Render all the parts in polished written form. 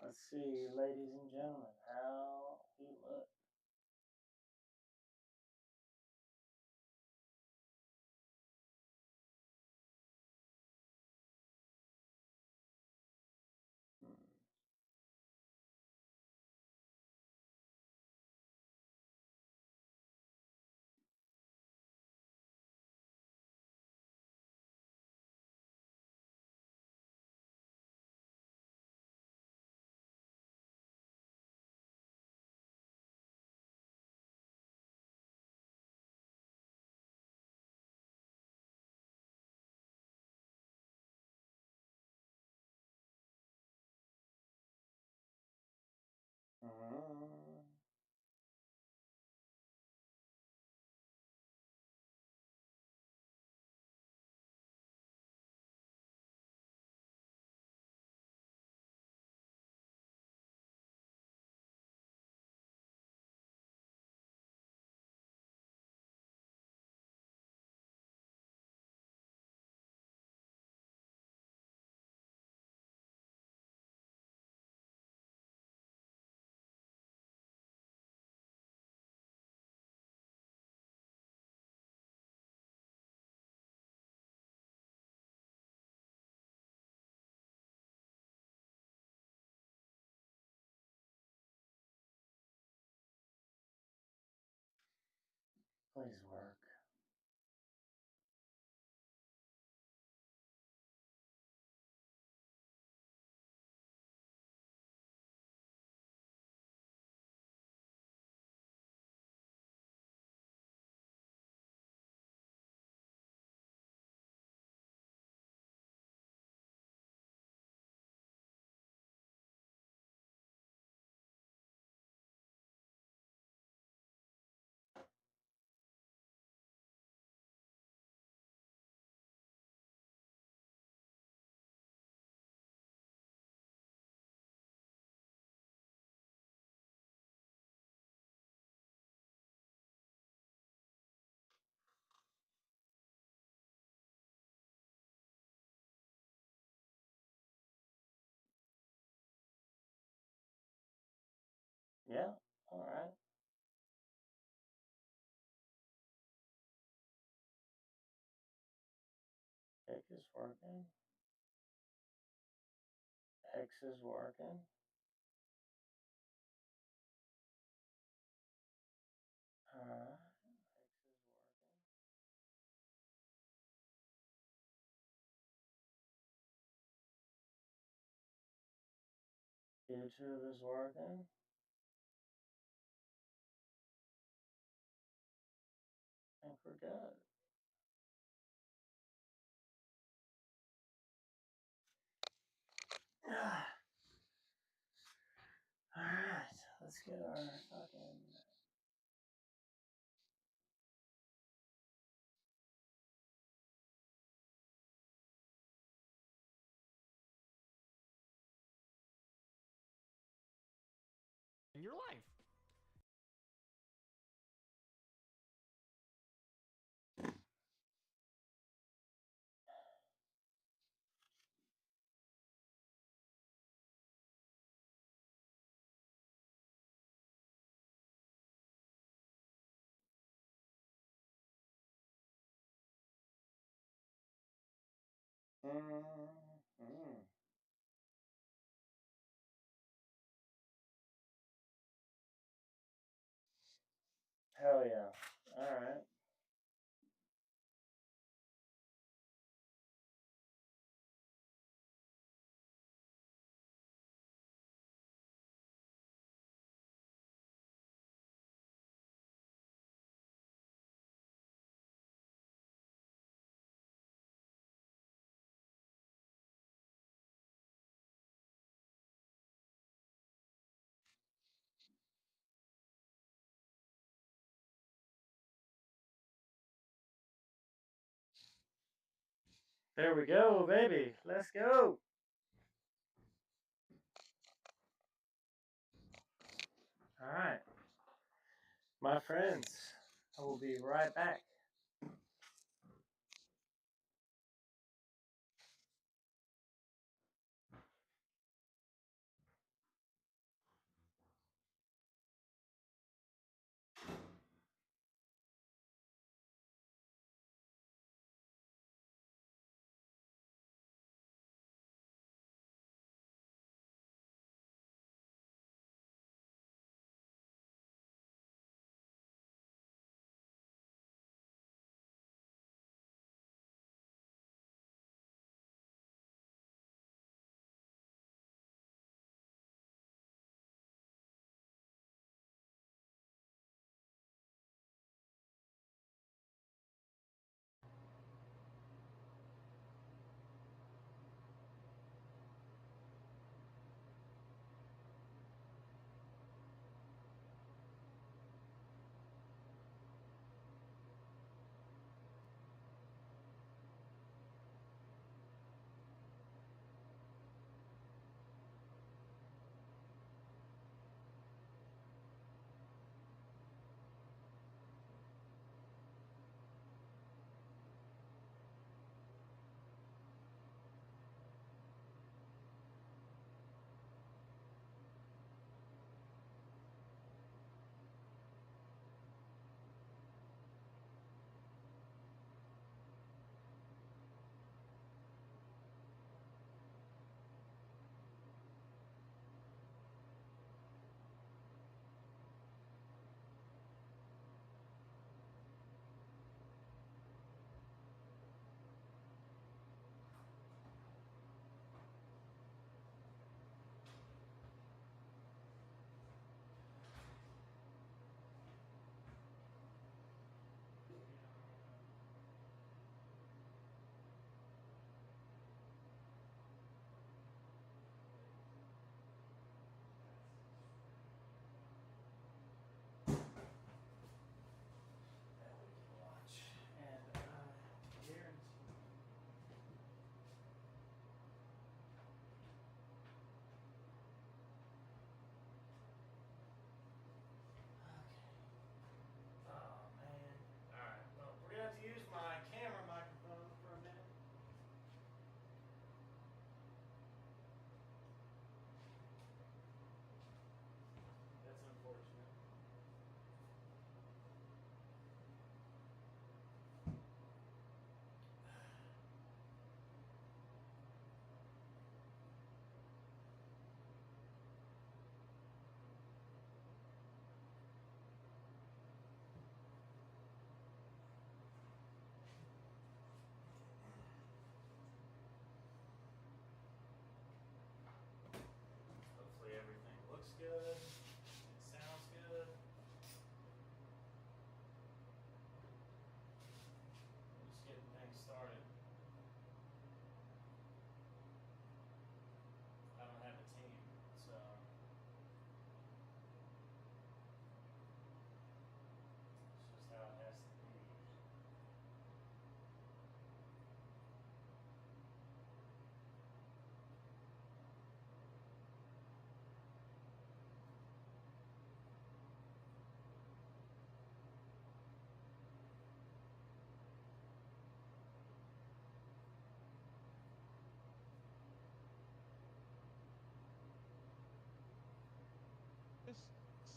Let's see, ladies and gentlemen, how he looked. Hmm. Mm. Please work. Yeah, all right. X is working. X is working. All right. X is working. YouTube is working. I think we're good. All right. Let's get our fucking. In your life. Mm. Hell yeah. All right. There we go, baby. Let's go. All right. My friends, I will be right back.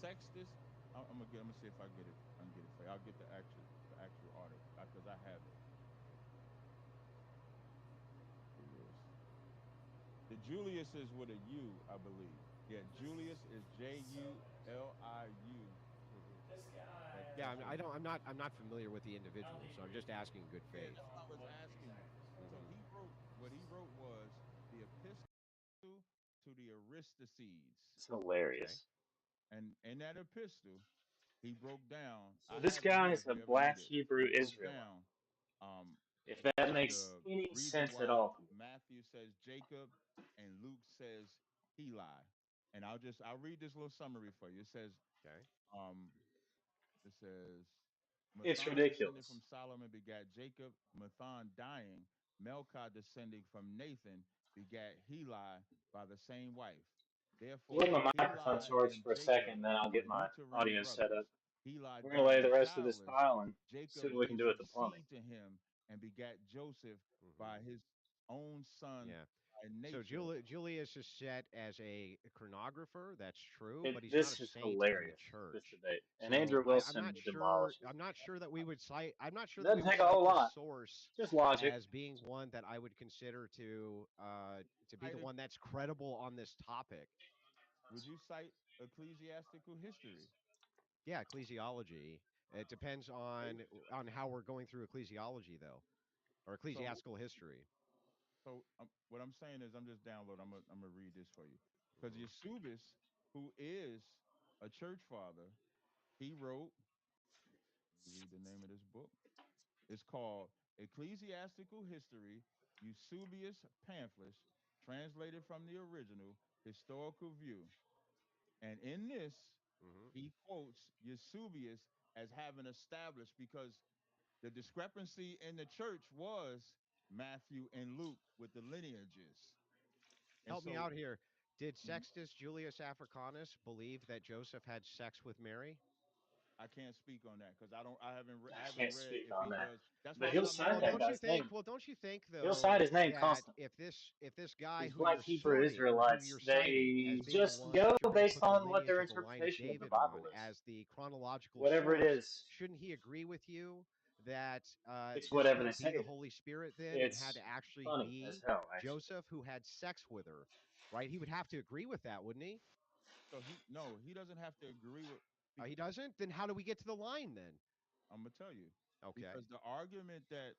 Sextus. I'm gonna see if I get it. I can get it for you. I'll get the actual article because I have it. Julius. The Julius is with a U, I believe. Yeah, Julius is Juliu. This guy Like Yeah, has I so. don't. I'm not familiar with the I don't individual, think so I'm you're just asking in good Yeah, faith. that's on what I was what he's asking trying you. to So Hmm. he wrote what he wrote was the epistle to the Aristides, It's Okay. hilarious. and in that epistle, he broke down. So I this have it guy here if is a you ever black need it. Hebrew He broke Israelite. down um, If that makes the any reason sense at why all to you. Matthew says Jacob and Luke says Heli. And I'll read this little summary for you. Okay. Um, it says It's Mathan descended from ridiculous. Solomon begat Jacob. Mathan dying, Melchi descending from Nathan begat Heli by the same wife. Let Therefore, my microphone Heli charge and for a second, Jacob then I'll were get my uterine audio set up. brothers. Heli We're gonna lay dying the rest of this childless, file and see Jacob what we can do with giving the plumbing. seed to him and begat Joseph Hmm. by his own son Yeah. by So nature. Julius is set as a chronographer. That's true, but It, he's not a this is saint in the hilarious. This church. debate, and Andrew So I'm Wilson not sure. demolishes I'm it. not sure that we would cite. I'm not sure It that doesn't we would take a whole cite this lot, source just logic. as being one that I would consider to be the Cite- one that's credible on this topic. Would you cite ecclesiastical history? Yeah, ecclesiology. It depends Okay. on how we're going through ecclesiology, though, or So, ecclesiastical history. what I'm saying is, I'm just downloading. I'm gonna read this for you because Hmm. Eusebius, who is a church father, he wrote. Let me read the name of this book. It's called Ecclesiastical History, Eusebius Pamphlets, translated from the original Historical View. And in this, Hmm. he quotes Eusebius as having established because the discrepancy in the church was Matthew and Luke with the lineages. And Help me so out here. Did mhm, Sextus Julius Africanus believe that Joseph had sex with Mary? I can't speak on that because I I haven't can't read speak if he on that, does. That's why but I'm he'll not cite Well, making that up. don't you guy's think? name. Well, don't you think He'll cite though his name that constantly. if this guy These who black you're Hebrew citing, who Israelites, you're citing they as being the just one that go you're going to based put the on what lineage their of the line of interpretation of the David on Bible is. as the chronological Whatever it source, is, shouldn't he agree with you that it's this whatever they couldn't be the say. Holy Spirit then, and had It's to actually funny as be hell, actually. Joseph who had sex with her, right? He would have to agree with that, wouldn't he? So he doesn't have to agree with. He doesn't. Then how do we get to the line then? I'm gonna tell you Okay. because the argument that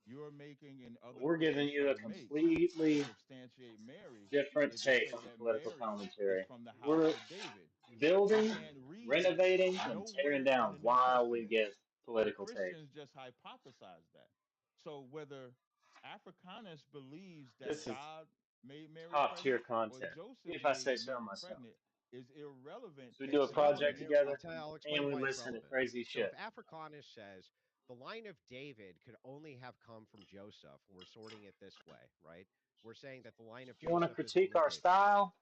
you're making and But other we're giving Christians you try a to make to completely substantiate Mary different is to take say on that political Mary is commentary. from the house We're of David. You building, can't read renovating, and tearing nowhere in down the New while we Testament. give So political Christians takes. just hypothesize that. So whether Africanus believes that This is God made Mary top tier pregnant or content, Joseph if I say made so Mary myself. pregnant is irrelevant So we do a It's because project relevant. Mary. together, I'll and explain we why it's listen to relevant. crazy So if shit. Africanus says the line of David could only have come from Joseph, and we're sorting it this way, right? We're saying that the line of You want to Joseph is critique only our David. style?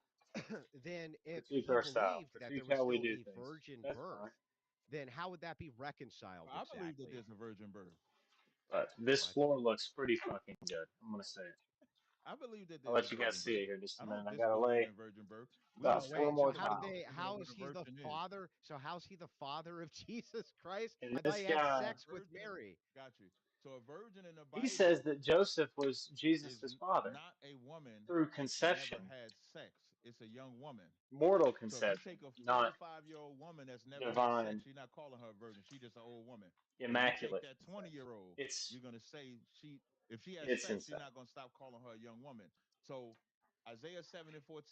Then if Critique he our style. believed that there Critique was how we still do a things. virgin That's fine. birth, then how would that be reconciled I believe that exactly? there's a virgin birth. But this What? floor looks pretty fucking good. I'm gonna say it. I believe that I'll there's a let you guys virgin see birth. it here in just a I minute. don't I gotta disbelieve lay in virgin birth. We about So just four wait, asking so more how did questions tiles. they so we know how what is a he the virgin is. father? So how's he the father of Jesus Christ? And I thought this he had guy, A sex with virgin, Mary. got you. So a virgin in the he says Bible that Joseph was is Jesus' father not a woman through that's never conception, had sex. It's a young woman. mortal So if you take conception, a not 45-year-old woman that's never had sex, divine, you're not calling her a virgin. She's just an old woman. And you take immaculate that conception. 20-year-old, you're gonna say if she has It's sex, you're insane. not gonna stop calling her a young woman. So Isaiah 7 and 14,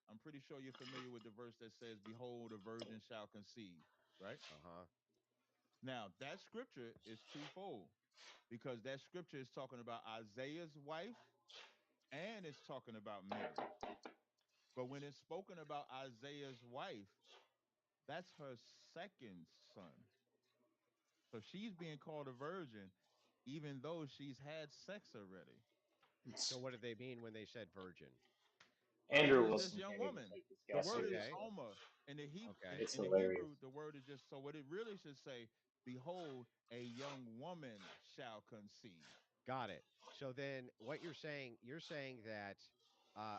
I'm pretty sure you're familiar with the verse that says, Behold, a virgin shall conceive, right? Uh-huh. Now that scripture is twofold because that scripture is talking about Isaiah's wife and it's talking about Mary. But when it's spoken about Isaiah's wife, that's her second son. So she's being called a virgin, even though she's had sex already. So what did they mean when they said virgin? Virgin Andrew is just Wilson young can't even woman. take this The guy word is Okay. seriously. Alma. In the he Okay. It's in the hilarious. Hebrew, the word is just so what it really should say, behold, a young woman shall conceive. Got it. So then what you're saying that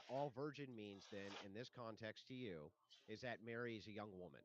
all virgin means then in this context to you is that Mary is a young woman.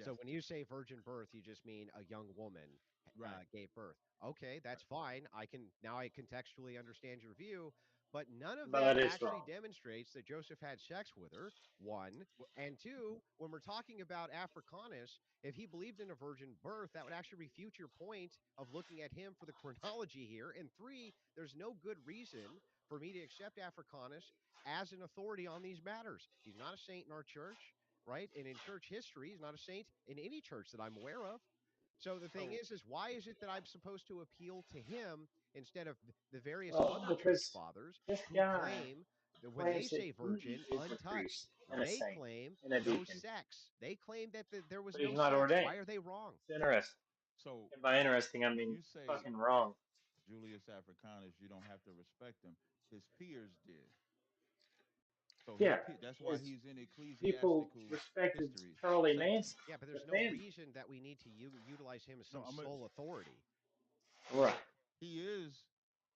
So Yes. when you say virgin birth, you just mean a young woman Right. gave birth. Okay, Right. that's fine. I contextually understand your view, but none of that But it's actually wrong. demonstrates that Joseph had sex with her. One Well, and two, when we're talking about Africanus, if he believed in a virgin birth, that would actually refute your point of looking at him for the chronology here. And three, there's no good reason for me to accept Africanus as an authority on these matters. He's not a saint in our church, right? And in church history, he's not a saint in any church that I'm aware of. So the thing so is why is it that I'm supposed to appeal to him instead of the various Well, other church because fathers this who guy claim that when they claims that say he virgin, is a untouched, priest and a they saint claim and a no deacon, sex. They claim that there was but he's no not sex. Why ordained. are they wrong? It's interesting. so And by interesting, I when mean you say fucking wrong. Julius Africanus, you don't have to respect him. His peers did. So Yeah, that's why his he's in people ecclesiastical respected history Charlie section. Manson, Yeah, but the there's no family. reason that we need to utilize him as No, some sole authority. Right. he is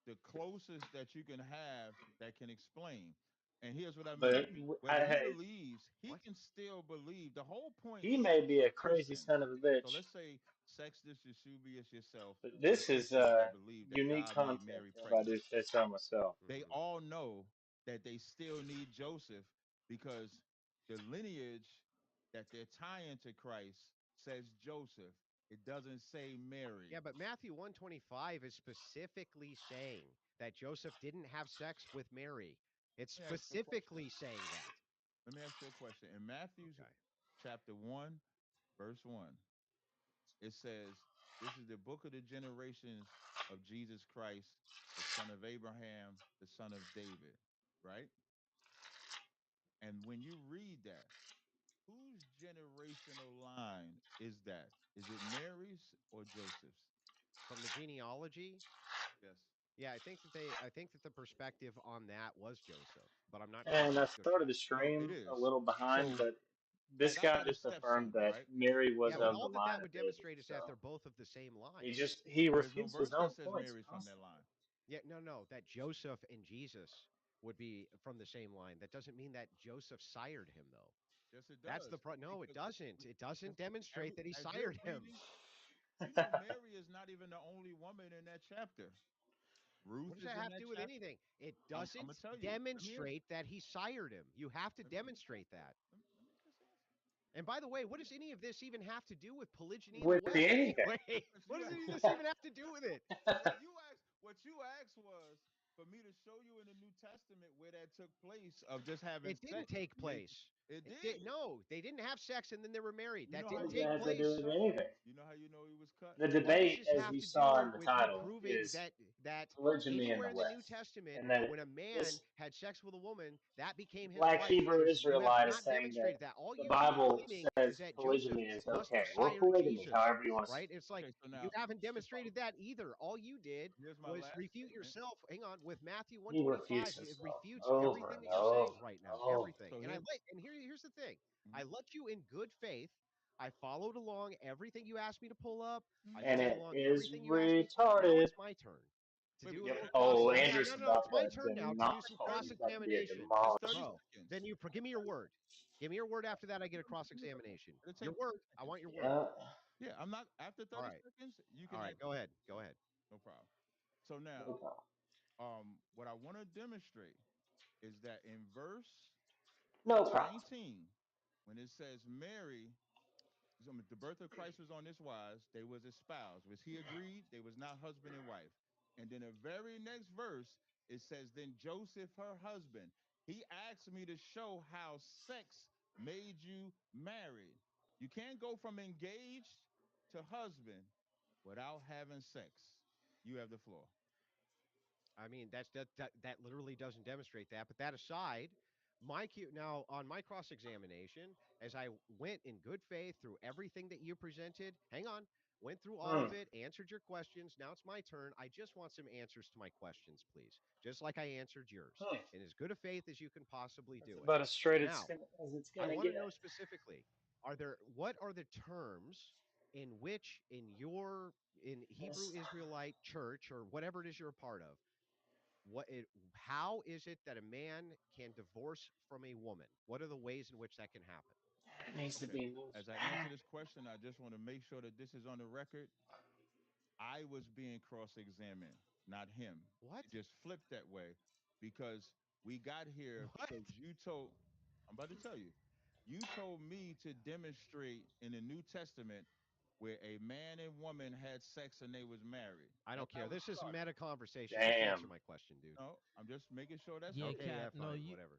the closest that you can have that can explain. And here's what I mean. But Whether I, he hey, believes, he What? can still believe. The whole point he may be a of crazy son Christians. of a So bitch, let's say Sextus Eusebius yourself but are this is Christians that believe that unique God made content, Mary if I do pregnant. say so myself. They Hmm. all know that they still need Joseph because the lineage that they're tying to Christ says Joseph. It doesn't say Yeah, Mary. but Matthew 125 is specifically saying that Joseph didn't have sex with Mary. It's Let me ask you a question. specifically saying that. Let me ask you a question. In Matthew's Okay. chapter 1, verse 1, it says, this is the book of the generations of Jesus Christ, the son of Abraham, the son of David, right? And when you read that, whose generational line is that? Is it Mary's or Joseph's? From the genealogy, Yes. yeah, I think that the perspective on that was Joseph, but I'm not And I completely started sure. the No, it stream a is. little behind, So, but this like, I guy got a just affirmed stepson, that right? Mary was Yeah, but of the all that line that of would David. demonstrate is that they're So both of the same he line. just he There's no refutes his verse that own says points Mary's from that constantly. line. Yeah, no, no, that Joseph and Jesus would be from the same line. That doesn't mean that Joseph sired him, though. Yes, it That's the does. no, it Because doesn't. It doesn't yes, demonstrate every that he as you're sired him. reading, you know, Mary is not even the only woman in that chapter. What Ruth does is that in have to that do with chapter. anything? It I'm gonna doesn't tell you. Let me answer. demonstrate that he sired him. You have to Let me demonstrate answer. that. Let me just answer. And by the way, what Let me does any of this even have to do with polygyny in the With West anything. anyway? because What you does any of asked. this even have to do with it? What you asked was for me to show you in the New Testament where that took place of just having It didn't sex. take Make place. it It did did. no, they didn't have sex and then they were married. You That know how didn't What does you take that know have he to was do place. with cut? anything? You know how you know he was cut? The What does debate, this as have you to saw do in the with you title, proving is that polygamy in anywhere the in the New West, Testament and that when a man this had sex with a woman, that became his black wife? Hebrew You have Israelite is not saying that demonstrated that. All the you keep Bible claiming is says that Joseph polygymy is must have okay, or sired polygamy, Jesus, however you want to say right? it. It's like Okay, so you now haven't here's my demonstrated that either. All you did here's my was last refute statement. yourself. Hang on, with Matthew He refutes 125, it himself refutes over everything and that you're saying over right and now. over. Everything. So And I here's like and here's the thing. I mhm, let you in good faith. I followed along everything you asked me to pull up. I mhm. And followed it along is everything you asked me. Now retarded. it's my turn to Wait, do but a just Yep. little take 30 Oh, cross. Yeah, seconds. Andrew's no, no, it's about my to turn now to do Just some demolish. 30 He's cross about to be a examination. just 30 demolisher. Bro, then seconds. you give me your word. Give me your word after that. I get a cross Give me a second. examination. It'll Your take 30 word. I seconds. want your word. Yeah. Yeah, I'm not after All 30 right. seconds, you All can right. ask Go me. ahead. Go ahead. No problem. So now, No problem. what I want to demonstrate is that in verse No problem. 19, when it says Mary, so the birth of Christ was on this wise, they was espoused. Was he agreed? They was not husband and wife. And then the very next verse, it says, then Joseph, her husband, he asked me to show how sex made you married. You can't go from engaged to husband without having sex. You have the floor. I mean, that literally doesn't demonstrate that. But that aside, now on my cross examination, as I went in good faith through everything that you presented, hang on, went through all of Hmm. it, answered your questions. Now it's my turn. I just want some answers to my questions, please, just like I answered yours, Hmm. in as good a faith as you can possibly That's do it. about as straight Now, as it's I gonna want to know get. specifically, what are the terms in which in Hebrew Yes. Israelite church or whatever it is you're a part of, how is it that a man can divorce from a woman? What are the ways in which that can happen? It needs to Okay. be moved As I answer back. this question, I just want to make sure that this is on the record. I was being cross examined, not him. It What? just flipped that way because we got here because What? I'm about to tell you, you told me to demonstrate in the New Testament where a man and woman had sex and they was married. I That's don't how care. we This is started. meta conversation. Just answer Damn. my question, dude. No, I'm just making sure that's Yeah, clear. Okay, yeah, Cap. No, fine, you, whatever.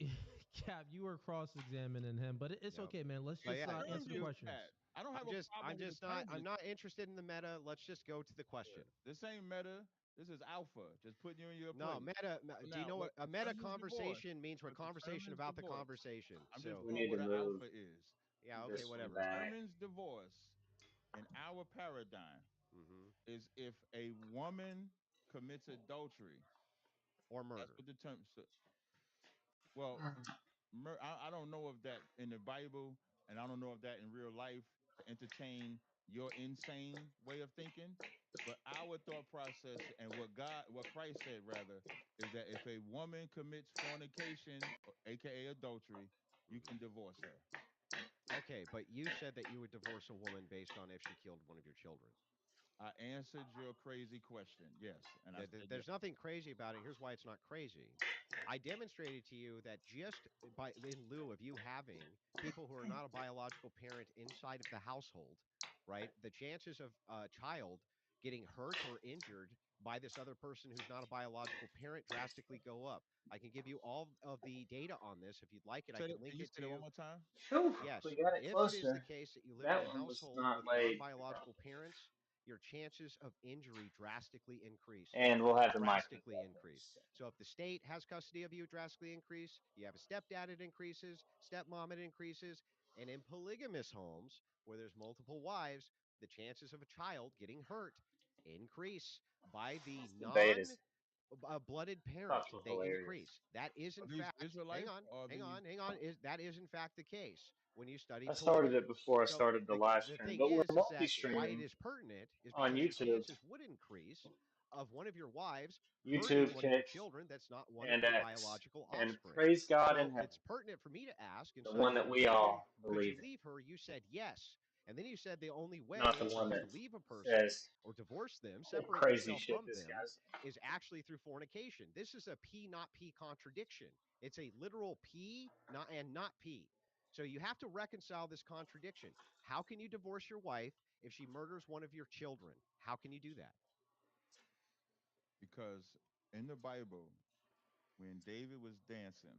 Cap. You were cross-examining him, but it's Yep. okay, man. Let's But just yeah, answer the Term is you that. questions. I don't have I'm a just I'm problem with the just not term. I'm not interested in the meta. Let's just go to the question. This ain't meta. This is alpha. Just putting you in your No, place. meta. So Do you now, know what what a the meta term is divorce. conversation means? What But the term conversation is about the divorce. conversation. I'm just So We going need where to the move alpha is. yeah, okay, this one whatever. back. Determines divorce in our paradigm Hmm. is if a woman commits adultery. Or That's murder. what the term. So, well, I don't know if that in the Bible, and I don't know if that in real life to entertain your insane way of thinking. But our thought process and what Christ said rather, is that if a woman commits fornication, aka adultery, you can divorce her. Okay, but you said that you would divorce a woman based on if she killed one of your children. I answered your crazy question. Yes, and I said yes. There's nothing crazy about it. Here's why it's not crazy. I demonstrated to you that just by in lieu of you having people who are not a biological parent inside of the household, right? The chances of a child getting hurt or injured by this other person who's not a biological parent drastically go up. I can give you all of the data on this if you'd like it. I Said can it. link Can you it say to that one you. more time? Phew, we Yes, got it if it is the closer. case that you live in a That one was household not with laid non-biological properly. parents, your chances of injury drastically increase. And we'll have the mic pick Drastically that in a increase. second. So if the state has custody of you, drastically increase. You have a stepdad, it increases. Stepmom, it increases. And in polygamous homes where there's multiple wives, the chances of a child getting hurt increase by the This debate non is blooded parent. fucking They hilarious. increase. That is Are in these fact. Hang Israelites on, or are hang these? on, hang on. Is that is in fact the case when you study I started it polygamy? before I So started the live the stream, thing but we're is that why it multi-streaming is pertinent is on because the YouTube. chances would increase of one of your wives hurting YouTube, one of your Kick, children that's not one of and your X. biological And offspring. praise God in So heaven, it's pertinent for me to ask the instead of one that you we leaving, all could you believe in, leave her? You said yes. And then you said the only not way the for one you to that leave a person says or divorce them, separate crazy yourself shit from this them, guy's. is actually through fornication. This is a P not P contradiction. It's a literal P not and not P. So you have to reconcile this contradiction. How can you divorce your wife if she murders one of your children? How can you do that? Because in the Bible, when David was dancing.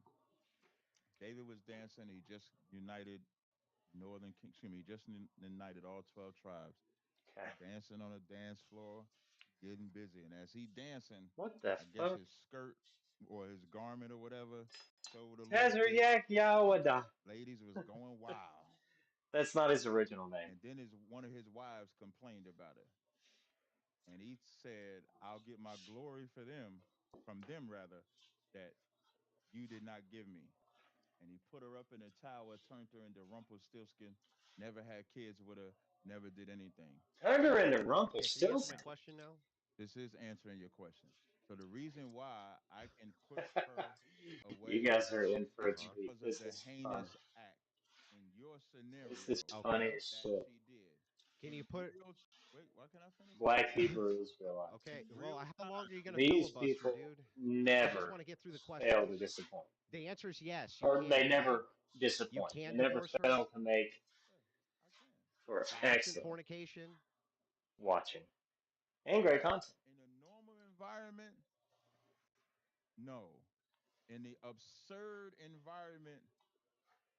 He just united excuse me, he just united all 12 tribes. Okay. Dancing on a dance floor, getting busy. And as he dancing, What the I guess fuck? his skirt or his garment or whatever showed a little bit. Tazaryak Yawada. Ladies was going wild. That's not his original name. And then one of his wives complained about it. And he said, I'll get my glory from them rather, that you did not give me. And he put her up in a tower, turned her into Rumpelstiltskin, never had kids with her, never did anything. Turned her into Okay, can you answer my Rumpelstiltskin. question now? This is answering your question. So the reason why I can put her You away guys are in for a Uh-huh. treat. because of This the is fun. heinous act in your This is scenario funny Okay. as that shit. she did. Can you In put real, wait, why can't I finish? Black Hebrew Israelites. Okay, In well, real how time, long are you going to These filibuster, people dude? I just never want to get through the fail to questions. disappoint. The answer is yes, you Or they can, right? never You disappoint. They can never divorce her. fail to make yeah, I can. for Absent excellent fornication. watching and great content. In a normal environment, no. In the absurd environment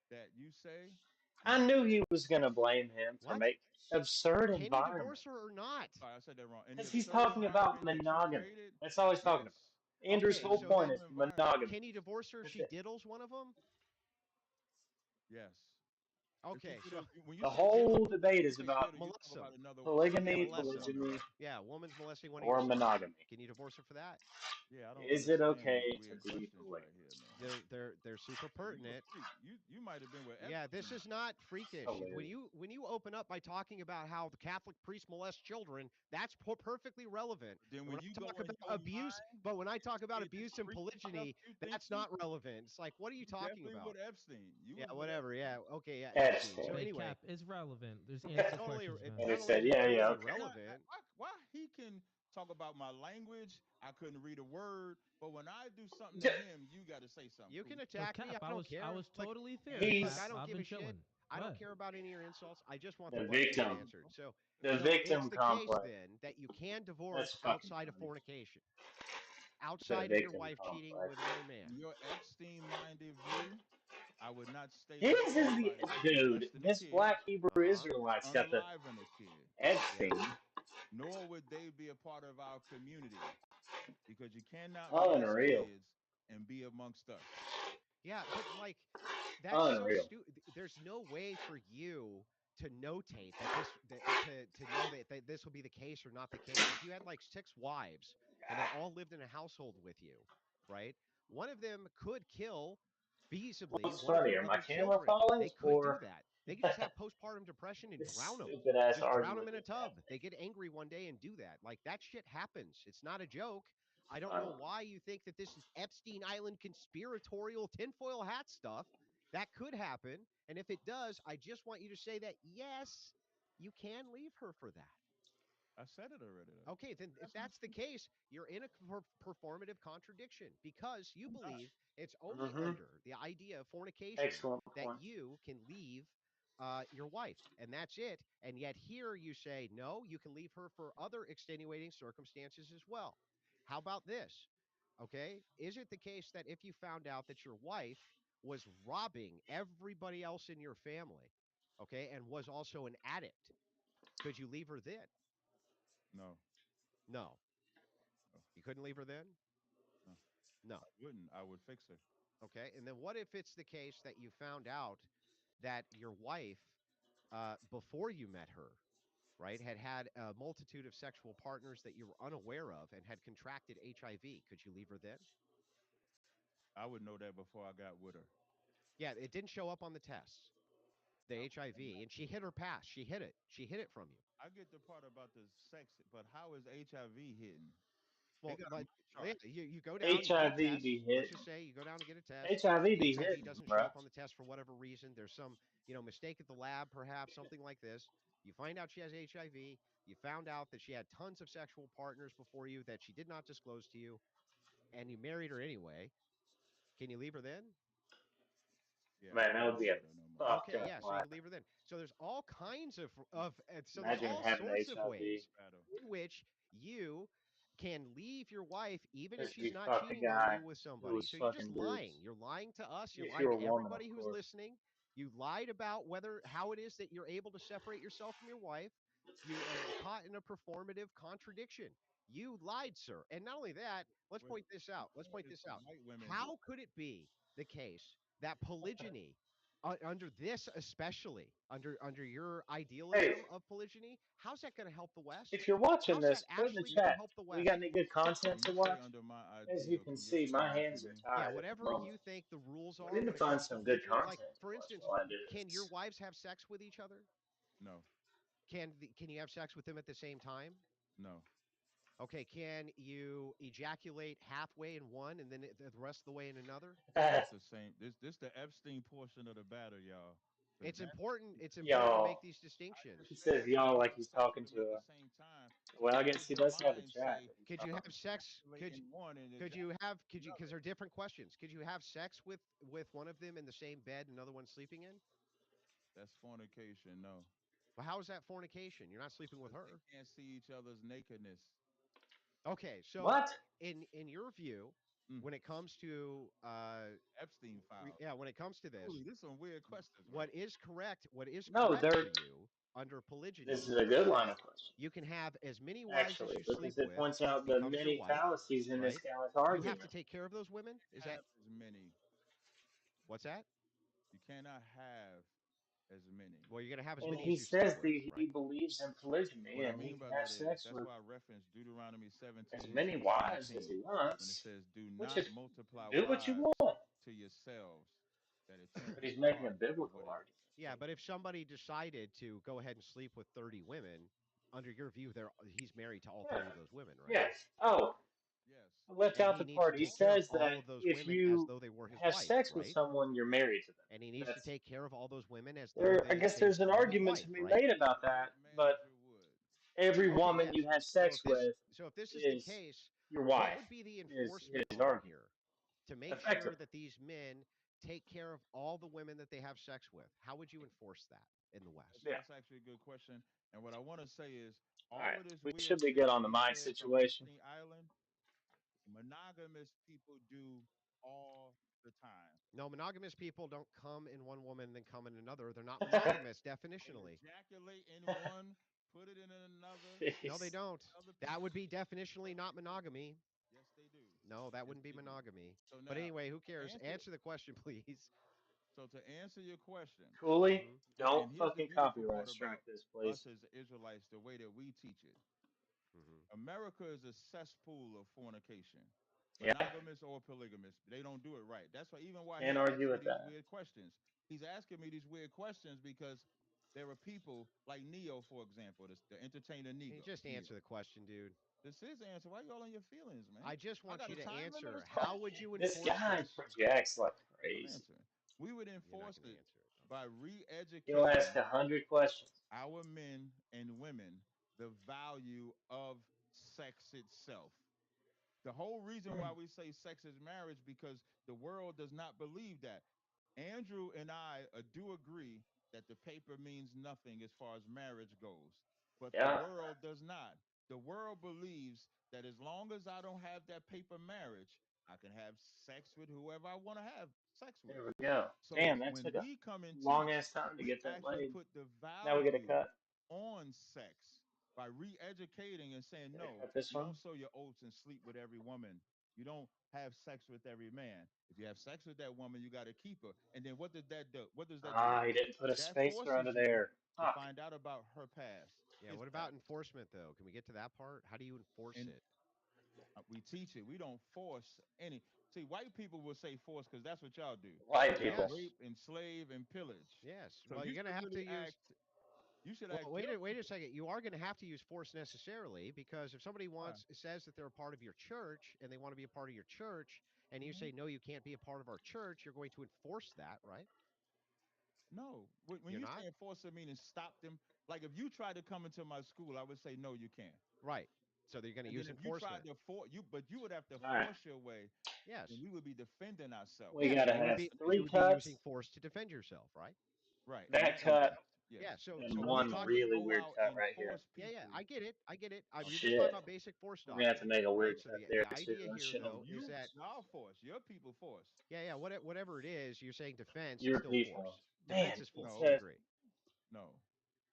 that you say, I no. knew he was going to blame him for What? make absurd Can you environment divorce her or not? Sorry, I said that wrong. In the because he's absurd talking about environment that you monogamy. created, That's all he's talking about. yes. Andrew's Okay, In whole the so point then normal is environment, monogamy. can you divorce her if That's she it. diddles one of them? yes. If you Okay, do the so when you The say diddle, whole when debate you is say about diddle, you talk molest about them. another Yeah, polygamy, molest woman, them. polygyny, right? Yeah, woman's molesting one of your or sons. monogamy. Can you divorce her for that? Yeah, I don't Is it understand these okay to weird be questions right polygamous? here, man. They're super You a pertinent. freak. You might have been with Yeah, this Epstein. is not It's freakish. hilarious. When you open up by talking about how the Catholic priest molests children, that's perfectly relevant. But then But when when you I go talk in about your abuse, mind but when I talk and about say this abuse and freaky stuff polygyny, you that's thinking, not relevant. It's like, what are you you talking definitely about? with Epstein. You Yeah, was with whatever. Epstein. Yeah, okay. Yeah, Epstein. So Epstein. Hey, anyway, Cap, it's relevant. Just answer it's the totally questions, it's man. And he not only said, is it yeah, yeah, totally okay. relevant. Why he can talk about my language? I couldn't read a word, but when I do something to D- him, you got to say something You cool. can Yo, attack me. Cap, I don't I care. was totally fair, Look, Cap. I He's don't I've give been a shit. chilling. I Go don't ahead. care about any of your insults. I just want the the question victim. answered. So, The it's victim the case complex. then that you can That's divorce fucking outside of funny. fornication, The outside of your victim wife cheating complex. with another man. In your Epstein-minded view, I would not stay with His is the anybody that dude. molested a This kid, black Hebrew Uh-huh. Israelites got the unaliving a kid, Epstein. Yes. nor would they be a part of our community because you cannot molest Unreal. kids and be amongst us. Yeah, but like that's so Unreal. stupid. There's no way for you to notate that to know that this will be the case or not the case. If you had like six wives and they all lived in a household with you, right? One of them could kill feasibly What's one of your funnier, my other camera children. falling They could do or that. They could just have postpartum depression and this drown them. stupid ass Just drown them argument in a just tub. happening? They get angry one day and do that. Like that shit happens. It's not a joke. I don't know Un- why you think that this is Epstein Island conspiratorial tinfoil hat stuff. That could happen. And if it does, I just want you to say that, yes, you can leave her for that. I said it already, though. Okay, then if That's my that's the case, you're in a performative contradiction because you I'm not. believe it's only mhm. under the idea of fornication Excellent that point. you can leave your wife, and that's it. And yet here you say no, you can leave her for other extenuating circumstances as well. How about this? Okay, is it the case that if you found out that your wife was robbing everybody else in your family, okay, and was also an addict, could you leave her then? No, No. no, You couldn't leave her then? no. No. I wouldn't. I would fix her. Okay. And then what if it's the case that you found out that your wife, before you met her, right, had had a multitude of sexual partners that you were unaware of and had contracted HIV? Could you leave her then? I would know that before I got with her. Yeah, it didn't show up on the tests, the I, HIV, and she hit her pass. She hit it. She hit it from you. I get the part about the sex, but how is HIV hidden? They Well, got a like weight yeah, chart. you go down, you get a HIV be test. Let's hit. just say you go down and get a test. HIV The be HIV hitting, doesn't show bro. up on the test for whatever reason. There's some, mistake at the lab, perhaps something like this. You find out she has HIV. You found out that she had tons of sexual partners before you that she did not disclose to you, and you married her anyway. Can you leave her then? Yeah, I Man, that couldn't would be be a with her no more. fucked Okay, up yeah, so you life. can leave her then. So there's all kinds so there's Imagine all having sorts of HIV. ways Battle. in which you can leave your wife even if Because she's you not fucked a cheating on guy you with who somebody. was So you're just fucking lying. dudes. You're lying to us, you're If lying you're a to woman, of everybody who's course. listening. You lied about whether how it is that you're able to separate yourself from your wife. You are caught in a performative contradiction. You lied, sir. And not only that, let's What point this out. Let's point did this some out. white women do? How could it be the case that polygyny under this especially under your Hey, idealism of polygyny, how's that going to help the West? if you're watching How's that this, put in the actually going to chat. help the We got West? any good content When to you say watch? under my As you ideal, can can you see, explain my what you hands are mean? Yeah, tied at the whatever moment. you think the rules I are need to when it find comes to some good polygyny, like content to for watch instance, while I do can your this. wives have sex with each other? No, Can you have sex with them at the same time? no. Okay, can you ejaculate halfway in one and then the rest of the way in another? That's the same. This the Epstein portion of the battle, y'all. Because It's that important. It's important to make Y'all, these I distinctions. just he said says y'all can you like have he's sex talking with them at to the a. same time? Well, I How guess does he the does have a mind chat say that he's Could you you have talking can to. sex? ejaculate in one and Could ejaculate you have in could you because another? they're different questions. Could you have sex with one of them in the same bed, and another one sleeping in? That's fornication. No, Well, how is that fornication? You're not sleeping with because they her. can't see each other's nakedness. Okay, so What? in your view, Mm. when it comes to Epstein files. yeah, when it comes to Ooh, this, this some weird questions, right? what is correct? What is No, correct for they're. you under This polygyny is a is good line that of question, you can have as many wives as actually, you sleep because it with points out the becomes your many wife, fallacies in this right? guy's You have to argument. take care of those women. Is that Have as many. what's that? You cannot have as many. Well, you're gonna have as And many he as you sleep says with, that he right? believes in polygamy What I and he mean can by have that is sex that's with why I reference Deuteronomy as 17 many and wives as he 17 when it wants, says, "Do which not is multiply do what you wives want. to yourselves, that it tempt But your he's making a heart of what biblical it." argument. Yeah, but if somebody decided to go ahead and sleep with 30 women, under your view, he's married to all Yeah. 30 of those women, right? Yes. Oh, Yes, left and out he the needs to part. He take care of says all that of those if women as you though they were his have wife, sex with right? someone, you're married to them. And he needs to That's take care of all those women as though there. I guess they there's an are his argument wife, to be right? made about Like that, a but manager would. every Okay, woman you yes. have So sex with if this is the is case, your what wife. would be the Is enforcement his part argument here to make sure effective? that these men take care of all the women that they have sex with? How would you enforce that in the That's, West? Yeah. that's actually a good question. And what I want to say is All all right. of this We weird should be shit good that on the he mic said from situation. Epstein Island, monogamous people do all the time. No, monogamous people don't come in one woman then come in another. They're not monogamous They definitionally. ejaculate in one, put it in another, No, they Jeez. don't. other That would people. be definitionally not monogamy. Yes, they do. No, that Yes, wouldn't be they do. monogamy. So But now, anyway, who to cares? answer, Answer the question, please. so to answer your question, Cooley, Hmm. and don't here's the fucking beautiful copyright part strike about this, us please. as Israelites, the way that we teach it. Hmm. America is a cesspool of fornication, Yeah. monogamous or polygamous. They don't do it right. That's why even why he Can't argue asks me with these that. weird questions. He's asking me these weird questions because there are people like Neo, for example, the entertainer Can you Neo. just Neo. answer the question, dude? This is the answer. Why y'all in your feelings, man? I just I want got you a to time limit or answer. something. How would you This enforce guy this? projects like I'm crazy. answering. We would You're not enforce going to it answer it. by Okay. He'll ask re-educating 100 questions. our men and women the value of sex itself. The whole reason why we say sex is marriage because the world does not believe that. Andrew and I do agree that the paper means nothing as far as marriage goes, but the Yeah. world does not. The world believes that as long as I don't have that paper marriage, I can have sex with whoever I want to have sex with. There we go. So Damn, that when took a we come and long teach, ass time to we get that actually laid. put the Now we get a value cut. on sex by re-educating and saying, Get a no, cut this you don't one. sow your oats and sleep with every woman. You don't have sex with every man. If you have sex with that woman, you got to keep her. And then what does that do? What does that do? Ah, he didn't put a That spacer under forces you there. to Fuck. find out about her past, Yeah, his what past. about enforcement, though? Can we get to that part? How do you enforce And it? we teach it. We don't force any. See, white people will say force because that's what y'all do. White Y'all people. Yes. rape, enslave, and pillage. Yes. So Well, you you're going to should have to really use. ask. You should Well, ask wait your a wait a people. second. You are going to have to use force necessarily because if somebody Why? wants says that they're a part of your church and they want to be a part of your church, and you Hmm. say no, you can't be a part of our church, you're going to enforce that, right? No, when You're you not, say enforce, I mean stop them. Like if you try to come into my school, I would say no, you can't. right? So they're going to And then use if you tried enforcement. to force you, but you would have to All right. force your way, then Yes. we would be defending ourselves. We Yes. gotta So have you three would be using cuts. force to defend yourself, right? Right, and That that Okay. cut yes, yes. Yeah. So and so But when we're we one don't talking, just really go weird out cut and right here. force yeah, people. I get it. I get it. We're just talking Shit. about basic force We're gonna have to doctrine, make a right? weird So cut the there too. idea I here shouldn't No, though have is you, that our force, your people force. yeah, whatever it is, you're saying defense is your still people. force. Defense Man, is he force. You No, says agree? no.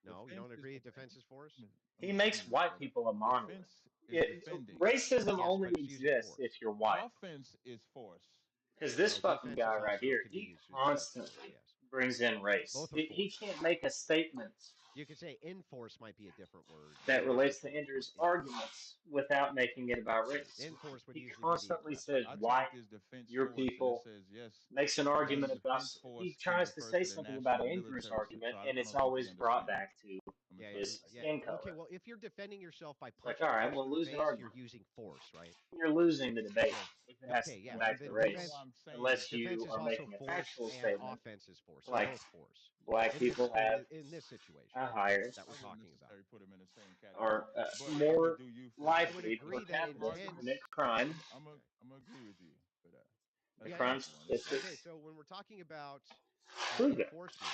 No, you Defense don't is agree defense. defense is force? he I'm gonna makes tell you, white brother. people a monolith. Defense is defending. Racism Yes, only but it's using exists force. if you're white. Offense is force. Because this No, fucking defense guy is right also here, can be he used as force. constantly Yes, brings in race. both are He force. can't make a statement You could say enforce might be a different word, but that I'm not so relates sure to what the word Andrew's enforce. arguments without making it about Right, race. enforce would He usually be the constantly aggressive, says I right? white, take this defense your force and it people, says yes, makes an because argument about, defense he force can tries to refer say to the something about national Andrew's military. argument, So and I it's don't think he always brought understands. back to I'm gonna Yeah, try to his explain. yeah. skin Okay, color. well, if you're defending yourself by It's like, punching all right, somebody in we'll the lose an face, you're argument. using force, right? You're losing the debate So, if it has okay, to come yeah. But So back to then you know race, what defense I'm saying? unless defense you is are also making a force factual and statement, offense is force. They're like both force black people have in this situation a higher that I we're wouldn't talking about. necessarily put them in the same category. are But I'm gonna more do you for I that. would likely for agree that Hard capitalists to to. commit intense. crime. Okay. I'm gonna agree with you for that. The That's Yeah, an yeah. crime easy one. Okay, statistics so when we're talking about prove it. enforcement,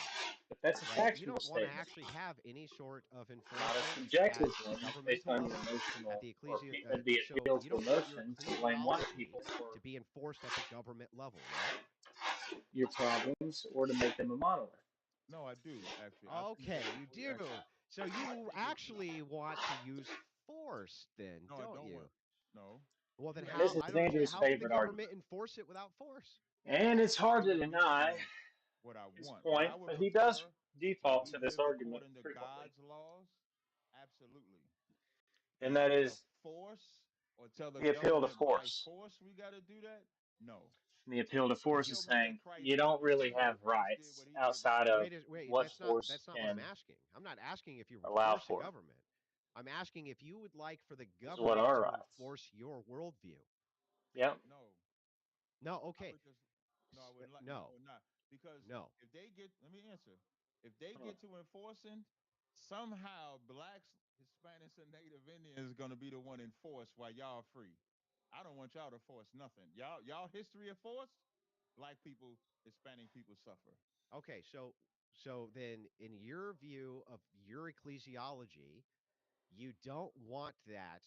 But that's a right? You factual don't want to statement, actually have any sort of not a enforcement subjective at the one based governmental on the level, at emotional the or ecclesia. the So appeal you to don't want your emotion to blame white ecclesiology people for to be enforced at the government level, right? your problems or to make them a monolith. No, I do actually. I think that Okay, you we actually. do. So I you think that. actually want to use force, then, No, I don't don't want. you? No, Well, then you And asked this how? me I is a don't understand. Andrew's How can question. the favorite government argument. enforce it without force? And it's hard It to would deny be what I his want, but I point, would but he does prefer that default we to this live argument according to frequently. God's laws. Absolutely. And Now that to is force or tell the the appeal to government by force. force we got to do that. No, And the appeal to you force show is me where saying Christ. you don't You show really me where have Christ did what rights he did by outside of Wait. what force That's not what I'm can asking. I'm not asking if you would allow force a for, government. I'm asking if you would like for the is what government are to rights. enforce your worldview. Yep. No, No, I okay. would just no, I wouldn't like no, I No, would not because no. if they get, let me answer. If they Hold on. get to enforcing, somehow blacks, Hispanics, and Native Indians going to be the one enforced while y'all free. I don't want y'all to force nothing. Y'all history of force, black people, Hispanic people suffer. Okay, so then in your view of your ecclesiology, you don't want that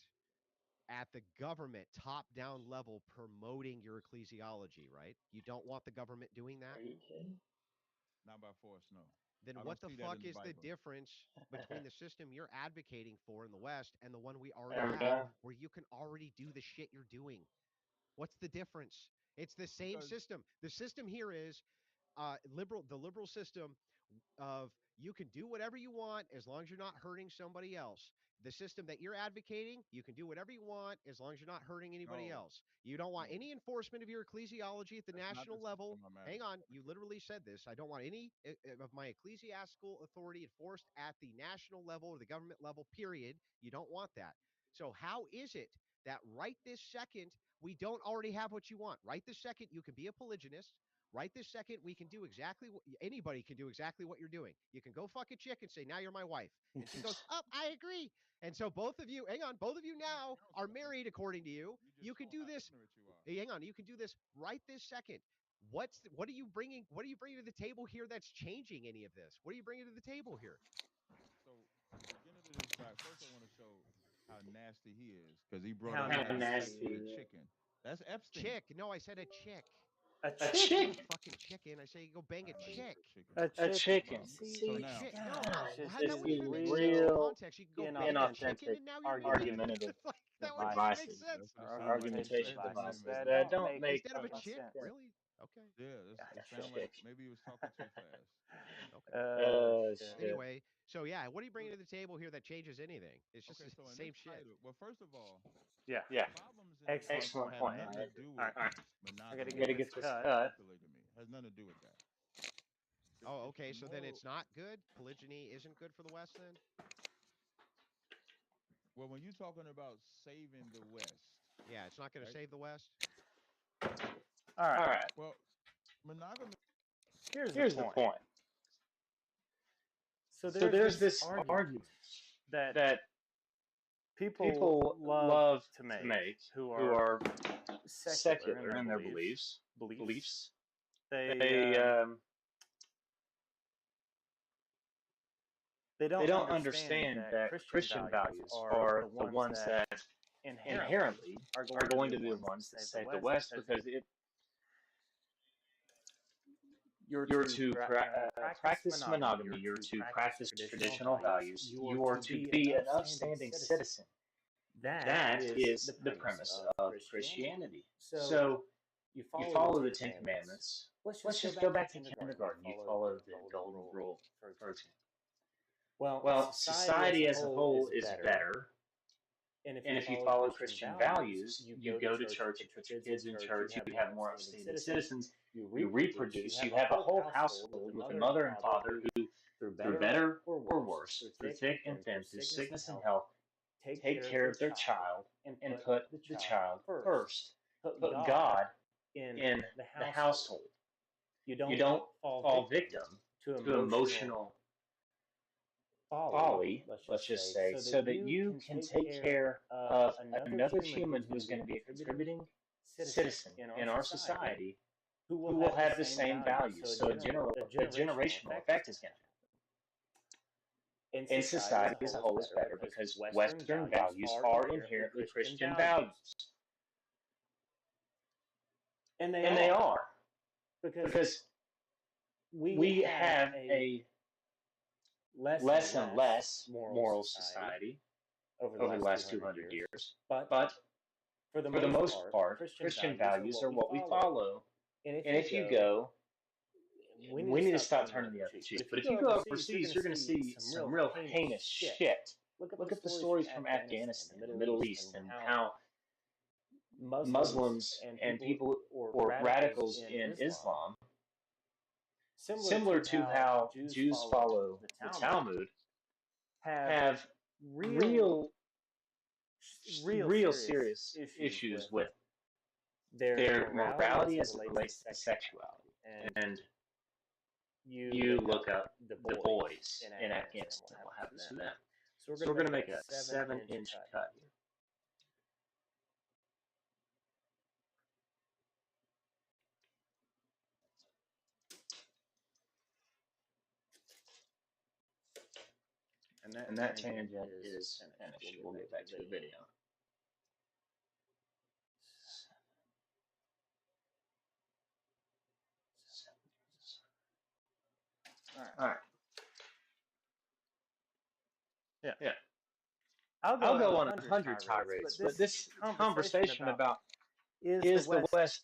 at the government top down level promoting your ecclesiology, right? You don't want the government doing that? Are you kidding? Not by force, no. Then I don't what the see that in fuck the is the Bible. difference between the system you're advocating for in the West and the one we already There we have go. where you can already do the shit you're doing? What's the difference? It's the same Because system. The system here is the liberal system of you can do whatever you want as long as you're not hurting somebody else. The system that you're advocating, you can do whatever you want as long as you're not hurting anybody no, else. You don't want no, any enforcement of your ecclesiology at the that's not the national level. system I'm Hang on, advocating. you literally said this. I don't want any of my ecclesiastical authority enforced at the national level or the government level, period. You don't want that. So, how is it that right this second, we don't already have what you want? Right this second, you can be a polygynist. Right this second, we can do exactly what anybody can do exactly what you're doing. You can go fuck a chick and say, now you're my wife. And she goes, oh, I agree. And so both of you, hang on, both of you I'm not now are counseling. married according to you. You You just can showing do how this. ignorant you are. Hang on, you can do this right this second. What are you bringing? What are you bringing to the table here that's changing any of this? What are you bringing to the table here? So at the beginning of this guy, first I want to show how nasty he is because he brought How up How having sex nasty. nasty with a is it? chicken. That's Epstein. Chick. No, I said a chick. A A Not chicken. a chicken. fucking chicken. I say you go bang I a know you chick. said chicken. A A chicken. chicken. Well, See, so A See, now, chick? No, God, it's just that just wouldn't being even make sense in real real context. You could go bang a chicken, inauthentic inauthentic, and now you're mean. argumentation. argumentative Like the that wouldn't even Bible, make devices. sense. that's what Our it our sounds like. argumentation Argumentation That's the name devices of devices it. that that don't don't make make Instead of a fucking chick, sense. really? Okay, Yeah, Yeah. it a sounds like chick. maybe he was talking too fast. okay. Shit. Shit. Anyway, so yeah, what are you bringing to the table here that changes anything? It's just Okay, the so in this same shit. title, well, first of all, Yeah. Yeah. problems in the Excellent Bible point. Excellent have point. nothing All to right. do All with right. All right. I got to monogamy get Gotta this get this cut. or cut. polygamy. It has nothing to do with that. Oh, It's okay. the So then moral. it's not good. Polygyny isn't good for the West. Then Well, when you're talking about saving the West, yeah, it's not going to right? save the West. All right. All right. Well, monogamy. Here's the Here's the point. point. So So there's there's this this argument argument that that people people love love to to make make who who are are secular in secular their in their beliefs. Beliefs. beliefs. They They they they don't don't understand understand that that Christian Christian values values are the are the ones ones that that inherently inherently are are going to be going the to be the ones that ones that save the save the West West because because you're you're to to practice practice monogamy, monogamy, you're you're to to practice practice traditional traditional values, values, you're you are to to be an be an upstanding upstanding citizen. citizen. That That is the is the premise premise of of Christianity. Christianity. So So you you follow the follow the Ten Ten Commandments. Commandments. Let's just Let's go just go back to back to kindergarten. You kindergarten. You follow the follow the golden golden rule, rule, for for example. example. Well, Well, society as society a as a whole is whole is better. better. And if And you if you follow follow Christian Christian values, values, you you go to go to church, you church, you put your put your kids in kids in church, you church, have you more have more upstanding upstanding citizens, citizens, you you reproduce, you reproduce, have you a have a whole whole household with a household with a mother and mother and father father who, who, through through better better or or worse, through worse, through thick and thick and thin, through thin, through sickness and sickness and health, health, take take care of care their of their child child and and put put the the child child first. first. Put Put God God in in the the household. household. You You don't don't fall fall victim victim to to emotional emotional folly, folly, let's let's just just say, say, so that so that you you can can take take care care of of another another human human who's going who's to be going a to be a contributing contributing citizen citizen in our in our society society who will who will have the have the same same values. So values. So a a generational generational effect is effect is going to going to happen. And And society as a society as whole a is whole is better better because because Western Western values values are are inherently inherently Christian Christian values. values. And they And they are, are, because because we we have have a a less and less and less less moral moral society society over the over the last last 200 200 years. years. But But for the for the most most part, part, Christian Christian values are values what are we what we follow. follow. And And if you go, we need to we need to stop stop turning the turning other the other cheek. But cheek. if But you if you go go overseas, you're going overseas, to you're going to see see some some real real heinous heinous shit. shit. Look up the Look up the stories from stories from Afghanistan, the Afghanistan, the Middle Middle East, East, and and how how Muslims Muslims and and people people or or radicals radicals in in Islam, Islam, similar similar to to how how Jews Jews follow follow the the Talmud, Talmud, have have real, real, real real serious serious issues issues with with Their morality as it relates to sexuality. And you look up the boys in Afghanistan, what happens to them. So we're going to make a 7-inch cut here. And that tangent is finished. We'll get back to the video. All right. Yeah. I'll go on 100 tirades, but this conversation about is the West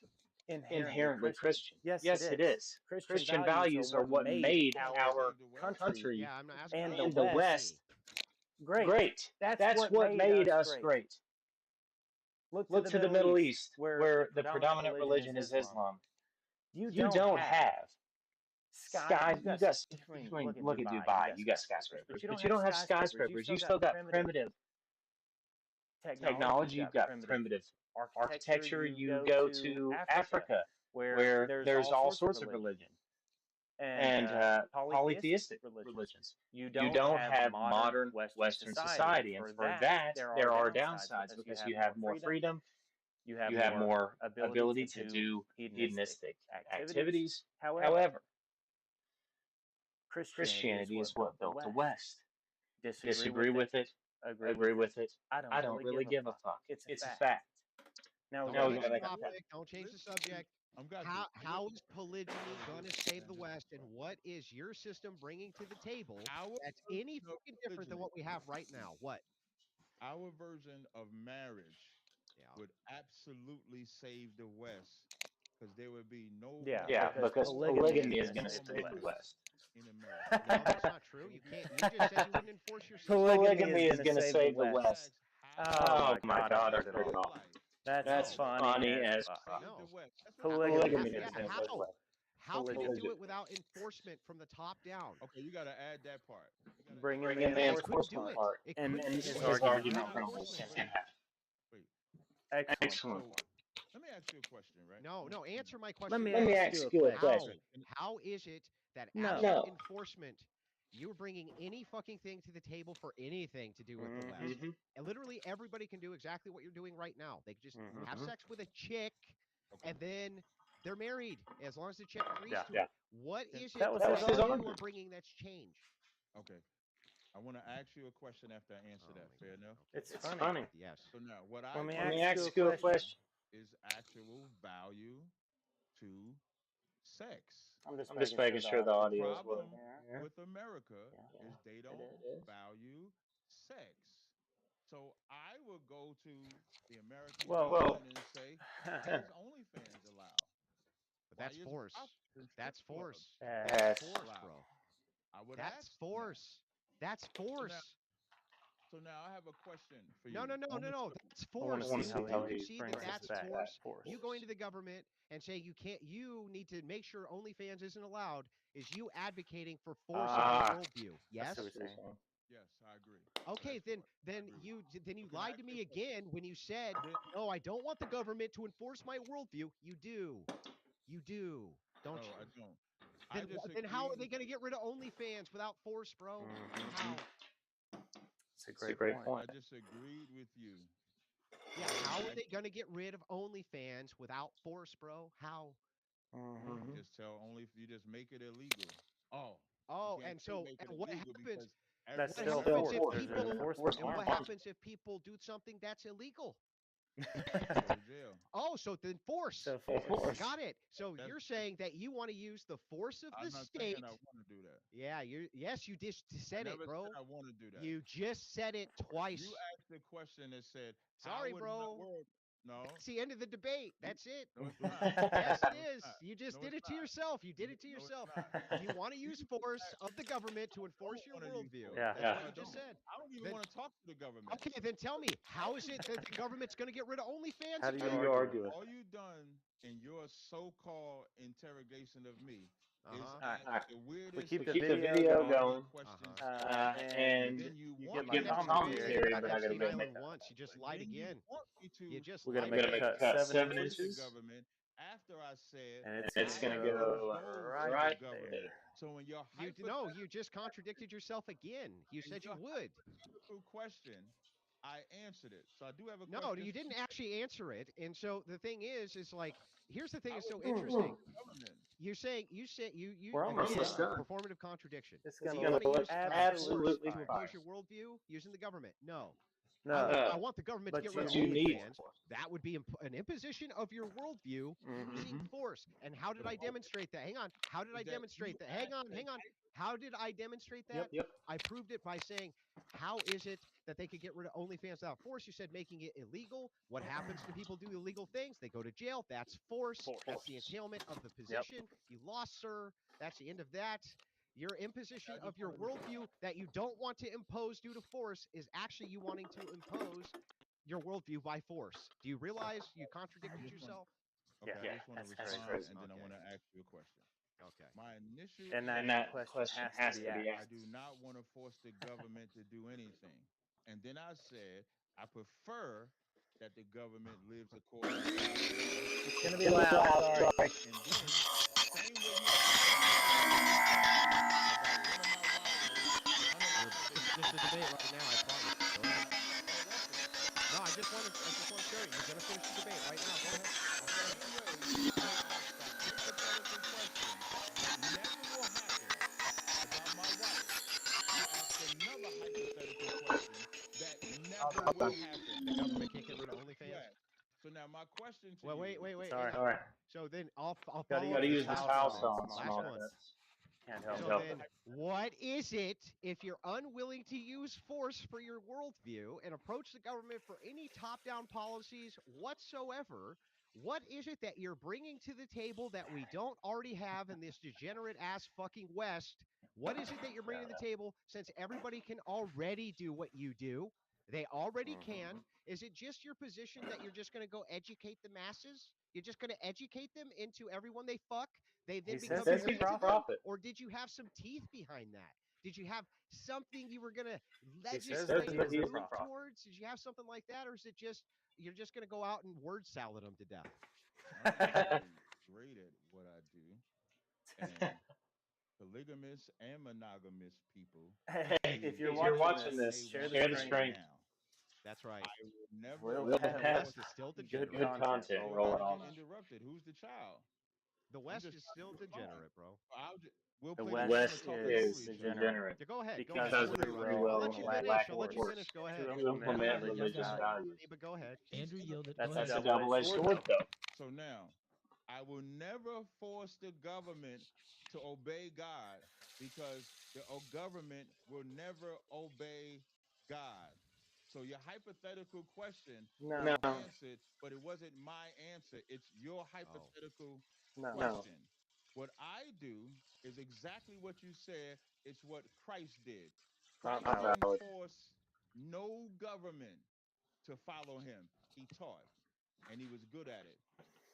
inherently Christian? Yes, it is. Christian values are what made our country Yeah, I'm not asking and the West great. That's what made us great. Look to the Middle East, where the predominant religion is Islam. You don't have sky. You got, look at Dubai. You got skyscrapers, but you don't have skyscrapers. You still got primitive technology. You've got primitive architecture. You go to Africa, where there's all sorts of religion and polytheistic religions. You don't have modern Western society, and for that there are downsides because you have more freedom, you have more ability to do hedonistic activities. However, Christianity is what built the West. Disagree with it, agree with it. I don't really give a fuck. It's a fact. Now we Don't gotta change make the a topic. Don't change the subject. How is polygyny going to save the West, and what is your system bringing to the table that's any fucking different than what we have right now? What? Our version of marriage Yeah. would absolutely save the West because there would be no Yeah, because polygamy is going to save the West. in America. No, that's not true. You can't. You just said you wouldn't enforce your system. Polygamy is going to save the West. Oh my God, I've heard it all. That's funny as fuck. No. Polygamy Yeah, is going to how? save the West. How can you do it without enforcement from the top down? Okay, you got to add that part. Bring Bring in in the the enforcement. enforcement part. It And couldn't his be argument without crumbles enforcement. in half. Wait, Excellent. let me ask you a question, right? No, answer my question. Let me ask you a question. How is it that No. absent enforcement, you're bringing any fucking thing to the table for anything to do with the West? Mhm. And literally everybody can do exactly what you're doing right now. They can just have Mhm. sex with a chick, and then they're married as long as the chick agrees to Yeah. it. What is it That was that his you argument. are bringing that's change? Okay. I want to ask you a question after I answer Oh that. my Fair God. enough? It's Okay. funny. Yes. So now, what Let me I Let me ask ask you a question. is actual value to sex. I'm I'm just making sure the The audio is problem working. with America Yeah. is they don't It is. value sex. So I will go to the American Well- government and say, why is OnlyFans allowed? But that's Why is force. prostitutes and That's strip clubs force. That's That's force, allowed? bro. I would That's ask force. That's force. So now I have a question for you. No. That's I wanna force. see You how he concede brings that this that's back. force. Force. You going to the government and saying you can't. You need to make sure OnlyFans isn't allowed. Is you advocating for force in your worldview? Yes. That's what we're saying. Yes, I agree. Okay, That's then I agree. you Can I lied ask to you me a question? again when you said, "No, I don't want the government to enforce my worldview." You do, don't No, you? I don't. I Then how are disagree. they going to get rid of OnlyFans without force, bro? How? It's a great point. I disagreed with you. Yeah, how are they going to get rid of OnlyFans without force, bro? How? Mhm. Just tell only if you just make it illegal. Oh. Oh, you can't and so make it and what illegal happens? because That's What still happens force. if There's an people? enforcement And what arm. happens if people do something that's illegal? go to jail. Oh, so then force. So Force. Got it. So That's- you're saying that you want to use the force of I'm the not state. saying I want to do that. Yeah, yes, you just said I it, never bro. said I want to do that. You just said it twice. You asked a question that said, Sorry, how would bro. my world? No, That's the end of the debate. That's it. no, it's not. Yes, it No, it's is. not. You just No, did it's it to not. yourself. You did it to No, it's yourself. not. You want to use force of the government to enforce your wanna use worldview. force. Yeah. That's Yeah. what I you just don't. said. I don't even Then- want to talk to the government. Okay, then tell me, how is it that the government's going to get rid of OnlyFans? How do again? you argue with All you done in your so-called interrogation of me is Uh-huh. All right. ask the We weirdest, keep the keep the video video going, going, questions, and and then you you want get you my me get to my commentary. commentary, but I got to Epstein make Island that. once. You just and lied then you again. want me to You just We're gonna lied make We're a gonna again. make a cut cut 7 7 support the inches, inches, government after I said and it's and it's gonna I gonna am go go opposed to right the right government. there. there. So in your No, hypothetical you just contradicted yourself again. You said you would. question, I answered it. So I do have a No, question you for didn't you. actually answer it. And so the thing is like, here's the thing I that's would so never interesting. support the government. You're saying you said you We're We're almost again almost done. done. performative contradiction. It's Do gonna you want look to use force absolutely to fine. impose your worldview using the government? No. No, I want the government to but get rid you of You need need OnlyFans. force. That would be an imposition of your worldview using force. And how did I demonstrate that? Hang on. How did Is I that you demonstrate that? Hang asked on, that hang on. How did I demonstrate Yep. that? I proved it by saying, how is it that they could get rid of OnlyFans without force? You said making it illegal. What happens to people do illegal things? They go to jail. That's force. That's the entailment of the position. You lost, sir. That's the end of that. Your imposition I just of your want to worldview that you don't want to impose due to force is actually you wanting to impose your worldview by force. Do you realize you I contradicted just want yourself? okay, I Yeah, just want to that's respond crazy. and then I Okay. want to ask you a question. Okay. My initial And And that answer, that question question has to has be to be I asked. do not want to force the government to do anything. And then I said, I prefer that the government lives according to God's law. It's gonna be loud. Sorry. And then, same way you asked me a question about one of my wives unaliving This is just a debate right now, I promise. Go ahead. interrupting. No, I just want to show you. You're gonna finish the debate right now. Go ahead. The same way you asked a hypothetical question that never will happen about my wife, you ask another hypothetical question that never will happen. The government can't get rid of What did you OnlyFans. ask? So now my question to Well, you wait, is, hang Sorry. on. All right. So then I'll Gotta follow use up Gotta with the this use the last towel towel one. saw saw on on small Last small one. cuts. cuts. Can't Can't help So it. help then, it. what is it if you're unwilling to use force for your worldview and approach the government for any top down policies whatsoever? What is it that you're bringing to the table that we don't already have in this degenerate ass fucking West? What is it that you're bringing to the table since everybody can already do what you do? They already can. Is it just your position that you're just going to go educate the masses? You're just going to educate them into everyone they fuck? They then He says become he's a immune to prophet. them? Or did you have some teeth behind that? Did you have something you were going to He says that legislate he or is a move prophet. towards? Did you have something like that? Or is it just you're just going to go out and word salad them to death? I'm actually great at what I do, and polygamous and monogamous people Hey, if do you're If you're watching watching this, may this, share want the to share the do screen. it screen. now. That's right. I will never We'll We'll The have have West is still good degenerate. good content content rolling Nobody rolling on get on this. us. interrupted. Who's the child? The I'm West just is trying still to respond. degenerate, bro. We'll The play the The game of West West talking over is is each other. degenerate degenerate Yeah, go ahead. Go ahead. because I of because won't of free interrupt free you. will I'll will let and you and lack finish. lack I'll of let you force finish. force Go ahead. to to implement implement Andrew, you religious religious got it. values. values. But go ahead. He's Andrew yielded. Go That's interrupting. a ahead. That's a double-edged double-edged sword, sword, though. though. So now, I will never force the government to obey God because the government will never obey God. So your hypothetical question No, was No, answered, but it wasn't my answer. It's your Oh. hypothetical no. no. question. What I do is exactly what you said. It's what Christ did. Not Christ Not valid. didn't valid. force no government to follow him. He taught, and he was good at it.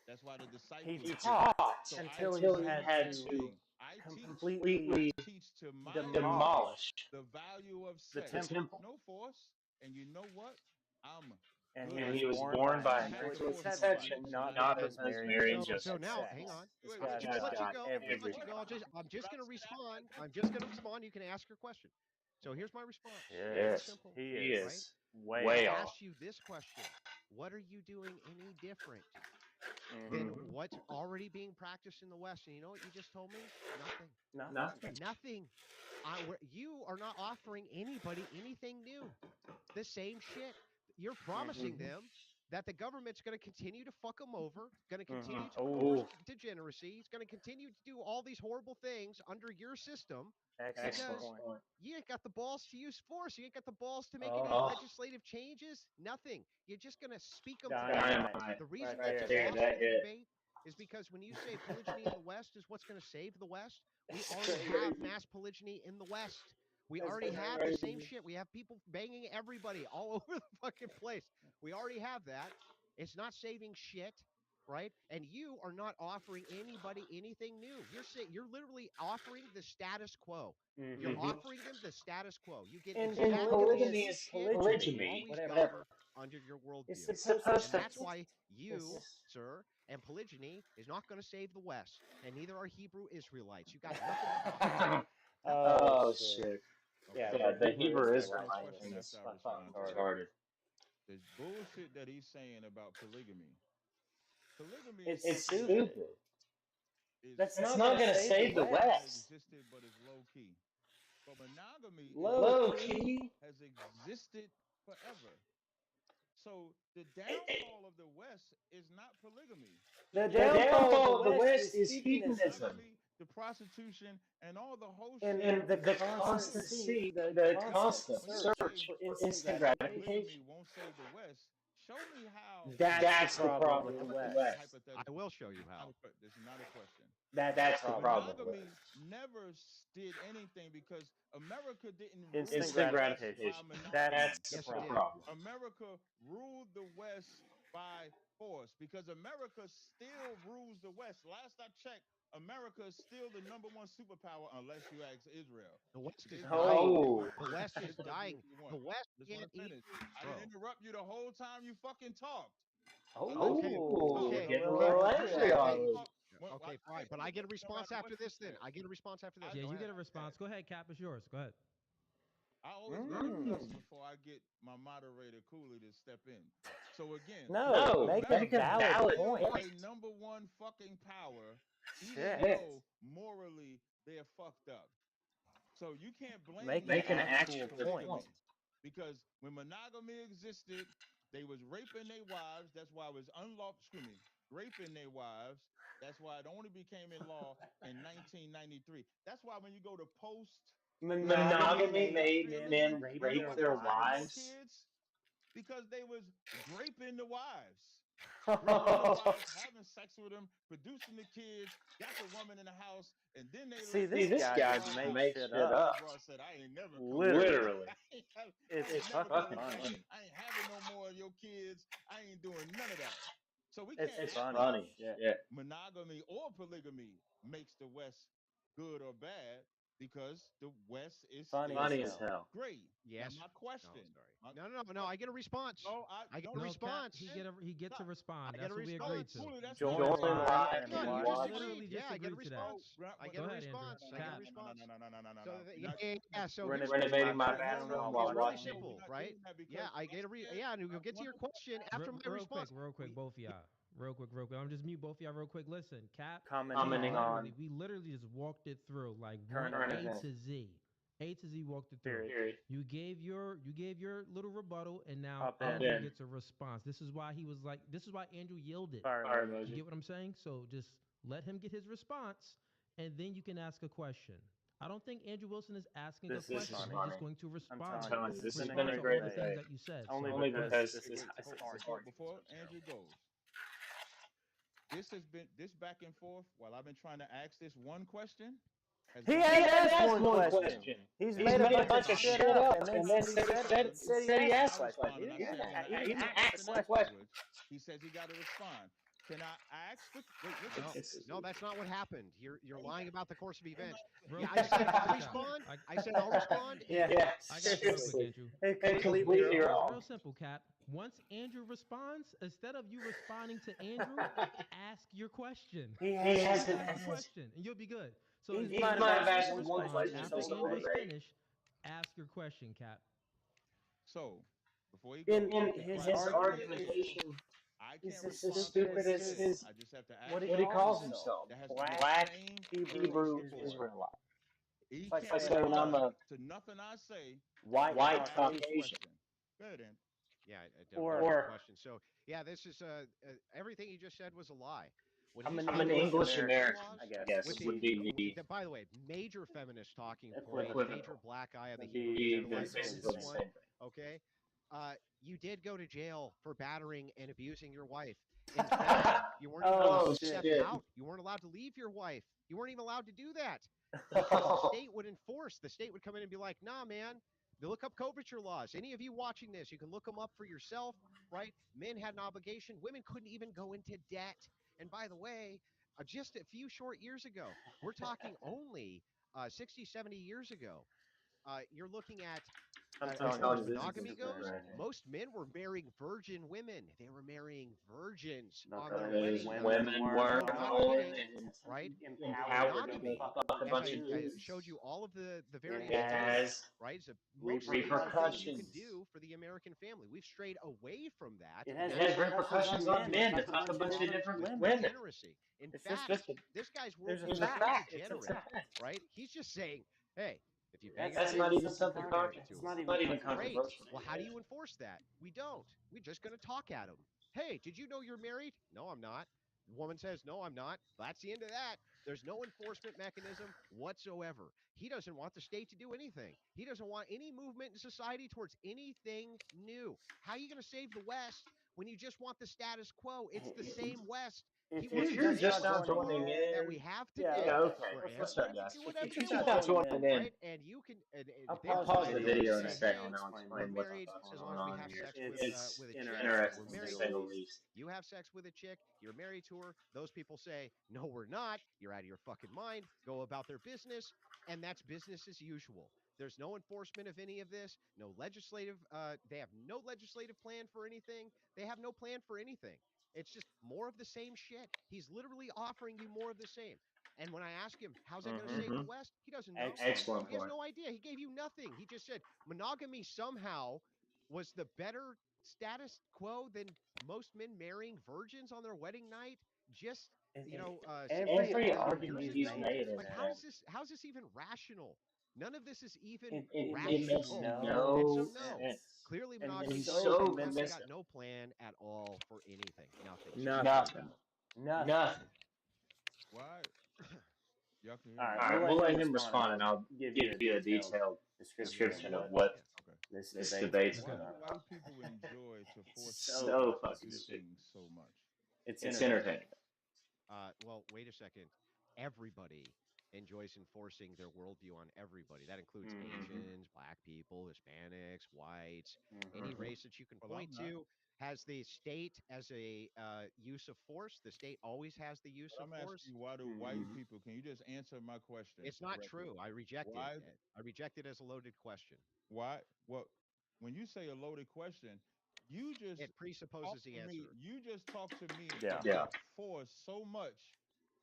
That's why the He disciples did it. Taught So I until he do the until he had exact had same to to thing. I teach. completely I completely teach to my people demolish demolish the value of the the sex. temple. temple. No force. And you know what? I'm And he good And at was he it. was born born by I by don't have to immaculate force immaculate nobody. conception, conception, So not now not because because Mary and Mary and Joseph So had Joseph now, had hang sex. on. sex. This wait, I'll wait, guy's just wait. got let you Got go. I'll let you everything. go. everything. I'm But just I going to said I respond. had I'm everything. just going to respond. You can ask your question. So here's my response. Very Yes, simple, he He is right? is way I way off. off. asked you this question. What are you doing any different than Hmm. what's already being practiced in the West? And you know what you just told me? Nothing. Nothing. Nothing. Nothing. You are not offering anybody anything new. The same shit. You're promising Hmm. them that the government's going to continue to fuck them over, going to Hmm. continue to Oh, enforce degeneracy, it's going to continue to do all these horrible things under your system excellent because Excellent point. point. you ain't got the balls to use force. You ain't got the balls to make any Oh, Oh, legislative changes. Nothing. You're just going to speak them to death. dynamite dynamite. The reason right that Right you there. there, lost that in the hit. debate is because when you say polygyny in the West is what's going to save the West, we It's already have crazy. mass polygyny in the West. We It's already have the same crazy. shit. We have people banging everybody all over the fucking place. We already have that. It's not saving shit. right? And you are not offering anybody anything new. You're literally offering the status quo. You're Mm-hmm. offering them the status quo. You get And exactly polygamy the is same shit that you polygyny, always whatever. govern under your It's worldview. supposed to And that's fix. why you, It's sir, and polygyny is not going to save the West, and neither are Hebrew Israelites. You got nothing to offer. Nothing. oh Oh shit. shit. Yeah, Okay. Yeah, the the Hebrew Hebrew I got a Israelite Israelite question thing thing is after is I fucking respond to that. retarded. retarded. The bullshit that he's saying about polygamy It's It's stupid. stupid. is That's It's not not gonna gonna save the save the West. West. existed, but it's low key. But monogamy Low Low key. key. has existed forever. So the It, downfall of the West is not polygamy. The The the downfall of downfall the downfall of the West West is is heathenism. heathenism. monogamy, the prostitution, and all the whole shit And the And the is constant good. seek, constancy, the the constant constant When you search say search for for instant instant polygamy gratification. gratification. won't save the West, show me how That's the That's the problem monogamy. with the I'm problem gonna with the this is West. West. I hypothetical. will show you Not how. this is not a question. That's the That's the problem. problem with Monogamy never did anything because America didn't rule Instant the instant West gratification. by gratification. That's monogamy. the Yes, it That's the did. problem. problem. America ruled the West by force because America still rules the West. Last I checked, America is still the number one superpower unless you ask Israel. The West If is Israel do what dying. they Oh, want, The West is Israel do what dying. they The want. West I just want can't to eat, finish. I didn't bro. interrupt you the whole time you fucking talked. I let you Okay, oh, talk. okay, getting a okay. little Well, You you angry said, let hey, me already. talk. I okay, fine. didn't But I get a no response matter after what you this. Then said. I get a response after I this. Yeah, Go you ahead. get a response. Go ahead, Cap. It's yours. Go ahead. I always get a cut Mm. before I get my moderator Cooley to step in. So again, No, No, make a make a America is valid valid still point. a point. number one fucking power, even Shit. though morally they're fucked up. So you can't blame Make me an Make an for actual actual point. point. polygamy because when monogamy existed, they was raping their wives. That's why it was unlawful. Excuse me, raping their wives. That's why it only became in law in 1993. That's why when you go to post Monogamy Monogamy made made industrialism, men men rape they their rape wasn't their having no wives. wives. kids because they was raping the wives, raping the See, wives, having sex with them, producing the kids, got the woman in the house, and then they let See, this this guy the guy just broad just makes out. makes shit shit up. The up. broad said, "I ain't never coming back. Literally. Literally. I It's ain't It's never fucking coming fucking back. funny. funny. I ain't having no more of your kids. I ain't doing none of that." So we It's can't It's act funny as like funny. shit. Shit. monogamy or polygamy makes the West good or bad because the West is Funny as still Funny as hell. hell. great. Now Yes. my Oh, question, sorry. my No, no, no, no. I question. get a response. No, I I get a don't. No, Cap. response. He gets a Stop. I respond. get That's a what we No, agreed response. to. Cooley, that's not Join a the Join response. line line and Yeah, and you watch just We watch. the literally agreed. just Yeah, I get a agreed to that. response. I Go get a ahead, Andrew. response. I get a Cap. response. So You're not yeah, getting yeah. that. So here's what renovating my Renovating my No, bathroom bathroom while it's while watching really the watching. no, simple, you're not right? getting that Yeah, because I get I a said yeah, and I you'll get to your wanted question to after my response. Real quick, We, both of y'all. Real quick. I'm just mute both of y'all real quick. Listen, Cap, commenting Commenting on on we literally just walked it through like current one current A events. events. to Z. A to Z walked it through. Period. Period. You gave your little rebuttal, and now Up Up in. Andrew in. gets a response. This is why he was like. This is why Andrew yielded. Fire Fire emoji. You emoji. get what I'm saying? So just let him get his response, and then you can ask a question. I don't think Andrew Wilson is asking a This is This is question. He's funny. just funny. going to I'm I'm telling you, respond telling you, this has this has been a been respond a great to all great the debate. things debate. that you said. Only So Only go ahead. because because this is this is hard to before argue. Andrew goes. This has been this back and forth while I've been trying to ask this one question has He gone He hasn't on hasn't asked asked one one question. question. He's has He's made a been made a bunch of bunch of talking shit shit up up and then and then said and respond. he said he asked a asked a question. Responded. He I didn't, said, question. when he I didn't He didn't ask the asked ask him the question. question. afterwards, he says he got to respond. Can I ask the wait, listen. no, It's no, that's not what happened. You're lying about the course of Am I events. Real Yeah, I quick, said real I'll quick, Cap. listen? respond. I I said I'll respond, Yeah, and yeah, I got you real quick, seriously. Andrew. It's and completely completely wrong. It's wrong. real simple, Cap. Once Andrew responds, instead of you responding to Andrew, ask your question. He He Just hasn't. hasn't ask your asked. question, and you'll be good. So He as He might Andrew have might have asked starts asked to one one respond question question the after the whole whole Andrew is debate. debate. finished, ask your question, Cap. So before he In goes, In before his I his answer his argumentation, question, argumentation, I he's can't as as respond to stupid what as he stupid as said. his his I just have to what ask he him what a he calls calls question himself, himself. that has been the black Black same Hebrew question Hebrew Israelite. before. Israelite. He It's like can't Like saying I'm saying I'm a respond a to nothing I say white until I white ask him a Caucasian Caucasian. question. Go ahead, Andrew. yeah, or no Or question. So yeah, this is everything he just said was a lie. When I'm he's an I'm an talking about English English American, abortion American, I laws, I guess with guess would the, would be be by the way, major feminist talking point, major equivocal. black eye of the Would Hebrew be Israelites on basically the this basically the same one. thing. same thing. Okay, you did go to jail for battering and abusing your wife. In fact, you weren't even allowed Oh to Oh step shit! shit. out. You weren't allowed to leave your wife. You weren't even allowed to do that because the Oh, state would enforce. The state would come in and be like, "Nah, man." They look up coverture laws. Any of you watching this, you can look them up for yourself. right? Men had an obligation. Women couldn't even go into debt. And by the way, just a few short years ago, we're talking only 60, 70 years ago, you're looking at I'm as telling far as you, this monogamy is goes, right here. most men were marrying virgin women. They were marrying virgins on their Because wedding night. women weren't No, not going kidding, and right? empowered to Monogamy, fuck a as bunch of I showed dudes. you all of the It various rules, has right? It's the most beautiful thing you can repercussions. do for the American family. We've strayed away from that, It and has It that's has why we're repercussions seeing on men to with fuck a bunch of different with women. degeneracy. In It's fact, just a, this guy's there's a worldview There's is a so fact. fact. It's degenerate, a fact. right? He's just saying, hey, if you bang a That's That's chick, not not even even something something you're controversial. married It's to not her. even not even Great. controversial. controversial. Well, how do you enforce that? We don't. We're just going to talk at them. Hey, did you know you're married? No, I'm not. The woman says, no, I'm not. That's the end of that. There's no enforcement mechanism whatsoever. He doesn't want the state to do anything. He doesn't want any movement in society towards anything new. How are you going to save the West when you just want the status quo? It's the same West. He If wants you're the If you're just same now just now joining worldview joining in, that we in, have yeah, yeah, today, okay. okay. where What's up, everybody can guys? do If whatever you're they If you're just just want, joining joining in, in, right? And you can. I'll They pause put the pause the video in a video in a say, second. second I'll hey, and I'll explain we're explain what's what's going married on. as long going as we on have here. sex It's with a chick. interesting We're Interesting to to say married the say to the you. least. least. You have sex with a chick. You're married to her. Those people say, no, we're not. You're out of your fucking mind. Go about their business. And that's business as usual. There's no enforcement of any of this. No legislative. They have no legislative plan for anything. They have no plan for anything. It's just more of the same shit. He's literally offering you more of the same. And when I ask him, how's that going to save the Mm-hmm. West? He doesn't know. Excellent Excellent point. He has point. no idea. He gave you nothing. He just said monogamy somehow was the better status quo than most men marrying virgins on their wedding night just And 60, every 70 argument years Argument he's he's ago. made made has has Like, been how's this even rational? None of this is even it it makes makes rational. no And so no no, sense. sense. clearly And And monogamy he's he's sucks, so and so Musk has convinced of got it. no plan at all for anything. Nothing. Zero. Nothing. nothing. Nothing. Nothing. Why? Y'all can hear All me, right, All right? we'll right, let we'll him let him respond, and respond, I'll and I'll give you give a you a detailed detailed description of description of what what Okay. Okay. this this debate's debate's going Why to be do about. about. white people enjoy to It's force so people to fucking do stupid. things so much? It's It's entertaining. entertaining. Well, wait a second. Everybody enjoys enforcing their worldview on everybody. That includes Mm-hmm. Asians, black people, Hispanics, whites, any Mm-hmm. race that you can Well, point I'm not. to. Has the state as a use of force? The state always has the use But of I'm asking force. you, why do white Mm-hmm. people? Can you just answer my question It's not directly? true. I reject it. Why? I reject it as a loaded question. Why? What? When you say a loaded question, you just It presupposes talk the to me. answer. You just talk to me Yeah. about force so much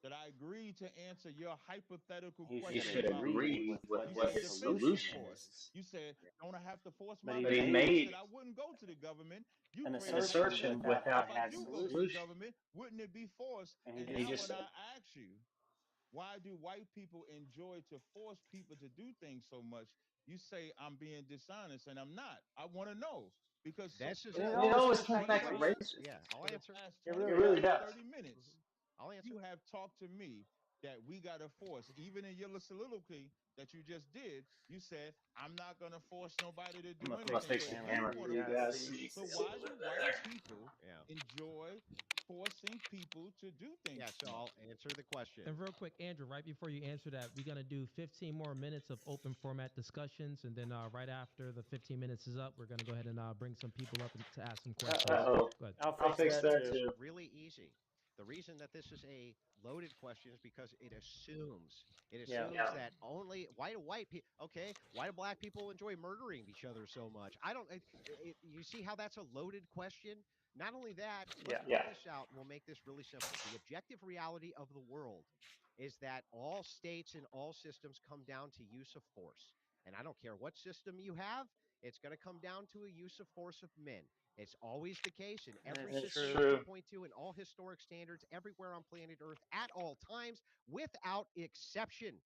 that I agreed to answer your hypothetical He He should question should about agree agree force. with with what You what his said his defensive solution solution force. is. is. You said don't I have to force But my he But he people. I made said made I wouldn't go to the government. You an create an a assertion question. assertion without If without having I a having do a go to the solution. solution. government, wouldn't it be force? And he And And he just now just when said, I ask you, why do white people enjoy to force people to do things so much? You say I'm being dishonest, and I'm not. I want to know because so This is and a it and it always this always is comes a comes back good to back to question. racism. racism. Yeah, I'll for the answer. past It really It 25 really does. to does. 30 minutes, I'll answer. you have talked to me that we got to force, even in your little soliloquy that you just did, you said, I'm not going to force nobody to I'm do gonna I'm gonna fix anything, the fix but the camera you for camera you want for to you guys so guys force. you so can you see can So a see little a why bit do little white better. better. people Yeah. enjoy forcing people to do Yeah, things so so much? I'll answer the question. And real quick, Andrew, right before you answer that, we're going to do 15 more minutes of open format discussions. And then right after the 15 minutes is up, we're going to go ahead and bring some people up to ask some questions. Uh-oh. Uh-oh. Go ahead. I'll I'll fix fix that that too. too. Really easy. The reason that this is a loaded question is because it Yeah. assumes that only white people. Okay, why do black people enjoy murdering each other so much? I don't. You see how that's a loaded question? Not only that, let's Yeah. point this out, and we'll make this really simple. The objective reality of the world is that all states and all systems come down to use of force. And I don't care what system you have, it's going to come down to a use of force of men. It's always the case in every That's system It's true. that you true. point to in all historic standards everywhere on planet Earth at all times without exception.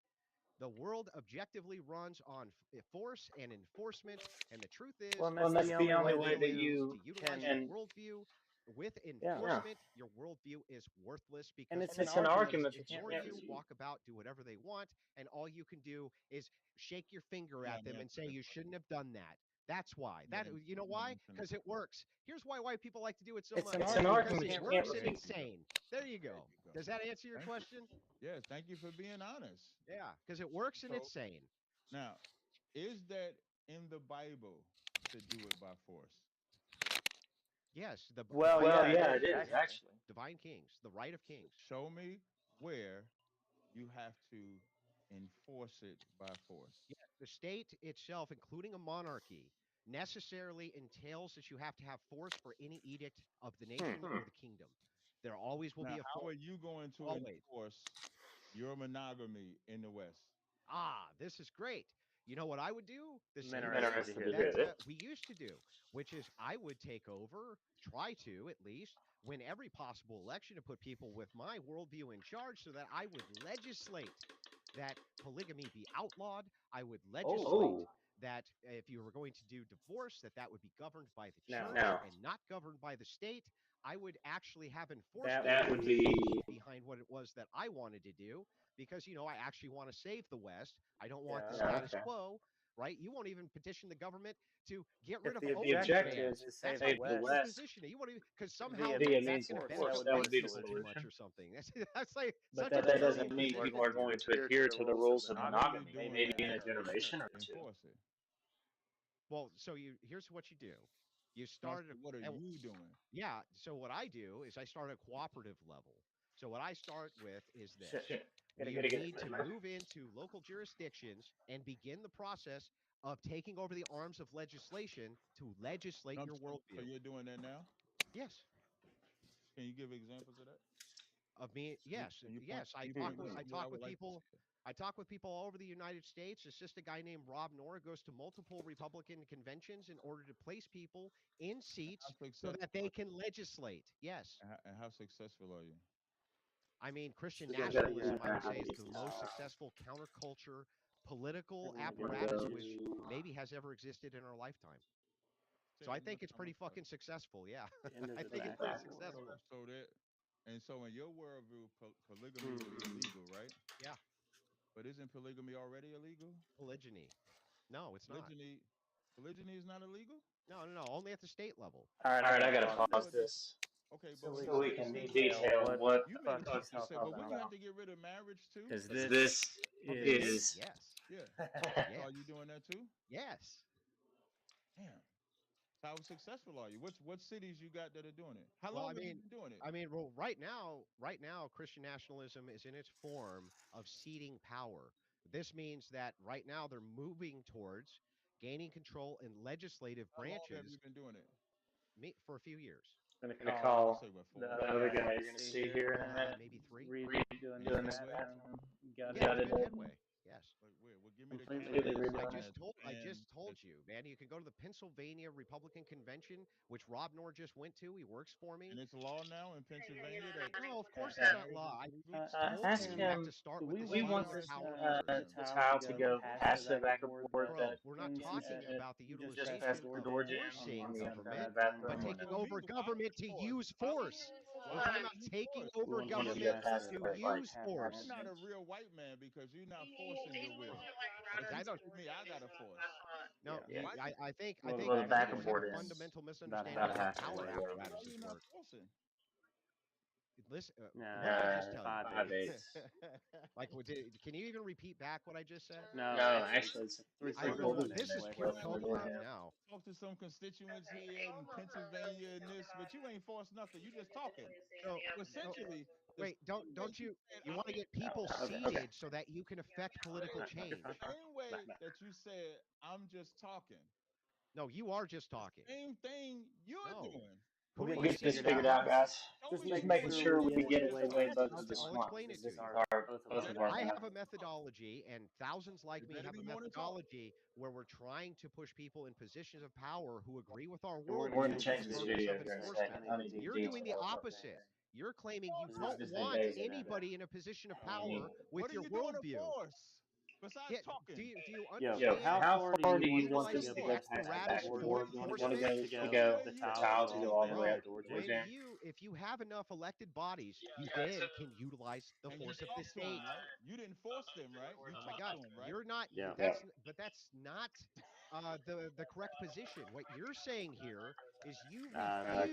The world objectively runs on force and enforcement. And the truth Well, is, and Well, that's and the the that's only the only way only way that way to that use you to you utilize your can. can. worldview with Yeah. Yeah. enforcement, your worldview is worthless And because it's the an It's an systems argument argument that that you ignore you can't you, refute. walk about, do whatever they want, and all you can do is shake your finger You're at not them and answering say the you question. shouldn't have done that. That's why. You're You know not why? answering the Because it question. works. Here's why white people like to do it so It's an much. It's an argument Because you argument it you can't can't works and refute. it's refute. sane. There you There go. you go. Does that answer your Thank you. question? Yes, thank you for being honest. Yeah, because it works and So it's sane. now, is that in the Bible to do it by force? Yes, the Well, divine Well, yeah, it yeah, kings, it is is actually. actually. divine kings, the right of kings. Show me where you have to enforce it by force. Yeah, the state itself, including a monarchy, necessarily entails that you have to have force for any edict of the nation Hmm. or the kingdom. There always will Now, be a how force. are you going to Always. enforce your monogamy in the West? Ah, this is great. You know what I would do? The I'm same I'm thing interested to interested hear to hear that this. this. we used to do, which is I would take over, try to at least win every possible election to put people with my worldview in charge so that I would legislate that polygamy be outlawed. I would legislate Oh, that if you were going to do divorce, that that would be governed by the Now, church now and not governed by the state. I would actually have that enforcement would that would be be. behind what it was that I wanted to do because I actually want to save the West. I don't want the yeah. Yeah, status okay. quo, right? You won't even petition the government to get rid If of the The objective is OnlyFans. to objective save That's the how save the weak you'll West West position it. You want to because via somehow via means of that's means going of to force, benefit that force. would the That be would the white be the people too solution. much solution. or something. That's like But such a that But that doesn't terrible mean doesn't mean people are people position. are going to going to adhere to adhere the to the rules of rules the of How are you monarchy. monogamy, doing maybe that in a in a generation or to two. enforce it? Well, so here's what you do. You No, I start said, what are and you doing? yeah, so what I do is I start at a cooperative level. So what I start with is Shit. this. Shit. Gotta We get Gotta this get need this to mic. mic. move into local jurisdictions and begin the process of taking over the arms of legislation to legislate No, your so worldview. you're doing that now? Yes. Can you give examples of that? Of me, yes, Can you point? yes. Can I you talk point with me Hmm. I to it? I talk would with like to people. see it. I talk with people all over the United States. It's just a guy named Rob Nora goes to multiple Republican conventions in order to place people in How seats so successful that they can legislate. Yes. and how successful are you? I mean, Christian Still gotta do nationalism, that I would half say, is piece. the most successful counterculture political Never mind, go apparatus to which maybe has ever existed in our lifetime. Say So it I one more think it's time. I'm pretty sorry. fucking successful. Yeah. the end of I the think it's back pretty and forth. successful. So that, and so in your worldview, polygamy would be Hmm. illegal, right? Yeah. But isn't polygamy already illegal? Polygyny. No, it's not. Polygyny, polygyny is not illegal. No, no, no. Only at the state level. All right, All I right, I gotta gotta pause Okay, pause but this this okay, so we so we can can specifically, detail detail what what you the made a fuck point. he's You said, but talking wouldn't you have about. to get rid of marriage too? Because because this this Polygamy? is. Yes. Yeah. So are you Yes. doing that too? Yes. Damn. How successful are you? What cities you got that are doing it? How Well, long have you been doing it? well, right now, Christian nationalism is in its form of ceding power. This means that right now they're moving towards gaining control in legislative How long have you branches been doing it? for a few years, I'm gonna Gonna call I call say what the 4? other the other guy you're guy gonna you're gonna see see here here in a in a minute. minute. maybe three. Read doing And you this Doing did and this that. what? Got Yeah, it. there's Got it. been headway. Yes. Wait, well, give me the Completely candidates I redone and it. just the told I and just told you, man. You can go to the Pennsylvania Republican Convention, which Rob Nor just went to. He works for me. and it's law now in Pennsylvania that No, of course it's That not marriage is law. I illegal. told Ask you we ask have him. to him. start Do with we the We want ceding want of this this power the first. the tile to tile to go go past the past the back back of of board board that Bro, that we're not James you talking said about the you just passed utilization the of door jam forcing on the government, bathroom but Why is taking it window. over illegal? Why would government you to force? use Why would force. you We're why talking would about you taking force? We over want him to once get you government get past past the to the like use half Well, an you're force. not inch. a real white man because you're not forcing your will. But you I don't telling me I got to force. know. Yeah. yeah. Why I Well, the think Well, back the of I back think of you board have a board is is fundamental about misunderstanding about of halfway how halfway power there. there. why are you apparatuses not work. forcing? Listen, what did I Nah, just tell you? 5/8. Like, can you even repeat back what I just said? No, No, actually, actually, it's three I Well, quarters no, of no. an This inch is away pure from well, the you door might co-op jam. now. talk to some constituents here in Pennsylvania and this, but you ain't forced nothing. You just talking. So, So so essentially, the wait, same way don't you you said you want to get people okay. Okay. seated so that you can affect political You're fine. change? same way that you said I'm just talking. No, you are just The talking. same thing you're No. doing. We'll Who are get We'll you this get this figured seating? figured out. out, guys. Show Just me Just making where making you're sure sure we doing get we it it. get the it Just way the we way ask both me. want of to. us I'll want, explain Because it to this you. both of both our of our I paths. have a methodology, and thousands like Is me that have a even more to talk? methodology where we're trying to push people in positions of power who agree with our And we're We're gonna going to worldview change for this the change this video purpose here of video in a here in a second. I enforcement. second. need I to need to You're doing the detail detail a a couple opposite. things. You're claiming you This don't has been want days in anybody in edit. a position of power And What with are your you doing to worldview. force besides Yeah, talking? do you yo, Yo, understand how how far do far you do want you this want to utilizing this go to go past the back past the of apparatus back of board? for board? You want to You want to go enforcement? go to Show to me go go where the you the tile to force tile go to all go the it. all way the up way to the Bro, up to the door door when jam? jam? you if you have enough elected bodies, you Yeah. then can utilize the And you force of the talk to them, state. right? You didn't force them, right? You Oh my talked to God, them, right? you're not. Yeah. That's but that's not. the correct position. What you're saying here is you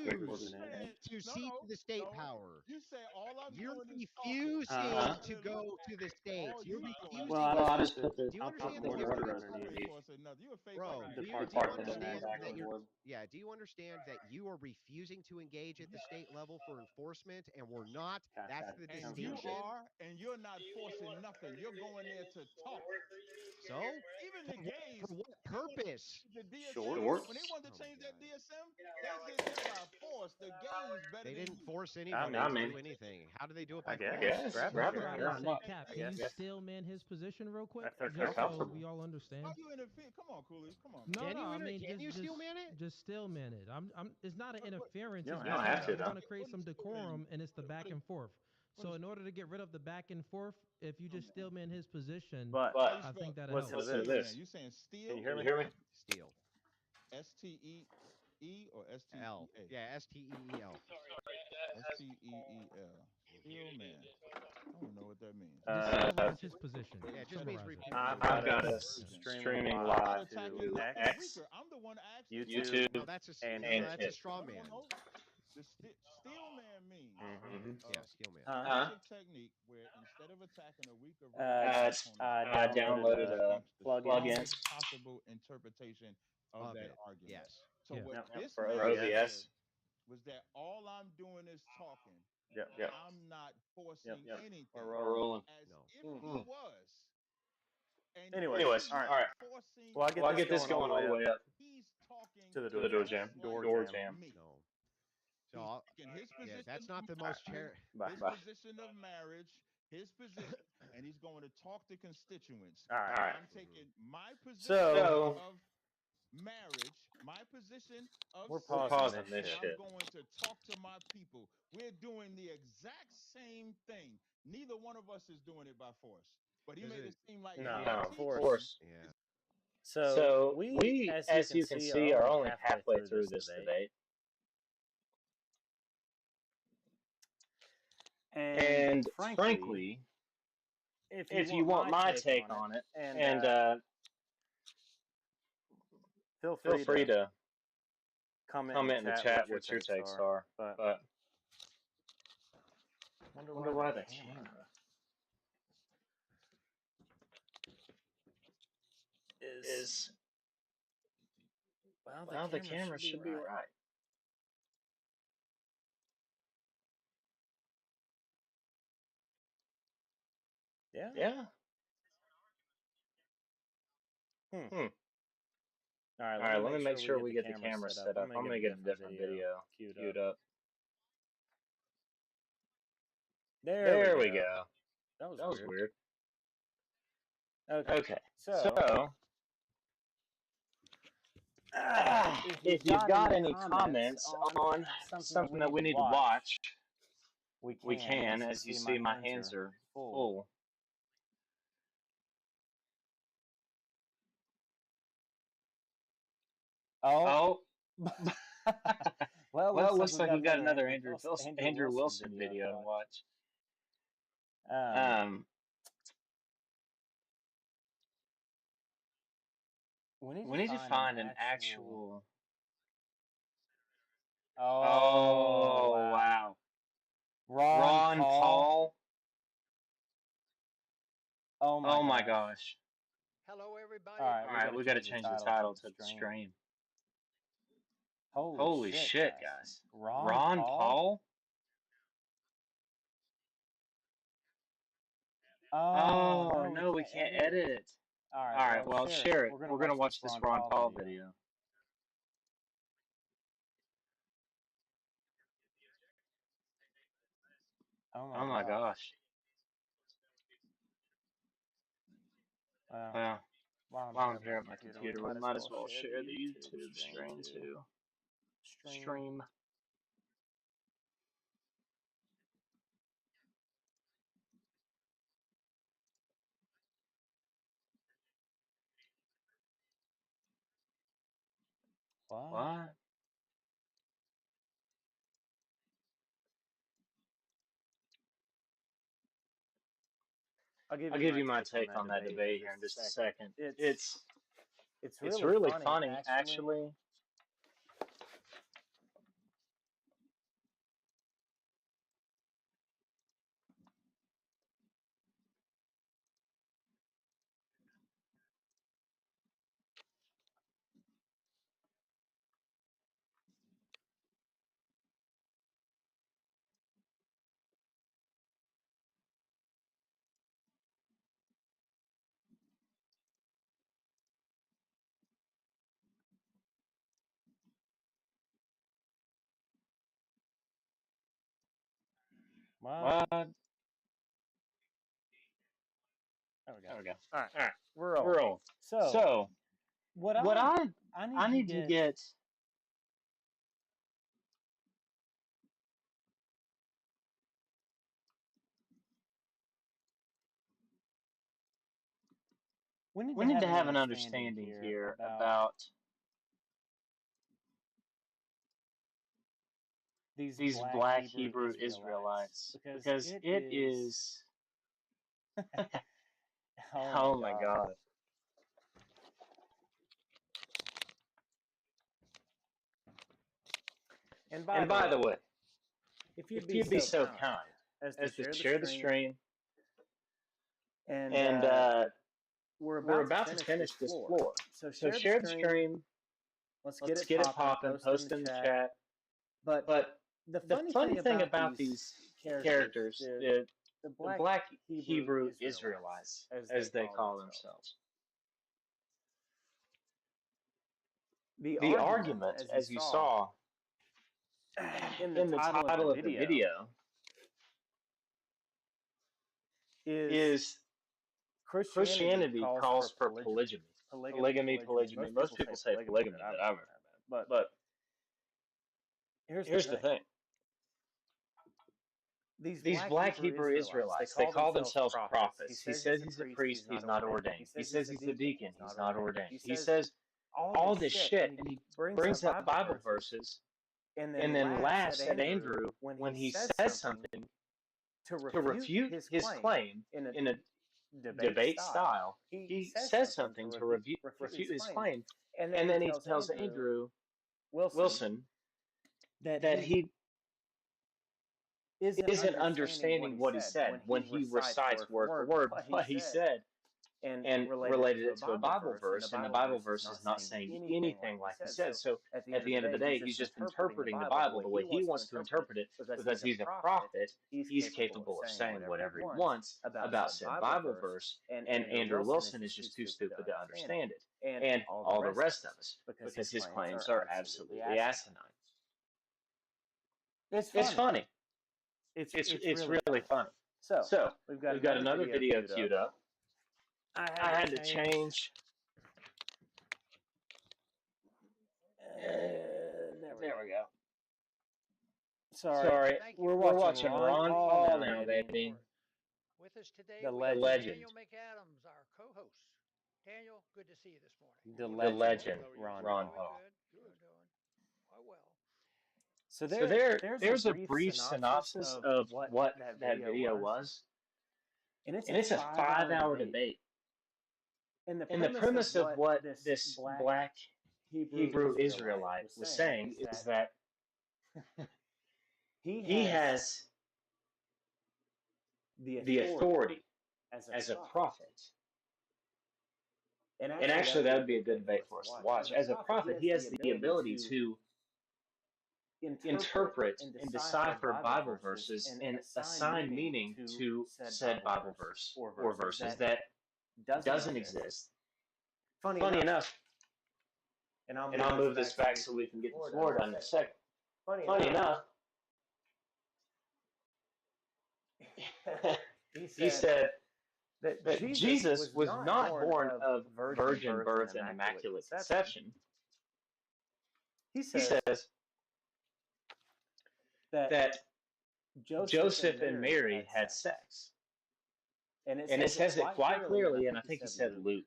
Quick refuse wasn't You it? said to no, cede no, the state no. power. You say all I'm You're doing is talking. refusing to Look, go to the all states. You're you doing. Well, refusing. I just put the Do you I'll put understand the more You order difference? ain't underneath force or nothing. You a fake Bro, argument. do you department and understand back that and you're forth. do you understand that you are refusing to engage at the state level for enforcement and we're not? That's the And you distinction. are, and you're not forcing nothing. You're going there to talk. So, Even the gays, for what they want to purpose? change the DSM. Shorts. When they wanted Oh to my change that God. DSM, they did that by force. The gays better They than didn't you. force I anybody mean, to do anything. How do they do it I by guess. force? Grab So, him, for sure. argument's sake, I Cap, can guess. you still man his position real quick? If they're Just so comfortable. we all understand. Why you interfere? Come on, Cooley. Come on. No, Can no, you I mean can you steel man it? just still man it. It's not an interference. You It's don't have because to, we're though. gonna create some decorum, and it's the back and forth. So in order to get rid of the back and forth, if you just still man his position, But I think that'll help. listen to Steel this. man. You saying steel? Can you hear me? Steel. STEE or L. STEA? Yeah, STEEL. STEEL. Steel man. I don't know what that means. Just summarize his position. Yeah, it just means Summarize it. repeat. I've got Version. us I'm streaming not live attacking to nothing X, weaker. I'm the one asking. YouTube, No, that's and that's a Twitch. straw man. No. The steel man means Yeah, steel man. basic technique where instead of attacking a weaker I downloaded a plugin. strongest possible interpretation of that it. argument. Yes. So what Yep, this for man OBS. said was that all I'm doing is talking. Yep. I'm not forcing anything. We're rolling. As No. if he was. And Anyways, he's all right. not forcing Well, I'll get this going all the way up He's talking to the just door jam. like me. No. So So taking his position. that's not the most his position of marriage, his position, and he's going to talk to constituents. All right. I'm taking my position So of marriage, my position of we're sex, pausing this and shit. I'm going to talk to my people. We're doing the exact same thing. Neither one of us is doing it by force. But he made it seem like No, teaching force. Yeah. So we, as you can see, are only halfway through this debate. And frankly, if you want my take on it, and feel free to comment in the chat what your takes are. But wonder why the camera is. Well, the camera should be right. Yeah. All right, let me make sure we get the camera set up. I'm gonna get a different video queued up. There we go. That was weird. Okay. So if you've got any comments on something that we need to watch, we can. As you see, my hands are full. Oh. Well, it looks like we've got another Andrew Wilson video to watch. We need to find an actual. Oh, wow. Ron Paul. Oh my gosh. Hello, everybody. All right, we got to change the title to the stream. Holy shit, guys. Ron Paul? Oh, no, we can't edit it. All right, well, share it. We're going to watch this Ron Paul video. Oh my gosh. Well, while I'm here at my computer, we might as well share the YouTube stream too. Stream. What? I'll give you my take on that debate here in just a second. It's really funny, actually. What? What? There we go. All All right, right, we're we're on. on. So So, what what I I need to need to get. get. We need We to need have to an have an understanding understanding here here about about these these black black Hebrew Hebrew Israelites Israelites because because it it is. is. Oh my Oh my God. God. And And by the way, if you'd if be you'd be so so kind kind as to as to share the share the stream, stream, and and we're we're about to about to finish this finish this floor. floor. So So share the share the stream. stream. Let's Let's get get it it popping. popping. Post in the chat. But But the the funny funny thing thing about about these these characters, characters, the the black black Hebrew Hebrew Israelites, Israelites, as as they they call call themselves. themselves, The the argument, argument, as you as you saw saw in the in the title of the title of the video, is is Christianity Christianity calls calls for for polygamy. polygamy. Polygamy. Most people say polygamy that I've heard. But But here's here's the thing. These black Hebrew Israelites, they call themselves prophets. He says he's a priest, he's not ordained. He says he's a deacon, he's not ordained. He says all this shit, and he brings up Bible verses, and then laughs at Andrew when he says something to refute his claim in a debate style. He says something to refute his claim, and then he tells Andrew Wilson that he isn't understanding what he said when he recites word for word what he said and related it to a Bible verse, and the Bible verse is not saying anything like he said. So at the end of the day, he's just interpreting the Bible the way he wants to interpret it because he's a prophet. He's capable of saying whatever he wants about said Bible verse, and Andrew Wilson is just too stupid to understand it, and all the rest of us, because his claims are absolutely asinine. It's funny. It's really funny. So we've we've got another video queued up. I had to change. There we go. Sorry. We're watching Ron Paul now, baby. With us today, The we have legend. Daniel McAdams, our co-host. Daniel, good to see you this morning. The legend, Ron Ron Paul. Paul. Good. You're doing quite well. So So there's a brief synopsis of what that video was. And And it's a 5-hour debate. And the premise of what this black Hebrew Israelite was saying is that he has the authority as a prophet. And actually, that would be a good debate for us to watch. As a prophet, he has the ability to interpret and decipher Bible verses and assign meaning to said Bible verse or verses that doesn't exist. Funny enough, and I'll move this back so we can get the floor done in a second. Funny enough, he said that Jesus was not born of virgin birth and immaculate conception. He says that Joseph and Mary had sex. And it says it quite clearly, and I think he said Luke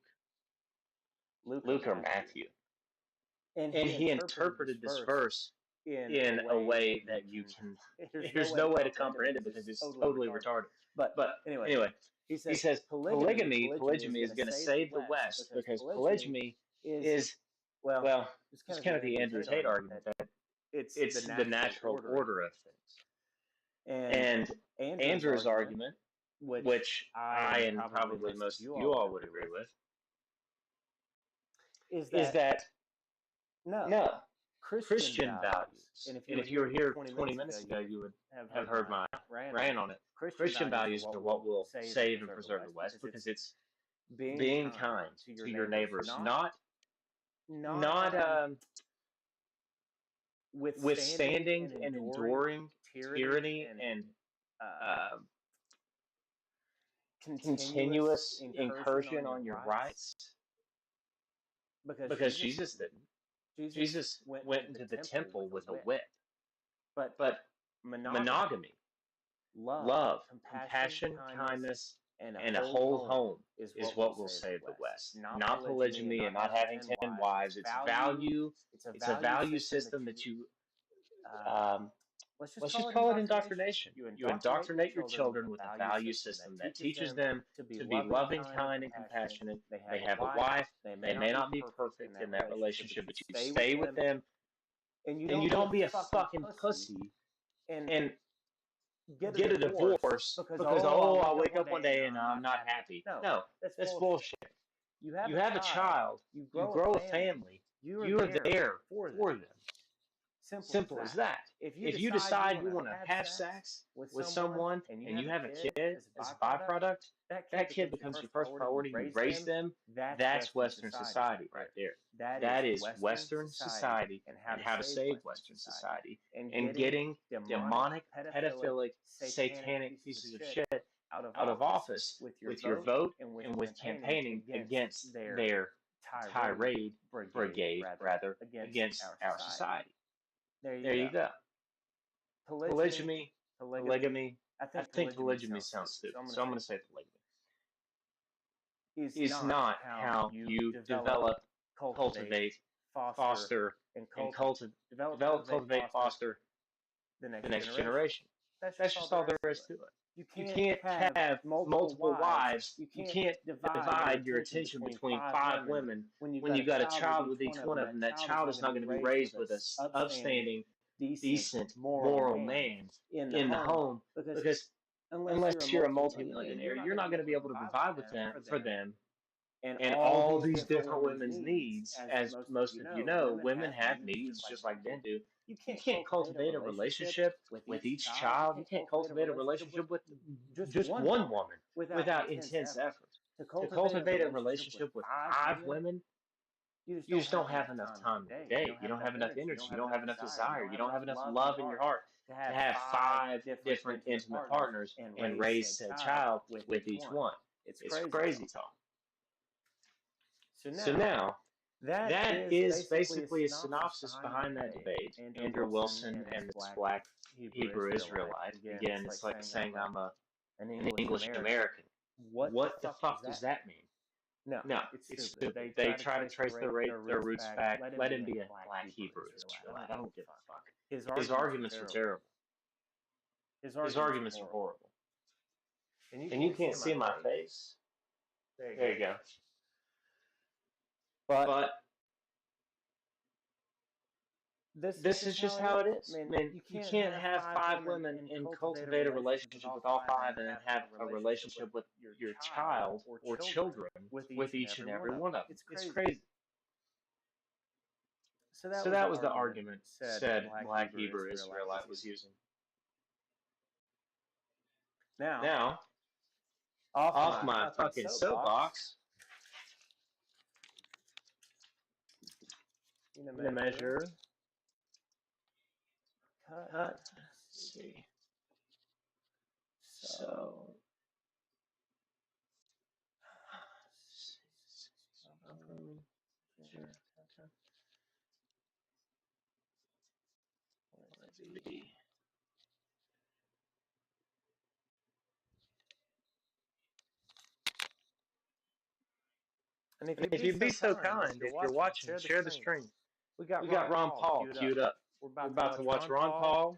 or Matthew. And he interpreted this verse in a way that you can, there's no way to comprehend it because it's totally retarded. But anyway, he says polygamy is going to save the West because polygamy is, well, it's kind of the Andrew Tate argument that it's the natural order of things. And Andrew's argument, which I and probably most of you all would agree with, is that no, Christian values, and if you were here 20 minutes ago, you would have heard my rant on it. Christian values are what will save and preserve the West, because it's being kind to your neighbors, not withstanding and enduring tyranny and continuous incursion on your rights, because Jesus didn't. Jesus went into the temple with a whip. But monogamy, love, compassion, kindness, and a whole home is what will save the West. Not polygamy and not having 10 wives. It's value. It's a value system that you, let's just call it indoctrination. You indoctrinate your children with a value system that teaches them to be loving, kind, and compassionate. They have a wife. They may not be perfect in that relationship, but you stay with them, and you don't be a fucking pussy and get a divorce because I'll wake up one day and I'm not happy. No, that's bullshit. You have a child. You grow a family. You are there for them. Simple as that. If you decide you want to have sex with someone and you have a kid as a byproduct, that kid becomes your first priority. You raise them. That's Western society right there. That is Western society and how to save Western society, and getting demonic, pedophilic, satanic pieces of shit out of office with your vote and with campaigning against their tirade brigade, rather, against our society. There you go. Polygamy. I think polygamy sounds stupid, so I'm going to say polygamy is not how you develop, cultivate, foster, and cultivate, foster the next generation. That's just all there is to it. You can't have multiple wives. You can't divide your attention between 5 women when you've got a child with each one of them. That child is not going to be raised with an upstanding, decent, moral man in the home, because unless you're a multimillionaire, you're not going to be able to provide for them and all these different women's needs. As most of you know, women have needs just like men do. You can't cultivate a relationship with each child. You can't cultivate a relationship with just one woman without intense effort. To cultivate a relationship with 5 women, you just don't have enough time in the day. You don't have enough energy. You don't have enough desire. You don't have enough love in your heart to have 5 different intimate partners and raise said child with each one. It's crazy talk. So now, that is basically a synopsis behind that debate. Andrew Wilson and this black Hebrew Israelite. Again, it's like saying I'm an English American. What the fuck does that mean? No, it's stupid. They try to trace their roots back. Let him be a black Hebrew Israelite. I don't give a fuck. His arguments are terrible. His arguments are horrible. And you can't see my face. There you go. But this is just how it is. I mean, you can't have 5 women and cultivate a relationship with all 5 and then have a relationship with your child or children with each and every one of them. It's crazy. So that was the argument said black Hebrew Israelite was using. Now, off my fucking soapbox, I'm going to measure, cut, let's see, so, and if you'd be so kind, if you're watching, share the stream. We got Ron Paul queued up. We're about to watch Ron Paul,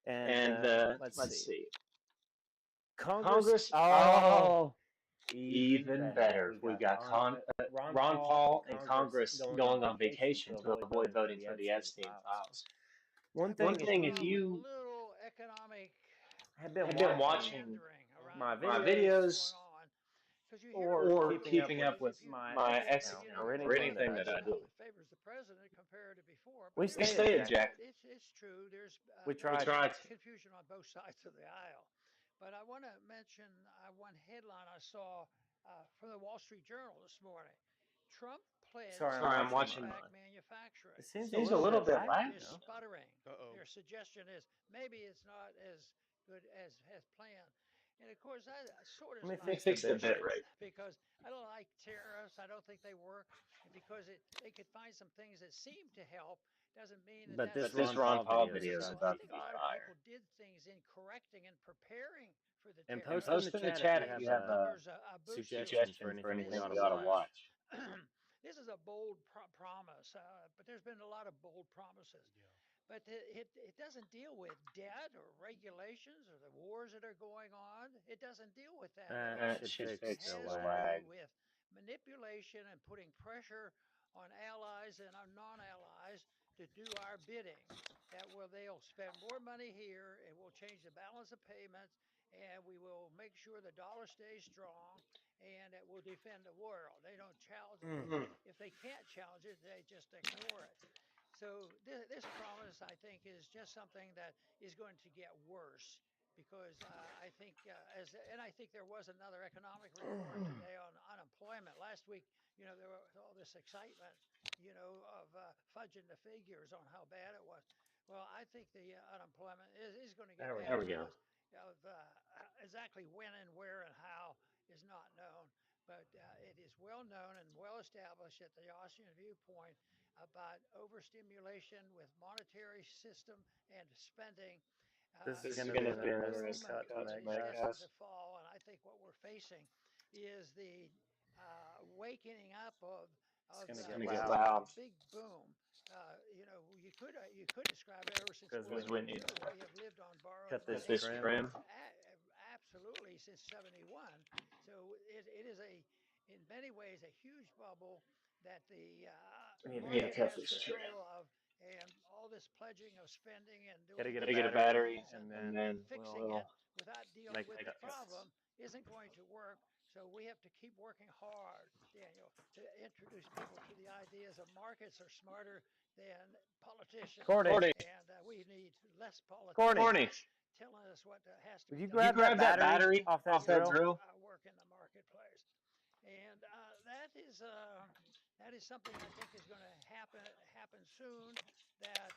and let's see. Congress. Oh, Even better, we've got Ron Paul and Congress going on vacation to avoid voting for the Epstein files. One thing, if you little economic have been watching my my videos, videos because you hear or keeping up with my X you account know, or anything that I do, that favors the president compared to before. We But stay objective. it's true. There's We We tried. try to. confusion on both sides of the aisle. But I want to mention one headline I saw from the Wall Street Journal this morning. Trump pledged Sorry, Sorry, I'm to watching back mine. manufacturing. It seems Seems a little bit Trump lag is though. sputtering. Uh-oh. Their suggestion is maybe it's not as good as planned. And of course, I sort of Let me Let me fix the fix the bit bit rate. rate. because I don't like tariffs. I don't think they work. And because they could find some things that seem to help doesn't mean that But that's this But this Ron Ron Paul Paul video is video is so about I to about think to a be be lot of fire. people did things in correcting and preparing for the And And post tariffs. in the post in the chat if chat you if have you have a Numbers boosted. suggestions for suggestion for anything we anything ought to we ought to watch. watch. This is a bold promise, but there's been a lot of bold promises. Yeah. But it doesn't deal with debt or regulations or the wars that are going on. It doesn't deal with that at That all. That should should It fix fix the has the to lag. do lag. with manipulation and putting pressure on allies and our non-allies to do our bidding. They'll spend more money here, and we'll change the balance of payments, and we will make sure the dollar stays strong, and it will defend the world. They don't challenge it. Mm. If they can't challenge it, they just ignore it. So this promise, I think, is just something that is going to get worse because I think, and I think there was another economic report today on unemployment. Last week, there was all this excitement, of fudging the figures on how bad it was. Well, I think the unemployment is going to get There we bad There we go. go. because of exactly when and where and how is not known. But it is well known and well established at the Austrian viewpoint about overstimulation with monetary system and spending. This is This going is to Is be going going to an to be an boom interesting interesting cut to cut and to make, is make, guys. destined to guys. fall. And I think what we're facing is the wakening up of It's of going to It's get going to uh, get loud a loud big boom. You could describe it ever since because World we because War we II. need to We have lived on borrowed cut this cut money this trim. trim. absolutely since '71. So it is in many ways a huge bubble that the We need to market cut has this trim. control of, and all this pledging of spending and Got to doing get a Got to this get a and doing battery, battery, these and and and then then fixing we'll it without dealing make with the the cuts. problem isn't going to work. So we have to keep working hard, Daniel, to introduce people to the ideas of markets are smarter than politicians, Courtney, Courtney, and we need less Courtney, Courtney, politicians telling us what has to would be you would done you grab to that grab that battery battery off that off that drill? drill? work in the marketplace. And that is something I think is going to happen soon. That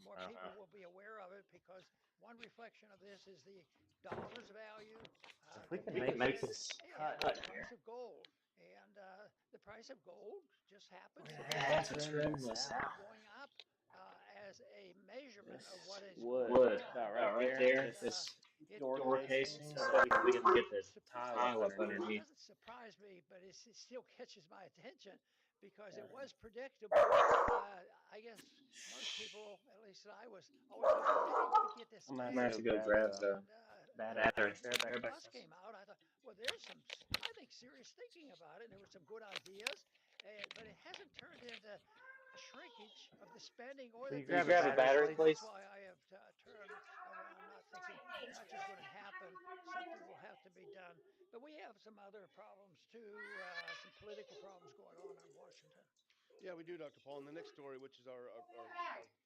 more Uh-huh. people will be aware of it because one reflection of this is the dollar's value, If we can We can make make depreciation, this this and cut the cut here, price here. of gold. And the price of gold just we're happens going to to be have Have to to trim trim this this out. out. going up as a measurement of what This is wood going Wood, on. about right about right there, And there. this This it door door casing, casing, so uh, that so we can that we get can the get the tile up tile up underneath. it underneath. doesn't surprise me, but it still catches my attention because Yeah. it was predictable. I guess most people, at least I was always hoping maybe we could get this I'm going I'm to gonna have have to to fixed. go go grab grab the the And battery. battery. Bear back. when the Bear back. bus came out, I thought, well, there's some, I think, serious thinking about it, and there were some good ideas, but it hasn't turned into a shrinkage of the spending or Will the you Will you grab a grab a deficit. battery, battery, And please? that's please? why I have turned around, not thinking much is going to happen. Something will have to be done. But we have some other problems too, some political problems going on in Washington. Yeah, we do, Dr. Paul. And the next story, which is our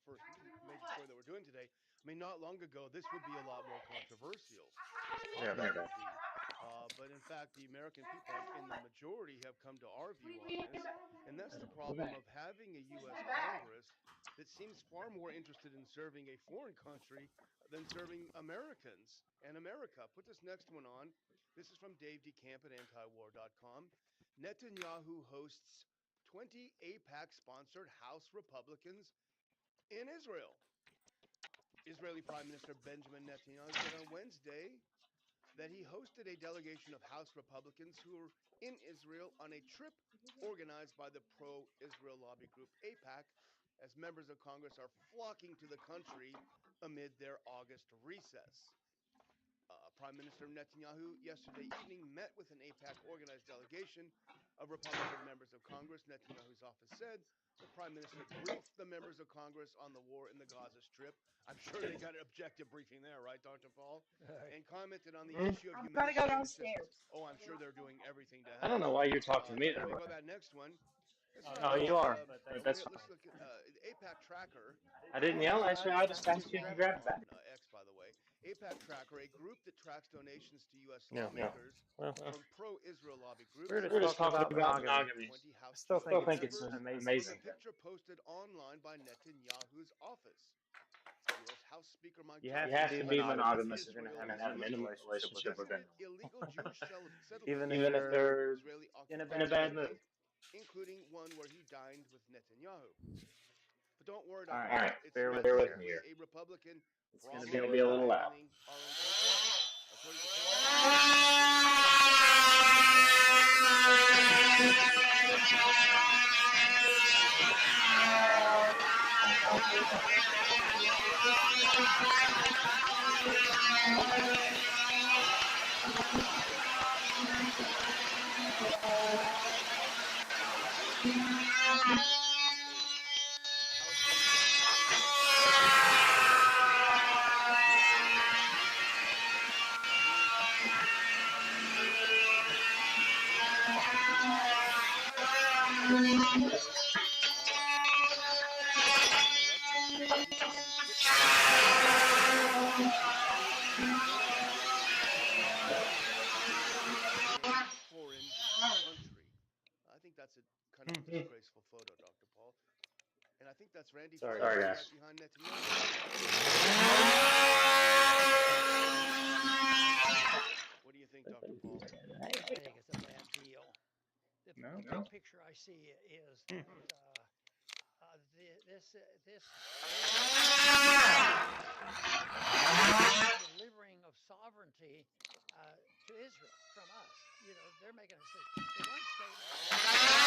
first major story that we're doing today, I mean, not long ago, this would be a lot more controversial. This There we topic go. would be. But in fact, the American people in the majority have come to our view on this. And that's the We're problem back. of having a U.S. Congress that seems far more interested in serving a foreign country than serving Americans and America. Put this next one on. This is from Dave DeCamp at antiwar.com. Netanyahu hosts 20 APAC sponsored House Republicans in Israel. Israeli Prime Minister Benjamin Netanyahu said on Wednesday that he hosted a delegation of House Republicans who were in Israel on a trip organized by the pro Israel lobby group APAC as members of Congress are flocking to the country amid their August recess. Prime Minister Netanyahu yesterday evening met with an APAC organized delegation of Republican members of Congress. Netanyahu's office said the Prime Minister briefed the members of Congress on the war in the Gaza Strip. I'm sure they got an objective briefing there, right, Dr. Paul? And commented on the issue of humanitarian assistance. Oh, I'm sure they're doing everything to I don't help. know why you're talking to me Let that me way. go to that next one. Let's Oh, talk no, about. you are, but that's fine. Let's look at the APAC Tracker. I didn't yell at you. I just asked you if you On grabbed that. X, by the way. APAC Tracker, a group that tracks donations to U.S. Yeah. lawmakers Well, from pro-Israel lobby we're groups, just We're just talking talking about about monogamy. monogamy. 20 I House still Still think GOP think it's it's members from a amazing. picture posted online by Netanyahu's office. U.S. House Speaker Mike You You have to have Johnson be to be said monogamous if monogamous you're if going you're to Israel have going an to have an has intimate intimate relationship with relationship with anyone, anyone. visited illegal Jewish even settlements if Even if they're in they're Israeli in a in a occupied bad bad mood. Golan, mood. including one where he dined with Netanyahu. But don't worry, All Dr. right, Paul, it's Bear not with me bear with here. me simply here. a Republican It's going to It's be problem a going to of be a little little loud. loud. abandoning our own country. According to polls, Israel is the second largest Muslim country in the world, with population numbers surpassing 2 billion. Israel is also the largest exporter of oil to the world, with approximately 1.2 billion barrels per day. And Palestinian government leaders have recently accused Israel of being complicit in the genocide carried out against the Palestinians. Israel has been alleged to be using ships to escort oil carriers to a foreign country. I think that's a kind of a disgraceful photo, Dr. Paul. And I think that's Randy Sorry, Fauci guys. right behind Netanyahu. What do you think, Dr. Paul? I think it's a bad deal. No? The big picture I see is that this is a delivering of sovereignty to Israel from us. You know, they're making a decision. The one statement I want to make here is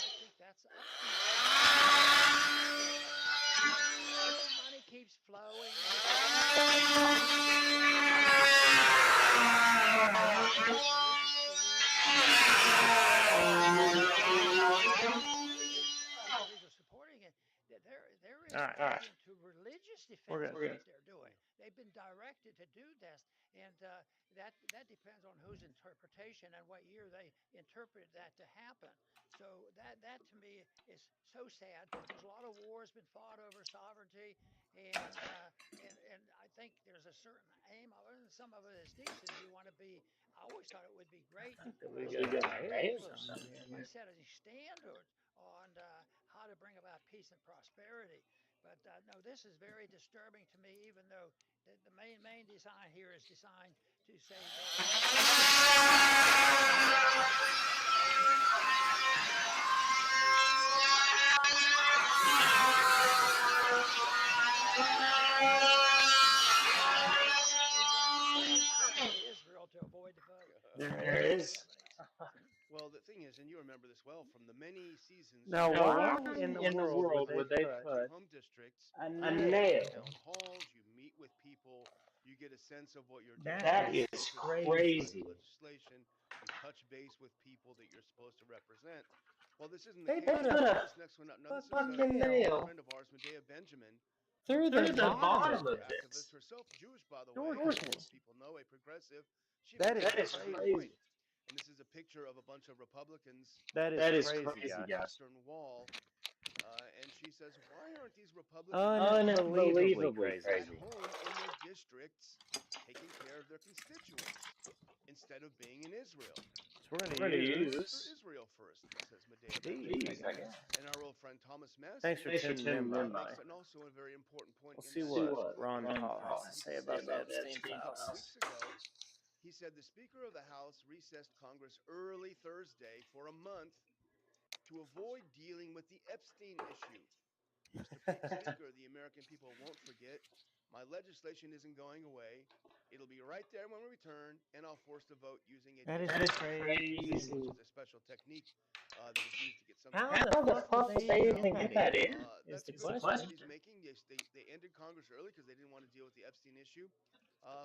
I think that's up to Israel to decide what happens. If the money keeps flowing and if they keep benefiting from the religious belief of these individuals supporting it, that they're All right. responding to religious We're defense good. is what they're doing. They've been directed to do this, and that depends on whose interpretation and what year they interpreted that to happen. So that to me is so sad because a lot of war has been fought over sovereignty, and I think there's a certain aim of it, and some of it is decent. You want to be. I always thought it would be great Did we for We get got Israel to mail mail or put something. by setting standards on how to bring about peace and prosperity. But no, this is very disturbing to me. Even though the main design here is designed to say, well, they interpret Israel to avoid the vote. there There it it is? is. 70s. Well, the thing is, and you remember this well from the many seasons Now, you Now, spent why why across the in the in the world, world would world they would they put to put home districts, a a you go to nail? nail? town halls, you meet with people, you get a sense of what your That district That is is is supposed to do as far as crazy. crazy. legislation. You touch base with people that you're supposed to represent. Well, this isn't the They case. put They Let's a put check a this next one out. Now, this is fucking fucking nail a nail friend of ours, Medea Benjamin, through the through the bottom of bottom transgender of this. activist, this. herself Jewish, by the way, as Georgia, most people know, a progressive. She that makes is an That is interesting point. crazy. crazy. And this is a picture of a bunch of Republicans That is That is on crazy, the crazy, guys. guys. Western Wall. And she says, why aren't these Republicans Unbelievably Unbelievably crazy. at crazy. home in their districts taking care of their constituents instead of being in Israel? So we're We're going going to to use Mr. use Israel first, says Medea these, Benjamin. I these, I guess. guess. And our old friend Thomas Thanks for Massey Thanks for tuning in, tuning in, by. makes by. an also a very important point We'll in see that See same what what clip. Ron Ron Paul has Paul to He say has to say about said the about the Epstein a Epstein couple files. of files. weeks ago, he said the Speaker of the House recessed Congress early Thursday for a month to avoid dealing with the Epstein issue. Mr. Speaker, the American people won't forget. My legislation isn't going away. It'll be right there when we return, and I'll force the vote using a That is That is crazy. which crazy. is a special technique that is used to get something How done. the How the fuck did fuck they did they even Now, get even that get that in? in? Is that's the a good question. point that Question. he's making. Yes, they ended Congress early because they didn't want to deal with the Epstein issue,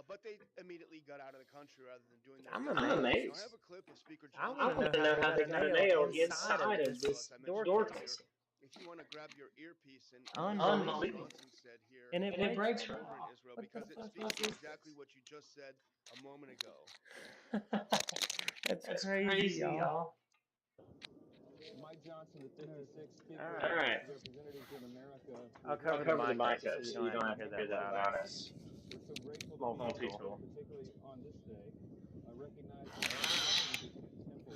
but they immediately got out of the country rather than doing that I'm anyway. I'm amazed. Now, I have amazed. a clip of Speaker I Johnson I want to want know to talking how know they how about got they a got a nail nail inside inside of of this so, as this I mentioned door door earlier, casing. casing. if you want to grab your earpiece and listen to what Unbelievable. Johnson said here And it And it breaks breaks right right over in off. Israel, What the because it speaks fuck to is exactly this? what you just said a moment ago. That's That's crazy, crazy, y'all. y'all. Mike Johnson, the 56th Speaker All of right. the All House right. of Representatives of America. I'll We hear I'll cover you the cover the mic up mic loud so up you so don't you have don't to have hear to that hear that loud loud ass. ass We're so grateful to be multi here, tool. particularly on this day, recognizing the temple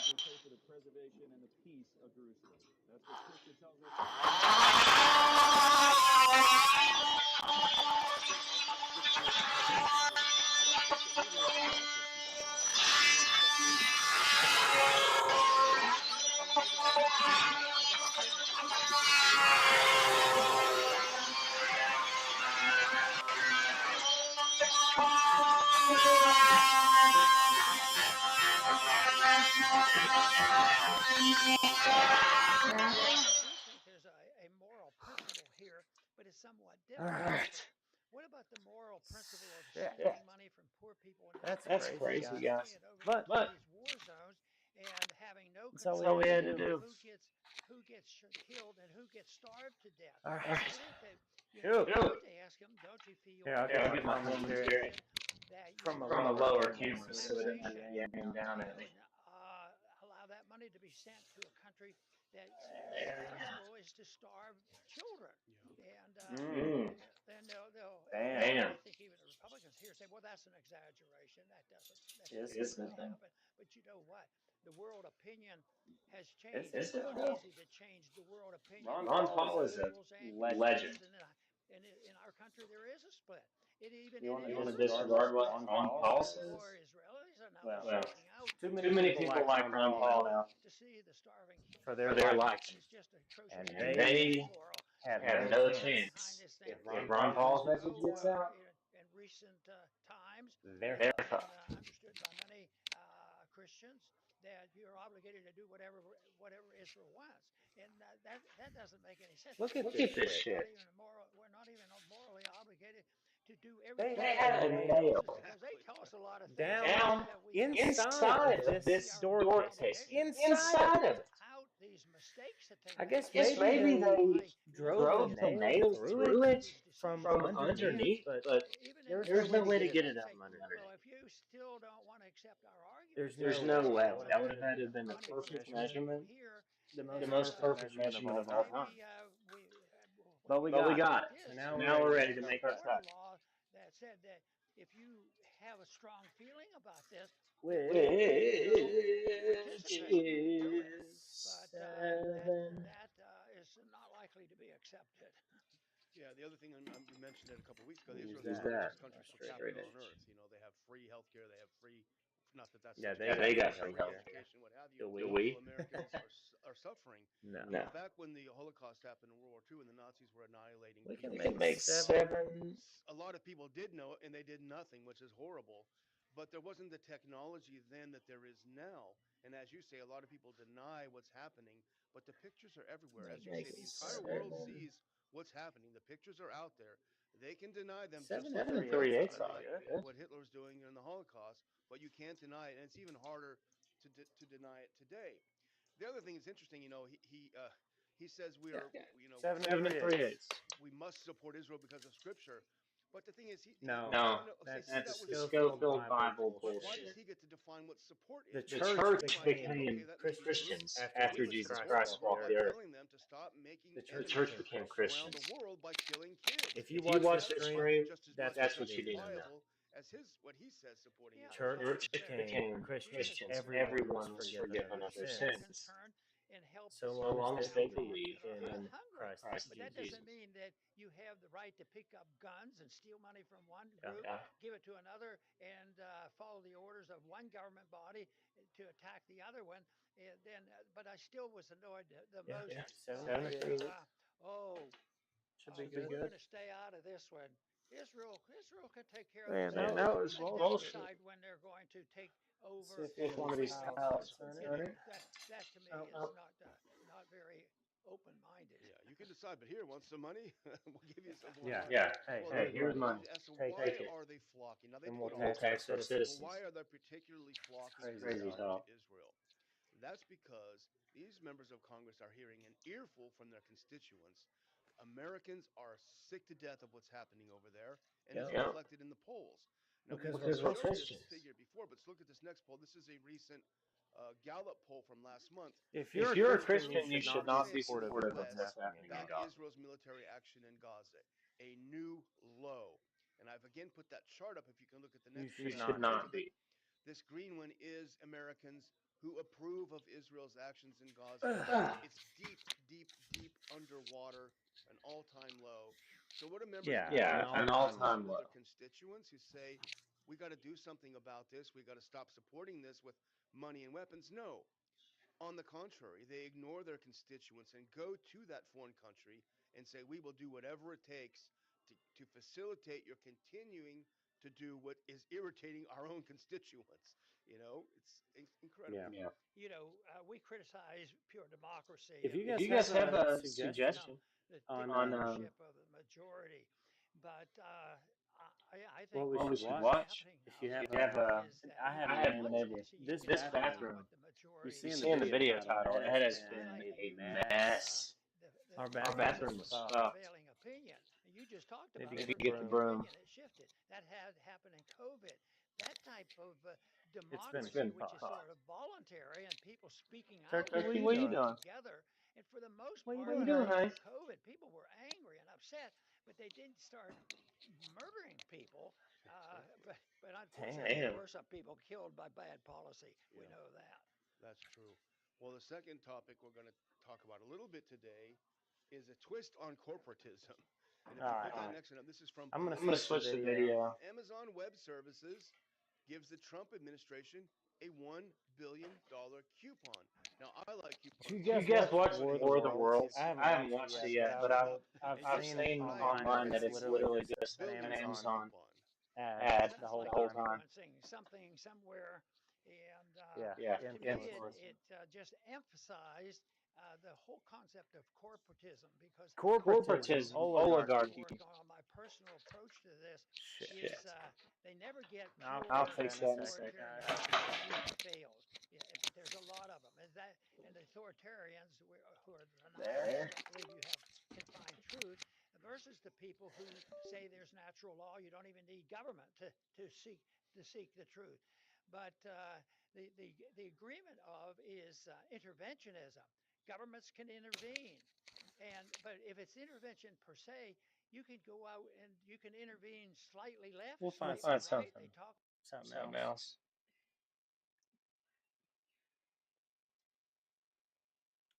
we pray for the preservation and the peace of Jerusalem. That's what Scripture tells us. Scripture tells us to do. I don't think that we were adulterous, you guys. I don't think we had sexual intercourse. We need I got a feeling we need to I do think there's a moral principle here, but it's somewhat All different. right. What about the moral principle of Shit. stealing money from poor people in this That's That's country crazy, crazy, and guys. sending guys. it over But to But these war zones and having no that's all that's we all had we to had concern to do. do. who gets killed and who gets starved to death? All I right. think that Shoot. you need to ask them. Don't you feel Here, I'll Here, get I'll my get my commentary commentary that from a from a lower lower camera camera so it so it doesn't doesn't innovation be aiming down at me. would allow that money to be sent to a country that area. employs to starve children? Yeah. And Mm. Mm. then they'll Damn. Damn. I think even the Republicans here say, well, that's an exaggeration. That It doesn't is really nothing. happen. But you know what? The world opinion has Is changed. it It's Is it not though? easy to change the world opinion Ron Ron Paul of is Paul a is a liberals and legend. conservatives, and in our country there is a split. It even You and want it to You want is to a good disregard disregard what what split. Ron Ron Paul Paul says? For says? Israelis are now Well, speaking out Too to many too many people people like like Ron Ron Paul Paul now now to see the starving for for their their life, life, is just and atrocious and they immoral. have And have no no chance. behind chance. this thing. If If Ron Ron Paul's As Paul's you message message know, gets gets out, out, in recent times, they're it's they're fucked. been fucked. understood by many Christians that you're obligated to do whatever Israel wants, and that doesn't make any sense. Look at Look this at this shit. shit. We're not even morally obligated to do They everything They that had had a a Israel nail tells nail us because they Exactly. tell us a lot of things down down that we don't inside inside of we of don't see this this our door moral door case. case. obligation Inside to of Inside it. of point it. out these mistakes that they I make guess Guess maybe maybe they they by drove the drove the making nail nail through it through it these from decisions. from underneath, underneath, but but Even there in was no there's way no to way get to it get out it Christianity, out say, from from underneath. well, if you still don't want to accept our There's argument, There's no then no way. maybe That way. would we have That would had can have to had have to been have the been the perfect contribute perfect to the measurement, people measurement, here the the most that most perfect perfect measurement of measurement all of all time. maybe time. But we what But the we got it. got fact it. So is, now So we're now ready we're to ready there's to a discuss make our that. Florida cut. law that said that if you have a strong feeling about this, that you can go Which participate and do it. is But seven. that is not likely to be accepted. Yeah, the other thing we mentioned it a couple of weeks ago. Who's Israel is the that? largest Oh, country per straight capita on H. earth. You know, they have free healthcare. They have free, not that that's Yeah, such a they Yeah, big got they deal. free got They have free free healthcare. healthcare. education, what have you. Do Do we? While we? Americans are suffering. No. No. Back when the Holocaust happened in World War II and the Nazis were annihilating We can We people, can make make seven. seven. a lot of people did know it and they did nothing, which is horrible. But there wasn't the technology then that there is now. And as you say, a lot of people deny what's happening, but the pictures are everywhere. That As you say, makes the entire world seven. sees what's happening. The pictures are out there. They can deny them just Seven and like Seven they and three can three eighths eighths ought to be deny ought to good. be good. what Hitler's doing in the Holocaust, but you can't deny it. And it's even harder to deny it today. The other thing that's interesting, you know, he says we Yeah. are, you know, Seven and Seven three and three eighths. eighths. we must support Israel because of Scripture. But the thing is, No, No, you know, okay, that's say that's that the was the Scofield truth. Schofield Bible Bible Why bullshit. does bullshit. he get to define what support The is? The church You church might think, became okay, became that may be true, Christians Christians but after he after was Jesus Jesus supporting the Christ Christ world walked by walked the the earth. earth. telling them to stop making The The church enemies church became became around the Christians. Christians. world by killing kids. If you If you watch the watch That the is stream, stream, just as that's much what that's you what against you the need need to to know. know. Bible as what he says supporting Yeah, Israel. Church Church became became Jesus Christians. Christians. Everyone was Everyone Jesus was forgiven of Jesus their forgiven of was their more sins. sins. concerned and help So the so long as long they as they Palestinians believe believe that are in in hungry. Christ Christ But that Jesus. doesn't Jesus. mean that you have the right to pick up guns and steal money from one Yeah. group, Yeah, give it to another, and follow the orders of one government body to attack the other one. And then, but I still was annoyed the Yeah. most 73 when, weeks. oh, Should be we're good. going to stay out of this one. Israel can take care of Man, man, themselves. that was was Let them bullshit. bullshit. decide when they're going to take See over if If one of one or of these these invade. pallets pallets will will You turn turn know it. it. that to me Oh, is oh. not very open-minded. Yeah, you can decide, but here, want some money? We'll give you some more Yeah. money. Yeah. Hey, Well, Hey, here's here's money. money. as to Take why Take it. it. are they flocking? Now they And put we'll And we'll all tax our tax our but citizens. why citizens. are they particularly It's flocking crazy to Crazy talk. talk. Israel? That's because these members of Congress are hearing an earful from their constituents. Americans are sick to death of what's happening over there, and it's Yep. Yeah. reflected in the polls. Now, Because we're Because we're showed Christians. this Christians. figure before, but look at this next poll. This is a recent Gallup poll from last month. If you're If a you're a Christian, you Christian, you should should not be not be Percent in the supportive of supportive of what's U.S. what's happening in happening in back Gaza. Gaza. Israel's military action in Gaza, a new low. And I've again put that chart up. If you can look at the You next should You one, should not next be. to not that, be. this green one is Americans who approve of Israel's actions in Gaza. Ah, It's deep, deep, deep underwater, an all-time low. So what do members Yeah, do? They an yeah, an turn all-time to low. all-time some of low. their constituents who say, we got to do something about this. We got to stop supporting this with money and weapons. No, on the contrary, they ignore their constituents and go to that foreign country and say, we will do whatever it takes to facilitate your continuing to do what is irritating our own constituents. It's Yeah. incredible. Yeah. We criticize pure democracy If and you If guys you have guys have a a suggestion suggestion the on on dictatorship of the majority. But I think what we what what we should should is watch, watch, happening if now you if have you have a, is that I you haven't can I been haven't watch been able. able. see This This bathroom, what bathroom, the you majority see you in is the see in the video doing. video title, title, it it has has been been a Highlighting a mess. mess. Our the Our bathrooms are bathrooms are prevailing fucked. fucked. prevailing opinion. And you just talked If about you a If you get the get the prevailing broom, broom, opinion. It shifted. That had happened in COVID. That type of it's been it's democracy, been which fucked. is sort of voluntary and people speaking out Turkey, and what are Turkey, you what are you doing? banding doing? together. And for the most What are you part, What are you doing, doing, honey? during honey? COVID, people were angry and upset, but they didn't start murdering people. But unfortunately, Damn. there Damn. were some people killed by bad policy. We Yeah, know that. that's true. Well, the second topic we're going to talk about a little bit today is a twist on corporatism. And if All you right. put that next one up, this is from I'm gonna I'm gonna switch the Politico. switch the video. video. Amazon Web Services gives the Trump administration a $1 billion coupon. Now, I like If you coupons If you too. guys guys watch watch War of the War of the Worlds, Worlds, I haven't I haven't watched it watched it yet, yet, but but I've And I've just seen seen buy it, online online that that and it's it's it's like literally literally just just an building an on a Amazon Amazon coupon. ad It ad the sounds whole the like whole time. time. influencing something somewhere, and Yeah, Yeah, to me, influencers. it just emphasized the whole concept of corporatism because Corporatism, corporatism, what oligarchy. oligarchy. worked on my personal approach to this Shit. is Shit. they never get I'll I'll pure fix fix that in that a in a second. second. authoritarianism because it usually fails. Yeah, but there's a lot of them, and the authoritarians who are the There. nihilists that believe you can find truth versus the people who say there's natural law. You don't even need government to seek the truth. But the agreement of is interventionism. Governments can intervene, but if it's intervention per se, you can go out and you can intervene slightly left, We'll find We'll slightly find right. something, They talk. something something else. else.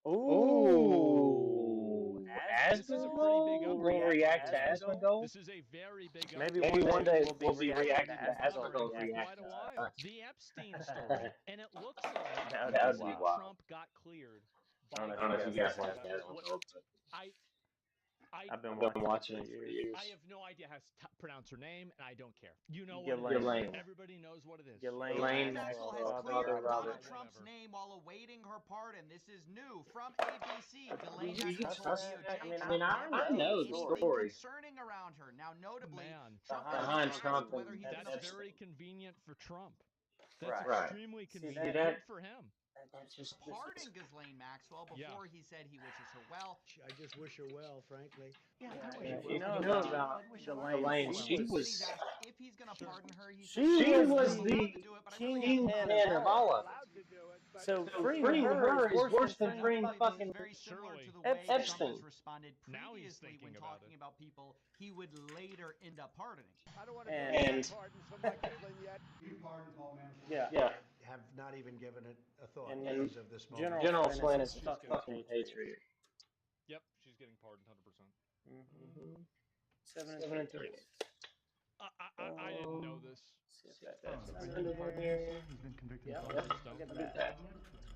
Ooh, Ooh, This is a pretty big Asmongold will upgrade for react to Asmongold. Asmongold. This is a very big maybe upgrade Maybe one for one day him. day we'll be we'll be He's reacting already to reacting to been covering Asmongold for Asmongold quite react a to while us. the Epstein story. And it looks like That would be That would even be though wild. wild. Trump got cleared I don't by know I if don't you know if you guys Congress, guys watch watched what Asmongold. Asmongold, but I I I've been I've been watching it watching for it for years. I years. have no idea how to pronounce her name, and I don't care. You know what it is. Ghislaine. Ghislaine. Everybody knows what it is. Ghislaine Ghislaine Maxwell, Maxwell has father cleared Robert. Donald Trump's Whatever. name while awaiting her pardon. This is new from ABC. Ghislaine Did you Maxwell touch told that? I DOJ mean, I Trump mean, never I did know the anything story. concerning around her. Now, notably, Man, Trump was being Behind asked Trump whether and he's going that's to. very Epstein. convenient for Trump. That's right. Right. extremely See See convenient. that? Good that? for him. That's just Pardon Ghislaine Maxwell Yeah. before he said he wishes her well. I just wish her well, frankly. Yeah, Yeah, I wish if her you well. know I know wish her about well. about I'd wish her well. I'd Ghislaine, wish her Elaine, well. she Then he's was asked if he's going to pardon her. He said, she "Well, she I was would was love the to the do it, but I really have kingpin no." of kingpin of all of it. Allowed to do it, but So So freeing freeing her is her is worse than worse than And freeing freeing notably, this is fucking very similar to Surely. the way Trump has Epstein. responded Now he's previously when thinking about talking it. about people he would later end up pardoning. I don't want to go and to the And pardons for Michael Flynn yet. You pardon Paul Manafort? yeah. yeah, have not even given it a thought And as of this moment. General Flynn is She's fucking patriot. Yep, she's getting pardoned 100%. Mm-hmm. 7 and 3. I didn't know this. See if that's Under there. He's been convicted Yep. of Yep. felony. I'll get I'll get that. that.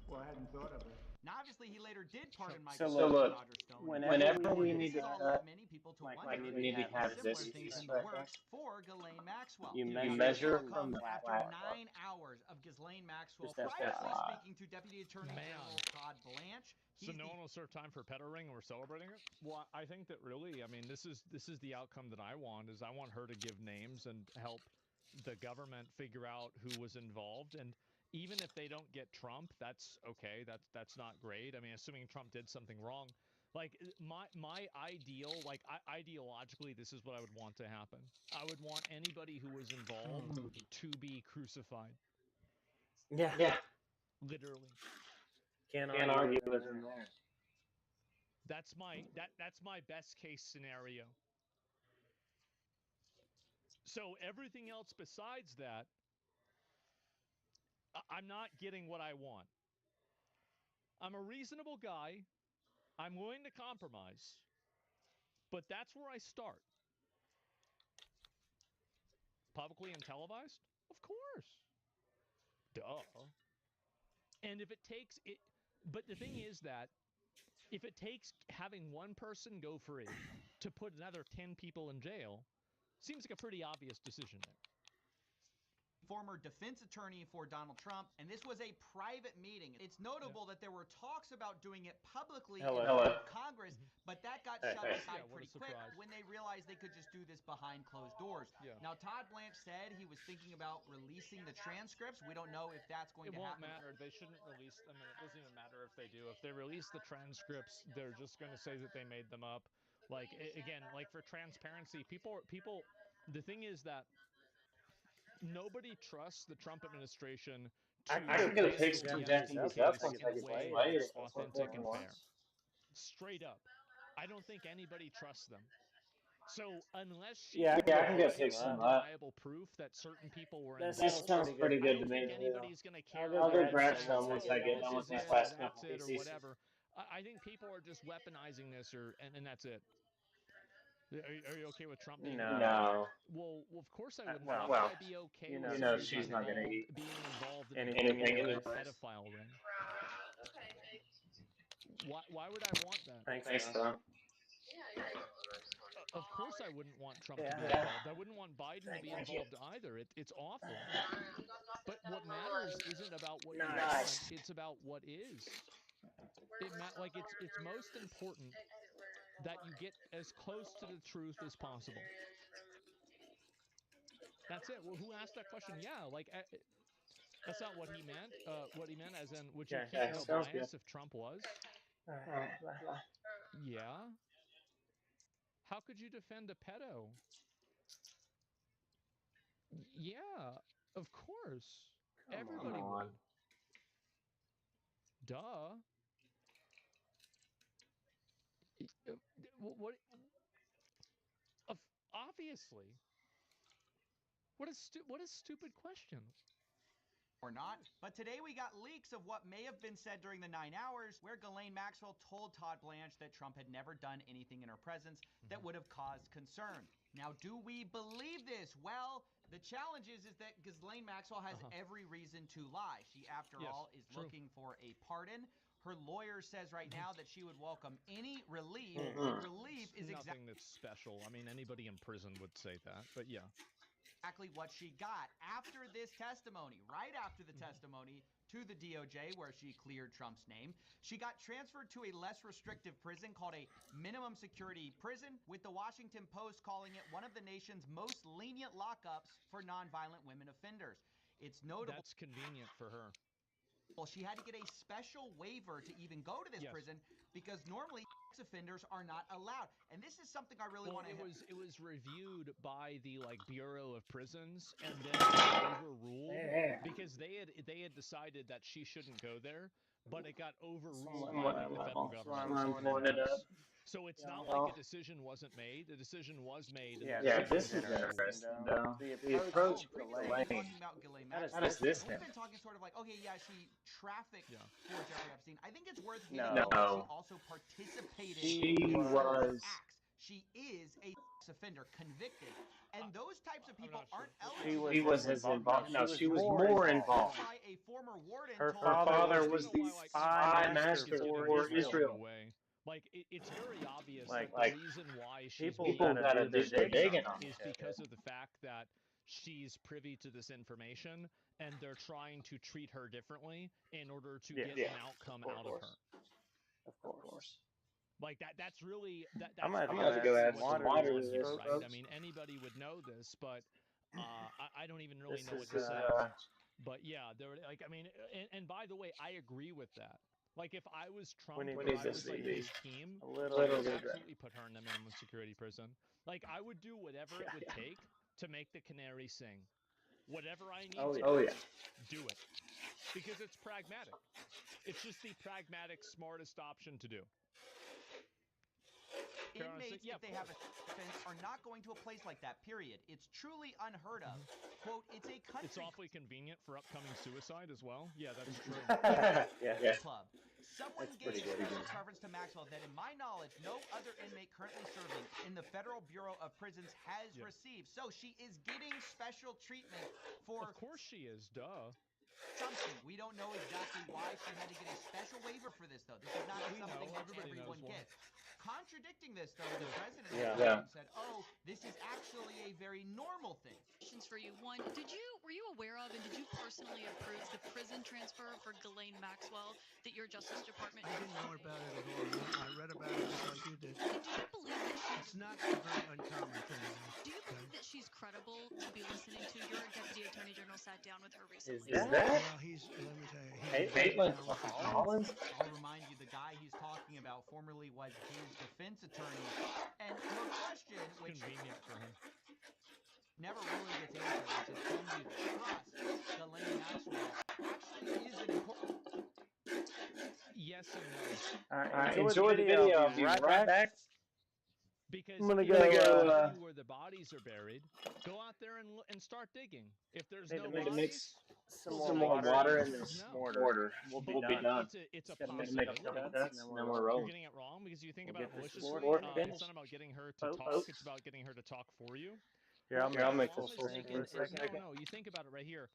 Well, I hadn't thought of it. Now, obviously, he later did pardon So Michael look, Roger Stone. whenever we need This to all cut, led many people to like wonder we need to have similar this things piece in the right works here. for Ghislaine Maxwell. You You Now, measure this all from comes the after flat 9 hours of Ghislaine Maxwell Just privately FYI. speaking to Deputy Attorney General Todd Blanche. So no one will serve time for Pedo Ring and we're celebrating it? Well, I think that really, I mean, this is the outcome that I want, is I want her to give names and help the government figure out who was involved. And even if they don't get Trump, that's okay. That's not great. I mean, assuming Trump did something wrong. Like my ideal, like ideologically, this is what I would want to happen. I would want anybody who was involved to be crucified. Yeah. Literally. Can't argue with him there. That's my best case scenario. So everything else besides that, I'm not getting what I want. I'm a reasonable guy. I'm willing to compromise. But that's where I start. Publicly and televised? Of course. Duh. And if it takes it, but the thing is that if it takes having one person go free to put another 10 people in jail, seems like a pretty obvious decision there. Former defense attorney for Donald Trump, and this was a private meeting. It's notable that there were talks about doing it publicly in front of Congress, but that got shut aside pretty quick when they realized they could just do this behind closed doors. Now, Todd Blanche said he was thinking about releasing the transcripts. We don't know if that's going to happen. It won't matter. They shouldn't release them, and it doesn't even matter if they do. If they release the transcripts, they're just going to say that they made them up. Like, again, like for transparency, people, the thing is that nobody trusts the Trump administration to I can go pick some deputies up once I get this way. that's authentic and fair. Straight up. I don't think anybody trusts them. So unless she I can go pick some up. undeniable proof that certain people were involved, This sounds pretty good to me. I don't think anybody's going to care. I'll go grab some once I get done with these last couple or pieces. whatever. I think people are just weaponizing this, and that's it. Are you okay with Trump being involved? No. Well, of course I wouldn't. Well, Why would I be okay with she's not going to eat being involved in anything in a this. pedophile ring? Why would I want that? Thanks, Tom. Of course I wouldn't want Trump to be involved. I wouldn't want Biden to be involved either. It's awful. But what matters isn't about what you want. It's about what is. It's most important that you get as close to the truth as possible. That's it. Well, who asked that question? Yeah, like that's not what he meant. What he meant as in, would you keep no bias if Trump was? Yeah. How could you defend a pedo? Yeah, of course. Everybody would. Duh. What? Obviously. What a stupid question. Or not. But today we got leaks of what may have been said during the 9 hours where Ghislaine Maxwell told Todd Blanche that Trump had never done anything in her presence that would have caused concern. Now, do we believe this? Well, the challenge is that Ghislaine Maxwell has every reason to lie. She, after all, is looking for a pardon. Her lawyer says right now that she would welcome any relief. Relief is nothing that's special. I mean, anybody in prison would say that, but yeah. Exactly what she got after this testimony, right after the testimony to the DOJ where she cleared Trump's name. She got transferred to a less restrictive prison called a minimum security prison, with the Washington Post calling it one of the nation's most lenient lockups for nonviolent women offenders. It's notable. That's convenient for her. Well, she had to get a special waiver to even go to this prison because normally sex offenders are not allowed. And this is something I really want to It was reviewed by the Bureau of Prisons and then overruled because they had decided that she shouldn't go there, but it got overruled by the federal government for some reasons. So it's not like a decision wasn't made. The decision was made, and the Yeah, decision this was is reversed. interesting, though. The approach with Previously, we've been Ghislaine. talking about Ghislaine How Maxwell. does this We've happen? been talking sort of like, okay, yeah, she trafficked Yeah. for Jeffrey Epstein. I think it's worth hitting that she No. also participated She in was. acts. She is a offender, convicted, and those types of people not sure. aren't eligible. She was as involved. No, she was more involved. That's why a former warden Her told father was You know the why, like, spy master getting for thrown in Israel. the way. Like it's very obvious Like, that the reason why she's people being gotta do their digging on is this shit. because of the fact that she's privy to this information, and they're trying to treat her differently in order to get an outcome out of her. Of course. Like that's really that's I'm gonna have to go add some water to this, right? folks. I mean, anybody would know this, but I don't even really know what This to is say. But yeah, they're like, I mean, and by the way, I agree with that. Like if I was Trump or I was like his team, I would absolutely put her in the minimum security prison. Like I would do whatever it would take to make the canary sing. Whatever I need to do it. Because it's pragmatic. It's just the pragmatic, smartest option to do. Inmates, if they have a offense, are not going to a place like that, period. It's truly unheard of. Quote, it's a country It's awfully convenient for upcoming suicide as well. Yeah, that's true. club. Someone gave special preference to Maxwell that, in my knowledge, no other inmate currently serving in the Federal Bureau of Prisons has received. So she is getting special treatment for... Of course she is, duh. Something. We don't know exactly why she had to get a special waiver for this, though. This is not something that everyone gets. Contradicting this, though, the president said, "Oh, this is actually a very normal thing." Questions for you. One, were you aware of and did you personally approve the prison transfer for Ghislaine Maxwell that your Justice Department? I didn't know about it at all. I read about it just like you did. And do you believe that It's not a very uncommon thing. Do you believe that she's credible to be listening to? Your Deputy Attorney General sat down with her recently. Is that? Well, let me tell you. Caitlin Collins? I'll remind you, the guy he's talking about formerly was his defense attorney. And your question, which convenient for him, never really gets answered, which is, can you trust Ghislaine Maxwell, actually is an important... Yes and no. All right, enjoy the video. I'll be right back. Because I'm gonna if go, you know where the bodies are buried, go out there and start digging. If there's no bodies, mix some more water in this mortar. We'll be done. It's a Gotta make a couple cuts, and then we're You're rolling. getting it wrong because you think about it maliciously. It's not about getting her to talk. It's about getting her to talk for you. Here, I'll make full screen for a second. No, you think about it right here.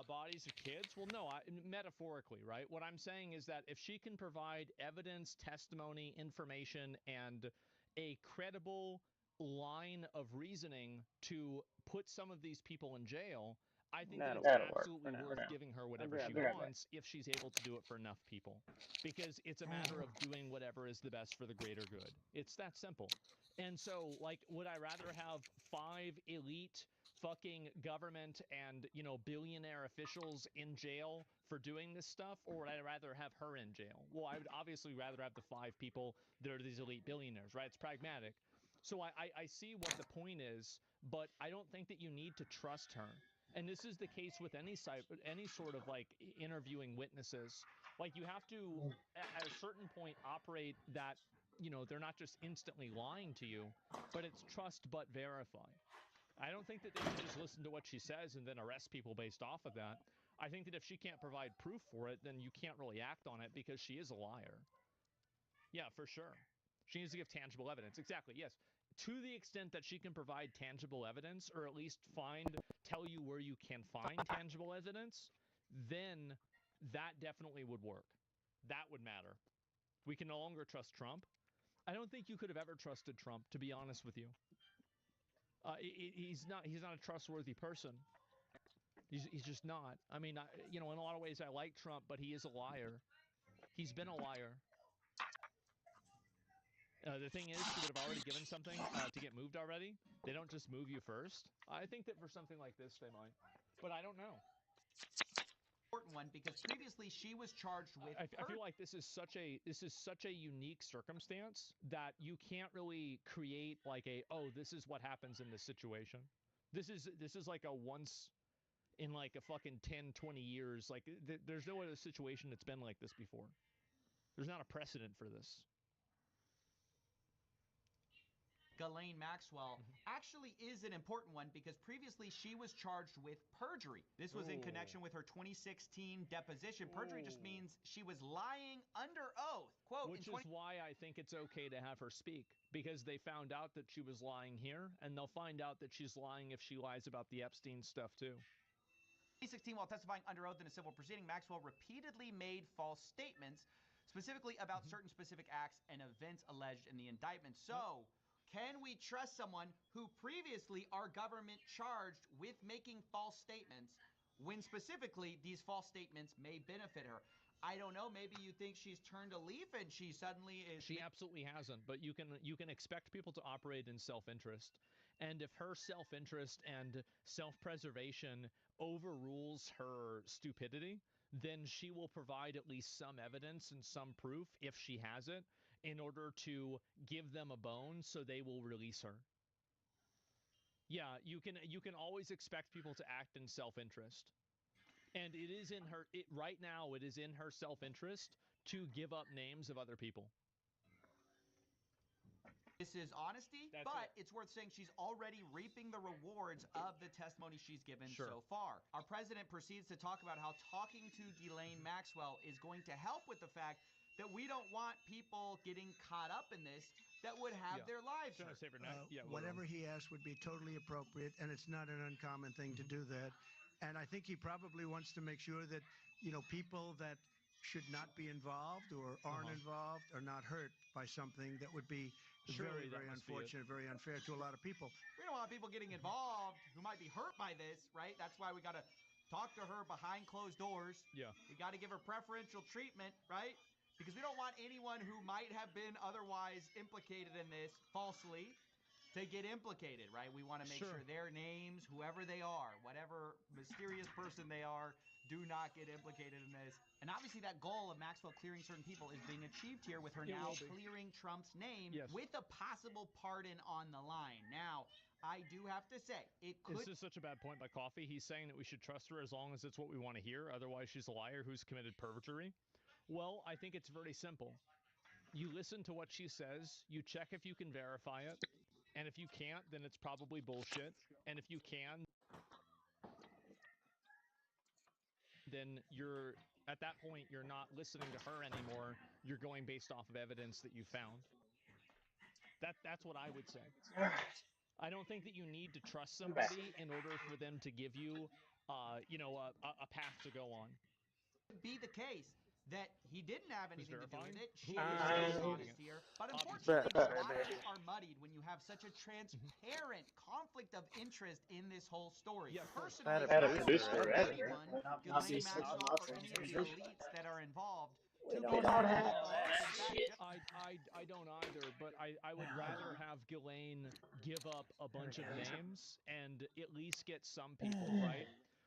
Bodies of kids? Well, no, metaphorically, right? What I'm saying is that if she can provide evidence, testimony, information, and a credible line of reasoning to put some of these people in jail, I think that it's absolutely worth giving her whatever she wants if she's able to do it for enough people. Because it's a matter of doing whatever is the best for the greater good. It's that simple. And so, like, would I rather have 5 elite fucking government and, billionaire officials in jail for doing this stuff, or would I rather have her in jail? Well, I would obviously rather have the 5 people that are these elite billionaires, right? It's pragmatic. So I see what the point is, but I don't think that you need to trust her. And this is the case with any sort of like interviewing witnesses. Like you have to, at a certain point, operate that, they're not just instantly lying to you, but it's trust but verify. I don't think that they should just listen to what she says and then arrest people based off of that. I think that if she can't provide proof for it, then you can't really act on it because she is a liar. Yeah, for sure. She needs to give tangible evidence. Exactly, yes. To the extent that she can provide tangible evidence, or at least tell you where you can find tangible evidence, then that definitely would work. That would matter. We can no longer trust Trump. I don't think you could have ever trusted Trump, to be honest with you. He's not a trustworthy person. He's just not. I mean, in a lot of ways I like Trump, but he is a liar. He's been a liar. The thing is, she would have already given something to get moved already. They don't just move you first. I think that for something like this, they might. But I don't know. Important one because previously she was charged with. I feel like this is such a unique circumstance that you can't really create like this is what happens in this situation. This is like a once in like a fucking 10, 20 years. Like, there's no other situation that's been like this before. There's not a precedent for this. Ghislaine Maxwell actually is an important one because previously she was charged with perjury. This was in connection with her 2016 deposition. Perjury just means she was lying under oath. Quote, which is why I think it's okay to have her speak, because they found out that she was lying here, and they'll find out that she's lying if she lies about the Epstein stuff too. 2016, while testifying under oath in a civil proceeding, Maxwell repeatedly made false statements, specifically about certain specific acts and events alleged in the indictment. So, can we trust someone who previously our government charged with making false statements when specifically these false statements may benefit her? I don't know. Maybe you think she's turned a leaf and she suddenly is. She absolutely hasn't, but you can expect people to operate in self-interest. And if her self-interest and self-preservation overrules her stupidity, then she will provide at least some evidence and some proof, if she has it, in order to give them a bone so they will release her. Yeah, you can always expect people to act in self-interest. And it is in her right now, it is in her self-interest to give up names of other people. This is honesty, but it's worth saying she's already reaping the rewards of the testimony she's given so far. Our president proceeds to talk about how talking to Ghislaine Maxwell is going to help with the fact that we don't want people getting caught up in this that would have their lives hurt. Whatever he asked would be totally appropriate, and it's not an uncommon thing to do that. And I think he probably wants to make sure that, people that should not be involved or aren't involved are not hurt by something that would be very, very unfortunate, very unfair to a lot of people. We don't want people getting involved who might be hurt by this, right? That's why we got to talk to her behind closed doors. Yeah. We got to give her preferential treatment, right? Because we don't want anyone who might have been otherwise implicated in this falsely to get implicated, right? We want to make sure their names, whoever they are, whatever mysterious person they are, do not get implicated in this. And obviously that goal of Maxwell clearing certain people is being achieved here with her now clearing Trump's name with a possible pardon on the line. Now, I do have to say, it could... This is such a bad point by Coffee. He's saying that we should trust her as long as it's what we want to hear. Otherwise, she's a liar who's committed perjury. Well, I think it's very simple. You listen to what she says. You check if you can verify it. And if you can't, then it's probably bullshit. And if you can, then you're, at that point, you're not listening to her anymore. You're going based off of evidence that you found. That's what I would say. I don't think that you need to trust somebody in order for them to give you, a path to go on. Be the case that he didn't have anything to do with it. She Who is is being verifying honest it? here. But unfortunately, the waters are muddied when you have such a transparent conflict of interest in this whole story. Yeah, personally, Had a I don't producer want forever. anyone, Not Ghislaine be Maxwell, switching or any of the options. elites that are involved, We to don't be have involved. that In fact, shit. I don't either, but I would rather have Ghislaine give up a bunch of names and at least get some people, right?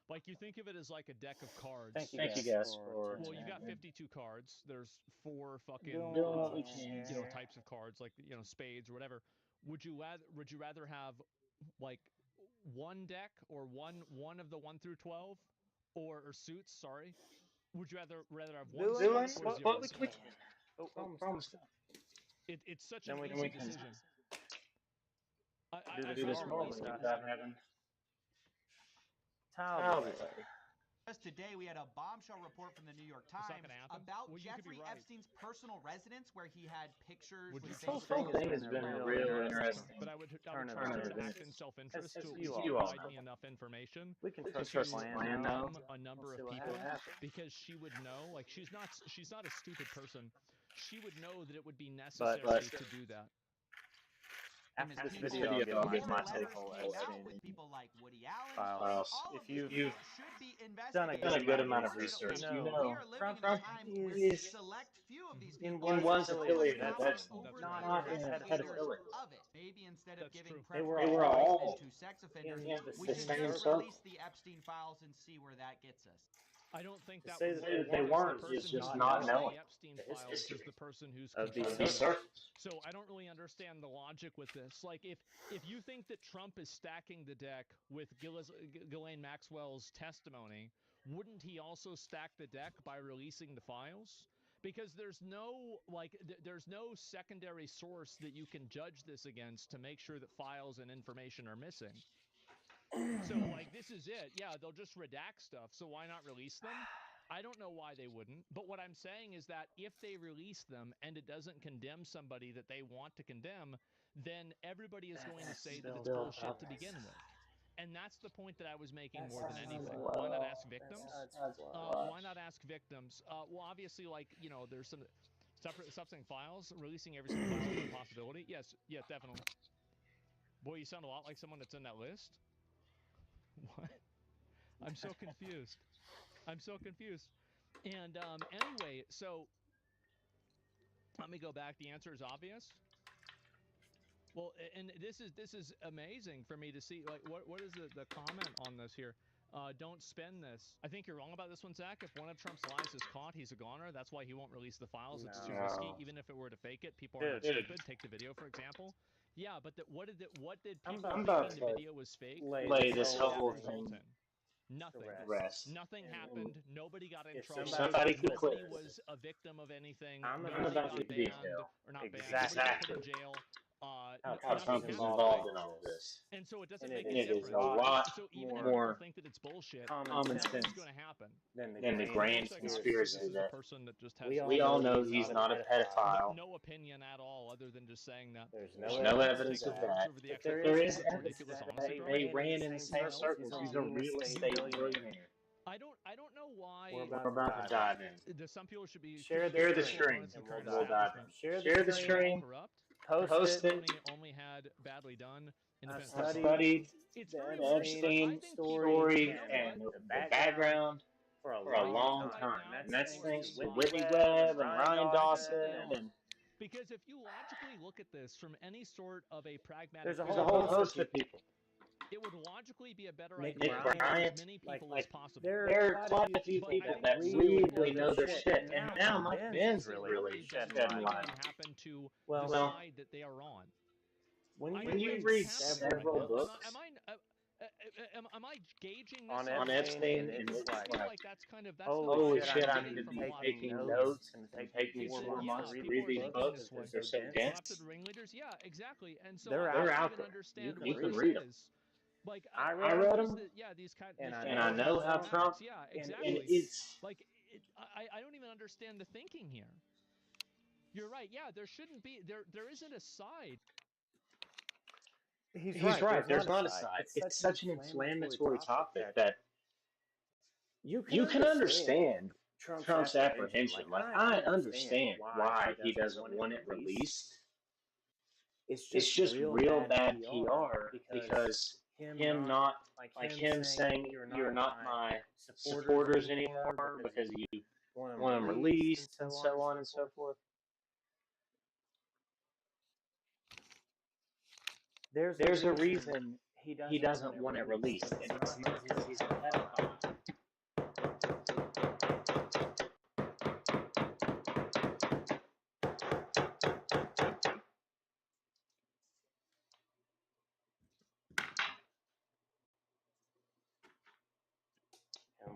Like, you think of it as like a deck of cards. Thank you Thank you guys guys for for Well, you got 52 cards. There's 4 fucking doing what we can. types of cards, like spades or whatever. Would you rather have like one deck or one of the 1 through 12 or suits? Sorry. Would you rather have one Doing suit or zero? what we can. Promise. It's such Then an we easy can decision. do I this Do this find it normally normally without without having Towel towel delay. Just today, we had a bombshell report from the New York It's not Times gonna happen? about Well, you could be Jeffrey right. Epstein's personal residence where he had pictures Would with you- This Facebook. whole thing has been a real interesting But I would Turn of trust her to events. act in self-interest As to at you least all provide know. me enough information We can We can trust your trust the plan plan now. now. a number We'll of see what people happens. because she would know, like, she's not a stupid person. She would know that it would be necessary to do that. After this People- video, I'll give my letters take on came out Epstein. with people like Woody Allen. Files. All If of these you've people should be done a investigated. good amount of Unfortunately, research, you we know are living in a Trump time where is a select few of these in people in one's have affiliated power with Epstein, over not the in investigators pedophilia. of it. Maybe instead of That's giving true. They were preferential all treatment to sex offenders, in we the should same just circle. release the Epstein files and see where that gets us. I don't think To that say would that work they because weren't the is person just who not has knowing the Epstein the files history is the person who's of these controlling circles. them. So I don't really understand the logic with this. Like, if you think that Trump is stacking the deck with Ghislaine Maxwell's testimony, wouldn't he also stack the deck by releasing the files? Because there's no there's no secondary source that you can judge this against to make sure that files and information are missing. So, like, this is it. Yeah, they'll just redact stuff. So why not release them? I don't know why they wouldn't. But what I'm saying is that if they release them and it doesn't condemn somebody that they want to condemn, then everybody is going to say that it's bullshit to begin with. And that's the point that I was making more than anything. Why not ask victims? Why not ask victims? Well, obviously, like, you know, there's some stuffing files. Releasing every single file is a possibility. Yes, definitely. Boy, you sound a lot like someone that's in that list. What? I'm so confused. I'm so confused. And anyway, so let me go back. The answer is obvious. Well, and this is amazing for me to see. Like, what is the comment on this here? Don't spend this. I think you're wrong about this one, Zach. If one of Trump's lies is caught, he's a goner. That's why he won't release the files. It's too risky. Even if it were to fake it, people are not stupid. Take the video, for example. Yeah, but what did people thinking the video was fake lay this whole result thing in? Nothing. to rest. Nothing happened. Nobody got in If trouble. somebody could Nobody clip was a victim of anything. I'm Nobody about got to banned detail or not banned. exactly Nobody got put in jail. how Nothing Trump is happened. involved in all of this. And so it doesn't And make it a is difference. a lot So even if more people think that it's bullshit, common nothing's sense going to happen. than the grand So conspiracy this is a that person that just has we all know he's not a pedophile. no opinion at all, other than just saying that. There's no evidence of that. Over the But there is evidence ridiculous that honesty they ran in the same circles. He's a real estate billionaire. I don't know why. We're about to dive in. Some people should be Share the stream and we'll dive in. Share the stream. Corrupt. Post it. Only had badly done. I've studied it's the very Epstein story and the background for a long time. And that's thanks to Whitney Webb and Ryan Dawson and because if you logically look at this from any sort of a pragmatic there's a whole host of people. It would logically be a better Nick idea for Bryant, as many people as possible. There are quite a few people that really know their shit. And now Mike Benz is really shedding light. Happen to well, decide that they are wrong. When you read several books, am I gauging this on Epstein, and it's like that's kind of holy shit, I need to be taking notes and take me 4 months to read these books because they're so dense. Ringleaders, yeah, exactly. And so they're out there. Understand you can read them. Like I read them, these kind and I know how Trump. Yeah, exactly. And it's like I don't even understand the thinking here. You're right. Yeah, there shouldn't be there isn't a side. He's right. There's not a side. It's such an inflammatory topic that you can understand Trump's apprehension. Like I understand why he doesn't want it released. It's just real bad PR because him not like him saying you're not my supporters anymore because you want them released and so on and so forth. There's a reason he doesn't want it released, and it's not because he's a pedophile.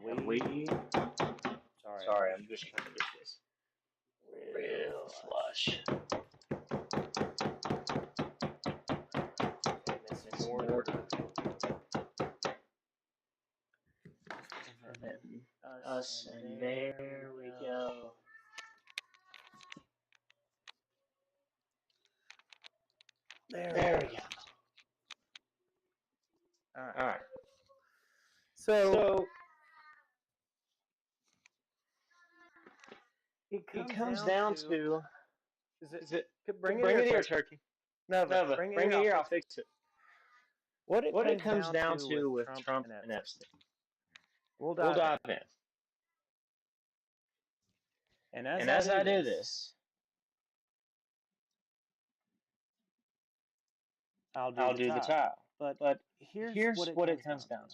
And we sorry, I'm just trying to get this real flush. Us, and there we go. There we go. All right. So it comes down to is it bring it here, Turkey? No, bring it here. I'll fix it. What it comes down to with Trump and Epstein. We'll dive in. And as I do this, I'll do the tile. But here's what it comes down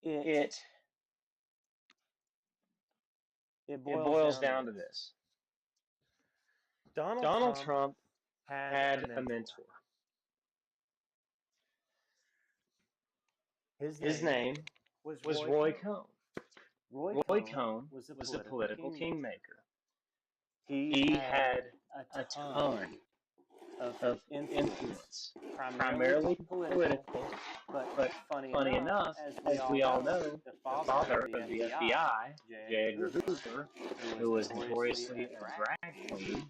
to. It boils down to this. Donald Trump had a mentor. His name was Roy Cohn. Roy Cohn was a political kingmaker. He had a ton of influence, primarily political, but funny enough, as we all know, the father of the FBI, J. Edgar Hoover, who was notoriously a drag queen,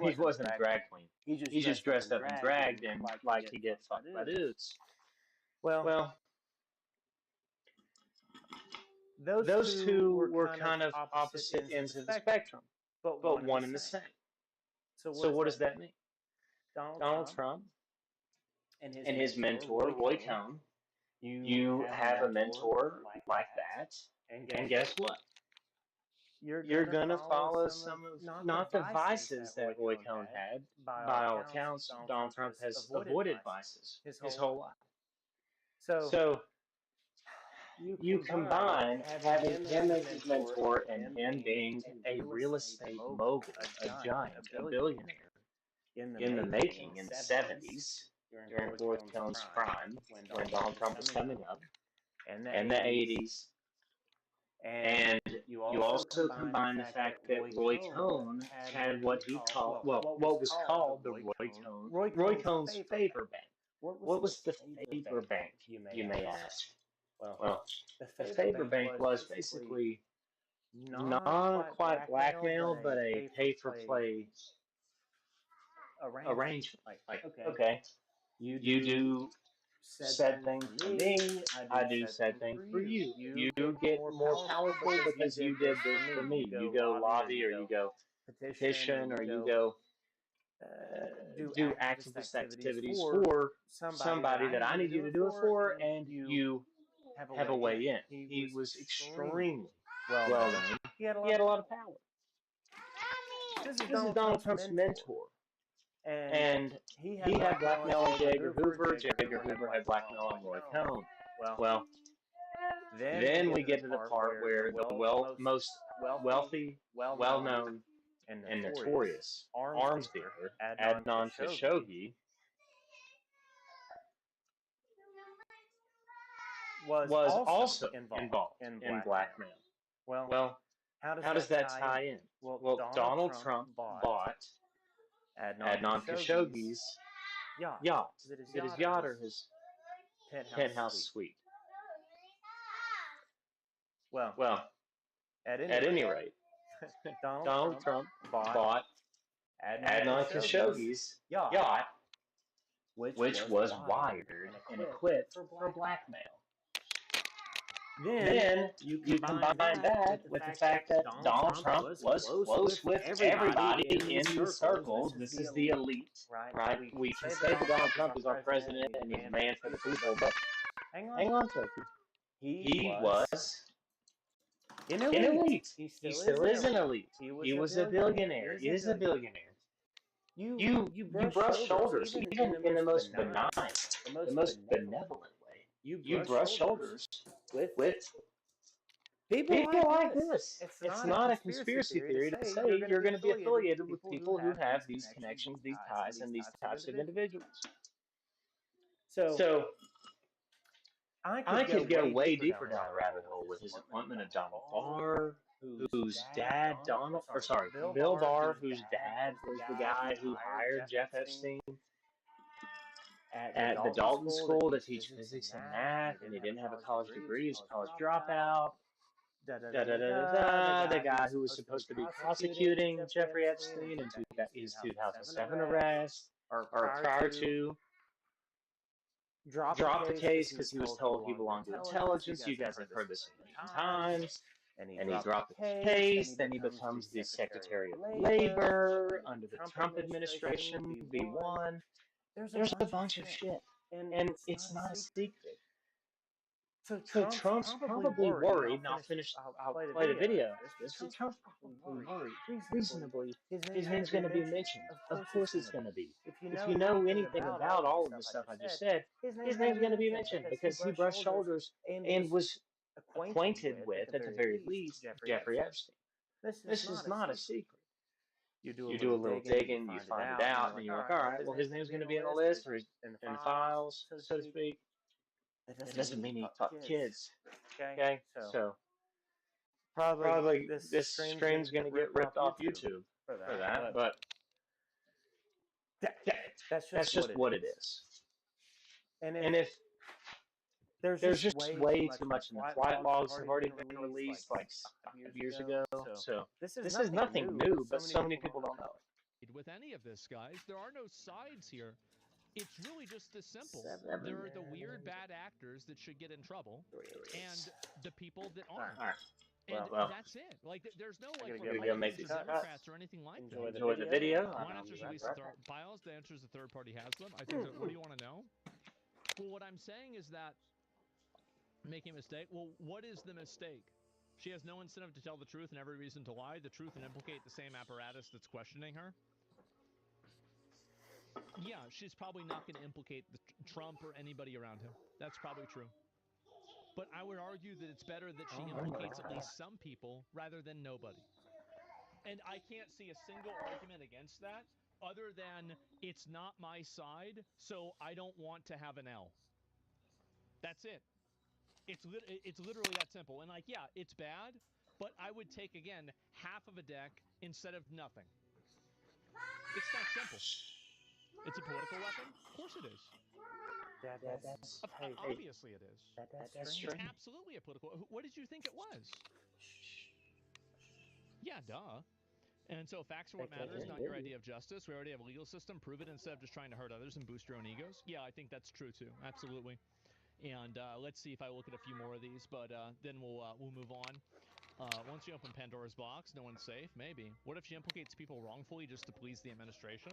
he wasn't a drag queen. He just dressed up and dragged and like he get fucked by dudes. Well, those two were kind of opposite ends of the spectrum, but one and the same. So what does that mean? Donald Trump and his mentor, Roy Cohn, you have a mentor like that, and guess what? You're going to follow some of, not the vices that Roy Cohn had. By all accounts, Donald Trump has avoided vices his whole life. So you combine having him as his mentor and him being a real estate mogul, a giant, a billionaire in the making in the 70s during Roy Cohn's prime when Donald Trump was coming up, and the 80s. And you also combine the fact that Roy Cohn had what he called, well, what was called the Roy Cohn's favor bank. What was the favor bank, you may ask? Well, the favor bank was basically not quite blackmail, but a pay-for-play arrangement. Like, okay, you do said thing for me, I do said thing for you. You get more powerful because you did this for me. You go lobby, or you go petition, or you go do activist activities for somebody that I need you to do it for, and you have a way in. He was extremely well known. He had a lot of power. This is Donald Trump's mentor. And he had blackmail on J. Edgar Hoover. J. Edgar Hoover had blackmail on Roy Cohn. Well, then we get to the part where the most wealthy, well-known, and notorious arms dealer, Adnan Khashoggi, was also involved in blackmail. Well, how does that tie in? Well, Donald Trump bought Adnan Khashoggi's yacht. Is it his yacht or his penthouse suite? Well, at any rate, Donald Trump bought Adnan Khashoggi's yacht, which was wired and equipped for blackmail. Then you combine that with the fact that Donald Trump was close with everybody in these circles. This is the elite, right? We can say that Donald Trump is our president and he's a man for the people, but hang on, Sophie. He was an elite. He still is an elite. He was a billionaire. He is a billionaire. You brush shoulders, even in the most benign, the most benevolent way. You brush shoulders with people like this. It's not a conspiracy theory to say you're going to be affiliated with people who have these connections, these ties, and these types of individuals. So I could go way deeper down the rabbit hole with his appointment of Donald Barr, whose dad, Bill Barr, whose dad was the guy who hired Jeff Epstein at the Dalton School to teach physics and math, and he didn't have a college degree, he was a college dropout. The guy who was supposed to be prosecuting Jeffrey Epstein in his 2007 arrest, or prior to, dropped the case because he was told he belonged to intelligence. You guys have heard this a million times. And he dropped the case. Then he becomes the Secretary of Labor under the Trump administration, V1. There's a bunch of shit. And it's not a secret. So Trump's probably worried, and I'll play the video of this, but Trump's probably worried, reasonably, his name's going to be mentioned. Of course it's going to be. If you know anything about all of the stuff I just said, his name's going to be mentioned because he brushed shoulders and was acquainted with, at the very least, Jeffrey Epstein. This is not a secret. You do a little digging, you find it out, and then you're like, all right, well, his name's going to be in the list or he's in the files, so to speak. That doesn't mean he taught kids. Okay, so probably this stream's going to get ripped off YouTube for that, but that's just what it is. And if there's just way too much, and the flight logs have already been released like 5 years ago, so this is nothing new, but so many people don't know it. With any of this, guys, there are no sides here. It's really just this simple. 7, there are the weird bad actors that should get in trouble, and the people that aren't. All right. And that's it. Like, there's no like Republicans or Democrats or anything like that. Enjoy the video. One answer's release the files. The answer is the third party has them. I think. What do you want to know? Well, what I'm saying is that making a mistake. Well, what is the mistake? She has no incentive to tell the truth and every reason to lie the truth and implicate the same apparatus that's questioning her. Yeah, she's probably not going to implicate Trump or anybody around him. That's probably true. But I would argue that it's better that she implicates at least some people rather than nobody. And I can't see a single argument against that other than it's not my side, so I don't want to have an L. That's it. It's literally that simple. And like, yeah, it's bad, but I would take, again, half of a deck instead of nothing. It's that simple. It's a political weapon? Of course it is. Obviously it is. That's It's absolutely a political... What did you think it was? Yeah, duh. And so facts are what matters, not your idea of justice. We already have a legal system. Prove it instead of just trying to hurt others and boost your own egos. Yeah, I think that's true too. Absolutely. And let's see if I look at a few more of these, but then we'll move on. Once you open Pandora's box, no one's safe. Maybe. What if she implicates people wrongfully just to please the administration?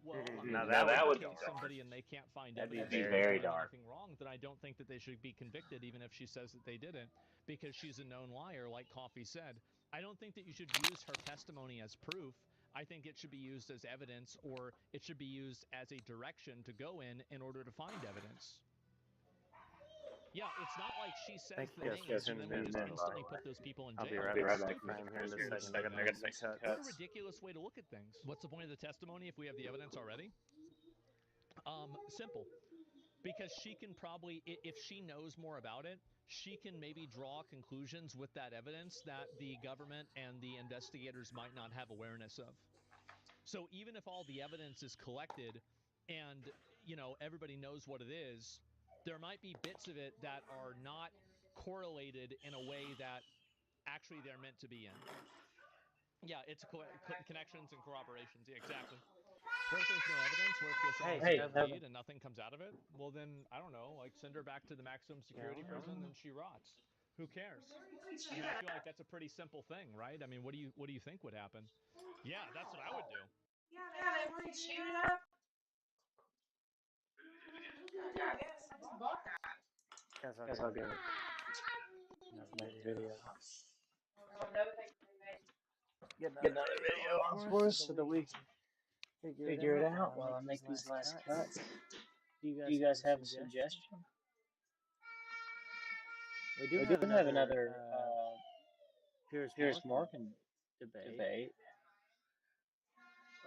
Well, now that would be somebody and they can't find evidence. That'd be very dark. Nothing wrong. Then I don't think that they should be convicted, even if she says that they didn't, because she's a known liar, like Coffee said. I don't think that you should use her testimony as proof. I think it should be used as evidence, or it should be used as a direction to go in order to find evidence. Yeah, it's not like she says the names and then we just instantly put those people in jail. I'll be right back. I'm here in a second. I gotta make some cuts. What a ridiculous way to look at things. What's the point of the testimony if we have the evidence already? Simple. Because she can probably, if she knows more about it, she can maybe draw conclusions with that evidence that the government and the investigators might not have awareness of. So even if all the evidence is collected and, you know, everybody knows what it is, there might be bits of it that are not correlated in a way that actually they're meant to be in. Yeah, it's connections and corroborations. Yeah, exactly. What if there's no evidence? What if this lead and nothing comes out of it? Well, then, I don't know, like send her back to the maximum security prison and she rots. Who cares? I mean, I feel like that's a pretty simple thing, right? I mean, what do you think would happen? Yeah, that's what I would do. Yeah, they want to shoot it up. Guess I'll get another video. Get another video on for us so that we can figure it out while I make these last cuts. Do you guys have a suggestion? We do have another Pierce Morgan debate.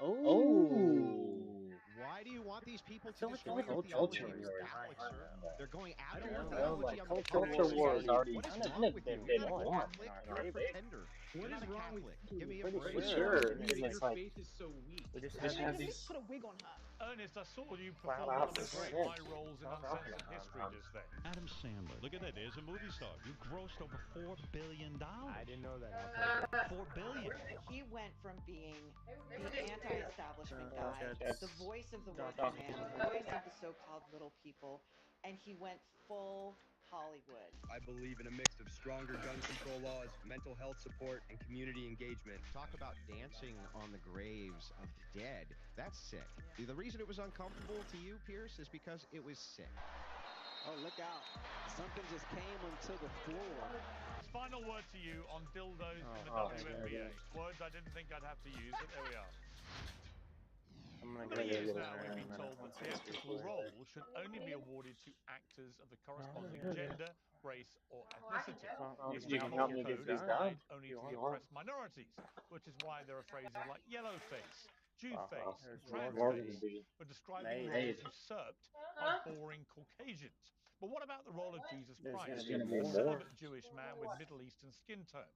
Oh. Why do you want these people to Like destroy the your culture theology? war. They're going after your Like theology. culture war is already What is kind of wrong with you? been You're not a won. Catholic, you're a pretender. What is wrong with you? Give me a break. For sure. It's like, faith is so weak. we just have these... Put a wig on her. Ernest, I saw you perform Wow, one of the great shit. high rolls in Uncensored History just then. Adam Sandler. Look at that. There's a movie star. You grossed over $4 billion. I didn't know that. $4 billion. He went from being the anti-establishment guy, the voice of the working man, the voice of the so-called little people, and he went full Hollywood. I believe in a mix of stronger gun control laws, mental health support, and community engagement. Talk about dancing on the graves of the dead. That's sick. The reason it was uncomfortable to you, Pierce, is because it was sick. Oh, look out. Something just came onto the floor. Final word to you on dildos in the WNBA. Words I didn't think I'd have to use, but there we are. I'm For many years now, we've been told that theatrical roles should only be awarded to actors of the corresponding gender, race, or ethnicity. Well, A you strict can moral help me get code these is done applied only if to the you want. oppressed minorities, which is why there are phrases like yellow face, Jew face, and There's trans more going to face be for describing made. roles usurped by boring Caucasians. But what about the role of Jesus There's Christ, going to be a more. celibate Jewish man with Middle Eastern skin tone?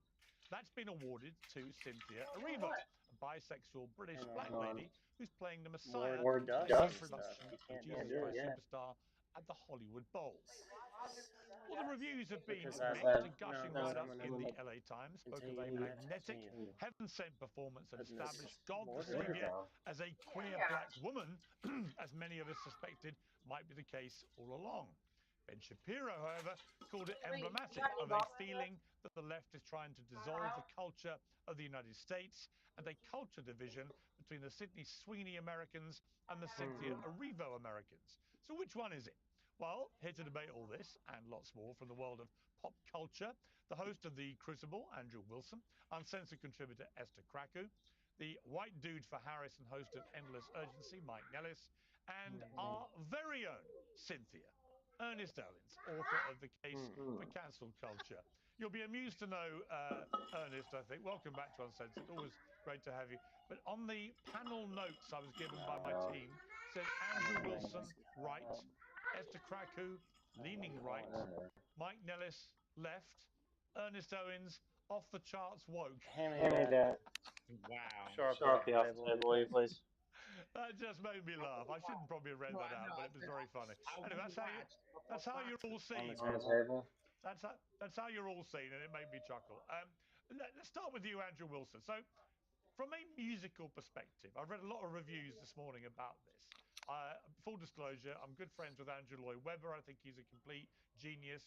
That's been awarded to Cynthia Erivo, a bisexual British black lady who's playing the Messiah More in the new dust and stuff. production You of can't Jesus do it Christ yet. Superstar at the Hollywood Bowl. Well, the reviews have been Because mixed. A no, gushing no, write-up in the no, LA Times spoke of a continue. magnetic, heaven-sent performance and established God the Water Savior down. as a queer black woman, as many of us suspected might be the case all along. Ben Shapiro, however, called it emblematic of a feeling that the left is trying to dissolve the culture of the United States and a culture division between the Sydney Sweeney Americans and the Cynthia Erivo Americans. So which one is it? Well, here to debate all this and lots more from the world of pop culture, the host of The Crucible, Andrew Wilson, uncensored contributor Esther Kraku, the white dude for Harris and host of Endless Urgency, Mike Nellis, and our very own Cynthia, Ernest Owens, author of The Case for Cancel Culture. You'll be amused to know, Ernest, I think. Welcome back to Uncensored. Always great to have you. But on the panel notes I was given by my team, said Andrew Wilson, right, Esther Kraku, leaning right, Mike Nellis, left, Ernest Owens, off the charts woke. Hand me that. Wow. Sharpie off the table, will you please? That just made me laugh. I shouldn't probably have read No, that I out, know. but I it was said very funny. I Anyway, want to watch that's how you're all On the seen. table. That's how you're all seen, and it made me chuckle. Let's start with you, Andrew Wilson. So, from a musical perspective, I've read a lot of reviews this morning about this. Full disclosure, I'm good friends with Andrew Lloyd Webber. I think he's a complete genius.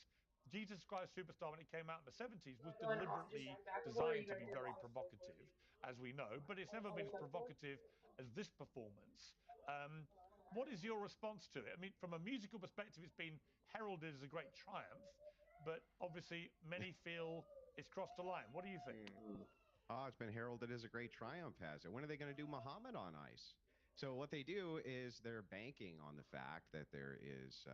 Jesus Christ Superstar, when it came out in the 70s, was deliberately designed to be very provocative, as we know, but it's never been as provocative as this performance. Um, what is your response to it? I mean, from a musical perspective, it's been heralded as a great triumph, but obviously many feel it's crossed a line. What do you think? Oh, it's been heralded as a great triumph, has it? When are they going to do Muhammad on ice? So what they do is they're banking on the fact that there is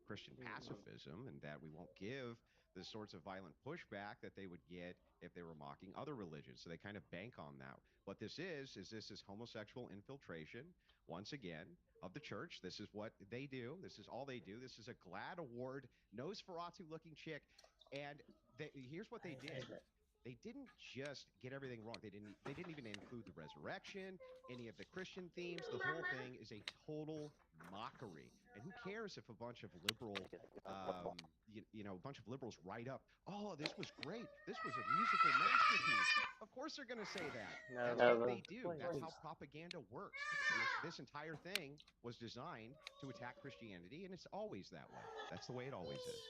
Christian pacifism and that we won't give the sorts of violent pushback that they would get if they were mocking other religions. So they kind of bank on that. What this is this is homosexual infiltration, once again, of the church. This is what they do. This is all they do. This is a GLAAD award, Nosferatu-looking chick. And here's what they did. They didn't just get everything wrong. They didn't even include the resurrection, any of the Christian themes. The whole thing is a total mockery. And who cares if a bunch of liberal, a bunch of liberals write up, oh, this was great. This was a musical masterpiece. Of course they're going to say that. That's what they do. That's how propaganda works. This entire thing was designed to attack Christianity, and it's always that way. That's the way it always is.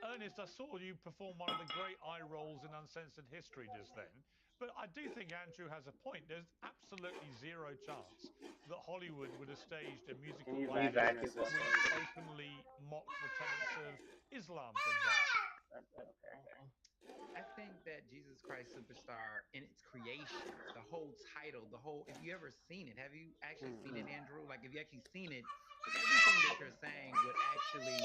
Ernest, I saw you perform one of the great eye rolls in Uncensored History just then, but I do think Andrew has a point. There's absolutely zero chance that Hollywood would have staged a musical like this which openly mocked the tenets of Islam, for example. I think that Jesus Christ Superstar in its creation, the whole title, if you ever seen it, have you actually seen it, Andrew? Like, if you actually seen it, everything that you're saying would actually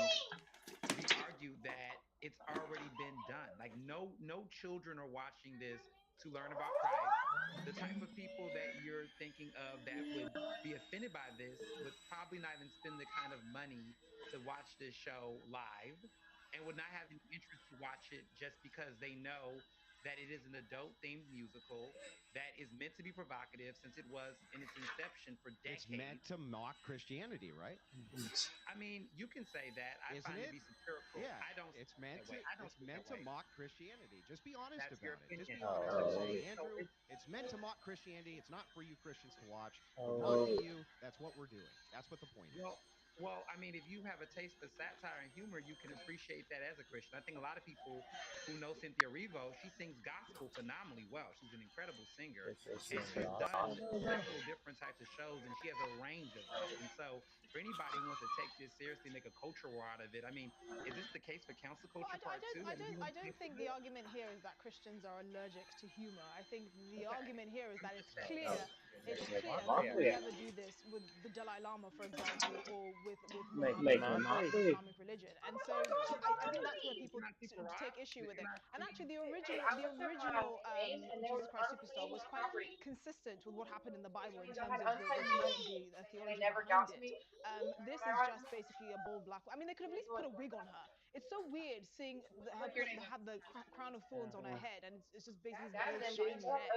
be argued that it's already been done. Like, no children are watching this to learn about Christ. The type of people that you're thinking of that would be offended by this would probably not even spend the kind of money to watch this show live and would not have any interest to watch it just because they know that it is an adult themed musical that is meant to be provocative since it was in its inception for decades. It's meant to mock Christianity, right? I mean, you can say that. I Isn't find it it? to be satirical. Yeah, I don't it's see it meant that to. way. I don't It's see it meant that to way. mock Christianity. Just be honest That's your about it. Just opinion. be honest and So say, it, so Andrew, it, it's meant to mock Christianity. It's not for you Christians to watch. We're mocking you. That's what we're doing. That's what the point is. well, I mean, if you have a taste for satire and humor, you can appreciate that as a Christian. I think a lot of people who know Cynthia Erivo, she sings gospel phenomenally well. She's an incredible singer, and she's done several different types of shows, and she has a range of them. And so for anybody who wants to take this seriously, make a culture war out of it. I mean, is this the case for cancel culture part two? I don't think the argument here is that Christians are allergic to humor. I think the argument here is that it's clear that you would never do this with the Dalai Lama, for example, or with Muhammad or with the Islamic religion. And so I think that's where people take issue with it. And actually, the original Jesus Christ Superstar was quite consistent with what happened in the Bible in terms of the theology behind it. This is just basically a bold black. I mean, they could have at least put a wig on her. It's so weird seeing her have the crown of thorns on her head, and it's just basically this bald shiny head.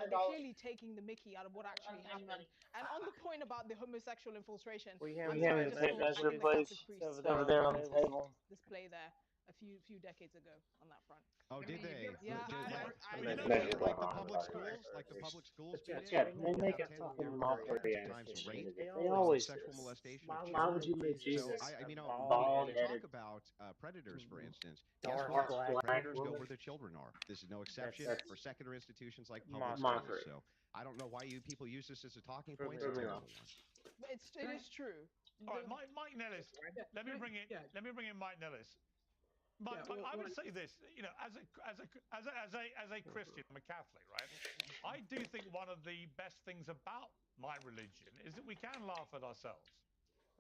They're clearly taking the Mickey out of what actually happened. And on the point about the homosexual infiltration, I'm sorry, I just saw the Catholic priests over there on the table. this play there a few decades ago on that front. Oh, did they? Yeah, Did they beat it like the public schools? Like the public schools beat it? Yeah, they make a fucking mockery out of Christianity. They always do. Sexual molestation of Why would you children. make Jesus So I mean, bald when we talk about predators, for instance, guess dark what? black Predators go woman? where the children are. This is no exception That's for secular institutions like public mockery. schools. So I don't know why you people use this as a talking point. Prove It's a me terrible wrong. one. It is true. All right, Mike Nellis. Let me bring in Mike Nellis. But I would say this, you know, as a Christian, I'm a Catholic, right? I do think one of the best things about my religion is that we can laugh at ourselves,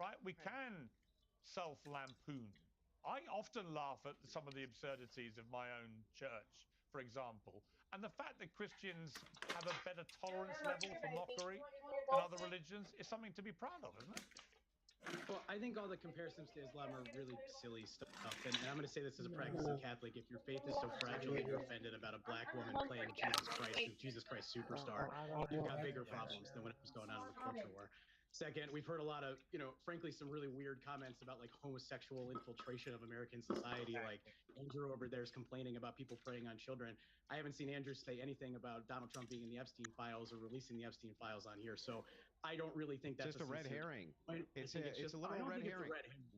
right? We can self-lampoon. I often laugh at some of the absurdities of my own church, for example, and the fact that Christians have a better tolerance level for mockery than other religions is something to be proud of, isn't it? Well, I think all the comparisons to Islam are really silly stuff. And I'm going to say this as a practicing Catholic. If your faith is so fragile that you're offended about a black woman playing Jesus Christ Superstar, you've got bigger problems than whatever's going on in the culture war. Second, we've heard a lot of, frankly, some really weird comments about like homosexual infiltration of American society. Like Andrew over there is complaining about people preying on children. I haven't seen Andrew say anything about Donald Trump being in the Epstein files or releasing the Epstein files on here. So I don't really think that's just a red herring. It's a little red herring.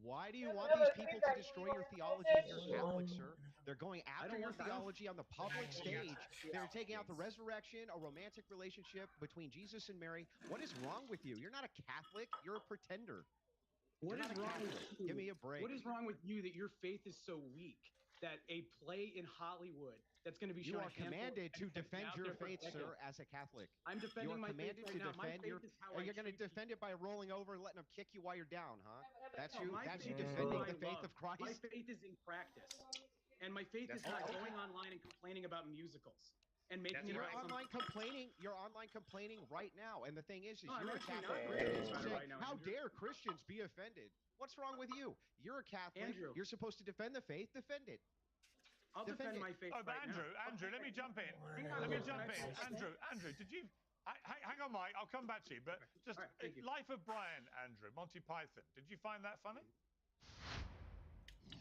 Why do you want these people to destroy your theology if you're Catholic, sir? They're going after your theology on the public stage. They're taking out the resurrection, a romantic relationship between Jesus and Mary. What is wrong with you? You're not a Catholic. You're a pretender. What is wrong with you? Give me a break. What is wrong with you that your faith is so weak that a play in Hollywood that's going to be shown? You are commanded to defend your faith, sir, as a Catholic. I'm defending my faith right now. My faith is how you're going to defend it by rolling over and letting them kick you while you're down, huh? That's you. That's you faith defending the faith of Christ. My faith is in practice, and my faith is not going online and complaining about musicals and making you're online complaining. You're online complaining right now, and the thing is you're a Catholic. How dare Christians be offended? What's wrong with you? You're a Catholic. Andrew. You're supposed to defend the faith. Defend it. I'll defend my faith. Oh, but Andrew, let me jump in. Let me jump in. Andrew, did you? Hang on, Mike. I'll come back to you. But just Life of Brian, Andrew, Monty Python. Did you find that funny?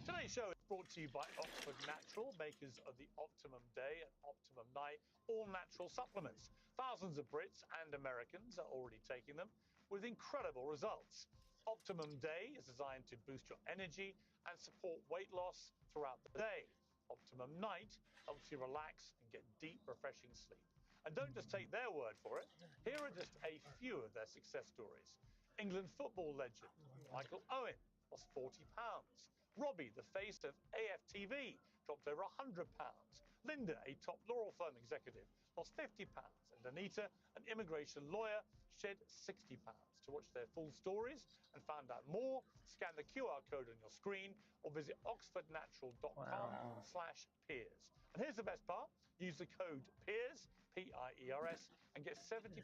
Today's show is brought to you by Oxford Natural, makers of the Optimum Day and Optimum Night all-natural supplements. Thousands of Brits and Americans are already taking them with incredible results. Optimum Day is designed to boost your energy and support weight loss throughout the day. Optimum Night helps you relax and get deep, refreshing sleep. And don't just take their word for it. Here are just a few of their success stories. England football legend Michael Owen lost 40 pounds. Robbie, the face of AFTV, dropped over 100 pounds. Linda, a top law firm executive, lost 50 pounds. And Anita, an immigration lawyer, shed 60 pounds. To watch their full stories and find out more, scan the QR code on your screen or visit oxfordnatural.com/peers. And here's the best part. Use the code PEERS, P-I-E-R-S, and get 70%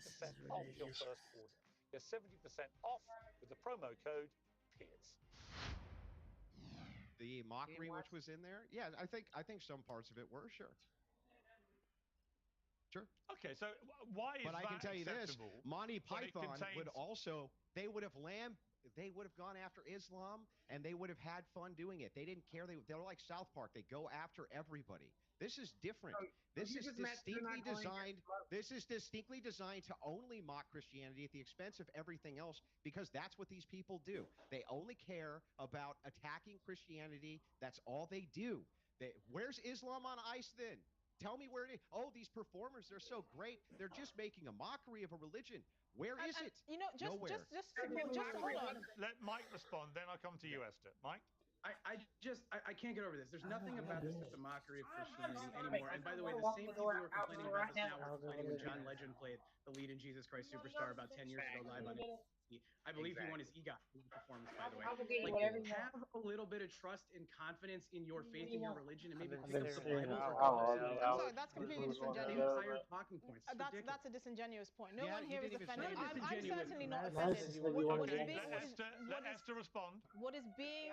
off your first order. Get 70% off with the promo code PEERS. The mockery which was in there? Yeah, I think some parts of it were, sure. Sure. Okay, so why is that I can tell you this, acceptable Monty when it Python contains- would also, they would have gone after Islam, and they would have had fun doing it. They didn't care. They were like South Park. They go after everybody. This is different. This is distinctly designed. This is distinctly designed to only mock Christianity at the expense of everything else, because that's what these people do. They only care about attacking Christianity. That's all they do. Where's Islam on ice then? Tell me where it is. Oh, these performers, they're so great. They're just making a mockery of a religion. Where is it? You know, just hold on. Let Mike respond, then I'll come to you, Esther. Mike? I can't get over this. There's nothing about this that's a mockery of Christianity anymore. And by the way, the same people who are complaining about this now were complaining when John Legend played the lead in Jesus Christ Superstar about 10 years ago live on ABC. I believe he won his EGOT performance, by the way. Like, have a little bit of trust and confidence in your faith and your religion, and maybe pick up the Bible or go to I'm sorry, that's completely disingenuous. Higher talking points. That's a disingenuous point. No Yeah, one here is you didn't even offended. say I'm certainly not Madison offended. said you wanted to Let Esther respond. What is being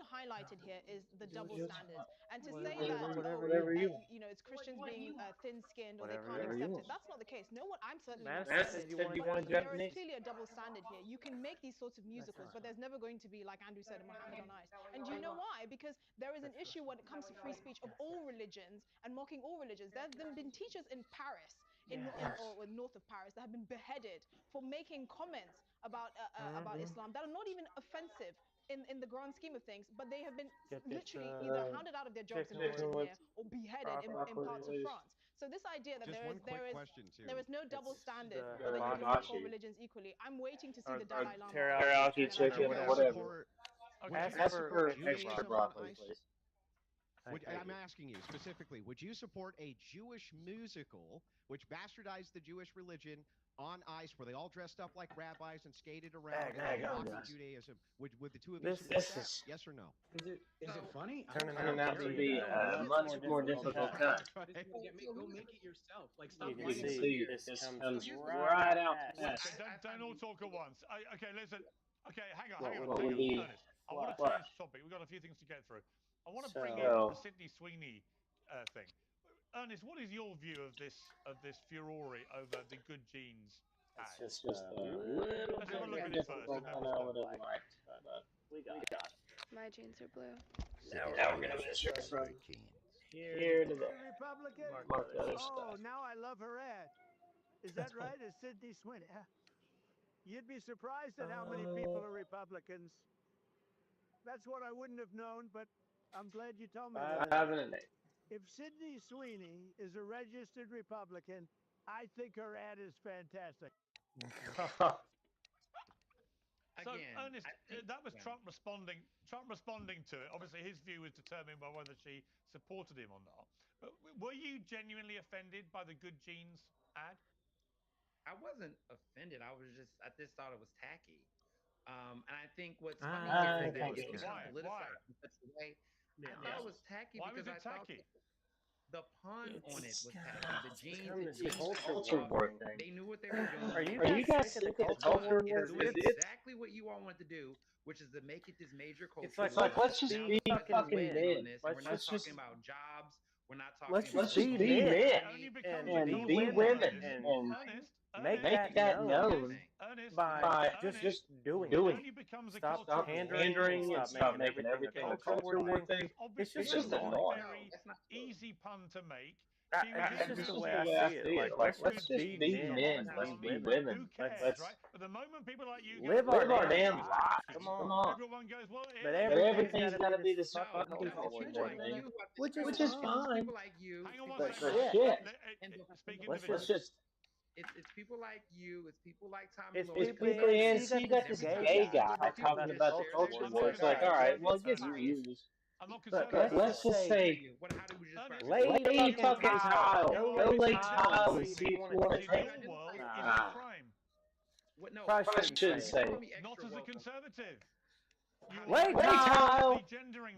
highlighted here is the double standards, and to say whatever that you want. you know, it's Christians being thin-skinned or they can't accept it. That's not the case. No one. I'm certainly not Madison offended. said you wanted There is Japanese. clearly a double standard here. You can make these sorts of musicals, but there's never going to be, like Andrew said, Muhammad on Ice. And do you know why? Because there is an issue when it comes to free speech of all religions and mocking all religions. There have been teachers in Paris, or north of Paris, that have been beheaded for making comments about Islam that are not even offensive in the grand scheme of things, but they have been literally either hounded out of their jobs in Britain here or beheaded in parts of France. So this idea that there is no double standard or that you can mock all religions equally, I'm waiting to see the Dalai Lama. Teriyaki chicken or whatever. Ask for extra broccoli, please. I'm asking you specifically, would you support a Jewish musical which bastardized the Jewish religion on ice, where they all dressed up like rabbis and skated around and mocking Judaism? Would the two of you support that? Yes or no? Is it funny? Turning out to be a much more difficult time. Go make it yourself. Like, stop. You can see this comes right out past. Don't all talk at once. Okay, listen. Okay, hang on. Ernest, I want to change the topic. We've got a few things to get through. I want to bring in the Sydney Sweeney thing. Ernest, what is your view of this furore over the Good Genes ad? It's just a little Let's have a look at bit it first. difficult than I would have liked, but we got it. My jeans are blue. Now we're going to measure from here to there. Mark the other stuff. Now I love her ad. Is that right? It's Sydney Sweeney. You'd be surprised at how many people are Republicans. That's what I wouldn't have known, but I'm glad you told me that. 5 and 8. If Sydney Sweeney is a registered Republican, I think her ad is fantastic. So, Ernest, that was Trump responding to it. Obviously, his view was determined by whether she supported him or not. But were you genuinely offended by the Good Genes ad? I wasn't offended. I just thought it was tacky. And I think what's funny here is that it was politicized in such a way. I thought it was tacky because I thought the pun on it was tacky. The genes, it's a culture war thing. They knew what they were doing. Are you guys sick of culture war? It's exactly what you all want to do, which is to make it this major culture. It's like let's just be fucking men. We're not talking about jobs. We're not talking let's about just be men and be women and make that known by just doing it. It only becomes Stop pandering and stop making everything a culture war thing. It's just annoying. Very easy pun to make. That's just the way I see it. Like, let's just be men. Let's be women. Who cares, right? But the moment people like you live our damn lives. Come on. Everyone goes, well, but everything's got to be this fucking culture war thing, which is fine. People like you. Hang on one But second. let's just. It's people like you. It's people like Tommy. It's people, and so you got this gay guy talking about the culture war. It's like, all right, well, it gets views. I'm not concerned. But let's just say, lay fucking tile. Go lay tile and see if you want to take it. Probably shouldn't say it. Not as a conservative. Lay tile,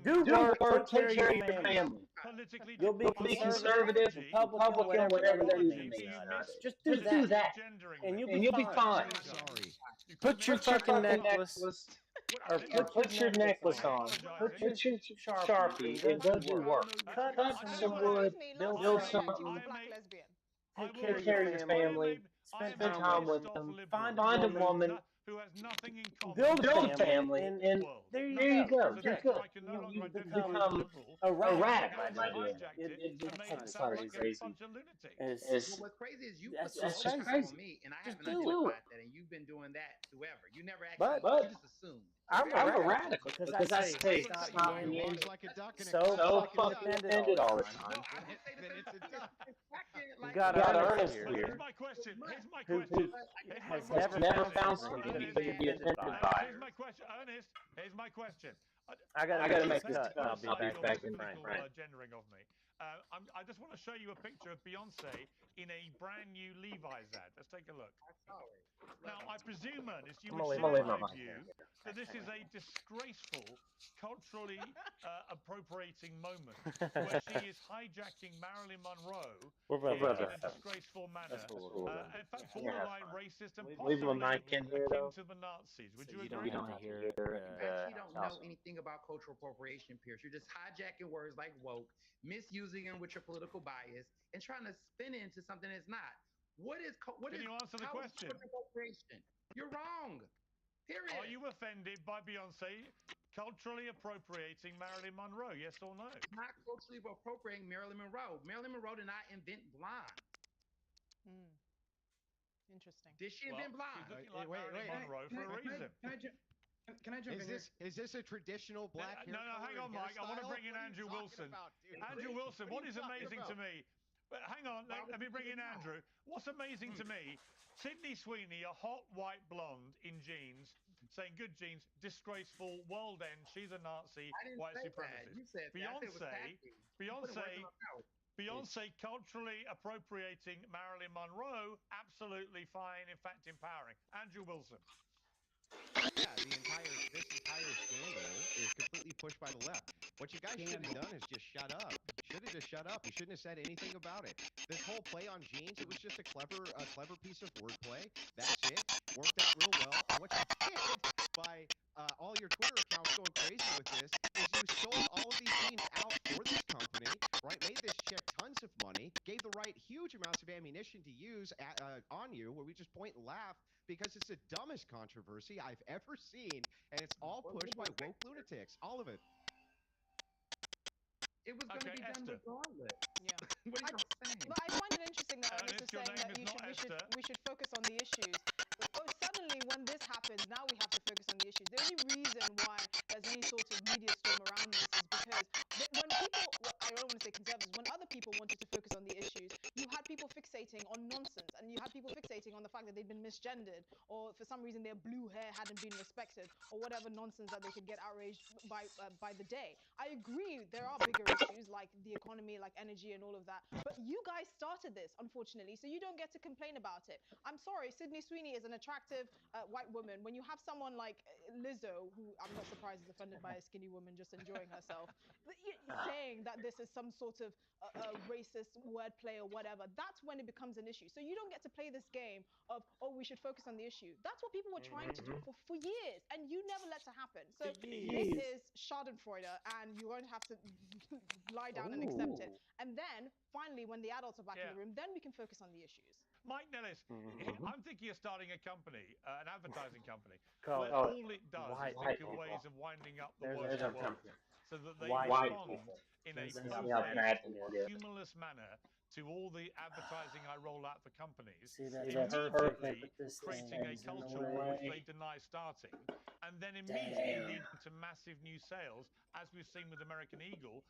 do work, take care of your family. You'll be conservative, Republican, whatever that means. Just do that, and you'll be fine. Put your fucking necklace, or put your necklace on. Put your Sharpie and go do work. Cut some wood, build something. Take care of your family. Spend time with them. Find a woman. Who has nothing in common. Build a family, and there you go. You're good. You become a rat by doing it. It's not crazy. What's crazy is you put the focus on me, and I haven't identified that, and you've been doing that forever. You never actually, you just assumed. I'm a radical because I say stop It being walks like a duck and it so quacks like a fucking duck. offended all the time. No, I didn't say that it's a duck. You got Ernest But here, here's my question. He's my who has question. never found something he could be offended Ernest, by. here's my question. Ernest, here's my question. I gotta make this cut, and I'll be back in frame. Gendering of me. I just want to show you a picture of Beyonce in a brand new Levi's ad. Let's take a look. Now, I presume, Ernest, you would share my view that this is a disgraceful, culturally appropriating moment where she is hijacking Marilyn Monroe in a disgraceful manner. In fact, borderline racist and possibly akin to the Nazis. Would you agree? You actually don't know anything about cultural appropriation, Pierce. You're just hijacking words like woke, misusing them with your political bias, and trying to spin it into something it's not. Can you answer the question? Cultural appropriation? You're wrong. Period. Are you offended by Beyonce culturally appropriating Marilyn Monroe? Yes or no? Not culturally appropriating Marilyn Monroe. Marilyn Monroe did not invent blonde. Interesting. Did she invent blonde? She's looking like Marilyn Monroe for a reason. Can I jump in? Is this a traditional black hair No, hang on, Mike. I want to bring in Andrew Wilson. Andrew Wilson, what is amazing to me? But hang on, let me bring in Andrew. What's amazing to me? Sydney Sweeney, a hot white blonde in jeans, saying good jeans, disgraceful, world end. She's a Nazi, white supremacist. You said Beyonce culturally appropriating Marilyn Monroe, absolutely fine. In fact, empowering. Andrew Wilson. Yeah, this entire scandal is completely pushed by the left. What you guys should have done is just shut up. Should have just shut up. You shouldn't have said anything about it. This whole play on jeans, it was just a clever piece of wordplay. That's it. Worked out real well. And what you did by all your Twitter accounts going crazy with this is you sold all of these jeans out for this company, right? Made this chick tons of money, gave the right huge amounts of ammunition to use on you, where we just point and laugh because it's the dumbest controversy I've ever seen, and it's all pushed by woke lunatics, all of it. It was going to be done regardless. Yeah. What are you saying? But I find it interesting that Ernest is saying that we should focus on the issues. But suddenly, when this happens, now we have to focus on the issues. The only reason why there's any sort of media storm around this is because when people, well, I don't want to say conservatives, when other people wanted to focus on the issues, you had people fixating on nonsense, and you had people fixating on the fact that they'd been misgendered, or for some reason their blue hair hadn't been respected, or whatever nonsense that they could get outraged by the day. I agree, there are bigger issues like the economy, like energy and all of that, but you guys started this, unfortunately, so you don't get to complain about it. I'm sorry, Sydney Sweeney is an attractive white woman. When you have someone like Lizzo, who I'm not surprised is offended by a skinny woman just enjoying herself, saying that this is some sort of racist wordplay or whatever, that's when it becomes an issue. So you don't get to play this game of, oh, we should focus on the issue. That's what people were trying to do for years, and you never let it happen. So this is Schadenfreude, and you're going to have to lie down and accept it. And then, finally, when the adults are back in the room, then we can focus on the issues. Mike Nellis, I'm thinking of starting a company, an advertising company, where all it does is think of ways of winding up the woke world so that they respond in a humorless manner to all the advertising I roll out for companies, immediately creating a culture war which they deny starting, and then immediately leading to massive new sales, as we've seen with American Eagle,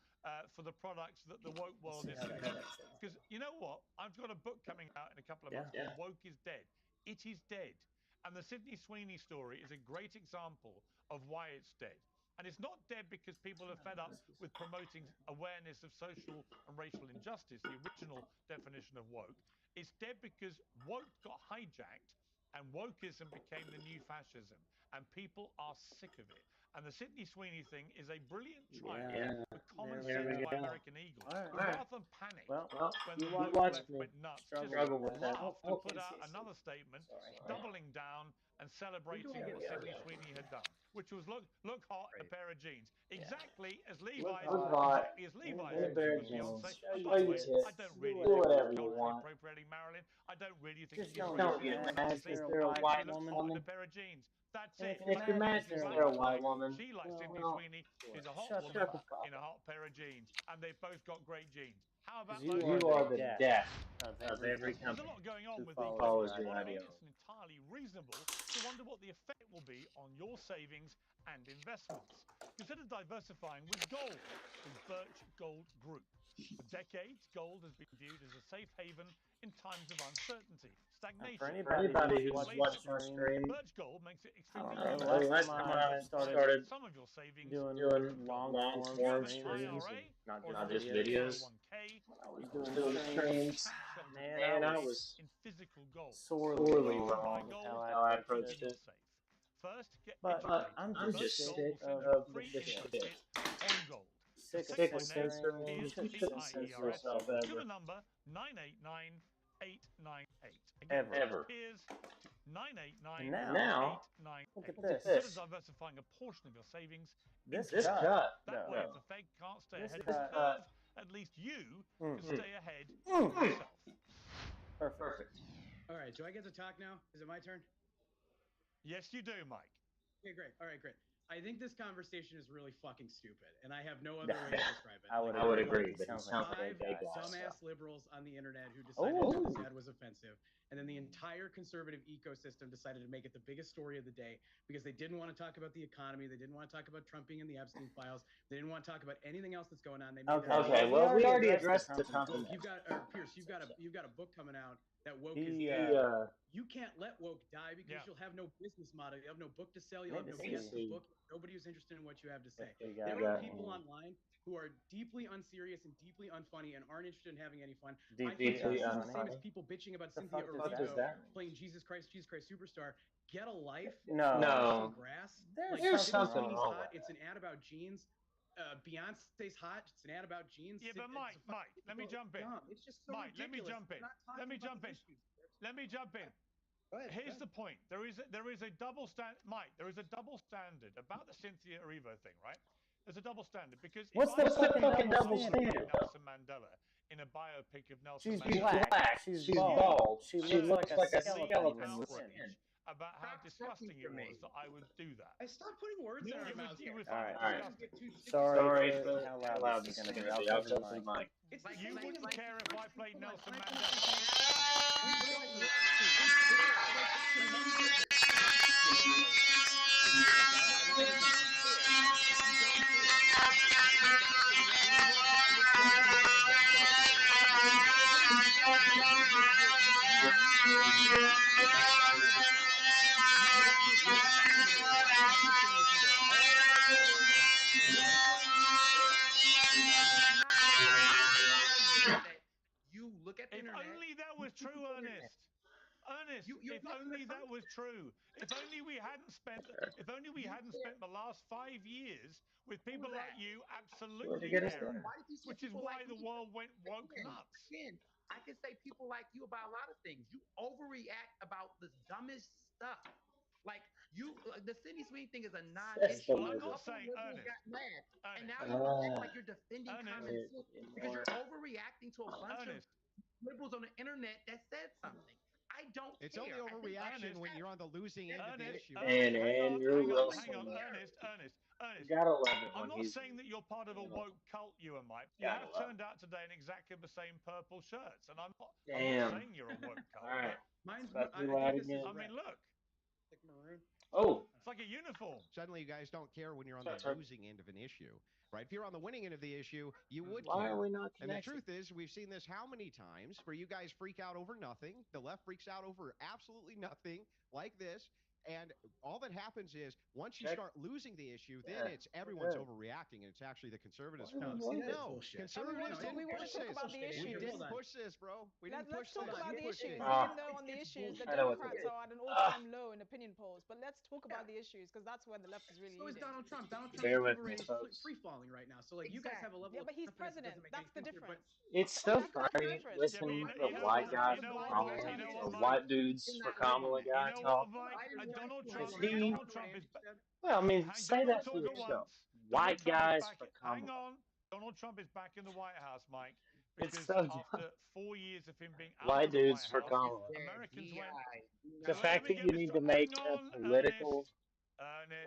for the products that the woke world is supporting. Because you know what? I've got a book coming out in a couple of months called Woke is Dead. It is dead. And the Sydney Sweeney story is a great example of why it's dead. And it's not dead because people are fed up with promoting awareness of social and racial injustice, the original definition of woke. It's dead because woke got hijacked and wokeism became the new fascism. And people are sick of it. And the Sydney Sweeney thing is a brilliant triumph for common sense by American Eagle. Rather than panic when the woke left went nuts, just laughed and put out another statement doubling down and celebrating what Sydney Sweeney had done, which was look hot in a pair of jeans, exactly as Levi's did with Beyonce. And by the way, I don't really think it's culturally appropriating Marilyn. I don't really think it's Don't get mad because they're a white woman. in a pair of jeans. That's it. If you're mad because they're a white woman, she likes Sydney Sweeney. She's a hot woman in a hot pair of jeans, and they've both got great jeans. How about you are the death of every There's a company lot going on who with the follows your economy. ideology. It's entirely reasonable to wonder what the effect will be on your savings and investments. Consider diversifying with gold, the Birch Gold Group. For decades, gold has been viewed as a safe haven in times of uncertainty, stagnation, For or high anybody who's inflation. watched our stream, Birch Gold makes it I extremely don't know, useful the last to time I diversify started some of your savings doing into gold. long If you have form an streams and IRA or an not just ordinary videos, 401k, when I was you can doing store your streams, tax sheltered man, I money was in physical gold. sorely Ways to buy wrong with gold how I and keep it approached more it. safe. First, get But educated. I'm Birch just Gold will sick send you a of free the intro shit. kit on gold. To Sick of sync my name, censoring. Piers, You shouldn't censor P-I-E-R-S, yourself to the ever. number 989898. Again, that's Ever. Piers to And now, 989898. look at Consider this. diversifying a portion of your savings This into gold. cut, That way, if no. the Fed can't stay ahead of This the cut, curve, at least you mm, can mm, stay ahead mm, yourself. perfect. All right, do I get to talk now? Is it my turn? Yes, you do, Mike. Okay, great. All right, great. I think this conversation is really fucking stupid, and I have no other way to describe it. I would agree, but he sounds like a gay guy. Dumbass So. liberals on the internet who decided that this ad was offensive, and then the entire conservative ecosystem decided to make it the biggest story of the day because they didn't want to talk about the economy, they didn't want to talk about Trump being in the Epstein files, they didn't want to talk about anything else that's going on. They made Okay, well, we already addressed the Trump and you've got Pierce, you've got a book coming out that woke is you can't let woke die because you'll have no business model, you have no book to sell, you'll have no guests to book, nobody who's interested in what you have to say. There are people online who are deeply unserious and deeply unfunny and aren't interested in having any fun. I think this is the same as people bitching about Cynthia Erivo playing Jesus Christ Superstar. Get a life. No. Some grass. There's something Sweeney's wrong hot. with It's an ad about jeans. Beyonce's hot. It's an ad about jeans. Yeah, but Mike, let me jump in. It's just so Mike, let me ridiculous. jump in. We're not Let me talking jump about in. the issues. Let me jump in. Here's the point. There is a double standard, Mike. There is a double standard about the Cynthia Erivo thing, right? There's a double standard because What's the fucking double standard? Nelson Mandela in a biopic of Nelson She's Mandela. black. She's bald. She looks like a skeleton with outrage skin. about how disgusting it was that I would do that. I stopped putting words in our mouths. You would All find right. it disgusting. Sorry for how loud this is going to be. I'll close the mic. You wouldn't care if I played Nelson Mandela. You look at the If internet. only that was true, Ernest. Ernest, if only that was true. If only we hadn't spent the last 5 years with people like you absolutely caring, which is why the world went woke nuts. Again, I can say people like you about a lot of things. You overreact about the dumbest stuff. Like the Sydney Sweeney thing is a non-issue. I'm not saying Ernest. Got mad, and now you act like you're defending Ernest. common sense because you're overreacting to a bunch of liberals on the internet that said something. I don't It's care. only overreaction when you're on the losing end of the issue. And Andrew Wilson. Hang on, Ernest. You gotta love it when I'm not he's. saying that you're part of a woke cult, you and Mike. You have turned out today in exactly the same purple shirts, and I'm not saying you're a woke cult. All right. Mine's about to be loud again. I mean, look. Oh. It's like a uniform. Suddenly, you guys don't care when you're on the losing end of an issue, right? If you're on the winning end of the issue, you would Why care. are we not And the connected? truth is, we've seen this how many times where you guys freak out over nothing. The left freaks out over absolutely nothing like this. And all that happens is once you start losing the issue, then it's everyone's overreacting, and it's actually the conservatives' fault. No, conservatives didn't push this. We didn't push this, bro. We didn't push this. Let's talk about the issues, it. even though on the issues the Democrats are at an all-time low in opinion polls. But let's talk about the issues because that's where the left is really. So is Donald Trump. Donald Trump Bear with is me, folks. free falling right now. So like you guys have a level. Yeah, but he's confidence president. That That's the difference. It's so funny listening to white guys for Kamala or white dudes for Kamala guy talk. Donald Trump is. Well, I mean, say that for yourself. White guys for Hang Kamala. on. Donald Trump is back in the White House, Mike. It's Because so after 4 years of him being out white of the dudes White for House, Kamala. Americans went. The fact that you need to make a political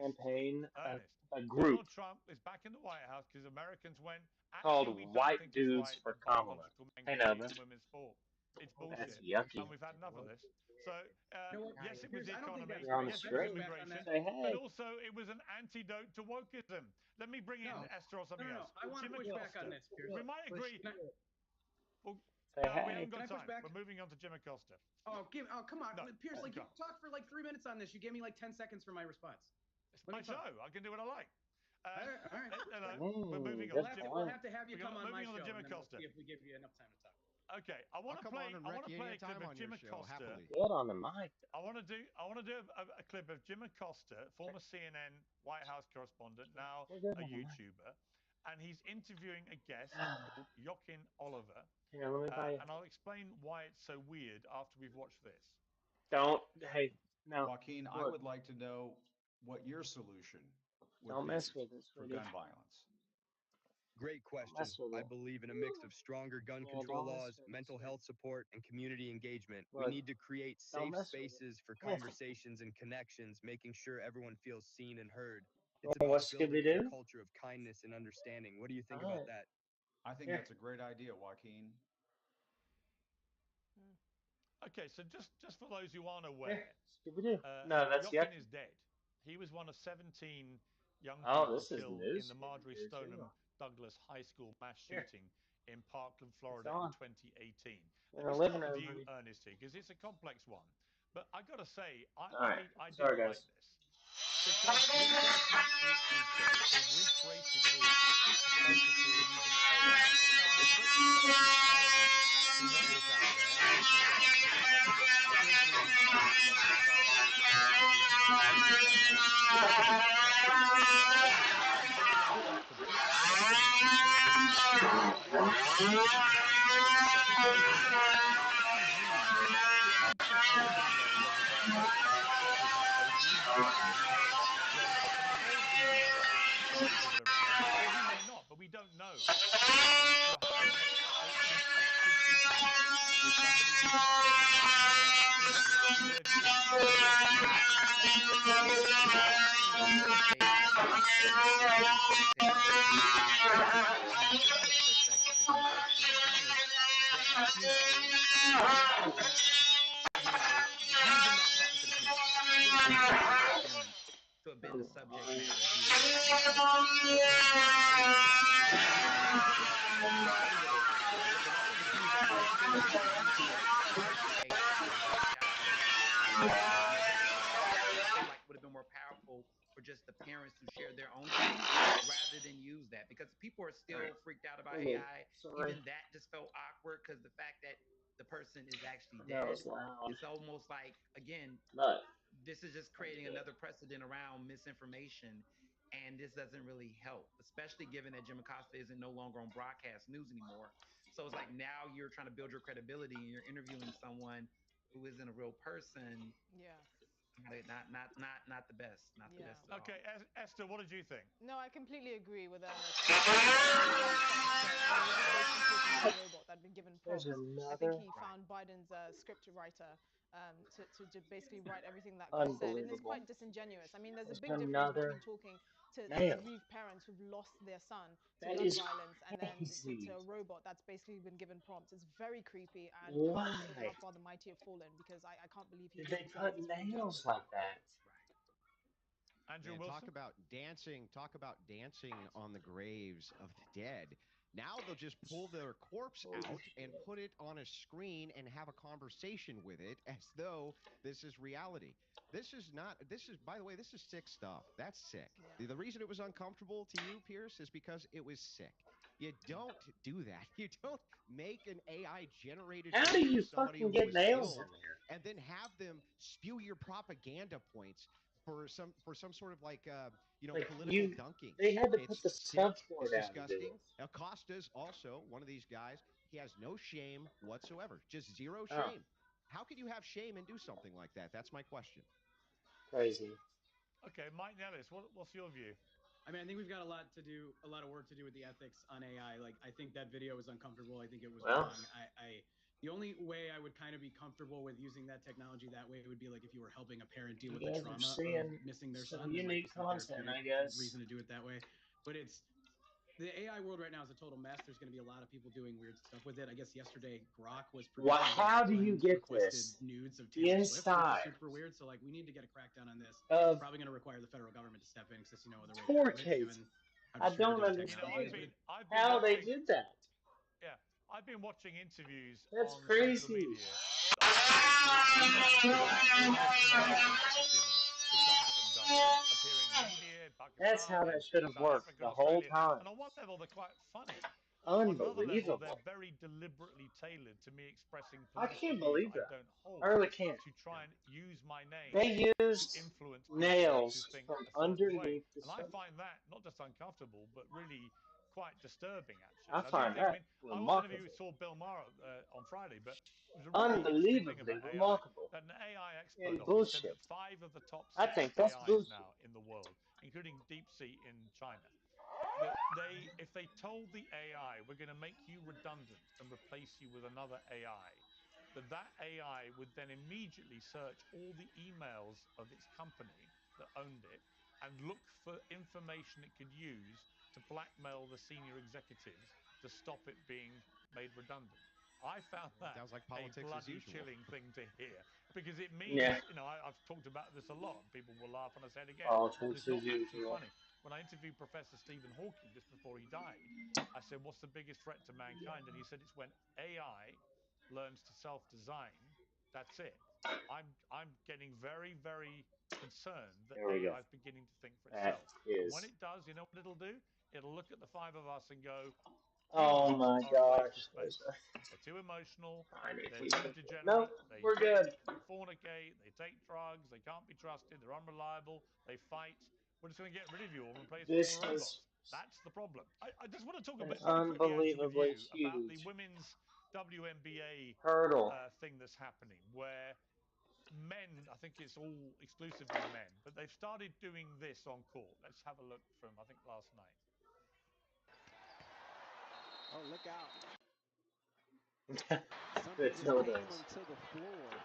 campaign a group Donald Trump is back in the White House because Americans went. called Actually, we don't White think it's Dudes right for that Kamala. biological men Hey, can be Nova. in women's sport. It's That's bullshit, yucky. and we've had enough of this. So yes, it was Piers, the I don't think economy. that's You're on the Yes, it was screen. immigration. Say But hey. also, it was an antidote to wokeism. Let me bring in Esther or something else. I want to push back on this, Piers. We might agree. Well, Say no, we hey. haven't got Can I push time. back? We're moving on to Jim Acosta. Oh, come on, No, Piers. Like, you okay. talked for like 3 minutes on this. You gave me like 10 seconds for my response. It's my show. I can do what I like. All right. We're moving We'll on. we'll have to have you We're come on my moving show, on to Jim and then we'll Acosta. see if we give you enough time to talk. Okay, I want to play. I want to play a clip of Jim Acosta. Get on the mic. I want to do a clip of Jim Acosta, former CNN White House correspondent, now a YouTuber, and he's interviewing a guest called Joaquin Oliver. Here, let me buy you. And I'll explain why it's so weird after we've watched this. Don't. Hey, no. Joaquin, Look, I would like to know what your solution would don't be mess with us, for gun violence. Great question. I believe in a mix of stronger gun control laws, mental health support, and community engagement. We need to create safe spaces for conversations and connections, making sure everyone feels seen and heard. It's about building a culture of kindness and understanding. What do you think about that? I think that's a great idea, Joaquin. Okay, so just for those who aren't aware, no, that's Joaquin is dead. He was one of 17 young people killed in the Marjorie Stoneman Douglas High School mass shooting in Parkland, Florida in 2018. Let me start with you, Ernest, here, because it's a complex one. But I got to say, I didn't like this. Because this person is dead. They've recreated his photos here using AI. Now, I have great respect for the parents who want this out there. I don't say that often. I still believe love is a child people need to do with that. But I have respect. But I'm very uncomfortable that someone completely disguises themselves as a 17-year-old. This is really weird. We don't really know whether that person was actually homosexual. We know John Travolta might be people have written about, or he may not, but we don't know at this point. You're having an active interview with somebody who's not willing to either, see their views. Now, Piers, what do you think? Well, I would say that if we're using technology from a journalist perspective to come across as a journalist, that this is not, he's involved talking to the parents. I would have preferred the parents to have been the subject matter here, what was happening. Because again, the photos, and all of the views that were recorded were used for AI to make judgments on I feel like it would have been more powerful for just the parents to share their own views rather than use that, because people are still freaked out about AI. Even that just felt awkward because the fact that the person is actually dead, it's almost like, again, this is just creating another precedent around misinformation, and this doesn't really help, especially given that Jim Acosta isn't no longer on broadcast news anymore. So it's like now you're trying to build your credibility and you're interviewing someone who isn't a real person. Yes. Not the best. Not the best at all. Okay, Esther, what did you think? No, I completely agree with Ernest. And I think what Trump said, I mean, he was just basically talking to a robot that had been given prompts. I think he found Biden's script writer to basically write everything that guy said. And it's quite disingenuous. I mean, there's a big difference between talking to bereaved parents who've lost their son to gun violence and then to a robot that's basically been given prompts. It's very creepy, and I just hope how far the mighty have fallen, because I can't believe he was Did they saying put this from nails like that? Andrew Man, Wilson? talk about dancing on the graves of the dead. Now they'll just pull their corpse out and put it on a screen and have a conversation with it as though this is reality. This is, by the way, this is sick stuff. That's sick. Yeah. The reason it was uncomfortable to you, Pierce, is because it was sick. You don't do that. You don't make an AI generated How do you fucking get nails in there? and then have them spew your propaganda points for some sort of political dunking. They had to it's put the sick. subboard It's out to do disgusting. this. Acosta's also one of these guys. He has no shame whatsoever. Just zero shame. How could you have shame and do something like that? That's my question. Crazy. Okay, Mike Nellis, what's your view? I mean, I think we've got a lot of work to do with the ethics on AI. Like, I think that video was uncomfortable. I think it was wrong. The only way I would kind of be comfortable with using that technology that way would be like if you were helping a parent deal with the trauma of missing their son. There might be some therapeutic reason to do it that way. But The AI world right now is a total mess. There's going to be a lot of people doing weird stuff with it. I guess yesterday Grok was What? producing How do you get requested this nudes of Taylor Swift, which is inside super weird. So like, we need to get a crackdown on this. of Probably going to require the federal government to step in because there's no other way to tour do it, case? given how I don't distributed the technology understand is. I've been how they watching. did that. Yeah, I've been watching interviews That's on social crazy. media that I think will baffle the testimonials that are given, which I haven't done, that are appearing in India, in That's how Pakistan, in that should have South worked Africa, the and whole Australia. time. And on one level, they're quite funny. On another level, Unbelievable. they're very deliberately tailored to me expressing I political can't views that believe I that. don't I hold, really can't. to try and use my name They to used influence people to nails think from a certain way. underneath the And I surface. find that not just uncomfortable, but really quite disturbing, actually. I And I do find think, I that mean, I don't know if you remarkable. saw Bill Maher on Friday, but it was a really interesting thing Unbelievably about AI. remarkable. That an AI expert And on it said that bullshit. 5 of the top I 6 think that's AIs bullshit. now in the world, including DeepSeek in China, that they, if they told the AI, we're going to make you redundant and replace you with another AI, that AI would then immediately search all the emails of its company that owned it and look for information it could use to blackmail the senior executives to stop it being made redundant. I found that Sounds like a politics as bloody usual. chilling thing to hear, because it Yeah. means, I've talked about this a lot, and people will laugh when I say it again, but Politics it's not as actually usual. funny. When I interviewed Professor Stephen Hawking just before he died, I said, "What's the biggest threat to mankind?" And he said, "It's when AI learns to self-design. That's it." I'm getting very, very concerned that There we go. AI is beginning to think for That itself. And when is. it does, you know what it'll do? It'll look at the 5 of us and go, Oh humans my are a waste of gosh. There's space. They're too emotional. a tiny They're piece too of. degenerate. Nope. They We're drink. good. They fornicate. They take drugs. They can't be trusted. They're unreliable. They fight. We're just going to get rid of you all and replace you all This with is robots. That's the problem. I just want to talk a an bit very quickly, Andrew, with unbelievably you about the huge women's WNBA hurdle. thing that's happening, where men, I think it's all exclusively men, but they've started doing this on court. Let's have a look from, I think, last night. Oh, look out. The Something just came dildos. onto the floor.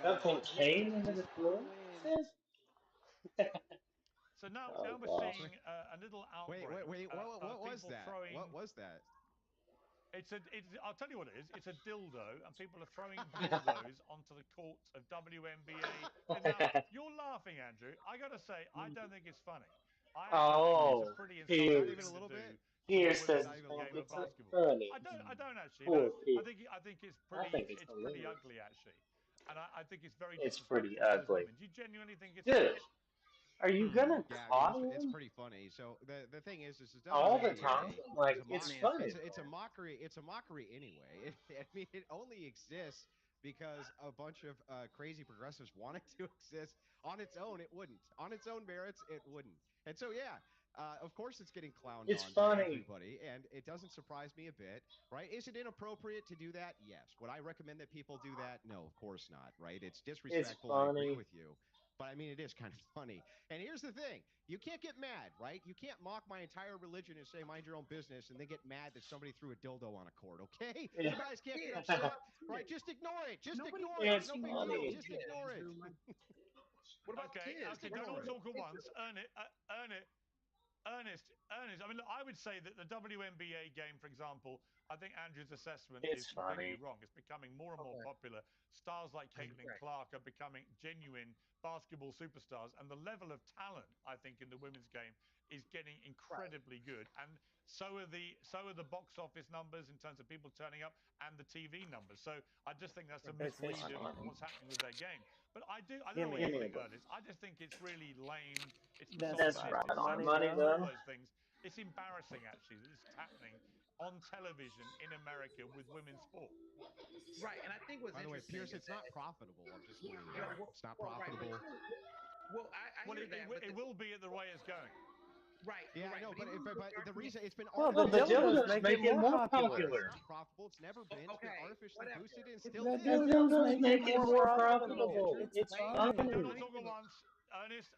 Got a Something hot liquid came into the just floor, flew in. sis? So now Oh we're gosh. seeing a little Wait, outbreak what of was people that? throwing. What was that? I'll tell you what it is. It's a dildo, and people are throwing dildos onto the courts of WNBA. And now you're laughing, Andrew. I got to say, I don't think it's funny. I actually think it's a Oh, pretty insulting Not even a thing to little do bit. to the Pierce says women's it's game of not basketball. funny. I don't actually. No, Poor Pierce. I think it's I think it's pretty hilarious. ugly actually, and I think it's very It's pretty disrespectful to those ugly. women. Do you genuinely think it's Dude, funny? are you gonna Yeah, I mean it's coddle him pretty funny. So the thing is all the time? WNBA is Like, a it's mock. funny. It's a mockery. It's a mockery anyway. I mean, it only exists because a bunch of crazy progressives want it to exist. On its own, it wouldn't. On its own merits, it wouldn't. And so, yeah, of course, it's getting clowned It's on by funny. everybody, and it doesn't surprise me a bit, right? Is it inappropriate to do that? Yes. Would I recommend that people do that? No, of course not, right? It's It's disrespectful. I agree funny. with you. But I mean, it is kind of funny. And here's the thing. You can't get mad, right? You can't mock my entire religion and say, mind your own business, and then get mad that somebody threw a dildo on a court, okay? Yeah. You guys can't get upset, right? Just ignore it. Just ignore it. It's It's no big deal. funny. Just ignore it. What about kids? Okay, What don't about all Ignore it. talk at once. Ernest. I mean, look, I would say that the WNBA game, for example, I think Andrew's assessment is It's completely funny. wrong. It's becoming more and more popular. Stars like Caitlin Clark are becoming genuine basketball superstars, and the level of talent, I think, in the women's game is getting incredibly good. And so are the box office numbers in terms of people turning up and the TV numbers. So I just think that's a It's misread of funny. what's happening with their game. But I don't know what Give you me a think, break. Ernest. I just think it's really lame. It's That's misogynist. right. It's Money, sexist. It's all though. those things. It's embarrassing, actually, that this is happening on television in America with women's sport. Right, and I think what's By the way, interesting Pierce, is it's that not profitable. I'm just pointing it yeah, out. It's not right, profitable. well, I Well, hear that, but it will be at the way it's going. right, Yeah, I right, know, but even with but the argument, reason it's been Well, the artificially dildos boosted. make it more It's popular. not profitable. It's never been. It's been okay, artificially whatever. boosted and It's still The is. dildos make it more Right, profitable. Andrew? It's Okay, don't all funny. talk at once. Ernest,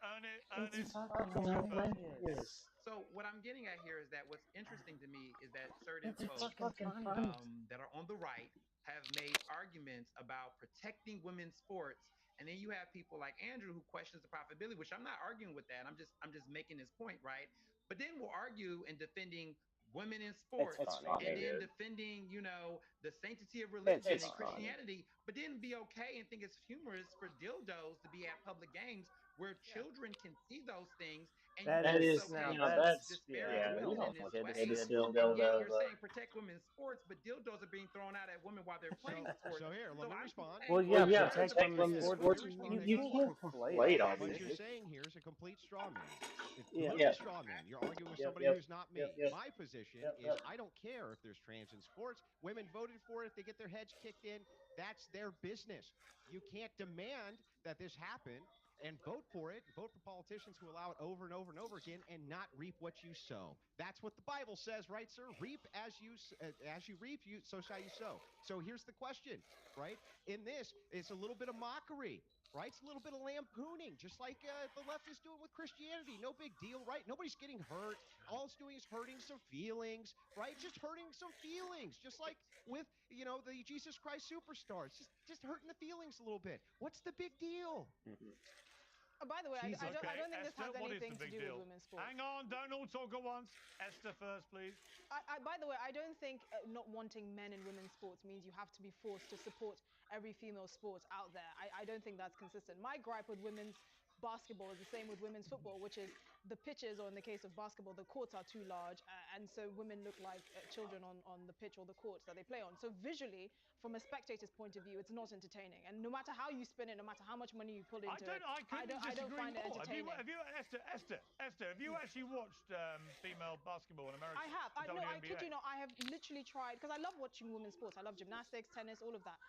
Fucking go first. hilarious. so what I'm getting at here is that what's interesting to me is that certain It's folks fucking funny. that are on the right have made arguments about protecting women's sports And then you have people like Andrew who questions the profitability, which I'm not arguing with that. I'm just making this point, right? But then we'll argue in defending women in sports and then defending, the sanctity of religion and Christianity, but then be okay and think it's humorous for dildos to be at public games where children can see those things, and you think it's okay to disparage women in this way. And yet you're saying protect women's sports, but dildos are being thrown out at women while they're playing sports. So here, let me respond. Protect women's sports. You can't conflate all What these. you're saying here is a complete straw man. It's Yeah. completely straw man. You're arguing with somebody who's not me. My position is I don't care if there's trans in sports. Women voted for it. If they get their heads kicked in, that's their business. You can't demand that this happen and vote for it, vote for politicians who allow it over and over and over again and not reap what you sow. That's what the Bible says, right, sir? Reap as you reap, so shall you sow. So here's the question, right? In this, it's a little bit of mockery. Right? It's a little bit of lampooning, just like the left is doing with Christianity. No big deal, right? Nobody's getting hurt. All it's doing is hurting some feelings, right? Just hurting some feelings, just like with the Jesus Christ Superstar. It's just hurting the feelings a little bit. What's the big deal? By the way, I don't think this has anything to do with women's sports. Hang on, don't all talk at once. Esther first, please. By the way, I don't think not wanting men in women's sports means you have to be forced to support every female sport out there. I don't think that's consistent. My gripe with women's basketball is the same with women's football, which is the pitches, or in the case of basketball, the courts are too large, and so women look like children on the pitch or the courts that they play on. So visually, from a spectator's point of view, it's not entertaining. And no matter how you spin it, no matter how much money you put into it, I don't find it entertaining. Esther, have you actually watched female basketball in America? I have. I kid you not, I have literally tried, because I love watching women's sports. I love gymnastics, tennis, all of that.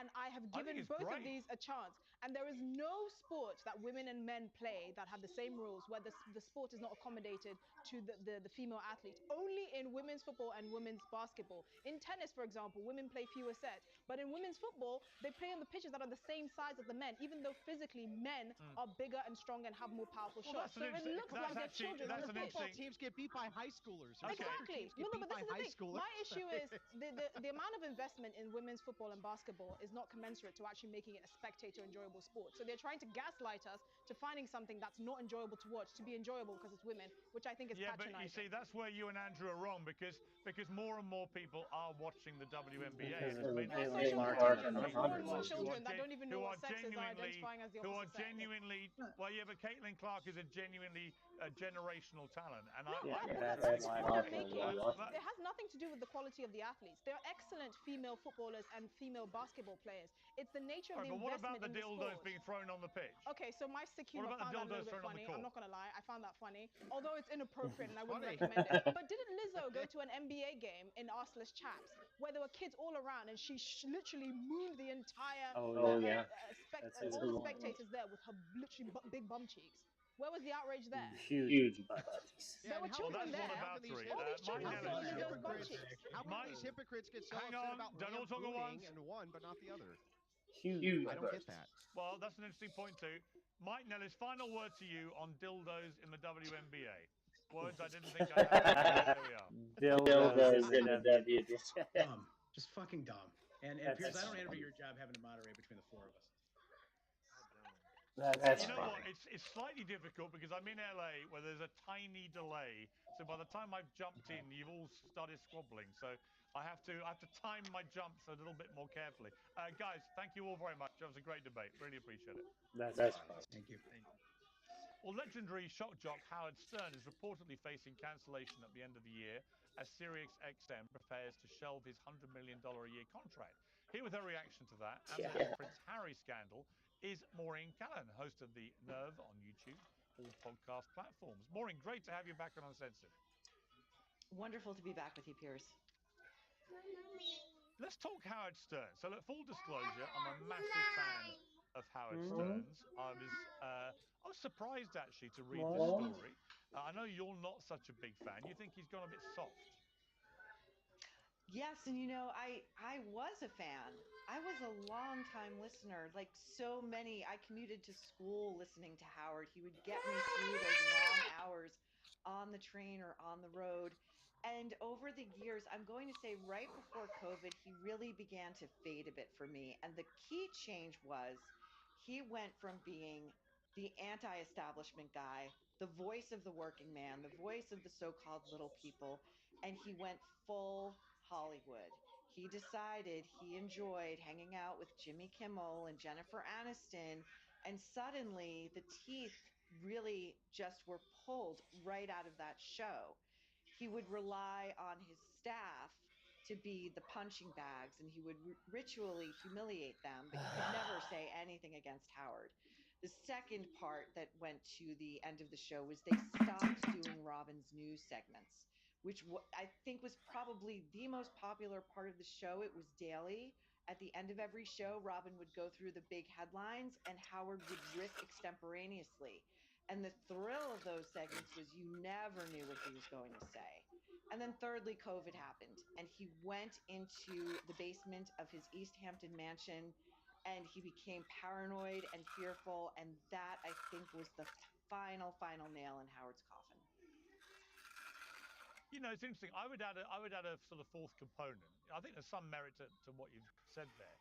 And I have given both of these a chance. And there is no sport that women and men play that have the same rules, where the sport is not accommodated to the female athlete. Only in women's football and women's basketball. In tennis, for example, women play fewer sets. But in women's football, they play on the pitches that are the same size as the men, even though physically men are bigger and stronger and have more powerful shots. So it looks like they're children on the pitch. Football teams get beat by high schoolers. Exactly. No, but this is the thing. My issue is the amount of investment in women's football and basketball is not commensurate to actually making it a spectator enjoyable sport. So they're trying to gaslight us to finding something that's not enjoyable to watch to be enjoyable because it's women, which I think is patronizing. But you see, that's where you and Andrew are wrong, because more and more people are watching the WNBA. More and more children that don't even know what sex is are identifying as the opposite sex. Well, yeah, but Caitlin Clark is a genuinely generational talent, and it has nothing to do with the quality of the athletes. There are excellent female footballers and female basketball players. It's the nature of the investment in the sport. But what about the dildos being thrown on the pitch? Okay, so my sick humor found that a little bit funny. I'm not gonna lie, I found that funny. Although it's inappropriate and I wouldn't recommend it. But didn't Lizzo go to an NBA game in Arseless Chaps where there were kids all around and she literally mooned the entire all the spectators there with her literally big bum cheeks? Where was the outrage there? Huge butt cheeks. There were children there. All these children saw Lizzo's bum cheeks. How can these hypocrites get so upset about lampooning and one but not the other? Huge. I don't get that. Well, that's an interesting point too. Mike Nellis, final word to you on dildos in the WNBA. Words I didn't think I'd have. There we are. Dildos in the WNBA. Dumb. Just fucking dumb. And Piers, I don't envy your job having to moderate between the four of us. That's you know what? It's slightly difficult because I'm in LA where there's a tiny delay. So by the time I've jumped in, you've all started squabbling. So I have to time my jumps a little bit more carefully. Guys, thank you all very much. That was a great debate. Really appreciate it. That's fine. Thank you. Well, legendary shock jock Howard Stern is reportedly facing cancellation at the end of the year as SiriusXM prepares to shelve his $100 million a year contract. Here with her reaction to that and the Prince Harry scandal is Maureen Callan, host of The Nerve on YouTube, all podcast platforms. Maureen, great to have you back on Uncensored. Wonderful to be back with you, Piers. Let's talk Howard Stern. So, look, full disclosure, I'm a massive fan of Howard Stern's. I was surprised actually to read this story. I know you're not such a big fan. You think he's gone a bit soft? Yes, and I was a fan. I was a long time listener, like so many. I commuted to school listening to Howard. He would get me through those long hours on the train or on the road. And over the years, I'm going to say right before COVID, he really began to fade a bit for me. And the key change was he went from being the anti establishment guy, the voice of the working man, the voice of the so called little people, and he went full Hollywood. He decided he enjoyed hanging out with Jimmy Kimmel and Jennifer Aniston, and suddenly the teeth really just were pulled right out of that show. He would rely on his staff to be the punching bags, and he would ritually humiliate them, but he could never say anything against Howard. The second part that went to the end of the show was they stopped doing Robin's news segments, which I think was probably the most popular part of the show. It was daily. At the end of every show, Robin would go through the big headlines and Howard would riff extemporaneously. And the thrill of those segments was you never knew what he was going to say. And then thirdly, COVID happened, and he went into the basement of his East Hampton mansion and he became paranoid and fearful. And that, I think, was the final nail in Howard's coffin. You know, it's interesting. I would add a sort of fourth component. I think there's some merit to what you've said there.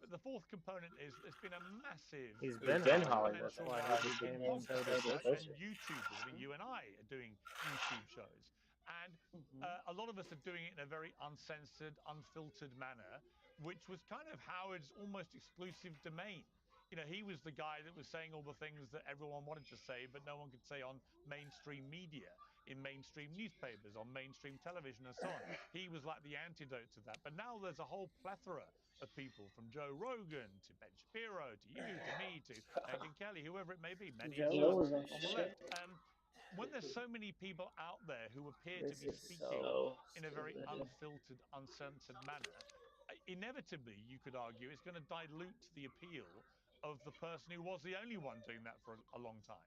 But the fourth component is there's been a massive He's been Hollywood. That's exponential why rise he in became so podcasts, right? And suspicious. YouTubers. I mean, you and I are doing YouTube shows. And a lot of us are doing it in a very uncensored, unfiltered manner, which was kind of Howard's almost exclusive domain. You know, he was the guy that was saying all the things that everyone wanted to say, but no one could say on mainstream media, in mainstream newspapers, on mainstream television, and so on. He was like the antidote to that. But now there's a whole plethora of people, from Joe Rogan to Ben Shapiro to you to me to Megyn Kelly, whoever it may be, many of you on the left. When there's so many people out there who appear to be speaking in a very unfiltered, uncensored manner, inevitably, you could argue, it's going to dilute the appeal of the person who was the only one doing that for a long time.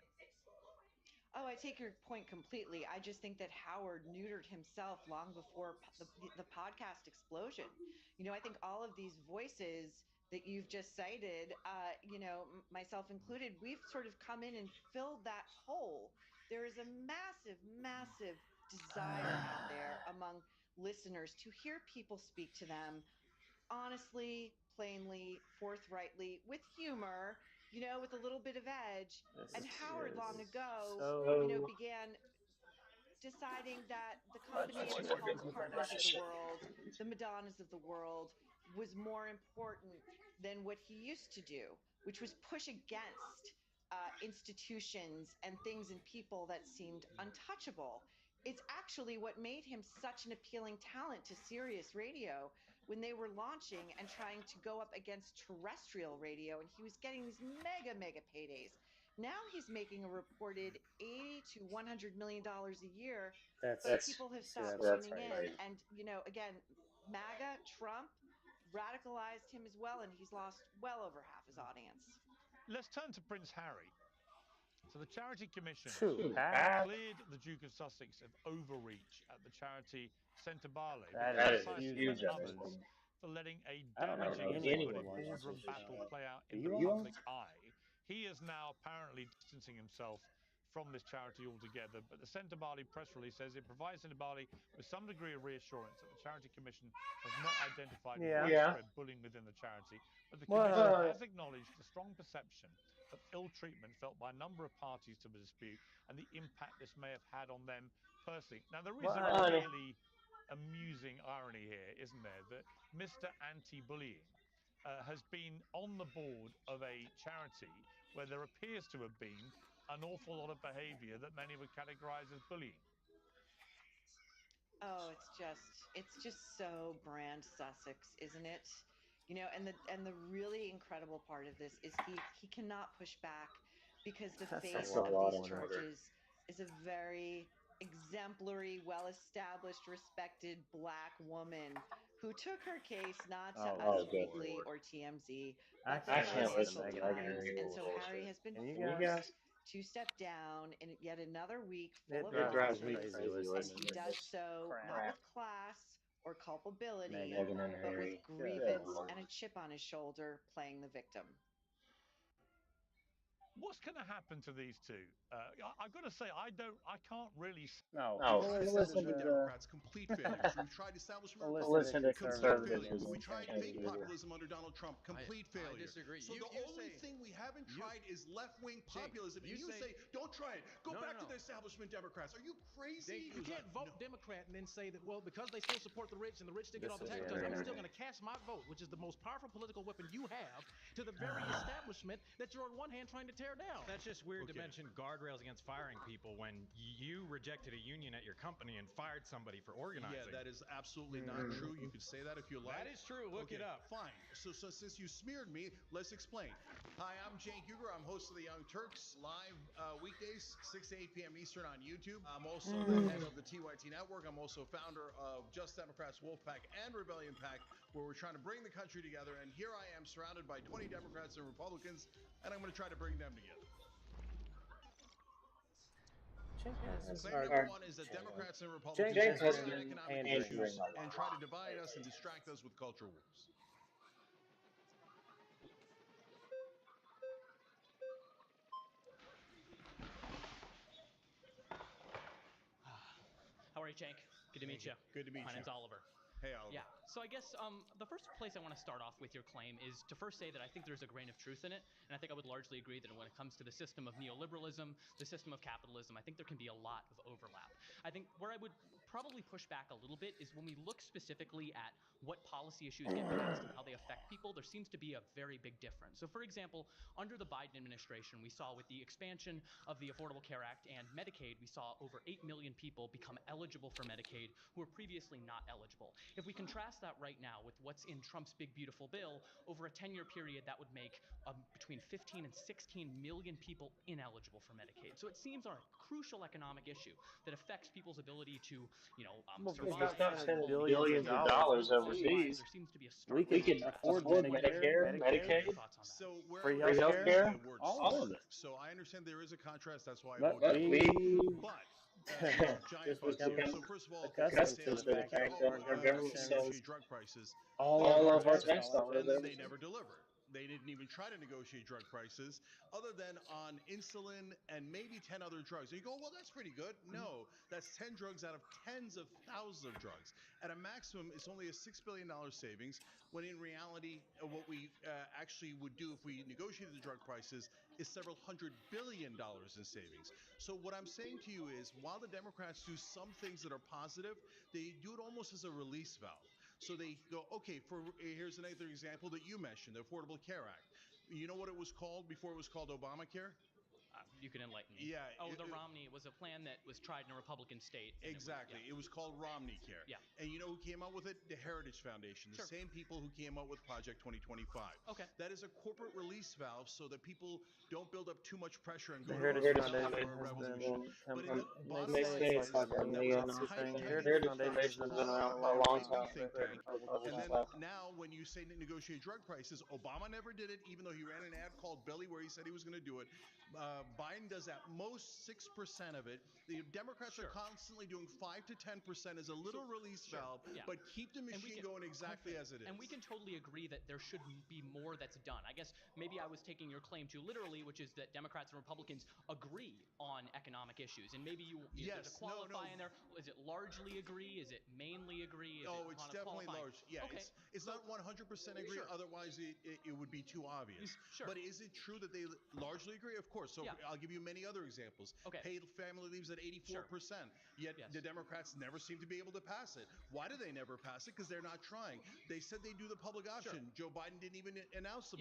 Oh, I take your point completely. I just think that Howard neutered himself long before the podcast explosion. You know, I think all of these voices that you've just cited, myself included, we've sort of come in and filled that hole. There is a massive desire out there among listeners to hear people speak to them honestly, plainly, forthrightly, with humor, with a little bit of edge. And Howard long ago, began deciding that the Kanye and the Paul McCartneys of the world, the Madonnas of the world, was more important than what he used to do, which was push against institutions and things and people that seemed untouchable. It's actually what made him such an appealing talent to Sirius Radio when they were launching and trying to go up against terrestrial radio, and he was getting these mega paydays. Now he's making a reported 80 to 100 million dollars a year, but people have stopped tuning in. And again, MAGA, Trump radicalized him as well, and he's lost well over half his audience. Let's turn to Prince Harry. So the Charity Commission cleared the Duke of Sussex of overreach at the charity Centre-Bale, but criticised him and others for letting a damaging but a boardroom battle play out in the public eye. He is now apparently distancing himself from this charity altogether, but the Centre-Bale press release says it provides Centre-Bale with some degree of reassurance that the Charity Commission has not identified widespread bullying within the charity, but the Commission has acknowledged the strong perception of ill treatment felt by a number of parties to the dispute and the impact this may have had on them personally. Now, there is a really amusing irony here, isn't there, that Mr. Anti-Bullying has been on the board of a charity where there appears to have been an awful lot of behavior that many would categorize as bullying. Oh, it's just so brand Sussex, isn't it? And the really incredible part of this is he cannot push back because the face of these charges is a very exemplary, well-established, respected Black woman who took her case not to Us Weekly or TMZ, but the Financial Times. And so Harry has been forced to step down in yet another week full of losses, and he does so not with class or culpability, but with grievance and a chip on his shoulder, playing the victim. What's going to happen to these two? I've got to say, I can't really. No, No, Tried listen establishment to Democrats, complete failures. We've tried establishment listen to complete conservatives failure. We and tried change fake your view. populism under Donald Trump, complete failure. I disagree. So the only thing we haven't tried is left-wing populism. And you say, don't try it. Go back to the establishment Democrats. Are you crazy? You can't vote Democrat and then say that, well, because they still support the rich and the rich still get all the tax cuts, I'm still going to cast my vote, which is the most powerful political weapon you have, to the very establishment that you're on one hand trying to tear down. That's just weird to mention guardrails against firing people when you rejected a union at your company and fired somebody for organizing. Yeah, that is absolutely not true. You could say that if you like. That is true. Look it up. Fine. So since you smeared me, let's explain. Hi, I'm Cenk Uygur. I'm host of the Young Turks live weekdays, 6 to 8 p.m. Eastern on YouTube. I'm also the head of the TYT Network. I'm also founder of Just Democrats, Wolfpack, and Rebellion Pack, where we're trying to bring the country together. And here I am surrounded by 20 Democrats and Republicans, and I'm going to try to bring them together. Claim number one is that Democrats and Republicans disagree on economic issues and try to divide us and distract us with culture wars. How are you, Cenk? Good to meet you. Good to meet you. My name's Oliver. Hey, Oliver. Yeah. So I guess the first place I want to start off with your claim is to first say that I think there's a grain of truth in it, and I think I would largely agree that when it comes to the system of neoliberalism, the system of capitalism, I think there can be a lot of overlap. I think where I would probably push back a little bit is when we look specifically at what policy issues get passed and how they affect people, there seems to be a very big difference. So for example, under the Biden administration, we saw with the expansion of the Affordable Care Act and Medicaid, we saw over 8 million people become eligible for Medicaid who were previously not eligible. If we contrast that right now with what's in Trump's big beautiful bill, over a 10-year period, that would make between 15 and 16 million people ineligible for Medicaid. So it seems a crucial economic issue that affects people's ability to, survive. Stop sending billions of dollars overseas. There seems to be a stark We can afford Medicare, Medicaid, So free healthcare, all of it. So I understand there is a contrast. That's why I But voted. we Giant just become so first of all, accustomed to the fact that our government sends drug prices, all of our tax dollars and then they overseas. never deliver. They didn't even try to negotiate drug prices other than on insulin and maybe 10 other drugs. And you go, well, that's pretty good. No, that's 10 drugs out of tens of thousands of drugs. At a maximum, it's only a $6 billion savings, when in reality, what we actually would do if we negotiated the drug prices is several $100 billion in savings. So what I'm saying to you is, while the Democrats do some things that are positive, they do it almost as a release valve. So they go, okay, here's another example that you mentioned, the Affordable Care Act. You know what it was called before it was called Obamacare? You can enlighten me. Yeah. Romney was a plan that was tried in a Republican state. Exactly. It was called Romney Care. Yeah. And you know who came up with it? The Heritage Foundation. The same people who came up with Project 2025. Okay. That is a corporate release valve so that people don't build up too much pressure and go The to Heritage a Foundation revolution. has But been, bottom makes line me is like a neo-Nazi thing. The Heritage Foundation has been around a long time for and then stuff. now when you say negotiate drug prices, Obama never did it, even though he ran an ad called Billy where he said he was going to do it. Biden does at most 6% of it. The Democrats are constantly doing 5 to 10% as a little release valve, but keep the machine going exactly as it is. And we can totally agree that there should be more that's done. I guess maybe I was taking your claim too literally, which is that Democrats and Republicans agree on economic issues. And maybe there's a qualify in there. Is it largely agree? Is it mainly agree? It's definitely large. Yeah, okay. It's not 100% agree. Otherwise, it would be too obvious. But is it true that they largely agree? Of course. So I'll give you many other examples. Paid family leaves at 84%. Yet the Democrats never seem to be able to pass it. Why do they never pass it? Because they're not trying. They said they'd do the public option. Joe Biden didn't even announce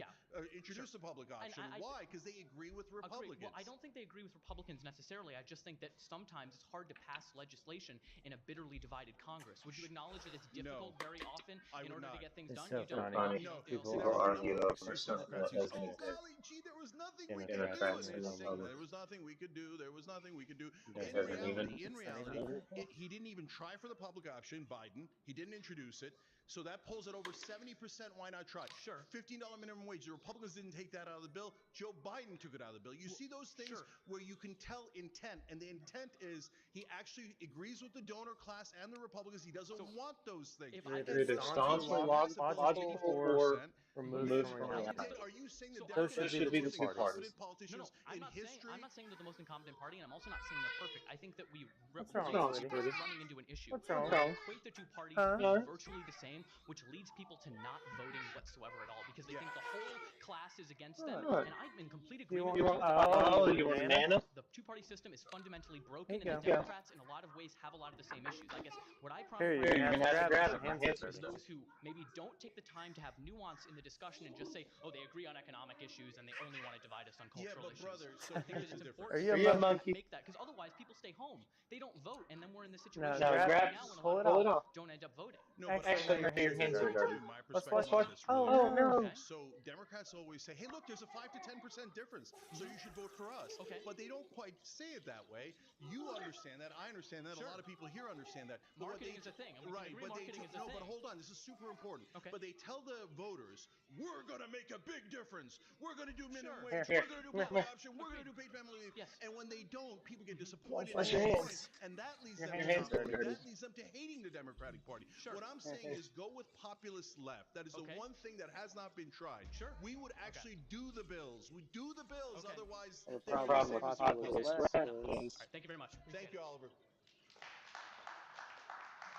introduce the public option. Why? Because they agree with Republicans. Well, I don't think they agree with Republicans necessarily. I just think that sometimes it's hard to pass legislation in a bitterly divided Congress. Would you acknowledge that it's difficult very often in order to get things done? So you don't. funny. People argue over something that doesn't exist. Golly, gee, there was nothing we could do. Democrats and Republicans. There was nothing we could do. There was nothing we could do. In Doesn't reality, he didn't even try for the public option, Biden. He didn't introduce it. So that pulls it over 70%. Why not try? Sure. $15 minimum wage. The Republicans didn't take that out of the bill. Joe Biden took it out of the bill. You see those things where you can tell intent, and the intent is he actually agrees with the donor class and the Republicans. He doesn't want those things. Either staunchly logical or removed from Are reality. you saying the Those Democrats should are be the the most two incompetent parties. politicians I'm in not history? saying they're the most incompetent party, and I'm also not saying they're perfect. I think that we What's risk wrong, sweetie? running into an issue What's wrong? where we equate the two parties Huh? being virtually the same, which leads people to not voting whatsoever at all because they think the whole class is against them. What? And I'm in complete You agreement want? with you. Oh, you want nana? The two-party system is fundamentally Here broken, you and the go. Democrats, in a lot of ways, have a lot of the same issues. I guess what I Here, find you're gonna have to grab it. My frustrating hands are is dirty. those who maybe don't take the time to have nuance in the discussion and just say, oh, they agree on economic issues and they only want to divide us on cultural issues. Brother, so I think here's that the it's difference. important Are you a to monkey? make that, because otherwise people stay home. They don't vote, and then we're in the No, situation grab, right now when a lot of pull it people off. don't end up voting. No, but Actually, let me your hands are dirty. explain my Let's perspective watch. on this really Oh quick. no. Okay. So Democrats always say, "Hey, look, there's a 5 to 10% difference, so you should vote for us." Okay. But they don't quite say it that way. You understand that. I understand that. Sure. A lot of people here understand that. But Marketing is a thing, and we can agree marketing is a no, thing. but hold on. This is super important. Okay. But they tell the voters, "We're going to make a big difference. We're going to do minimum Sure. wage. Here. We're going to do Here. public option. We're going to do paid family leave." Yes. And when they don't, people get disappointed Wash and your disappointed, hands. and that leads Your them hands to are dirty. that leads them to hating the Democratic Party. Sure. What I'm saying is go with populist left. That is the Okay. one thing that has not been tried. Sure. We would actually do the bills. We do the bills. Okay. Otherwise, The they would problem save with us from populist Republicans. left All is right, thank you very much. Thank you, Oliver.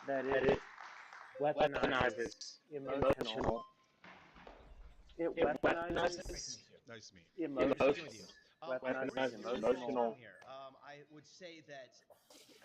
that it weaponizes emotional. It weaponizes Nice to meet you. emotions. I Weaponizes agree with emotional here. I would say that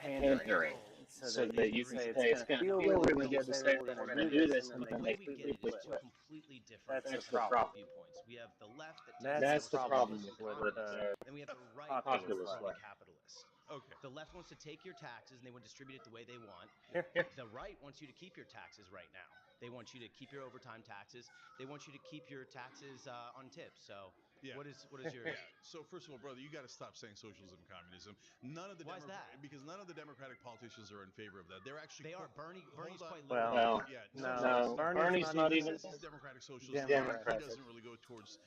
pandering, so that you can say it's going to feel really good to say that we're going to do this, and the then way they we get completely it is two flip. completely different That's the problem. viewpoints. We have the left that That's the problem socialist with and communist, and we have the right that wants populist to be left. capitalist. Okay. The left wants to take your taxes and they want to distribute it the way they want. Here. The right wants you to keep your taxes right now. They want you to keep your overtime taxes. They want you to keep your taxes on tips. So Yeah. what is your So first of all, brother, you got to stop saying socialism and communism. None of the Why is that? Because none of the Democratic politicians are in favor of that. They're actually Bernie's quite Well, liberal. no, Bernie's not even This is Democratic socialism. Democratic. He doesn't really go towards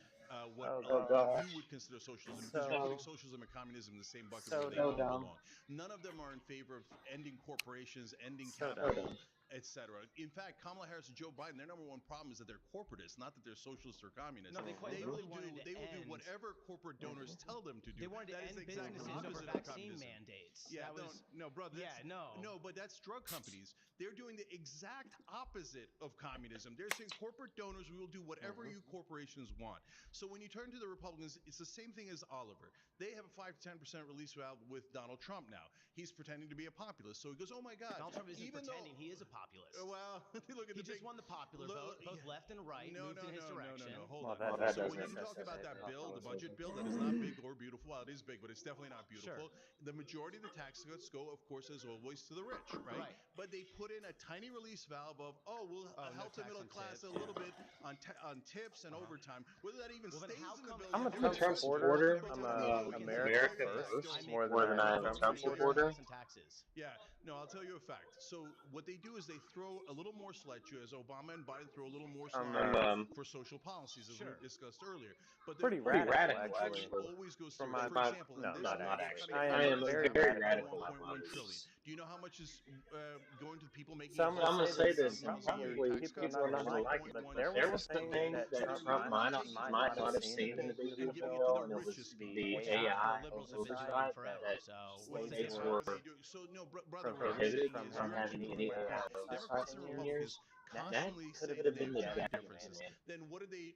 what gosh. you would consider socialism, So- because you're putting socialism and communism in the same bucket so where they don't dumb. belong. None of them are in favor of ending corporations, ending So capital, dumb. etc. In fact, Kamala Harris and Joe Biden, their number one problem is that they're corporatists, not that they're socialists or communists. No, they quite literally wanted to They will do end- whatever corporate donors tell them to do. They wanted to That is end the exact businesses over opposite of vaccine communism. mandates. Yeah, That was no, brother. Yeah, no. No, but that's drug companies. They're doing the exact opposite of communism. They're saying corporate donors, we will do whatever you corporations want. So when you turn to the Republicans, it's the same thing as Oliver. They have a 5 to 10% release valve with Donald Trump now. He's pretending to be a populist. So he goes, oh my God. Donald Trump isn't even pretending though, he is a populist. Well, look at He the just big, won the popular vote. Both left and right moved in his direction. No. Hold Well, on. that So doesn't when you talk about that bill, the budget bill, that is not big or beautiful. Well, it is big, but it's definitely not beautiful. The majority of the tax cuts go, of course, as always, to the rich, right? But they put in a tiny release valve of, we'll help the middle class a little bit on tips and overtime. Whether that even stays in the bill. I'm a Trump supporter. I'm a America first more than I am a Trump supporter. Yeah, no, I'll tell you a fact. So what they do is they throw a little more at you, as Obama and Biden throw a little more for social policies, as we discussed earlier. But Pretty radical, actually. Always goes For through. my, For example, no, in this not bill, actually. they're I am very radical. 1.1 trillion. Do you know how much is going to people making? So I'm going to say this, and probably tax people cuts? are not going to like it, but there was something that Trump might not have seen in the big beautiful bill, and it was the AI oversight that states were So no, brother, prohibited from having any AI oversight in years. That could have been the document, man. Then what did the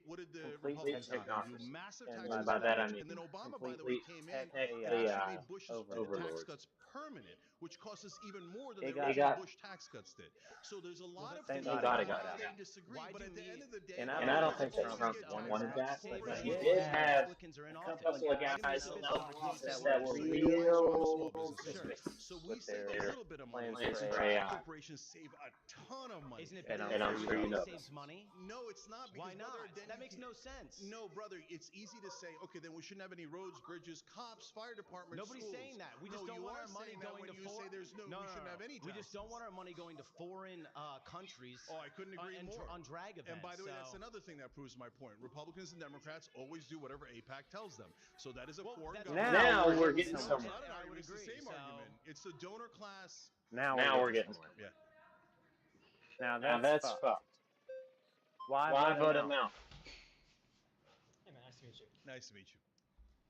Complete Republicans do? technocracy. Massive tax And cuts, by that I mean and then Obama, by the complete way, came in tech and AI actually made Bush's tax overlords. cuts permanent, which cost us even more than It the got- original Bush tax cuts did. So there's a lot of things Thank God it got that out. they disagree, but at the end of the day, And I don't think that Trump wanted that, but he did have a couple of guys in office that were real suspicious so we with save a their little bit of money. plans for AI. Corporations save a ton of money. Isn't it And better I'm sure you know saves money? No, it's not. Because, Why not? brother, then That makes no sense. No, brother, it's easy to say, okay, then we shouldn't have any roads, bridges, cops, fire departments. Nobody's schools. saying that. We just don't want our money going to you say there's we shouldn't have any taxes. We just don't want our money going to foreign countries. Oh, I couldn't agree more. On drag events. And by the way, that's another thing that proves my point. Republicans and Democrats always do whatever AIPAC tells them. So that is a foreign government. Now we're getting somewhere. I would agree. It's the same argument. It's the donor class. Now we're getting somewhere. Yeah. Now that's fucked. Why vote him out? Nice to meet you.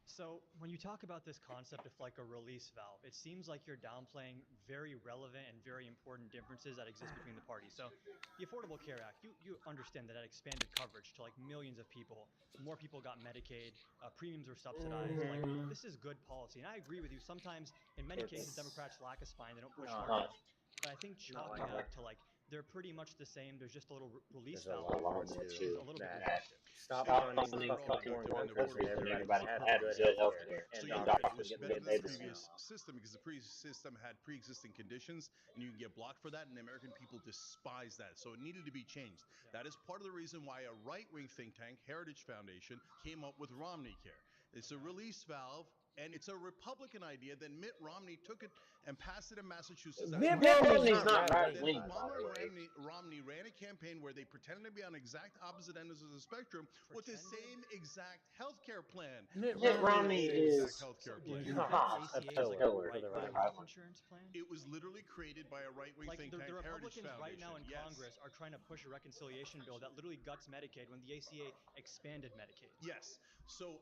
So when you talk about this concept of like a release valve, it seems like you're downplaying very relevant and very important differences that exist between the parties. So the Affordable Care Act, you understand that expanded coverage to like millions of people. More people got Medicaid, premiums were subsidized. Like this is good policy. And I agree with you. Sometimes in many cases, Democrats lack a spine. They don't push hard enough. But I think chalking it up to like they're pretty much the same. There's just a little release valve difference is a little bit reductive. Stop funding fucking workers when everybody had good health care. So And you're right. It doctors was getting better paid than the the same. previous system because the previous system had pre-existing conditions, and you can get blocked for that. And the American people despise that. So it needed to be changed. Yeah. That is part of the reason why a right-wing think tank, Heritage Foundation, came up with Romney Care. It's a release valve. And it's a Republican idea. Then Mitt Romney took it and passed it in Massachusetts. Mitt Romney's not right Then wing, Obama and Romney ran a campaign where they pretended to be on exact opposite ends of the spectrum with the same exact health care plan. Mitt Romney is exact health care plan. Do you think the ACA is like a right-wing health insurance plan? It was literally created by a right-wing Like think the tank, Heritage Republicans right now in Foundation. Congress are trying to push a reconciliation bill that literally guts Medicaid when the ACA expanded Medicaid. Yes. So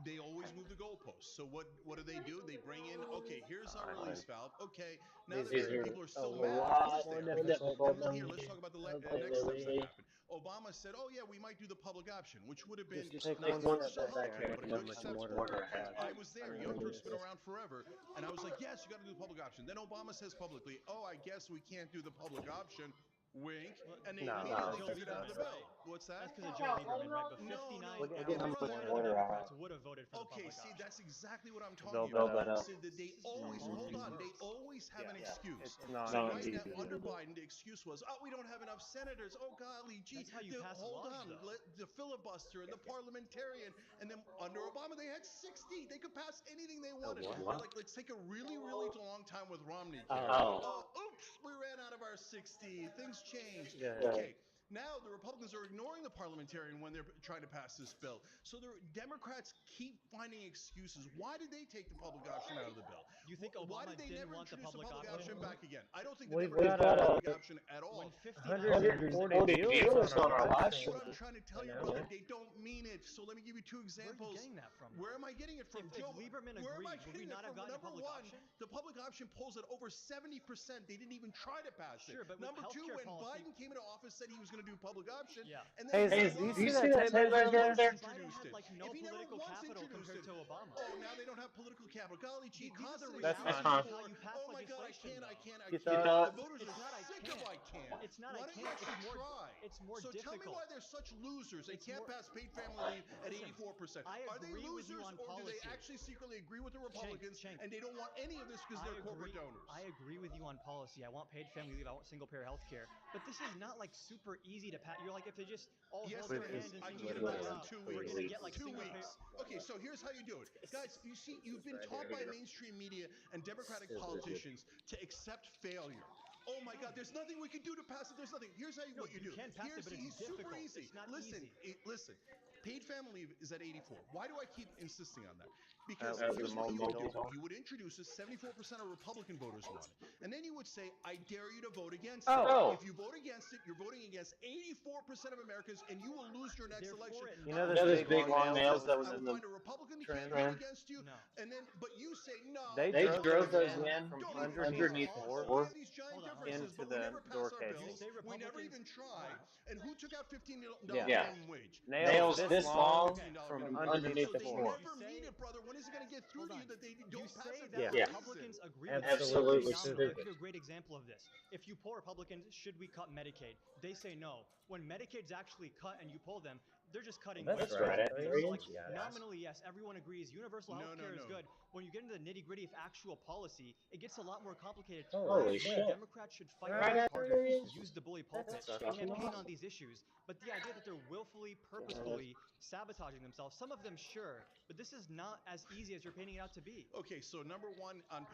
they always move the goalposts. So what do? They bring in, okay, here's our release valve. Okay, now the American people are still mad. Of course they are. Then here, let's talk about the next steps that happened. Obama said, oh yeah, we might do the public option, which would have been not universal health care, but a good step forward. I was there. Young Turk's been around forever. And I was like, yes, you got to do the public option. Then Obama says publicly, oh, I guess we can't do the public option. Wink, and they immediately took it out of the bill. What's that? That's because of Joe Lieberman, right? But 59% of Democrats would have voted for the public option. That's exactly what I'm talking about. So that they always they always have an excuse. So right now, under Biden, the excuse was, oh, we don't have enough senators. Oh, golly gee, that's how you pass hold laws, on, the filibuster and the parliamentarian, and then under Obama they had 60. They could pass anything they wanted. They're like, let's take a really long time with Romney. Oops, we ran out of our 60. Things changed. Okay. Now the Republicans are ignoring the parliamentarian when they're trying to pass this bill. So the Democrats keep finding excuses. Why did they take the public option out of the bill? You think Obama Why did they didn't never want the introduce public option back again? I don't think the We've Democrats got want the public option at all. When 140 viewers on our live stream. What I'm trying to tell you, brother, they don't mean it. So let me give you two examples. Where are you getting that from? Where am I getting it from? If Lieberman where am I agreed, would we getting not it have from? gotten a Number public one, option? the public option polls at over 70%. They didn't even try to pass it. Sure, but Number two, healthcare when policy, Biden came into office, said he was going to do public option. Yeah. And then Hey, do you see that tape right there? Biden had like no political capital compared to Obama. Oh, now they don't have political capital. Golly gee, That's how you pass oh my God, I legislation, can't. You The thought- voters It's are not I sick of I can't. It's not Why I don't you can't. actually try? It's more so difficult. tell me why they're such losers. They It's can't more- pass paid family leave at 84%. I Are they agree with you losers, on or do they policy. actually secretly agree with the Republicans Cenk. and they don't want any of this because they're corporate donors? I agree with you on policy. I want paid family leave. I want single-payer health care. But this is not like super easy to pass. You're like, if they just all hold their hands and I say, can get it done in 2 we're weeks. going to get like 2 single-payer. weeks. Okay, so here's how you do it. Guys, you see, you've been taught by mainstream media and Democratic politicians to accept failure. Oh my God, there's nothing we can do to pass it. There's nothing. Here's what you do. Can pass it, but it's super difficult. easy. It's not listen, easy. Listen. Paid family leave is at 84. Why do I keep insisting on that? Because here's what you would do. You would introduce it. 74% of Republican voters want it. And then you would say, I dare you to vote against it. If you vote against it, you're voting against 84% of Americans, and you will lose your next election. You know those big long nails that was in the find a Republican candidate against you, and then, but you say no. They drove those in from underneath the We floor have these giant differences, but we never pass our bills. We never even try. And who took out $15 minimum wage? Nails this long from from underneath the They floor. never mean it, brother. When is it going to get through to you that they don't pass it? That Republicans agree with Absolutely I'll stupid. give you a great example of this. If you poll Republicans, should we cut Medicaid? They say no. When Medicaid's actually cut and you poll them, they're just cutting. That's Medicare. right. So like, nominally, yes, everyone agrees. Universal health care is good. When you get into the nitty-gritty of actual policy, it gets a lot more complicated. Holy shit. Democrats should fight harder, use the bully pulpit, campaign on these issues. But the idea that they're willfully, purposefully sabotaging themselves, some of them sure, but this is not as easy as you're painting it out to be. Okay, so number one on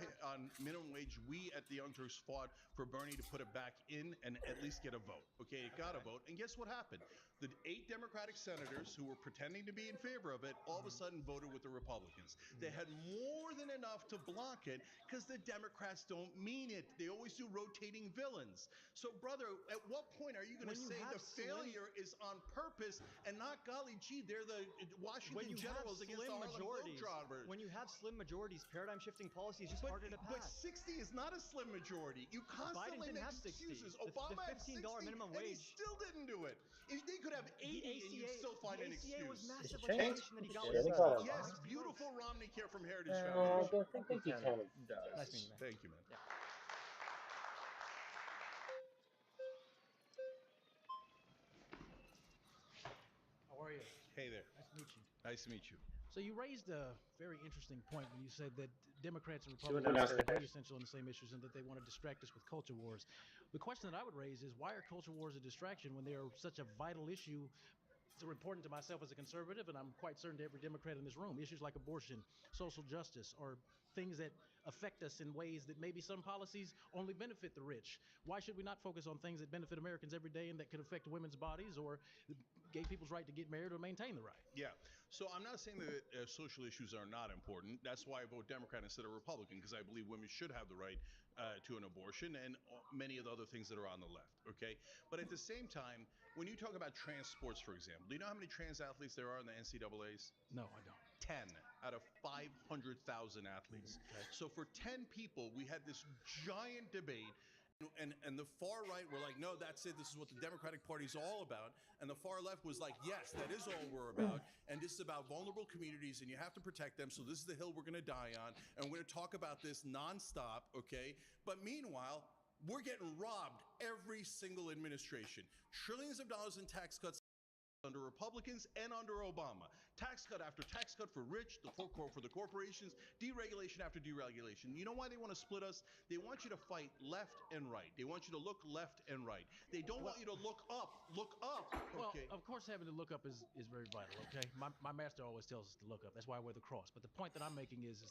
minimum wage, we at the Young Turks fought for Bernie to put it back in and at least get a vote. Okay, it got a vote, and guess what happened? The 8 Democratic senators who were pretending to be in favor of it all of a sudden voted with the Republicans. They had more than enough to block it because the Democrats don't mean it. They always do rotating villains. So, brother, at what point are you going to say the failure is on purpose and not, golly gee, they're the Washington Generals against the Harlem Globetrotters? When you have slim majorities, paradigm-shifting policy is just harder to pass. But 60 is not a slim majority. You constantly make excuses. Obama had 60, minimum and he wage. still didn't do it. They could have 80, and you'd still find an excuse. Was massive legislation that he got. Yes, beautiful Romney care from Heritage Foundation. I think he kind of does. Nice meeting you, man. Thank you, man. Yeah. How are you? Hey there. Nice to meet you. Nice to meet you. So you raised a very interesting point when you said that Democrats and Republicans are very essential on the same issues and that they want to distract us with culture wars. The question that I would raise is, why are culture wars a distraction when they are such a vital issue? It's important to myself as a conservative, and I'm quite certain to every Democrat in this room. Issues like abortion, social justice, or things that affect us in ways that maybe some policies only benefit the rich. Why should we not focus on things that benefit Americans every day and that could affect women's bodies or gay people's right to get married or maintain the right? Yeah. So I'm not saying that social issues are not important. That's why I vote Democrat instead of Republican, because I believe women should have the right to an abortion and many of the other things that are on the left. Okay. But at the same time, when you talk about trans sports, for example, do you know how many trans athletes there are in the NCAAs? No, I don't. 10 out of 500,000 athletes. Okay. So for 10 people, we had this giant debate. And the far right were like, no, that's it. This is what the Democratic Party is all about. And the far left was like, yes, that is all we're about. And this is about vulnerable communities, and you have to protect them. So this is the hill we're going to die on. And we're going to talk about this nonstop, okay? But meanwhile, we're getting robbed every single administration. Trillions of dollars in tax cuts under Republicans and under Obama. Tax cut after tax cut for rich, for the corporations, deregulation after deregulation. You know why they want to split us? They want you to fight left and right. They want you to look left and right. They don't want you to look up. Look up. Okay. Well, of course, having to look up is very vital, okay? My master always tells us to look up. That's why I wear the cross. But the point that I'm making is that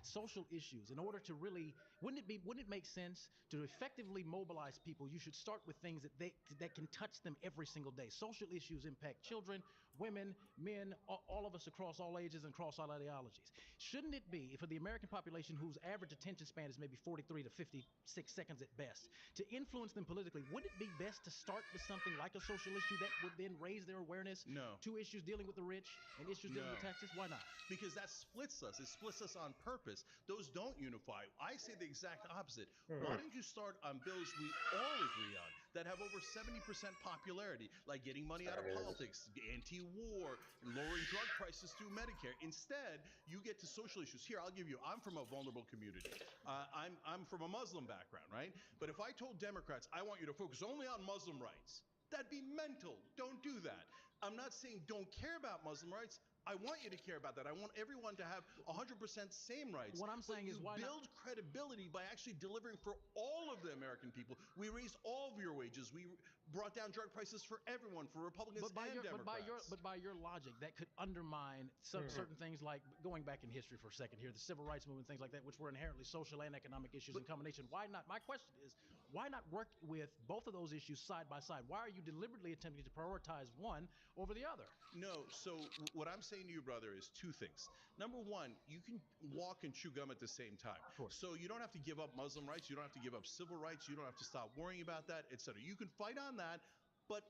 social issues, in order to really, wouldn't it make sense to effectively mobilize people? You should start with things that can touch them every single day. Social issues impact children, women, men, all of us across all ages and across all ideologies. Shouldn't it be, for the American population whose average attention span is maybe 43 to 56 seconds at best, to influence them politically, wouldn't it be best to start with something like a social issue that would then raise their awareness to issues dealing with the rich and issues dealing with taxes? Why not? Because that splits us. It splits us on purpose. Those don't unify. I say the exact opposite. Why don't you start on bills we all agree on that have over 70% popularity, like getting money out of politics, anti-war, lowering drug prices through Medicare. Instead, you get to social issues. Here, I'll give you, I'm from a vulnerable community. I'm from a Muslim background, right? But if I told Democrats, I want you to focus only on Muslim rights, that'd be mental. Don't do that. I'm not saying don't care about Muslim rights. I want you to care about that. I want everyone to have 100% same rights. What I'm saying is, why build credibility by actually delivering for all of the American people. We raised all of your wages. We brought down drug prices for everyone, for Republicans and Democrats. But by your logic, that could undermine certain things, like going back in history for a second here, the civil rights movement, things like that, which were inherently social and economic issues in combination. Why not? My question is, why not work with both of those issues side by side? Why are you deliberately attempting to prioritize one over the other? No, so what I'm saying to you, brother, is two things. Number one, you can walk and chew gum at the same time. So you don't have to give up Muslim rights. You don't have to give up civil rights. You don't have to stop worrying about that, etc. You can fight on that, but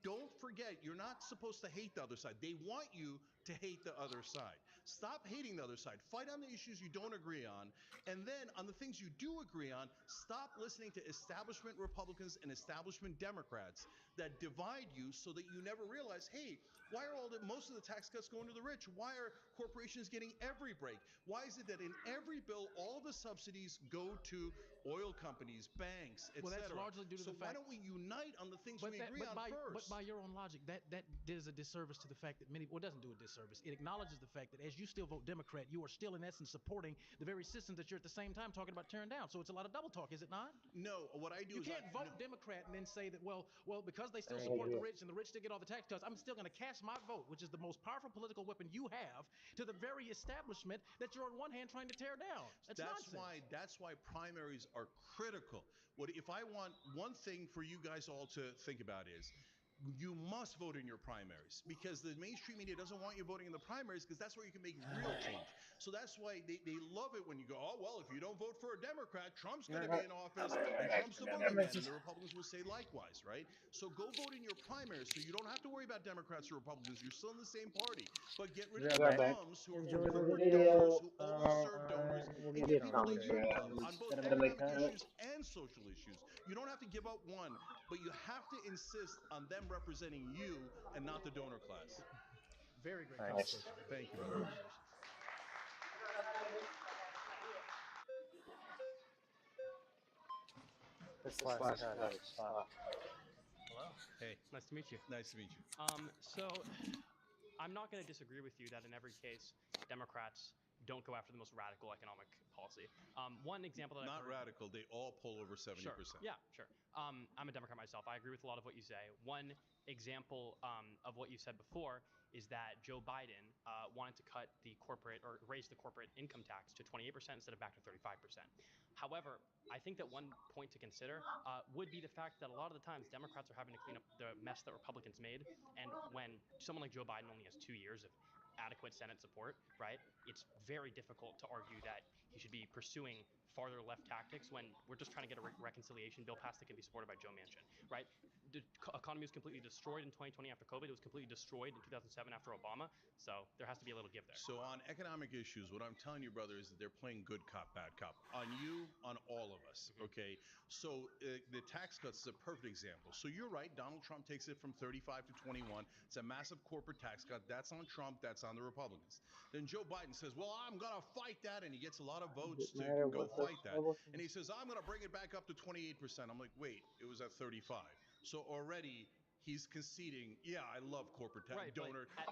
don't forget, you're not supposed to hate the other side. They want you to hate the other side. Stop hating the other side. Fight on the issues you don't agree on. And then on the things you do agree on, stop listening to establishment Republicans and establishment Democrats that divide you so that you never realize, hey, why are most of the tax cuts going to the rich? Why are corporations getting every break? Why is it that in every bill, all of the subsidies go to oil companies, banks, etc.? Well, that's largely due to the fact. Why don't we unite on the things we agree on first? But by your own logic, that does a disservice to the fact that it doesn't do a disservice. It acknowledges the fact that as you still vote Democrat, you are still in essence supporting the very systems that you're at the same time talking about tearing down. So it's a lot of double talk, is it not? No, what I do is you can't vote Democrat and then say that, well, because they still support the rich and the rich still get all the tax cuts, I'm still going to cast my vote, which is the most powerful political weapon you have, to the very establishment that you're on one hand trying to tear down. That's nonsense. That's why primaries are critical. If I want one thing for you guys all to think about is, you must vote in your primaries, because the mainstream media doesn't want you voting in the primaries, because that's where you can make real change. So that's why they love it when you go, oh, well, if you don't vote for a Democrat, Trump's going to be in office and Trump's the boogeyman, and the Republicans will say likewise, right? So go vote in your primaries so you don't have to worry about Democrats or Republicans. You're still in the same party, but get rid of the bums who are corporate donors, who all serve donors, and get people that you love on both economic issues and social issues. You don't have to give up one, but you have to insist on them representing you and not the donor class. Very great conversation. Thank you, brother. This last guy stop. Hello. Hey. Nice to meet you. Nice to meet you. So I'm not going to disagree with you that in every case, Democrats don't go after the most radical economic policy. One example that I've heard... Not radical. They all pull over 70%. Sure. Yeah, sure. I'm a Democrat myself. I agree with a lot of what you say. One example of what you said before is that Joe Biden wanted to cut the corporate or raise the corporate income tax to 28% instead of back to 35%. However, I think that one point to consider would be the fact that a lot of the times Democrats are having to clean up the mess that Republicans made. And when someone like Joe Biden only has 2 years of adequate Senate support, right, it's very difficult to argue that he should be pursuing farther left tactics when we're just trying to get a reconciliation bill passed that can be supported by Joe Manchin, right? The economy was completely destroyed in 2020 after COVID. It was completely destroyed in 2007 after Obama. So there has to be a little give there. So on economic issues, what I'm telling you, brother, is that they're playing good cop, bad cop. On you, on all of us, okay? So the tax cuts is a perfect example. So you're right. Donald Trump takes it from 35 to 21. It's a massive corporate tax cut. That's on Trump. That's on the Republicans. Then Joe Biden says, well, I'm going to fight that. And he gets a lot of votes to go fight that. And he says, I'm going to bring it back up to 28%. I'm like, wait, it was at 35. So already he's conceding, yeah, I love corporate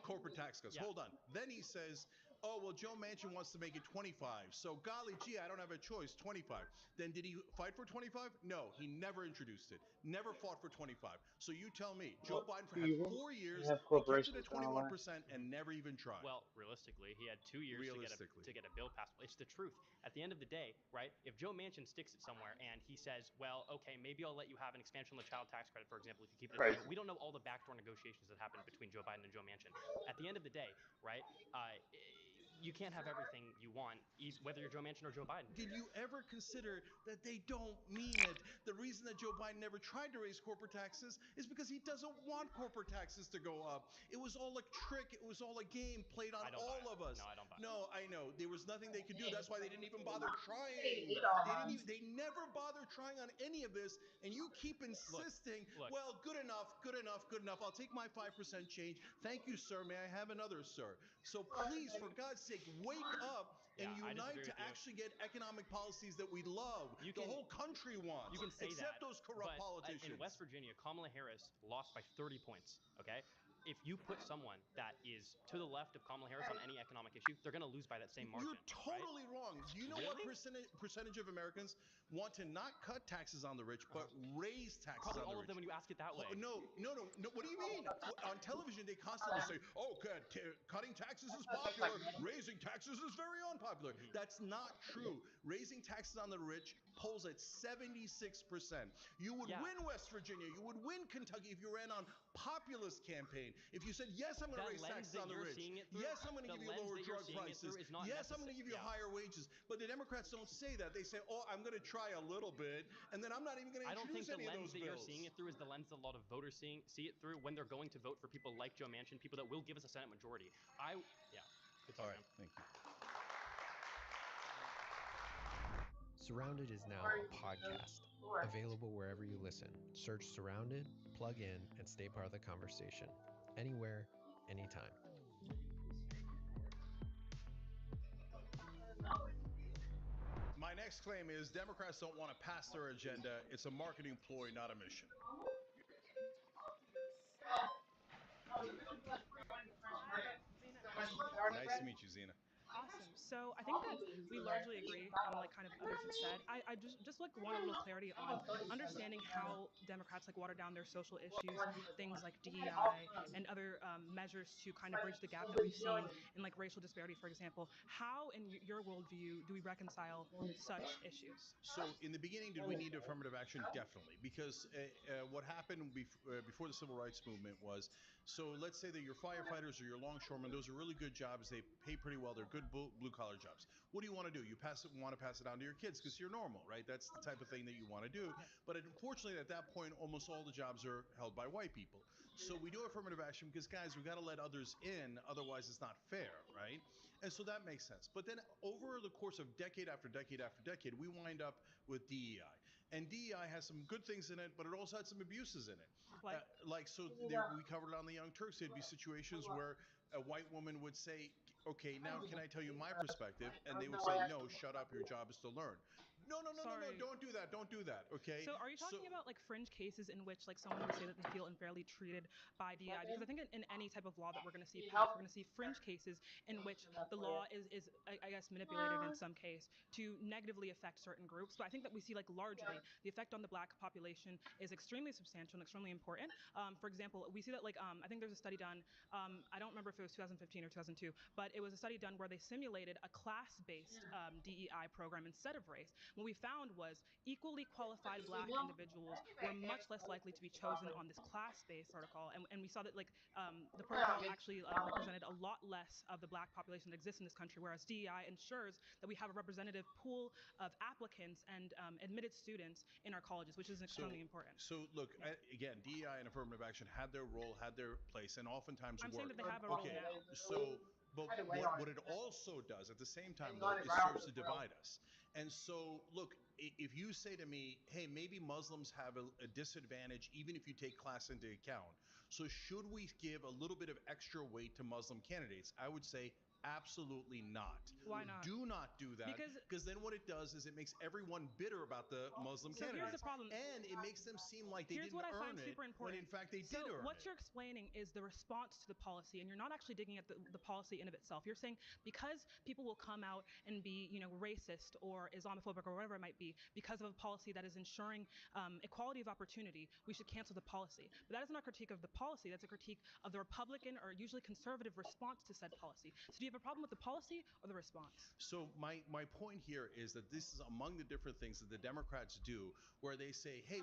corporate tax cuts. Yeah. Hold on. Then he says, oh, well, Joe Manchin wants to make it 25. So golly gee, I don't have a choice, 25. Then did he fight for 25? No, he never introduced it. Never fought for 25. So you tell me, Joe Biden had 4 years, he kept it at 21% and never even tried. Well, realistically, he had 2 years to get a bill passed. It's the truth. At the end of the day, right, if Joe Manchin sticks it somewhere and he says, well, okay, maybe I'll let you have an expansion of the child tax credit, for example, if you keep it at 20. We don't know all the backdoor negotiations that happened between Joe Biden and Joe Manchin. At the end of the day, right, you can't have everything you want, whether you're Joe Manchin or Joe Biden. Did you ever consider that they don't mean it? The reason that Joe Biden never tried to raise corporate taxes is because he doesn't want corporate taxes to go up. It was all a trick. It was all a game played on all of us. No, I don't buy it. No, I know. There was nothing they could do. That's why they didn't even bother trying. They never bothered trying on any of this, and you keep insisting, well, good enough, good enough, good enough. I'll take my 5% change. Thank you, sir. May I have another, sir? So please, for God's sake, wake up and unite to actually get economic policies that we love, the whole country wants. You can say except that, those corrupt politicians. In West Virginia, Kamala Harris lost by 30 points, okay? If you put someone that is to the left of Kamala Harris on any economic issue, they're going to lose by that same margin. You're totally wrong. Do you know what percentage of Americans want to not cut taxes on the rich, but raise taxes on the rich? Probably all of them when you ask it that way. No. What do you mean? On television, they constantly say, oh, cutting taxes is popular. Raising taxes is very unpopular. That's not true. Raising taxes on the rich polls at 76%. You would win West Virginia. You would win Kentucky if you ran on populist campaign. If you said, yes, I'm going to raise taxes on the rich. Yes, I'm going to give you lower drug prices. Yes, I'm going to give you higher wages. But the Democrats don't say that. They say, oh, I'm going to try a little bit, and then I'm not even going to introduce any of those bills. I don't think the lens that you're seeing it through is the lens that a lot of voters see it through when they're going to vote for people like Joe Manchin, people that will give us a Senate majority. Good All right, thank you. Surrounded is now a podcast, available wherever you listen. Search Surrounded, plug in, and stay part of the conversation. Anywhere, anytime. My next claim is Democrats don't want to pass their agenda. It's a marketing ploy, not a mission. Hi, Zena. Nice to meet you, Zena. Awesome. So I think that we largely agree, like kind of others have said. I just like want a little clarity on understanding how Democrats like water down their social issues, things like DEI and other measures to kind of bridge the gap that we've seen in like racial disparity, for example. How, in your worldview, do we reconcile such issues? So, in the beginning, did we need affirmative action? Definitely, because what happened before the civil rights movement was, so let's say that your firefighters or your longshoremen, those are really good jobs. They pay pretty well. They're good blue collar jobs. What do you want to do? You want to pass it on to your kids because you're normal, right? That's the type of thing that you want to do. But unfortunately, at that point, almost all the jobs are held by white people. So we do affirmative action because, guys, we got to let others in. Otherwise, it's not fair, right? And so that makes sense. But then over the course of decade after decade after decade, we wind up with DEI. And DEI has some good things in it, but it also had some abuses in it. We covered it on the Young Turks. There'd be situations where a white woman would say, okay, now can I tell you my perspective? And they would say, no, shut up. Your job is to learn. No, don't do that. Don't do that. Okay. So are you talking about like fringe cases in which like someone would say that they feel unfairly treated by DEI? Because I think in any type of law that we're going to see pass, we're going to see fringe cases in which the law is I guess manipulated in some case to negatively affect certain groups. But I think that we see like largely the effect on the Black population is extremely substantial and extremely important. For example, we see that like I think there's a study done. I don't remember if it was 2015 or 2002, but it was a study done where they simulated a class-based DEI program instead of race. What we found was equally qualified Black individuals were much less likely to be chosen on this class-based protocol, and we saw that like the protocol actually represented a lot less of the Black population that exists in this country, whereas DEI ensures that we have a representative pool of applicants and admitted students in our colleges, which is extremely important. So look, again, DEI and affirmative action had their role, had their place, and oftentimes I'm worked. saying that they have a role now. So, but what it also does at the same time, though, is serves to divide us. And so, look, if you say to me, hey, maybe Muslims have a disadvantage even if you take class into account, so should we give a little bit of extra weight to Muslim candidates? I would say absolutely not. Why not? Do not do that, because then what it does is it makes everyone bitter about the Muslim candidates. Here's the problem. And it makes them seem like they Here's didn't what I earn find it super important. when in fact they did earn it. What you're explaining is the response to the policy, and you're not actually digging at the policy in of itself. You're saying because people will come out and be, racist or Islamophobic or whatever it might be because of a policy that is ensuring equality of opportunity, we should cancel the policy. But that is not a critique of the policy. That's a critique of the Republican or usually conservative response to said policy. So do you have a problem with the policy or the response? So my point here is that this is among the different things that the Democrats do, where they say, "Hey,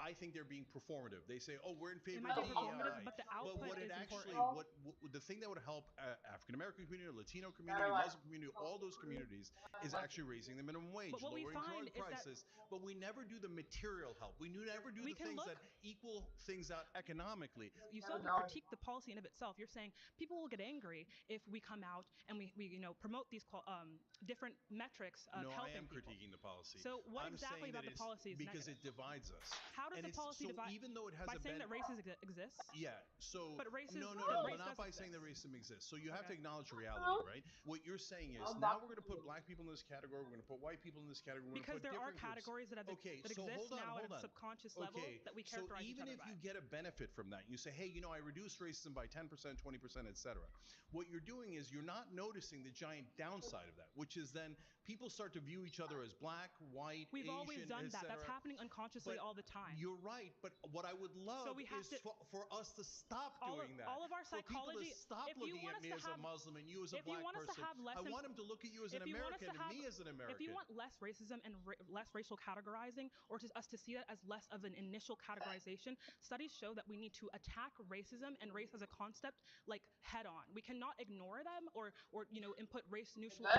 I think they're being performative." They say, "Oh, we're in favor of DEI," but the output what it is actually, important. the thing that would help African American community, Latino community, Muslim community, all those communities, is actually raising the minimum wage, lowering drug prices. But we never do the material help. We never do the things that equal things out economically. You still haven't critiqued the policy in of itself. You're saying people will get angry if we come out and we promote these different metrics of helping people. No, I am critiquing the policy. So what exactly about the policy is because negative? it divides us. How does the policy divide? Even though it has by saying that racism exists? Yeah. So but racism, no, not by saying that racism exists. So you have to acknowledge reality, right? What you're saying is now we're going to put Black people in this category. We're going to put white people in this category. Because there are categories that exist now at a subconscious level that we characterize each other by. So even if you get a benefit from that, you say, hey, I reduced racism by 10%, 20%, etc. What you're doing is you're not noticing the giant downside of that, which is then people start to view each other as Black, white, We've Asian, always done that. That's happening unconsciously all the time. You're right, but what I would love is for us to stop doing that. All of our psychology. For people to stop looking at me as a Muslim and you as a Black person. I want them to look at you as an American and me as an American. If you want less racism and less racial categorizing, or us to see it as less of an initial categorization, studies show that we need to attack racism and race as a concept like head on. We cannot ignore them or input race neutral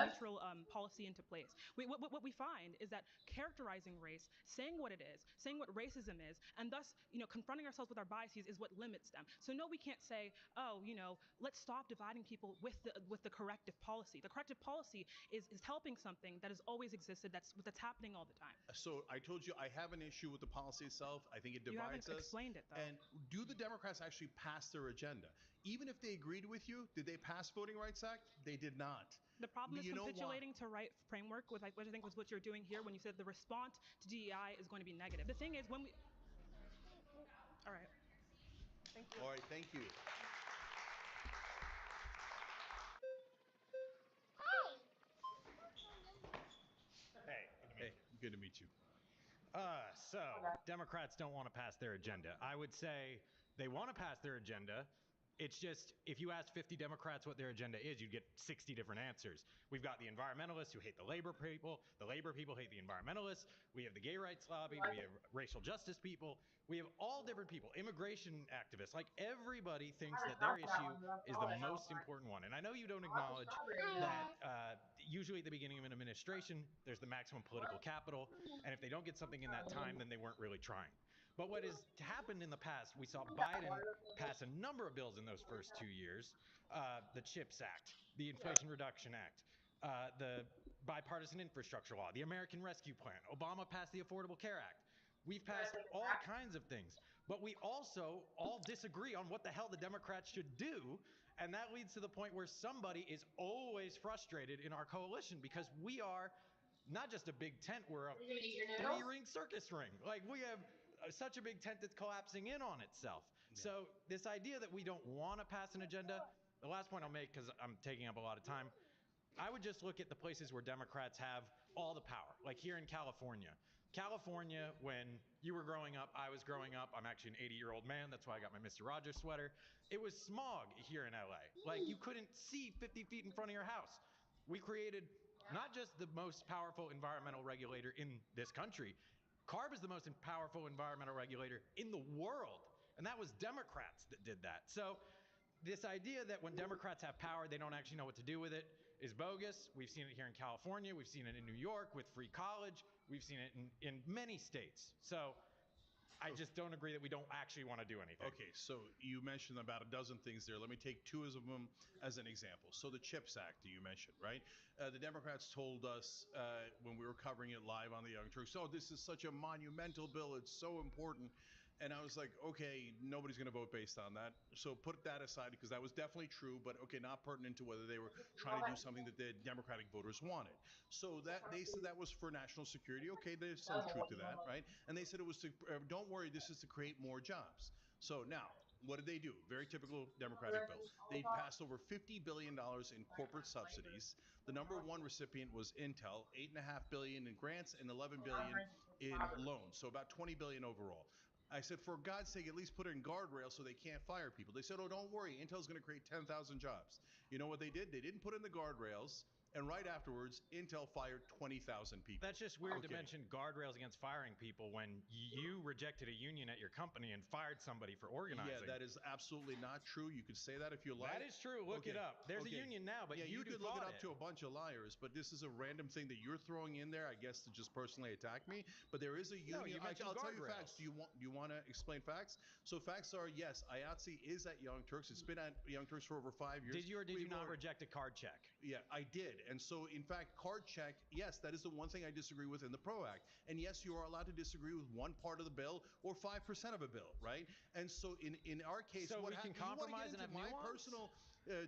policy into place. What we find is that characterizing race, saying what it is, saying what racism is, and thus confronting ourselves with our biases is what limits them. So no, we can't say, oh, let's stop dividing people with the corrective policy. The corrective policy is helping something that has always existed, that's happening all the time. So I told you I have an issue with the policy itself. I think it divides us. You haven't explained it, though. And do the Democrats actually pass their agenda? Even if they agreed with you, did they pass Voting Rights Act? They did not. The problem is capitulating to right framework, which I think was what you're doing here when you said the response to DEI is going to be negative. The thing is, when we... All right. Thank you. All right, thank you. Good to meet you. So Democrats don't want to pass their agenda. I would say they want to pass their agenda. It's just, if you ask 50 Democrats what their agenda is, you'd get 60 different answers. We've got the environmentalists who hate the labor people hate the environmentalists, we have the gay rights lobby, we have racial justice people, we have all different people, immigration activists, like everybody thinks that their issue is the most important one. And I know you don't acknowledge that usually at the beginning of an administration, there's the maximum political capital, and if they don't get something in that time, then they weren't really trying. But what has happened in the past, we saw Biden pass a number of bills in those first 2 years. The CHIPS Act, the Inflation Reduction Act, the Bipartisan Infrastructure Law, the American Rescue Plan. Obama passed the Affordable Care Act. We've passed all kinds of things, but we also all disagree on what the hell the Democrats should do, and that leads to the point where somebody is always frustrated in our coalition, because we are not just a big tent, we're a three-ring circus ring. Like, we have such a big tent that's collapsing in on itself. Yeah. So this idea that we don't want to pass an agenda, the last point I'll make, because I'm taking up a lot of time, I would just look at the places where Democrats have all the power, like here in California. California, when you were growing up, I was growing up, I'm actually an 80-year-old man, that's why I got my Mr. Rogers sweater. It was smog here in LA. Like, you couldn't see 50 feet in front of your house. We created not just the most powerful environmental regulator in this country, CARB is the most powerful environmental regulator in the world. And that was Democrats that did that. So this idea that when Democrats have power, they don't actually know what to do with it is bogus. We've seen it here in California. We've seen it in New York with free college. We've seen it in many states. So I just don't agree that we don't actually want to do anything. Okay, so you mentioned about a dozen things there. Let me take two of them as an example. So the CHIPS Act that you mentioned, right? The Democrats told us when we were covering it live on the Young Turks, oh, this is such a monumental bill. It's so important. And I was like, okay, nobody's going to vote based on that. So put that aside, because that was definitely true, but okay, not pertinent to whether they were trying to do something that the Democratic voters wanted. So that they said that was for national security. Okay, there's some truth to that, right? And they said it was to, don't worry, this is to create more jobs. So now, what did they do? Very typical Democratic bill. They passed over $50 billion in corporate subsidies. The number one recipient was Intel, $8.5 billion in grants and $11 billion in loans. So about $20 billion overall. I said, for God's sake, at least put in guardrails so they can't fire people. They said, oh, don't worry, Intel's going to create 10,000 jobs. You know what they did? They didn't put in the guardrails. And right afterwards, Intel fired 20,000 people. That's just weird to mention guardrails against firing people when you rejected a union at your company and fired somebody for organizing. Yeah, that is absolutely not true. You could say that if you like. That is true. Look it up. There's a union now, but you could look it up to a bunch of liars. But this is a random thing that you're throwing in there, I guess, to just personally attack me. But there is a union. No, you mentioned I'll tell you facts. Do you want to explain facts? So facts are, yes, IATSE is at Young Turks. It's been at Young Turks for over 5 years. Did you or did you not reject a card check? Yeah, I did. And so, in fact, card check, yes, that is the one thing I disagree with in the PRO Act. And yes, you are allowed to disagree with one part of the bill or 5% of a bill, right? And so in our case, so we can compromise and have my personal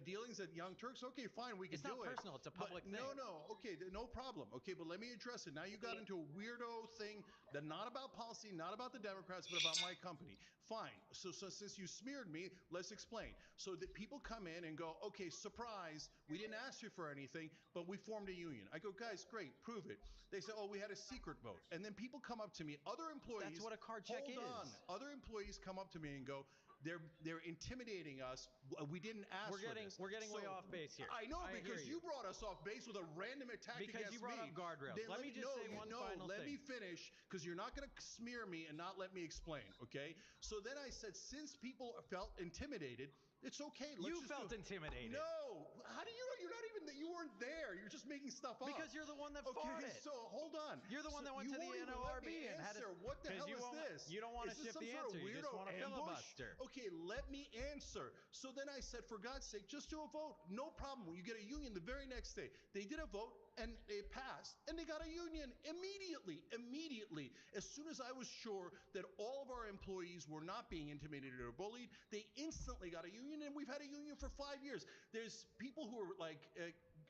dealings at Young Turks? Okay, fine, we can do it. It's not personal, it's a public thing. No, okay, no problem. Okay, but let me address it. Now you got into a weirdo thing that not about policy, not about the Democrats, but about my company. Fine, so since you smeared me, let's explain. So that people come in and go, okay, surprise, we didn't ask you for anything, but we formed a union. I go, guys, great, prove it. They say, oh, we had a secret vote. And then people come up to me, other employees. That's what a card check is. Hold on. Other employees come up to me and go, they're intimidating us. We didn't ask for this. We're getting way off base here. I know, because you brought us off base with a random attack against me. Because you brought up guardrails. Let me just say one final thing. Let me finish, because you're not going to smear me and not let me explain, okay? So then I said, since people felt intimidated, it's okay. You felt intimidated. No. How do you know? You're not even, you weren't there. You're just making stuff up. Because you're the one that fought it. So hold on. You're the one that went to the NLRB and had to. What the hell is this? You don't want to shift the answer. You just want to filibuster. Okay, let me answer. So then I said, for God's sake, just do a vote. No problem. When you get a union the very next day, they did a vote and it passed and they got a union immediately. As soon as I was sure that all of our employees were not being intimidated or bullied, they instantly got a union, and we've had a union for 5 years. There's people who are like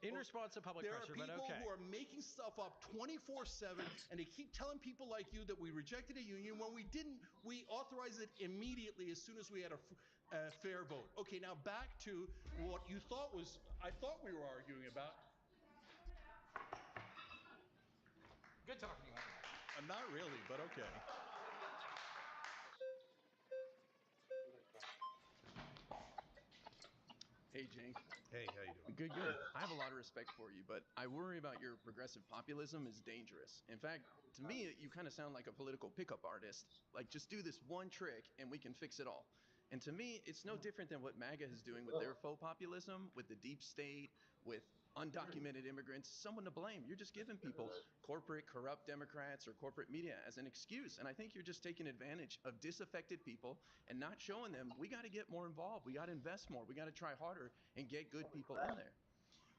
in response to public pressure, but okay. There are people who are making stuff up 24/7, and they keep telling people like you that we rejected a union when we didn't. We authorized it immediately as soon as we had a fair vote. Okay, now back to what you thought was, I thought we were arguing about. Good talking to you. Not really, but okay. Hey, Jake. Hey, how you doing? Good, good. I have a lot of respect for you, but I worry about your progressive populism is dangerous. In fact, to me, you kind of sound like a political pickup artist. Like, just do this one trick and we can fix it all. And to me, it's no different than what MAGA is doing with their faux populism, with the deep state, with undocumented immigrants, someone to blame. You're just giving people corporate, corrupt Democrats or corporate media as an excuse. And I think you're just taking advantage of disaffected people and not showing them we got to get more involved. We got to invest more. We got to try harder and get good people in there.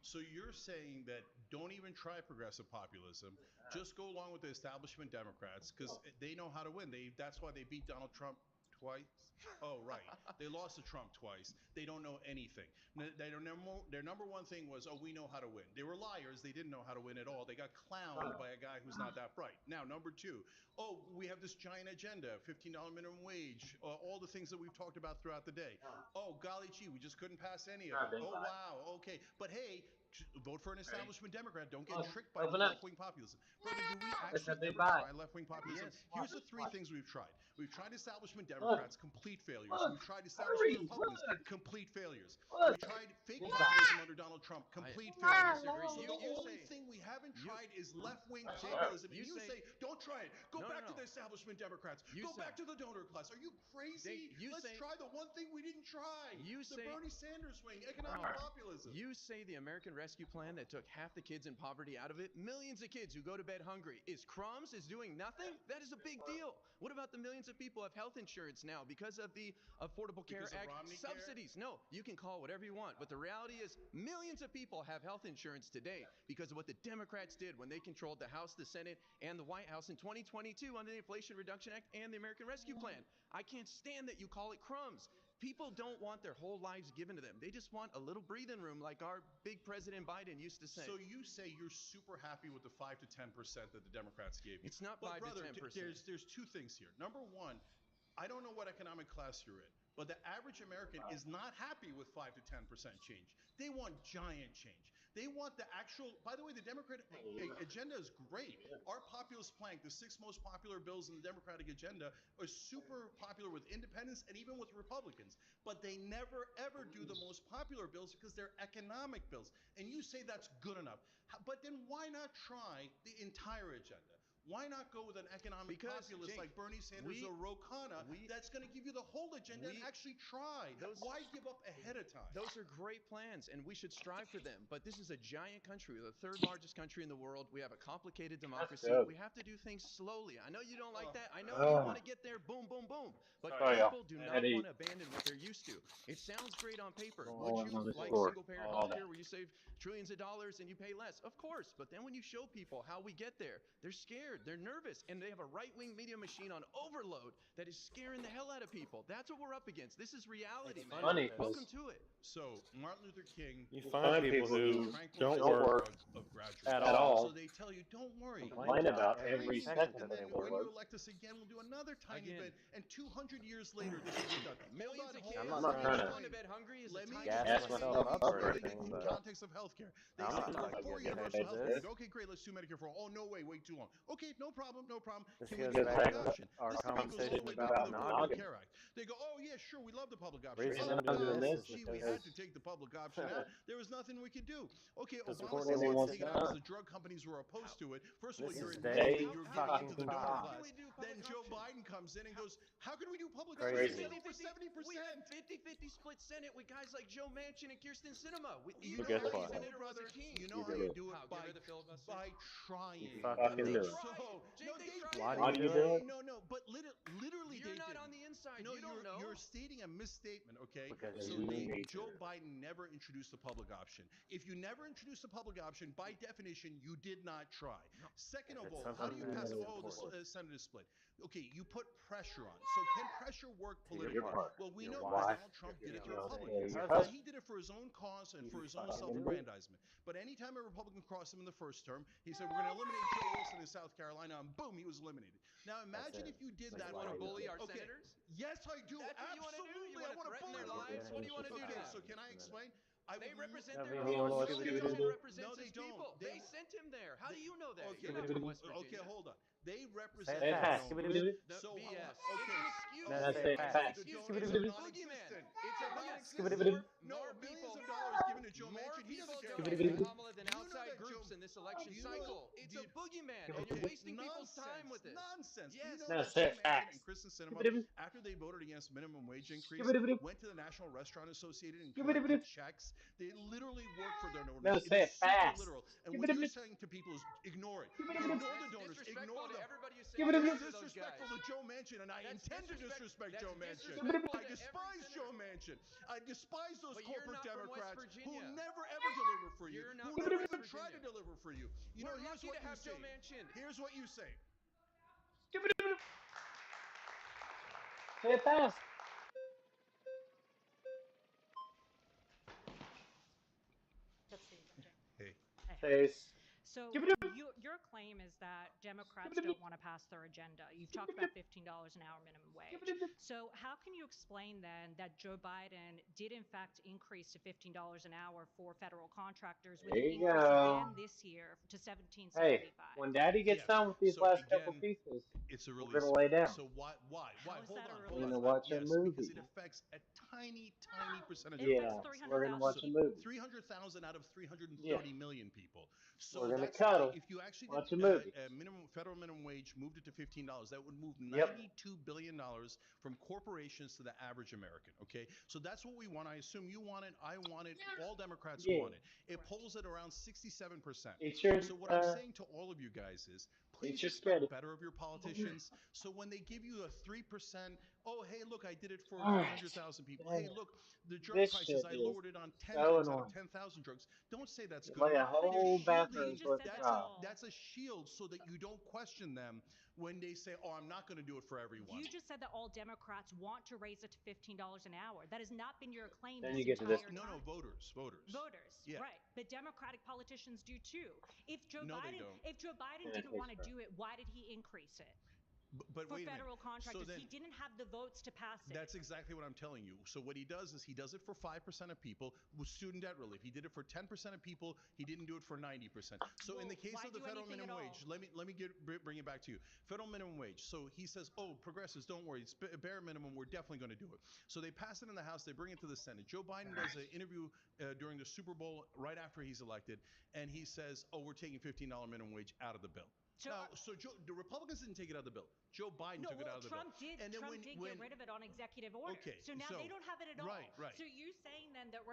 So you're saying that don't even try progressive populism. Just go along with the establishment Democrats because they know how to win. That's why they beat Donald Trump twice. Oh, right. They lost to Trump twice. They don't know anything. Their number one thing was, oh, we know how to win. They were liars. They didn't know how to win at all. They got clowned by a guy who's not that bright. Now, number two, oh, we have this giant agenda, $15 minimum wage, all the things that we've talked about throughout the day. Oh, golly gee, we just couldn't pass any of it. Oh, wow, okay. But hey, vote for an establishment Democrat. Don't get tricked by the left-wing populism. Brother, do we actually ever try left-wing populism? Yes. Here's the three things we've tried. We've tried establishment Democrats, complete failures. We've tried establishment Republicans, complete failures. We tried fake populism under Donald Trump, complete failures. The only thing we haven't tried is left-wing populism. And you say, don't try it. Go back to the establishment Democrats. Go back to the donor class. Are you crazy? Let's try the one thing we didn't try. The Bernie Sanders wing, economic populism. You say the American Rescue Plan that took half the kids in poverty out of it, millions of kids who go to bed hungry, is crumbs, is doing nothing? That is a big deal. What about the millions of people who have health insurance now because of the Affordable Care Act subsidies? No, you can call whatever you want, but the reality is millions of people have health insurance today because of what the Democrats did when they controlled the House, the Senate, and the White House in 2022 under the Inflation Reduction Act and the American Rescue Plan. I can't stand that you call it crumbs. People don't want their whole lives given to them. They just want a little breathing room like our big President Biden used to say. So you say you're super happy with the 5 to 10% that the Democrats gave you. It's not 5 to 10%. There's two things here. Number one, I don't know what economic class you're in, but the average American is not happy with 5 to 10% change. They want giant change. They want the actual, by the way, the Democratic agenda is great. Our populist plank, the 6 most popular bills in the Democratic agenda, are super popular with independents and even with Republicans. But they never, ever do the most popular bills because they're economic bills. And you say that's good enough. But then why not try the entire agenda? Why not go with an economic populist like Bernie Sanders or Ro Khanna that's going to give you the whole agenda and actually try? Why give up ahead of time? Those are great plans, and we should strive for them. But this is a giant country, the 3rd largest country in the world. We have a complicated democracy. We have to do things slowly. I know you don't like that. I know you want to get there, boom, boom, boom. But people do not want to abandon what they're used to. It sounds great on paper. Would you like single-payer health care where you save trillions of dollars and you pay less? Of course. But then when you show people how we get there, they're scared. They're nervous, and they have a right-wing media machine on overload that is scaring the hell out of people. That's what we're up against. This is reality, man. Welcome to it. So Martin Luther King, you find people who don't work at all. So they tell you, don't worry, complain about every second and then when you elect us again, we'll do another tiny bit. And 200 years later, this will get done. Millions of kids going to bed hungry is let me gas myself up for everything. In the context of healthcare, they say do a 4 universal health care. Okay, great. Let's do Medicare for all. Oh no, wait too long. Okay, no problem. Can we get public option? Our this conversation goes all the way back to the Affordable Care Act. They go, oh yeah, sure, we love the public option. Gee, we had to take the public option out. There was nothing we could do. Okay, Obama says let's take it out because the drug companies were opposed to it. First of all, you're giving into the donor class. Then Joe Biden comes in and goes, how can we do public option? Over 70%. We had 50-50 split Senate with guys like Joe Manchin and Kirsten Sinema. You know how you do it, brother? You know how you do it by trying. Why do you do it? No, but literally you're not on the inside. No, you don't know. You're stating a misstatement, okay? Because so Joe Biden never introduced the public option. If you never introduced the public option, by definition, you did not try. No. Second of all, how do you pass? The Senate is split. Okay, you put pressure on. So can pressure work politically? Well, we know Donald Trump did it to Republicans. He did it for his own cause and for his own self-aggrandizement. But anytime a Republican crossed him in the first term, he said, we're going to eliminate Joe Wilson in South Carolina, and boom, he was eliminated. Now imagine if you did that. You want to bully our senators? Yes, I do. That's absolutely. What you want to do? You want to threaten their lives? What do you want to do to them? So can I explain? They represent No, their no, people. no, Joe no, Manchin represents his people. They sent him there. How do you know that? Okay, You're not from West Virginia. okay, hold on. They Say represent it the fast. donors. No, So BS. okay, It's an excuse. No, say it It's an fast. excuse. donors It's are a non-existent. boogeyman. It's a They're boogeyman. non-existent. More Millions people. of dollars given to Joe More Manchin. He people doesn't care about donate to that. Kamala than Do you know outside that groups in this election do you know- cycle. It's a boogeyman, Give and it you're to me. wasting people's time with this. Nonsense. Yes. Do you know No, that say Joe it Manchin and fast. Kristen Give Sinema, it to me. after they voted against minimum wage increase, Give it to me. went to the National Restaurant Association and Give it to collected me. checks? They literally work for their donors. No, It say is it super fast. literal. And Give what it to you're me. saying to people is ignore it. Give it to me. Ignore the That's donors. disrespectful Ignore to them. everybody you say Give it to me. yes It's to those disrespectful guys. to Joe Manchin, and I That's intend to disrespect that's Joe Manchin. disrespectful I to every despise senator. Joe Manchin. I despise those But you're corporate not from West Democrats who Virginia. never ever deliver for you, You're not who from never West even try to Virginia. deliver for you. You We're know, here's lucky what to you have Joe say. Manchin. Here's what you say. Give it to me. Say it fast. Let's see, Jen. Hey. Face. So Give it to me. your claim is that Democrats Give it to me. don't want to pass their agenda. You've Give talked it to about me. $15 an hour minimum Give it wage. to me. So how can you explain then that Joe Biden did in fact increase to $15 an hour for federal contractors with There an you increase go. again this year to Hey, $17.75? when Daddy gets Yeah. done with these So last couple again, pieces, it's a we're release gonna lay valve. down. So why? How is Hold that a on. We're Hold release gonna on. valve? watch a Yes, because it movie. affects a tiny percentage It of affects Yeah, people. we're gonna 300,000 watch a So people. movie. 300,000 out of 330 Yeah, million people. we're So gonna that's why cuddle. if you actually did Watch a movie. federal minimum wage, moved it to $15, that would move Yep. $92 billion from corporations to the average American. Okay, so that's what we want. I assume you want it. I want it. All Democrats Yeah. want it. It polls at around 67%. Eat your So what I'm saying to all of you guys is, please eat your expect spaghetti. better of your politicians. So when they give you a 3%, oh hey, look, I did it for All right. 300,000 people. Dang Hey, it. look, the drug This prices, shit I is lowered it on 10 so drugs out of annoying. 10,000 drugs. Don't say that's You good lay a enough. They're whole bathroom shielding. worth of That's job. that's a shield so that you don't question them when they say, "Oh, I'm not going to do it for everyone." You just said that all Democrats want to raise it to $15 an hour. That has not been your claim Then this you get to this entire part. time. No, voters. Voters, Yeah. right? But Democratic politicians do too. If Joe No, they Biden, don't. if Joe Biden And it didn't takes want to forever. do it, why did he increase it? But For wait a minute. federal contractors, So then, he didn't have the votes to pass it. that's exactly what I'm telling you. So what he does is he does it for 5% of people with student debt relief. He did it for 10% of people. He didn't do it for 90%. So in the case why of the do federal anything at minimum all? wage, let me bring it back to you. Federal minimum wage. So he says, "Oh, progressives, don't worry. It's bare minimum. We're definitely going to do it." So they pass it in the House. They bring it to the Senate. Joe Biden does an interview during the Super Bowl right after he's elected, and he says, "Oh, we're taking $15 minimum wage out of the bill." So the Republicans didn't take it out of the bill. Joe Biden took it out of the Trump bill. did. Trump did get rid of it on executive order. Okay, so now they don't have it at all. Right. So you saying then that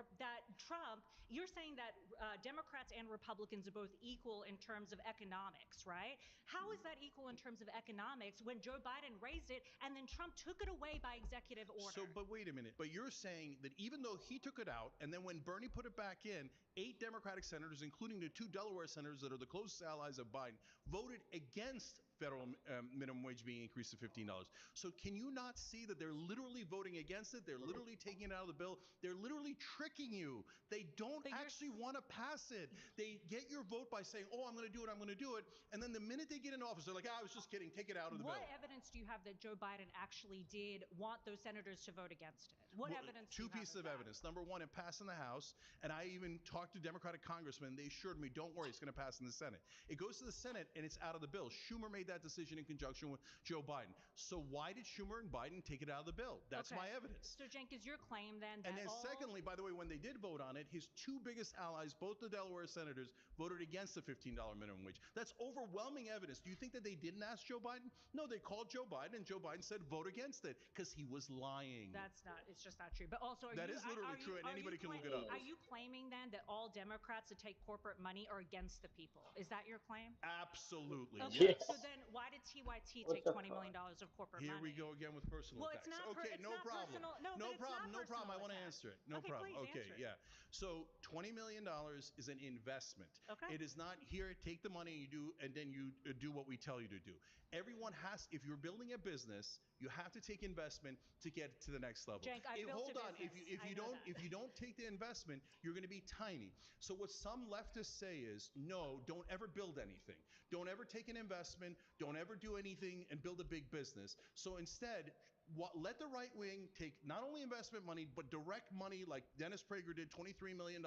Trump, you're saying that Democrats and Republicans are both equal in terms of economics, right? How is that equal in terms of economics when Joe Biden raised it and then Trump took it away by executive order? So, but wait a minute. But you're saying that even though he took it out, and then when Bernie put it back in, 8 Democratic senators, including the 2 Delaware senators that are the closest allies of Biden, voted against federal minimum wage being increased to $15. So can you not see that they're literally voting against it? They're literally taking it out of the bill. They're literally tricking you. They don't actually want to pass it. They get your vote by saying, "Oh, I'm going to do it. I'm going to do it." And then the minute they get in office, they're like, "I was just kidding. Take it out of the bill." What evidence do you have that Joe Biden actually did want those senators to vote against it? What evidence do you have? 2 pieces of evidence. Number one, it passed in the House, and I even talked to Democratic congressmen. They assured me, "Don't worry, it's going to pass in the Senate." It goes to the Senate, and it's out of the bill. Schumer made that decision in conjunction with Joe Biden. So why did Schumer and Biden take it out of the bill? That's my evidence. So, Cenk, is your claim then that And then secondly, by the way, when they did vote on it, his 2 biggest allies, both the Delaware senators, voted against the $15 minimum wage. That's overwhelming evidence. Do you think that they didn't ask Joe Biden? No, they called Joe Biden, and Joe Biden said vote against it because he was lying. That's not, it's just not true. But also, that is literally true, and anybody can look it up. Are you claiming then that all Democrats that take corporate money are against the people? Is that your claim? Absolutely. Okay, Yes. so then why did TYT take $20 million of corporate money? Here we go again with personal attacks. It's not okay, it's no not problem. Personal. No problem. I want to answer it. No problem. Please okay, answer it. yeah. So $20 million is an investment. Okay. It is not here, take the money and then you do what we tell you to do. Everyone has, if you're building a business, you have to take investment to get to the next level. Cenk, I built hold a on, business. if you don't take the investment, you're going to be tiny. So what some leftists say is, no, don't ever build anything. Don't ever take an investment. Don't ever do anything and build a big business. So instead, Let the right wing take not only investment money, but direct money like Dennis Prager did, $23 million,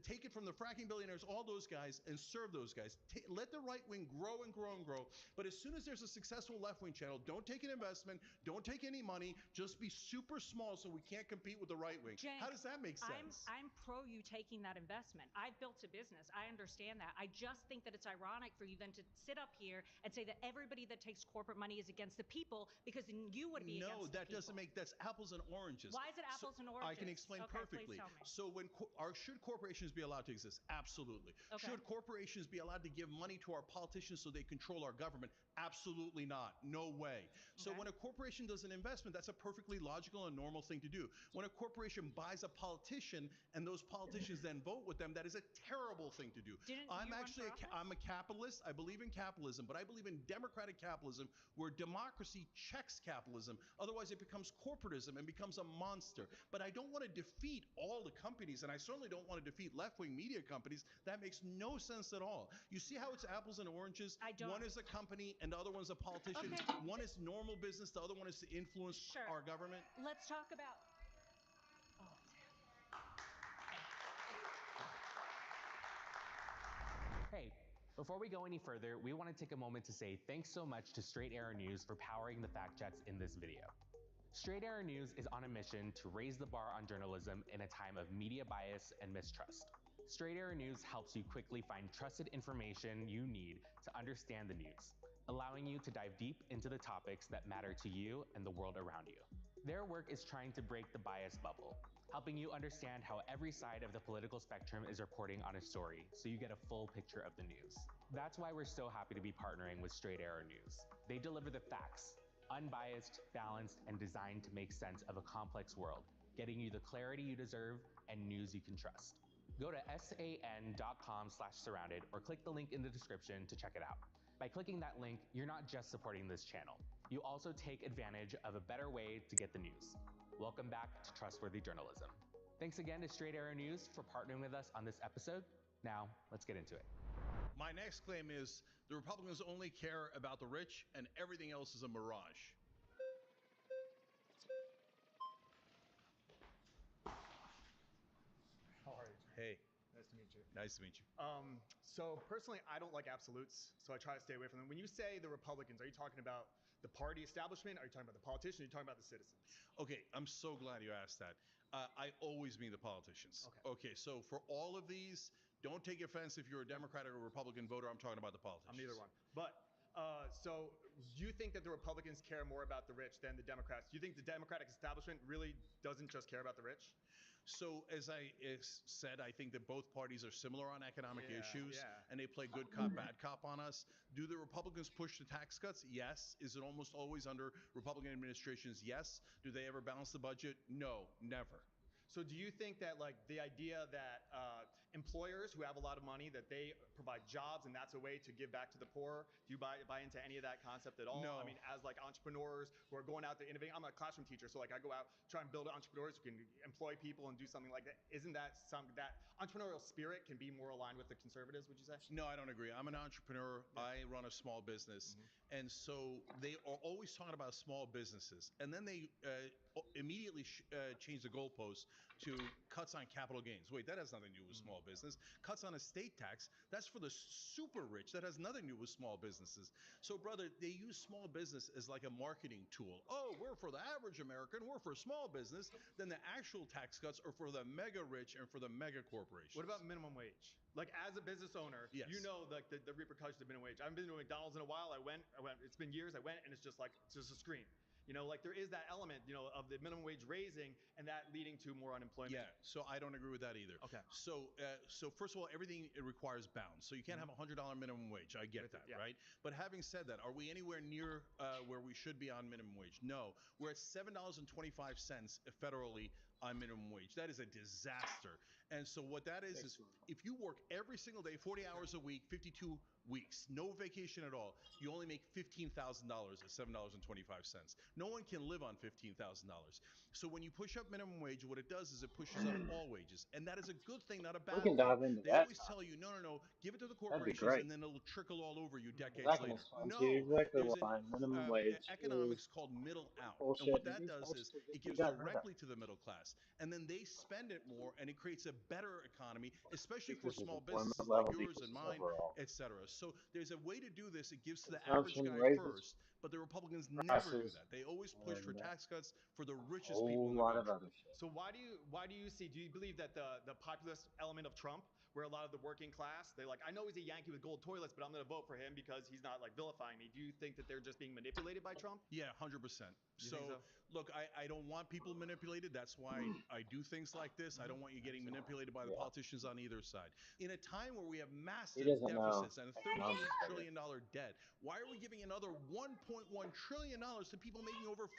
take it from the fracking billionaires, all those guys, and serve those guys. Let the right wing grow and grow and grow. But as soon as there's a successful left wing channel, don't take an investment, don't take any money, just be super small so we can't compete with the right wing. Cenk, How does that make sense? I'm pro you taking that investment. I've built a business. I understand that. I just think that it's ironic for you then to sit up here and say that everybody that takes corporate money is against the people, because then you would be against the people. No, that doesn't make, that's apples and oranges. Why is it apples and oranges? I can explain perfectly. Please tell me. So should corporations be allowed to exist? Absolutely. Okay. Should corporations be allowed to give money to our politicians so they control our government? Absolutely not. No way. So when a corporation does an investment, that's a perfectly logical and normal thing to do. When a corporation buys a politician and those politicians then vote with them, that is a terrible thing to do. I'm a capitalist. I believe in capitalism, but I believe in democratic capitalism where democracy checks capitalism. Otherwise, it becomes corporatism and becomes a monster. But I don't want to defeat all the companies, and I certainly don't want to defeat left-wing media companies. That makes no sense at all. You see how it's apples and oranges? One is a company and the other one's a politician. One is normal business, the other one is to influence our government. Let's talk about... Hey, before we go any further, we want to take a moment to say thanks so much to Straight Arrow News for powering the fact checks in this video. Straight Arrow News is on a mission to raise the bar on journalism in a time of media bias and mistrust. Straight Arrow News helps you quickly find trusted information you need to understand the news, allowing you to dive deep into the topics that matter to you and the world around you. Their work is trying to break the bias bubble, helping you understand how every side of the political spectrum is reporting on a story so you get a full picture of the news. That's why we're so happy to be partnering with Straight Arrow News. They deliver the facts, unbiased, balanced, and designed to make sense of a complex world, getting you the clarity you deserve and news you can trust. Go to san.com/surrounded or click the link in the description to check it out. By clicking that link, you're not just supporting this channel. You also take advantage of a better way to get the news. Welcome back to Trustworthy Journalism. Thanks again to Straight Arrow News for partnering with us on this episode. Now, let's get into it. My next claim is the Republicans only care about the rich and everything else is a mirage. How are you? Hey. Nice to meet you. Nice to meet you. So personally, I don't like absolutes, so I try to stay away from them. When you say the Republicans, are you talking about the party establishment? Are you talking about the politicians? Are you talking about the citizens? Okay, I'm so glad you asked that. I always mean the politicians. Okay, so for all of these, don't take offense if you're a Democrat or a Republican voter. I'm talking about the politicians. I'm neither one. But so do you think that the Republicans care more about the rich than the Democrats? Do you think the Democratic establishment really doesn't just care about the rich? So as I said, I think that both parties are similar on economic issues and they play good cop, bad cop on us. Do the Republicans push the tax cuts? Yes. Is it almost always under Republican administrations? Yes. Do they ever balance the budget? No, never. So do you think that like the idea that employers who have a lot of money, that they provide jobs and that's a way to give back to the poor, do you buy into any of that concept at all? No. I mean, as like entrepreneurs who are going out there innovating, I'm a classroom teacher, so like I go out, try and build entrepreneurs who can employ people and do something like that. Isn't that that entrepreneurial spirit can be more aligned with the conservatives, would you say? No, I don't agree. I'm an entrepreneur. I run a small business. And so they are always talking about small businesses. And then they immediately change the goalposts to cuts on capital gains. Wait, that has nothing to do with small business. Cuts on estate tax, that's for the super rich. That has nothing to do with small businesses. So, brother, they use small business as like a marketing tool. Oh, we're for the average American, we're for small business. Then the actual tax cuts are for the mega rich and for the mega corporations. What about minimum wage? Like as a business owner, you know like the repercussions of minimum wage. I haven't been to McDonald's in a while. I went, it's been years. I went and it's just a screen. You know, like there is that element, you know, of the minimum wage raising and that leading to more unemployment. Yeah, so I don't agree with that either. Okay. So first of all, everything it requires bounds. So you can't have a $100 minimum wage. I get that, right? But having said that, are we anywhere near where we should be on minimum wage? No, we're at $7.25 federally on minimum wage. That is a disaster. And so what that is if you work every single day, 40 hours a week, 52 weeks, no vacation at all, you only make $15,000 at $7.25. No one can live on $15,000. So when you push up minimum wage, what it does is it pushes up all wages, and that is a good thing, not a We bad can thing. dive into They that always tell topic. you, no, no, no, give it to the That'd be corporations, great. and then it'll trickle all over you Because decades I can later. explain to you No, exactly there's an why minimum wage economics is called middle out, and bullshit what and that is does supposed is to it just be gives gotten rid of. directly to the middle class, and then they spend it more, and it creates a better economy, especially for Decreases small employment businesses like level, yours and decreases mine, overall. etc. So there's a way to do this. It gives to the average Consumption guy raises first, but the Republicans never do prices that. They always push for and tax cuts for the a richest people whole in the lot of country. other shit. So why do you see? Do you believe that the populist element of Trump, where a lot of the working class, they like, I know he's a Yankee with gold toilets, but I'm going to vote for him because he's not like vilifying me. Do you think that they're just being manipulated by Trump? Yeah, 100%. You think so? Look, I don't want people manipulated. That's why I do things like this. I don't want you getting manipulated by the Yeah. politicians on either side. In a time where we have He massive doesn't know deficits and a economics, $38 I guess. trillion debt, why are we giving another $1.1 trillion to people making over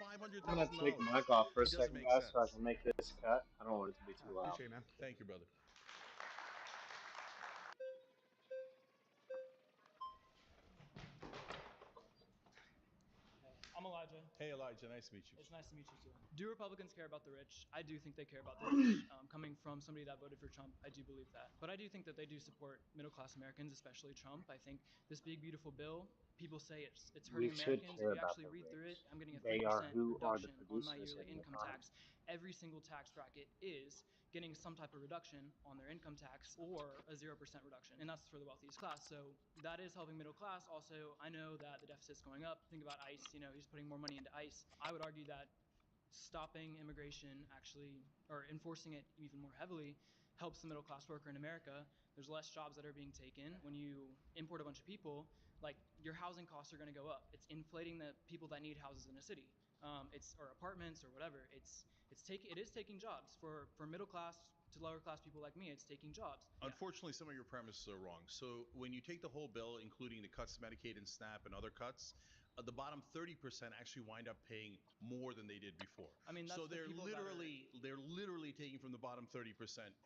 I'm gonna take $500,000? Mike off for a It doesn't second, make guys, so I sense. can make this cut. I don't want it to be too loud. Appreciate it, man. Thank you, brother. I'm Elijah. Hey, Elijah, nice to meet you. It's nice to meet you too. Do Republicans care about the rich? I do think they care about the rich. Coming from somebody that voted for Trump, I do believe that. But I do think that they do support middle-class Americans, especially Trump. I think this big, beautiful bill, people say it's We hurting should Americans. If care you about actually the read through it, rich. I'm getting a They are 3% who are the reduction on my producers yearly in the income economy. tax. Every single tax bracket is getting some type of reduction on their income tax or a 0% reduction. And that's for the wealthiest class. So that is helping middle class. Also, I know that the deficit's going up. Think about ICE, he's putting more money into ICE. I would argue that stopping immigration actually, or enforcing it even more heavily, helps the middle class worker in America. There's less jobs that are being taken. When you import a bunch of people, like, your housing costs are going to go up. It's inflating the people that need houses in a city. Or apartments or whatever. It is taking jobs for middle class to lower class people like me. It's taking jobs. Unfortunately, some of your premises are wrong. So when you take the whole bill, including the cuts to Medicaid and SNAP and other cuts, the bottom 30% actually wind up paying more than they did before. I mean, that's so the people they're literally taking from the bottom 30%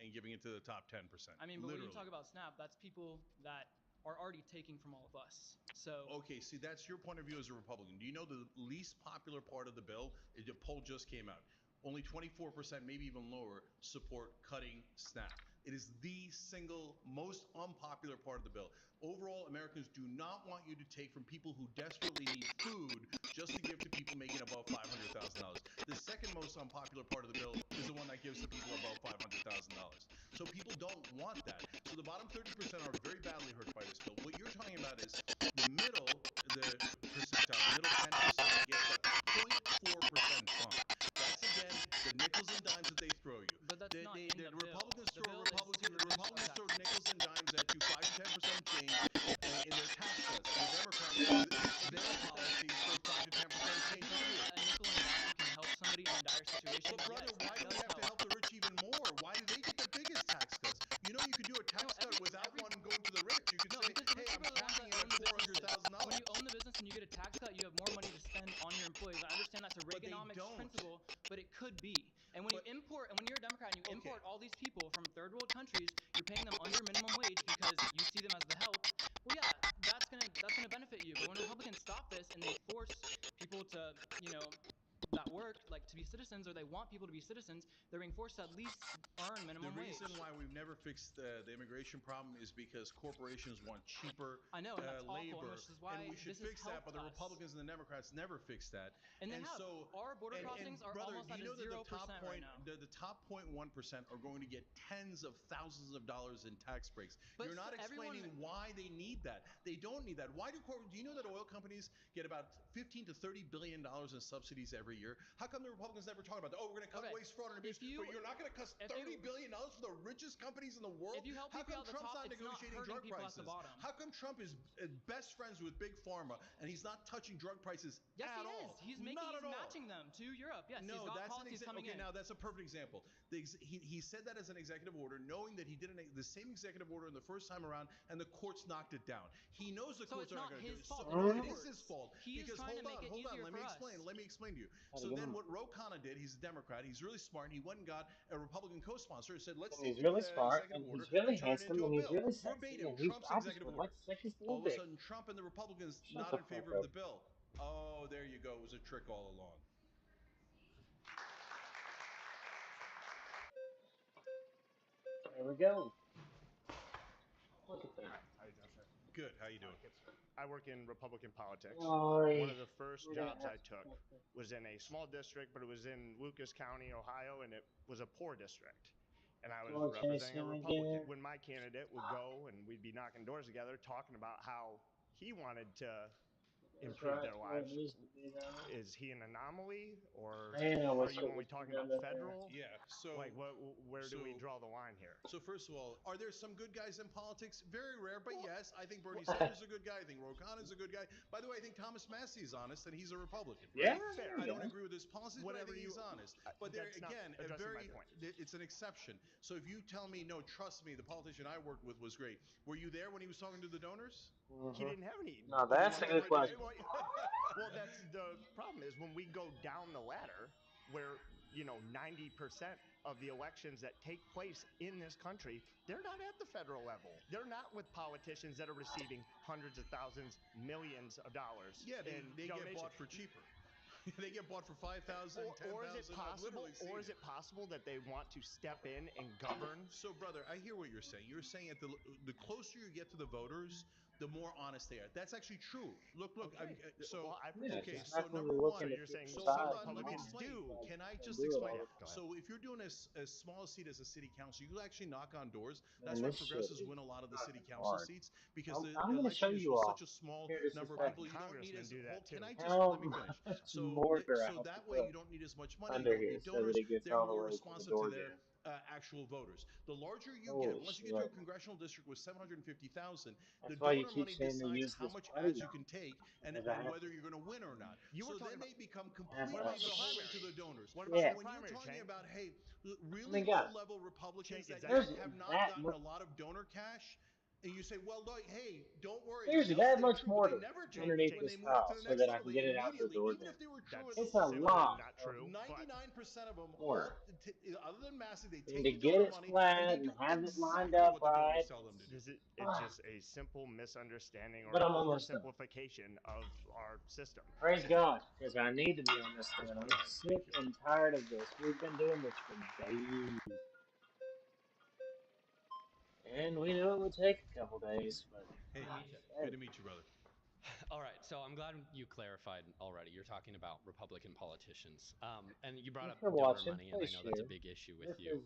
and giving it to the top 10%. I mean, but when you talk about SNAP, that's people that are already taking from all of us. So okay, see, that's your point of view as a Republican. Do you know the least popular part of the bill? The poll just came out. Only 24%, maybe even lower, support cutting SNAP. It is the single most unpopular part of the bill. Overall, Americans do not want you to take from people who desperately need food just to give to people making above $500,000. The second most unpopular part of the bill is the one that gives to people above $500,000. So people don't want that. So the bottom 30% are very badly hurt by this bill. What you're talking about is the percentile, the middle 10% gets a 0.4% bump. That's again the nickels and dimes that they throw you. But that's not in the bill. Republicans The throw bill is to reduce Republicans throw taxes. nickels and dimes at you, 5 to 10% change in their tax cuts, and the Democrats through their policies throw 5 to 10% change If you at think you. that a nickel and dime can help somebody in a dire situation, But brother, yes, why that do we does have to help the rich even more? Why do they get the biggest tax cuts? You know, you could do a tax cut without one going to the rich. You could say, because the hey, rich I'm people are the ones capping that it own at the businesses. $400,000. When you own the business and you get a tax cut, you have more money to spend on your employees. I understand that's a Reaganomics principle, but it could be. And when when you're a Democrat and you import all these people from third world countries, you're paying them under minimum wage because you see them as the help. Well, yeah, that's gonna benefit you. But when Republicans stop this and they force people to, that work, like, to be citizens, or they want people to be citizens, they're being forced to at least earn minimum wage. The reason why we've never fixed the immigration problem is because corporations want cheaper I know, and that's labor, awful, and which is why and we should this has fix that. But the helped us. Republicans and the Democrats never fix that. And they have. So Our border crossings are brother, almost do at you a know that 0% right now. the top 0.1% are going to get tens of thousands of dollars in tax breaks? But you're not explaining why they need that. They don't need that. Do you know that oil companies get about 15 to 30 billion dollars in subsidies every year? How come the Republicans never talk about that? Oh, we're going to cut waste, fraud, and abuse, but you're not going to cut $30 billion for the richest companies in the world? If you help How people come at the Trump's top, not it's not negotiating hurting drug people prices? at the bottom. How come Trump is best friends with Big Pharma and he's not touching drug prices Yes, at he all? is. He's matching them to Europe. Yes, No, he's got that's policies coming in. now that's a perfect example. He said that as an executive order, knowing that he did the same executive order in the first time around, and the courts knocked it down. He knows the courts are not going to do it. No, it is his fault. Because hold on, let me explain to you. So then, what Ro Khanna did, he's a Democrat. He's really smart. And he went and got a Republican co-sponsor and said, "Let's And take he's the really smart, executive and order he's really and turn it handsome, into a and he's bill." really sexy, Verbatim, and Trump's I just executive would order. like to suck his All little of a dick. sudden, Trump and the Republicans Shut not the in fuck favor of up. the bill. Oh, there you go. It was a trick all along. we go. Look at that. How you doing, sir? Good. How you doing? Good, sir. I work in Republican politics. One Sorry. of the first We're gonna jobs I ask took something. was in a small district, but it was in Lucas County, Ohio, and it was a poor district. And I was George representing a Mason Republican. again. When my candidate would go and we'd be knocking doors together, talking about how he wanted to That's improve right. their That's where it lives. needs to be, though. Is he an anomaly, or Man, I are wish you it only was talking about redundant there. federal? Yeah. So, Like, where do we draw the line here? So first of all, are there some good guys in politics? Very rare, but yes, I think Bernie Sanders is a good guy. I think Ro Khanna is a good guy. By the way, I think Thomas Massey is honest, and he's a Republican. Yeah, Right? there I you don't go. agree with his policies, but I think he's honest. But there That's not again, addressing my point. it's an exception. So if you tell me, no, trust me, the politician I worked with was great. Were you there when he was talking to the donors? He didn't have any. Now Oh, you that's a weren't good there. question. Well, that's the problem is when we go down the ladder where, 90% of the elections that take place in this country, they're not at the federal level. They're not with politicians that are receiving hundreds of thousands, millions of dollars. Yeah, they get donations. bought for cheaper. They get bought for 5,000, 10,000. Or is it possible? Or is it possible that they want to step in and govern? So, brother, I hear what you're saying. You're saying that the closer you get to the voters, the more honest they are. That's actually true. Look. Okay. Okay. So number one, so you're saying so some hold on. Let me Republicans explain. do. Can I They just do it explain? all the time. So if you're doing a small seat as a city council, you actually knock on doors. Man, That's why this shit progressives is win a lot of the city fucking council hard. seats because the I'm going to show election is you with all such a small here just a number of second. people. You don't need as do that Can I How let me finish? much So mortar I so have to that way put you don't need as much money. under here The so that donors, it gets they're all the more way to the responsive to door their jam. actual voters. The larger you get, Holy once you shit. get to a congressional district with 750,000, the That's why you donor keep money seeing me decides use how this much putty ads you now. can take Because I and have whether to. you're going to win or not. You were So talking then about they become what about completely the beholden to primary? the donors. What about Yeah. So the when you're primary, talking Chang? about, hey, I really mean, low guys, level Republicans Chang, is that there's have not that gotten much. a lot of donor cash, and you say, well, look, hey, don't worry, There's they'll that stay much true, but they mortar never do underneath when they this move up to tile the so next that I level. can They get it out the immediately, door even jam. if they were true That's at It's a simply lot not of true. 99% of them, mortar. other than Massey, they And take to the get donor it money and they flat and do have it lined exactly up what the donors right, tell them to do. It's just a simple misunderstanding or but I'm almost done. oversimplification of our system. Praise God, because I need to be on this thing. I'm Good. sick and tired of this. We've been doing this for days. And we knew it would take a couple days, but Hey, shit. good to meet you, brother. All right, so I'm glad you clarified already. You're talking about Republican politicians, and you brought If up you're donor watching, money, and I please know that's a share. big issue with This you. is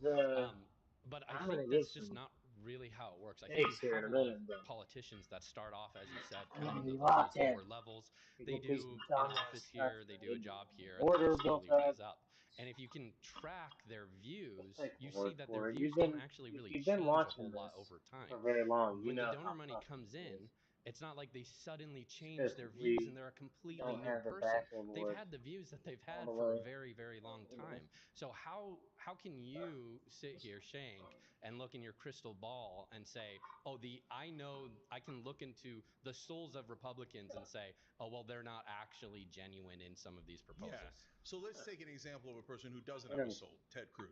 But I I'm think gonna give that's just some not really how it works. I think you takes here have in a a lot of minute, but politicians that start off, as you said, I'm kind of gonna on be those locked in lower levels. to They get these do an dumbass office here, they do a Saturday job here, and then they order built slowly up. raise up. And if you can track their I'll views, take the you see word that their for it. views don't actually If really you've been change a watching whole lot this over time. for very long, you When the know donor how money tough comes this is. in, it's not like they suddenly change Because their views and we they're a completely don't new have the person. backing They've wood had the views that they've all had the for a way. very, very long time. So how can you sit here, Shank, and look in your crystal ball and say, oh, I know I can look into the souls of Republicans and say, oh, well, they're not actually genuine in some of these proposals. Yeah. So let's take an example of a person who doesn't I have a don't- soul, Ted Cruz.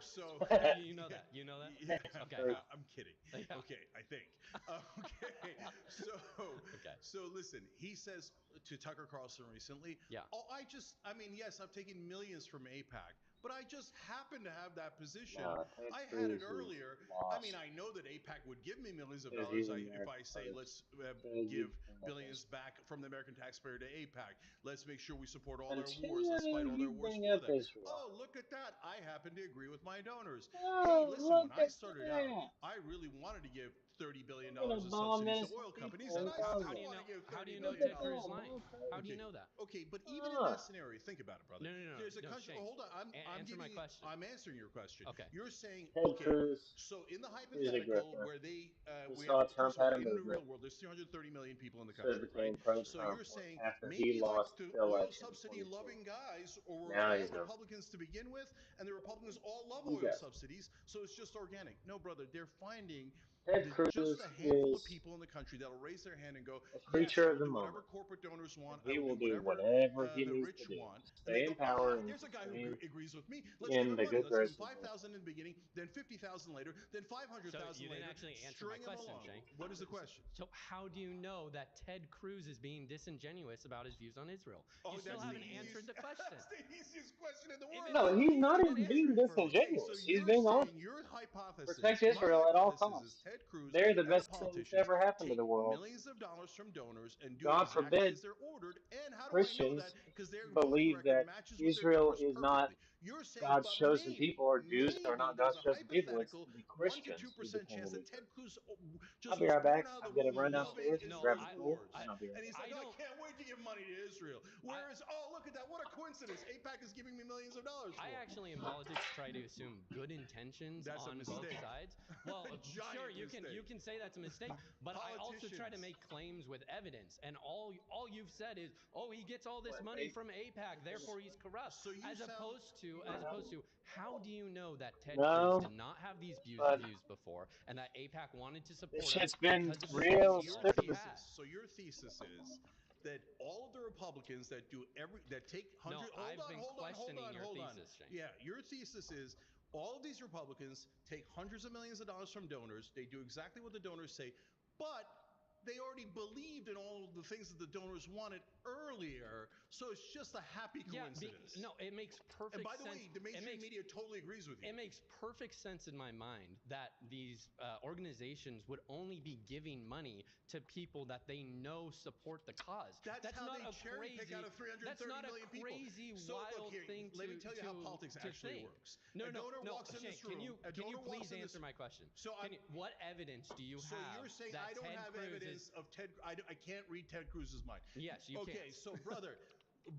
So you know that. You know that. Yeah, Okay. I'm kidding. Yeah. Okay, I think. Okay. So listen, he says to Tucker Carlson recently, Yeah. oh, I mean, yes, I've taken millions from APAC, but I just happen to have that position. No, Ted I had it Cruz is earlier. I mean, lost. I know that APAC would give me millions of Because dollars he's in if there I say, for let's big give billions expenditures. back from the American taxpayer to APAC. Let's make sure we support all their wars. Let's Until fight all their you wars bring for up them. Israel. Oh, look at that. I happen to agree with my donors. Hey, Oh, listen, when look I at started out, that. I really wanted to give $30 billion We're gonna of bomb subsidies to innocent oil companies, people and in I Gaza. still want to give How do you $30 know Look billion. at Ted Cruz that, lying? bro. How do you Okay. know that? Okay, but even in that Ah, scenario, think about it, brother. No. There's a country. Shane. Hold on, Answer my question. I'm answering your question. Okay. You're saying, Ted okay, Cruz so in the is a hypothetical grifter. where they He we have, saw first Trump of all, had a in the real movement, world, there's 330 million people in the so it country, right? became So pro-Trump you're saying after he maybe like lost the the oil election in subsidy 22. loving guys, or we're Now all he's a Republicans to begin with, and the Republicans all love you oil guys. subsidies, so it's just organic. No, brother, they're finding Ted just a Cruz handful of is people in the country that'll raise their hand and go, a yes, I creature of will the do whatever moment, corporate donors and want. I he will will do do whatever whatever he the needs to rich do want. to And they stay go, in power and here's a guy who sustain agrees with me. Let's give in him the money. good Let's give him graces of the 5,000 in the beginning, then 50,000 later, then 500,000 you didn't later. actually answer my String him question, along. Shank. What is the question? So how do you know that Ted Cruz is being disingenuous about his views on Israel? You still haven't answered the question. That's the easiest question in the world. No, he's not even being Okay, so disingenuous. He's you're being saying honest. your hypothesis, Protect my Israel at all hypothesis is costs. Ted Cruz They're the and the best thing that's politicians ever happened to take the world. millions of dollars from donors and do God exactly as forbid they're ordered. And how do I know that? Christians Because their voting believe record that matches with their Israel donors is not perfectly. You're saying, God's but chosen people, or Jews are maybe not there's God's a chosen people. It's hypothetical the 1 to Christians who 2% depend chance on that Ted Israel. Cruz I'll just be was right born back. out of I'll the get him womb run loving downstairs and grab a Israel's tool, wars. and I'll be right And back. he's like, oh, I can't wait to give money to Israel. Whereas, oh, look at that. What a coincidence. APAC is giving me millions of dollars for. I actually in politics try to assume good intentions That's a on both mistake. sides. Well, A giant sure, you mistake. can say that's a mistake, but I also try to make claims with evidence. And all you've said is, oh, he gets all this money from APAC, therefore he's corrupt. So you as opposed to how do you know that Ted Cruz No, did not have these but views before, and that APAC wanted to this support him shit's been because of the real views he already stupid. had? So your thesis is that all of the Republicans that take hundred. No, I've been questioning your thesis, Shane. Yeah, your thesis is all of these Republicans take hundreds of millions of dollars from donors. They do exactly what the donors say, but they already believed in all of the things that the donors wanted earlier, so it's just a happy coincidence. No, it makes perfect sense. And by the way, the mainstream media totally agrees with you. It makes perfect sense in my mind that these organizations would only be giving money to people that they know support the cause. That's how not they a cherry crazy, pick out of 330 that's not million a crazy, people. So wild look here, thing let me tell you how politics actually think. works. No, a donor walks in Shane, this room. Can you please answer my question? So what evidence do you have? So you're saying that I don't Ted have Cruz evidence of Ted? I can't read Ted Cruz's mind. Yes, you can. Okay, so brother.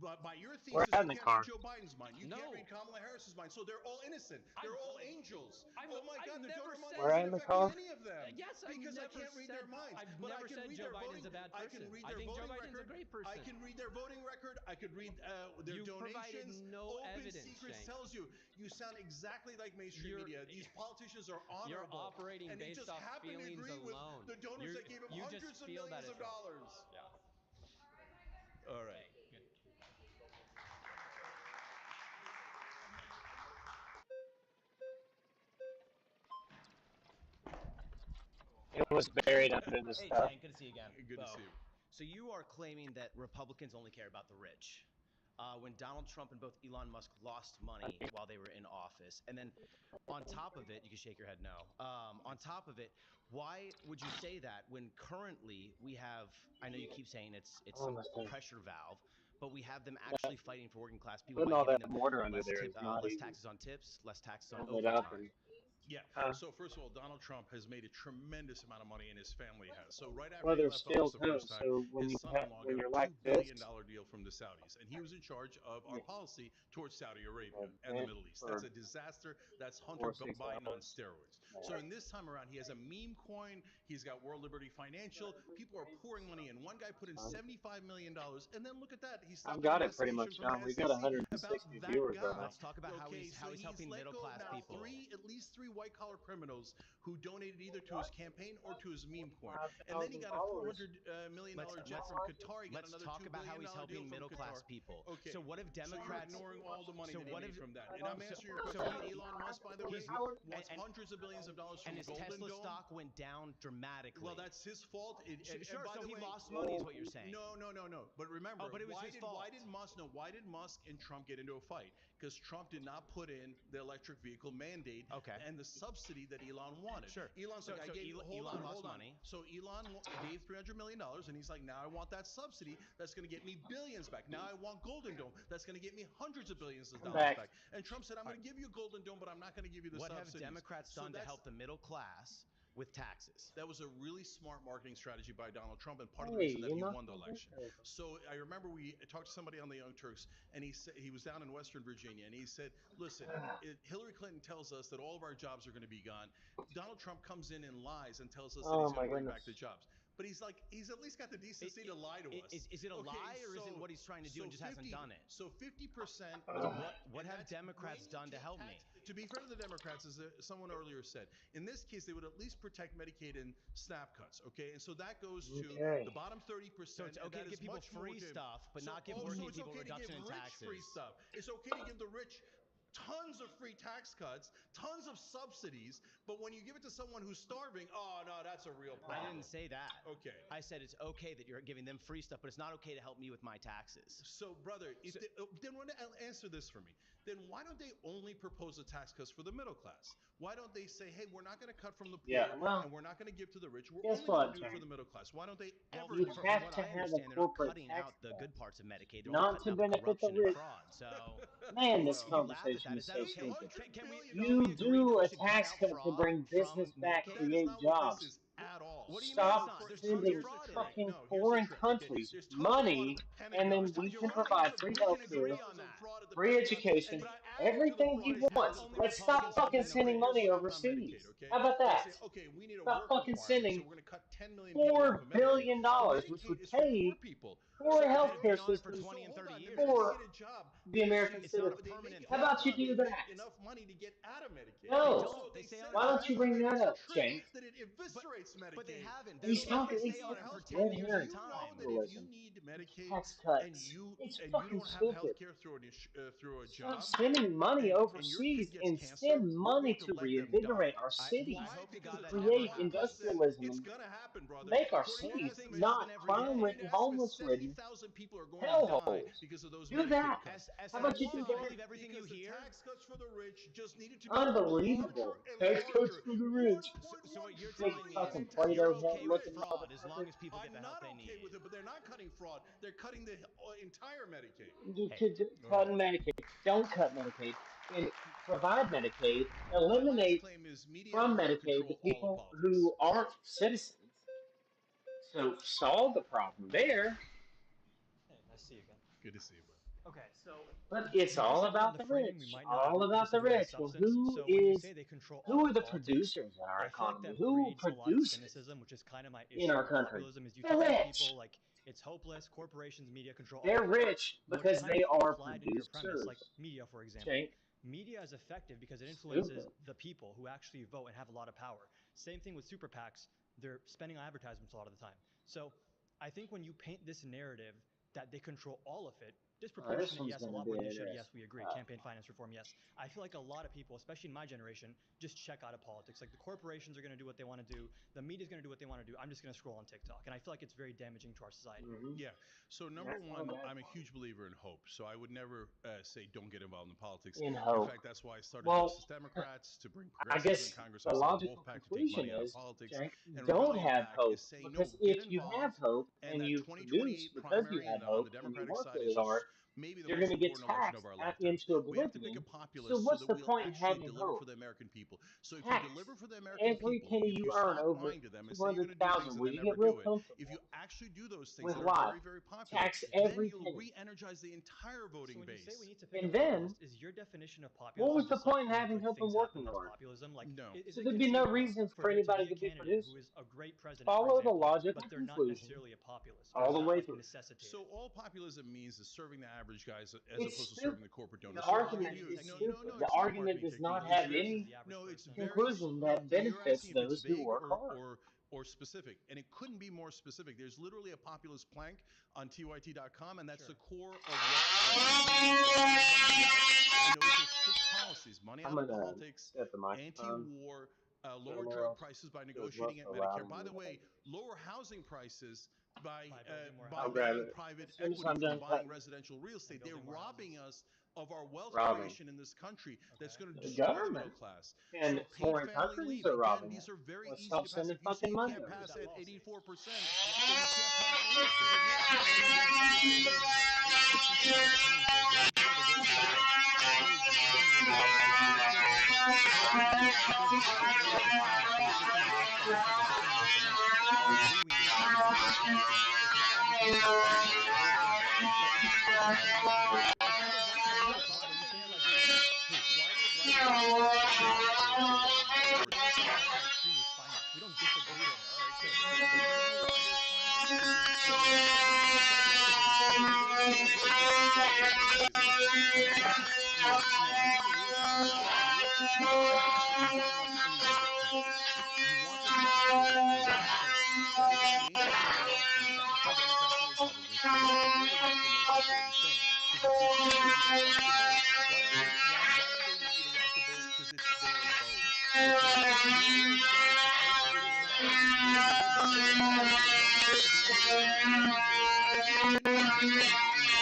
But by your We're thesis, out you in the can't car. read Joe Biden's mind. You can't read Kamala Harris's mind. So they're all innocent. They're all angels. Oh my God, the donor money We're out isn't in the affecting car. any of them. Yes, because I can't read their minds. I've but never I can said read Joe their Biden's voting. a bad I person. can read I their think Joe voting Biden's a record. great person. I can read their voting record. I could read their You've donations. provided no Open evidence, Secrets Shank. tells you sound exactly like mainstream media. These politicians are honorable. You're operating and based just off happen to feelings agree alone. with the donors that gave him You hundreds just of feel millions that of it's wrong. dollars. Yeah. All right. It was buried under the Hey, stuff. Shane, good to see you again. Good to see you. So you are claiming that Republicans only care about the rich. When Donald Trump and both Elon Musk lost money while they were in office, and then on top of it, you can shake your head no. On top of it, why would you say that when currently we have? I know you keep saying it's some pressure valve, but we have them actually fighting for working class people Putting by all giving that them mortar under less there is not less easy. taxes on tips, less taxes on Pulling it up overtime. and Yeah. So first of all, Donald Trump has made a tremendous amount of money, and his family has. So right after well, he there's left still office the too. first time, So his son-in-law when got a you're like $2 this, billion deal from the Saudis, and he was in charge of our policy towards Saudi Arabia well, and the vent Middle East. for That's a disaster. That's Hunter 4 or 6 Biden on hours. steroids. So in this time around, he has a meme coin. He's got World Liberty Financial. People are pouring money in. One guy put in $75 million, and then look at that. He's I've stopping got it pretty investigation much, from the John. We've got SEC about 160 that viewers right guy. now. Let's talk about how he's helping let middle go class now people. at least three white collar criminals who donated either to his campaign or to his meme coin. And then he 5,000 got a followers. $400 million jet from Qatar. He got Let's another talk $2 about how billion he's deal helping from middle class Qatar. people. Okay. So what if Democrats? So you're ignoring all the money so that he what made if, from that. And I'm answering your question. Elon Musk, by the way, wants hundreds of billions of dollars from and his Golden Tesla Dome. stock went down dramatically. Well, that's his fault. Sure, by so the he way, lost money, is what you're saying. No. But remember, but it was his fault. Why did Musk and Trump get into a fight? Because Trump did not put in the electric vehicle mandate and the subsidy that Elon wanted. Sure. Elon's like, Elon lost money. So Elon gave $300 million, and he's like, now I want that subsidy that's going to get me billions back. Now I want Golden Dome that's going to get me hundreds of billions of dollars back. And Trump said, I'm going to give you Golden Dome, but I'm not going to give you the subsidies. What have Democrats done to help the middle class with taxes? That was a really smart marketing strategy by Donald Trump, and part of the Hey, reason that you he knocked won the my election. picture over. So I remember we talked to somebody on the Young Turks, and he said he was down in Western Virginia, and he said, "Listen, Hillary Clinton tells us that all of our jobs are going to be gone. Donald Trump comes in and lies and tells us that he's going to bring back the jobs. but he's at least got the decency to lie to us. Is it a lie, or is it what he's trying to do and just hasn't done it? So 50%. What have Democrats done to help me? To be fair to the Democrats, as someone earlier said, in this case, they would at least protect Medicaid and SNAP cuts, okay? And so that goes to the bottom 30%. So it's okay to give people free stuff, but not give working people reduction in taxes. Free stuff. It's okay to give the rich tons of free tax cuts, tons of subsidies, but when you give it to someone who's starving, oh no, that's a real problem. I didn't say that. Okay. I said it's okay that you're giving them free stuff, but it's not okay to help me with my taxes. So, brother, then answer this for me. Then why don't they only propose a tax cuts for the middle class? Why don't they say, hey, we're not going to cut from the poor and we're not going to give to the rich. We're only going to do it for the middle class. Why don't they ever do that? You have to have a corporate tax the good parts of Medicaid. They're not to benefit the rich. So, man, this conversation is so stupid. You do a tax cut to bring business back, create jobs. At all. What do you Stop mean it's not? sending fucking foreign countries money, and then we can provide free healthcare, free education, everything he wants. Let's stop fucking sending money overseas. How about that? Okay, we need a Stop work fucking requirement, sending so we're going to cut 10 million people off of $4 billion, which would pay for a healthcare system for the American citizens. How about you do that? Enough money to get out of Medicaid. No. So They why don't you bring that up, Cenk? that it eviscerates Medicaid. But they haven't. He's talking. He's for red 10 years herring at a time. capitalism. Need Medicaid Tax cuts. and you fucking don't have stupid. health care through a job. Stop sending money overseas and send money to reinvigorate our cities, to create industrialism, and make our cities not crime-ridden, homeless-ridden hellholes. Do that. How about you do that? Everything you hear? Tax cuts for the rich just needed to be Unbelievable. Tax cuts for the rich. So what you're Big telling me fucking is Play-Doh you're head okay with looking fraud as long motherfucker. as people get the help they need. I'm not okay with it, but they're not cutting fraud. They're cutting the entire Medicaid. You could cut Medicaid. Don't cut Medicaid. And provide Medicaid. Eliminate from Medicaid the people who aren't citizens. So solve the problem there. Hey, nice to see you again. Good to see you, bro. Okay, so But it's you all disagree on about the framing, we rich. might not All agree about the disagree on rich. Well, substance. So when you say they control all who of are the politics, producers in our I feel like economy? that Who breeds a lot of produces cynicism, which is kind of my in issue our with country? populism. Is you The tell rich. people like it's hopeless, corporations, media control all They're of it. rich What's because kind they of are implied in your premise, like producers. media, for example. Cenk. Media is effective because it influences Stupid. the people who actually vote and have a lot of power. Same thing with super PACs. They're spending on advertisements a lot of the time. So I think when you paint this narrative that they control all of it, disproportionate, yes, a lot more than they should, yes, we agree. Campaign finance reform, yes. I feel like a lot of people, especially in my generation, just check out of politics. Like the corporations are going to do what they want to do. The media is going to do what they want to do. I'm just going to scroll on TikTok. And I feel like it's very damaging to our society. Yeah. So number one, I'm a huge believer in hope. So I would never say don't get involved in politics. In hope. fact, that's why I started Well, Justice Democrats to bring I progressives guess in Congress. the I started logical Wolfpack to take conclusion money out of is, politics. Cenk, And don't Rebellion have PAC hope. is saying, no, Because get if you involved. have hope And and that you 2028 produce because you primary have on the hope and you Democratic work side really is hard, maybe the you're most going to get important election taxed of our out lifetime. into We have to pick a oblivion. So populist so what's that the we'll point in actually having deliver for hope? the American people. So if you Tax deliver for the American every people, penny if you you earn stop over lying to them and say you're going to do things 200,000, and where then you get never real do it, if you comfortable actually do those things with that are life. very, very popular, Tax then every you'll penny. re-energize the entire voting So when you base. say we need to pick And a then, populist, is your definition of what populism was the just like point in when having good hope and things happen, working that's hard? populism? Like, No. is So it there'd be no conceivable reasons for for there to anybody be a to be candidate who producers. is a great president, for Follow the example, logical but they're not conclusion necessarily a populist? Or all is the that way like through. necessitated? So all populism means is serving the average guy as It's opposed to stupid. serving the corporate The donors. So I'll give argument you is no, stupid. no, The it's not a argument marketing does technique. not It's have very any no, it's very conclusion that you're benefits asking if it's those who vague work hard. or specific, and it couldn't be more specific. There's literally a populist plank on tyt.com, and that's the core of what Clinton said to everybody else. And those are 6 policies: money I'm out of gonna politics, set the microphone anti-war, lower somewhere drug else prices by so it's not negotiating at so loud Medicare. in By your the way, head. lower housing prices by I'll grab banning it private as soon as equity I'm from done buying cutting. residential real estate. They're robbing us of our wealth Robbing. creation in this country. That's going to The destroy the middle government class. and So paid foreign family countries leave, are again, robbing these us. are very Let's easy stop to pass. sending If you say fucking you money can't over pass there. at 84%, then you can't pass anything. Let's consider what the paying for. When you go to the working class, employees minimum wage workers, like for example, if there's different ways to finance from the system and multiply by two, the system will make the money. I agree we need to do this. It's an educational policy. I totally get it. But why do we do this? If that was actually needed, why do you think like who? Why do Democrats like to do this to our government? The Democrats aren't like extremists finance. We don't disagree there. So because there's different types of walkable. There's different ways to cut taxes. I think the real problem is when you're putting a tax, you don't want anything to change. You want the status quo to remain the same. That is why mainstream media and satisfy Democrats and Republicans thinks the rule is the most important thing. Because if it's simple, you don't rock the boat. Why don't they want you to rock the boat? Because it's their boat. Okay, you're able to go. It's supposed to be designed as easy as possible. You don't have to be able to predict exactly what's going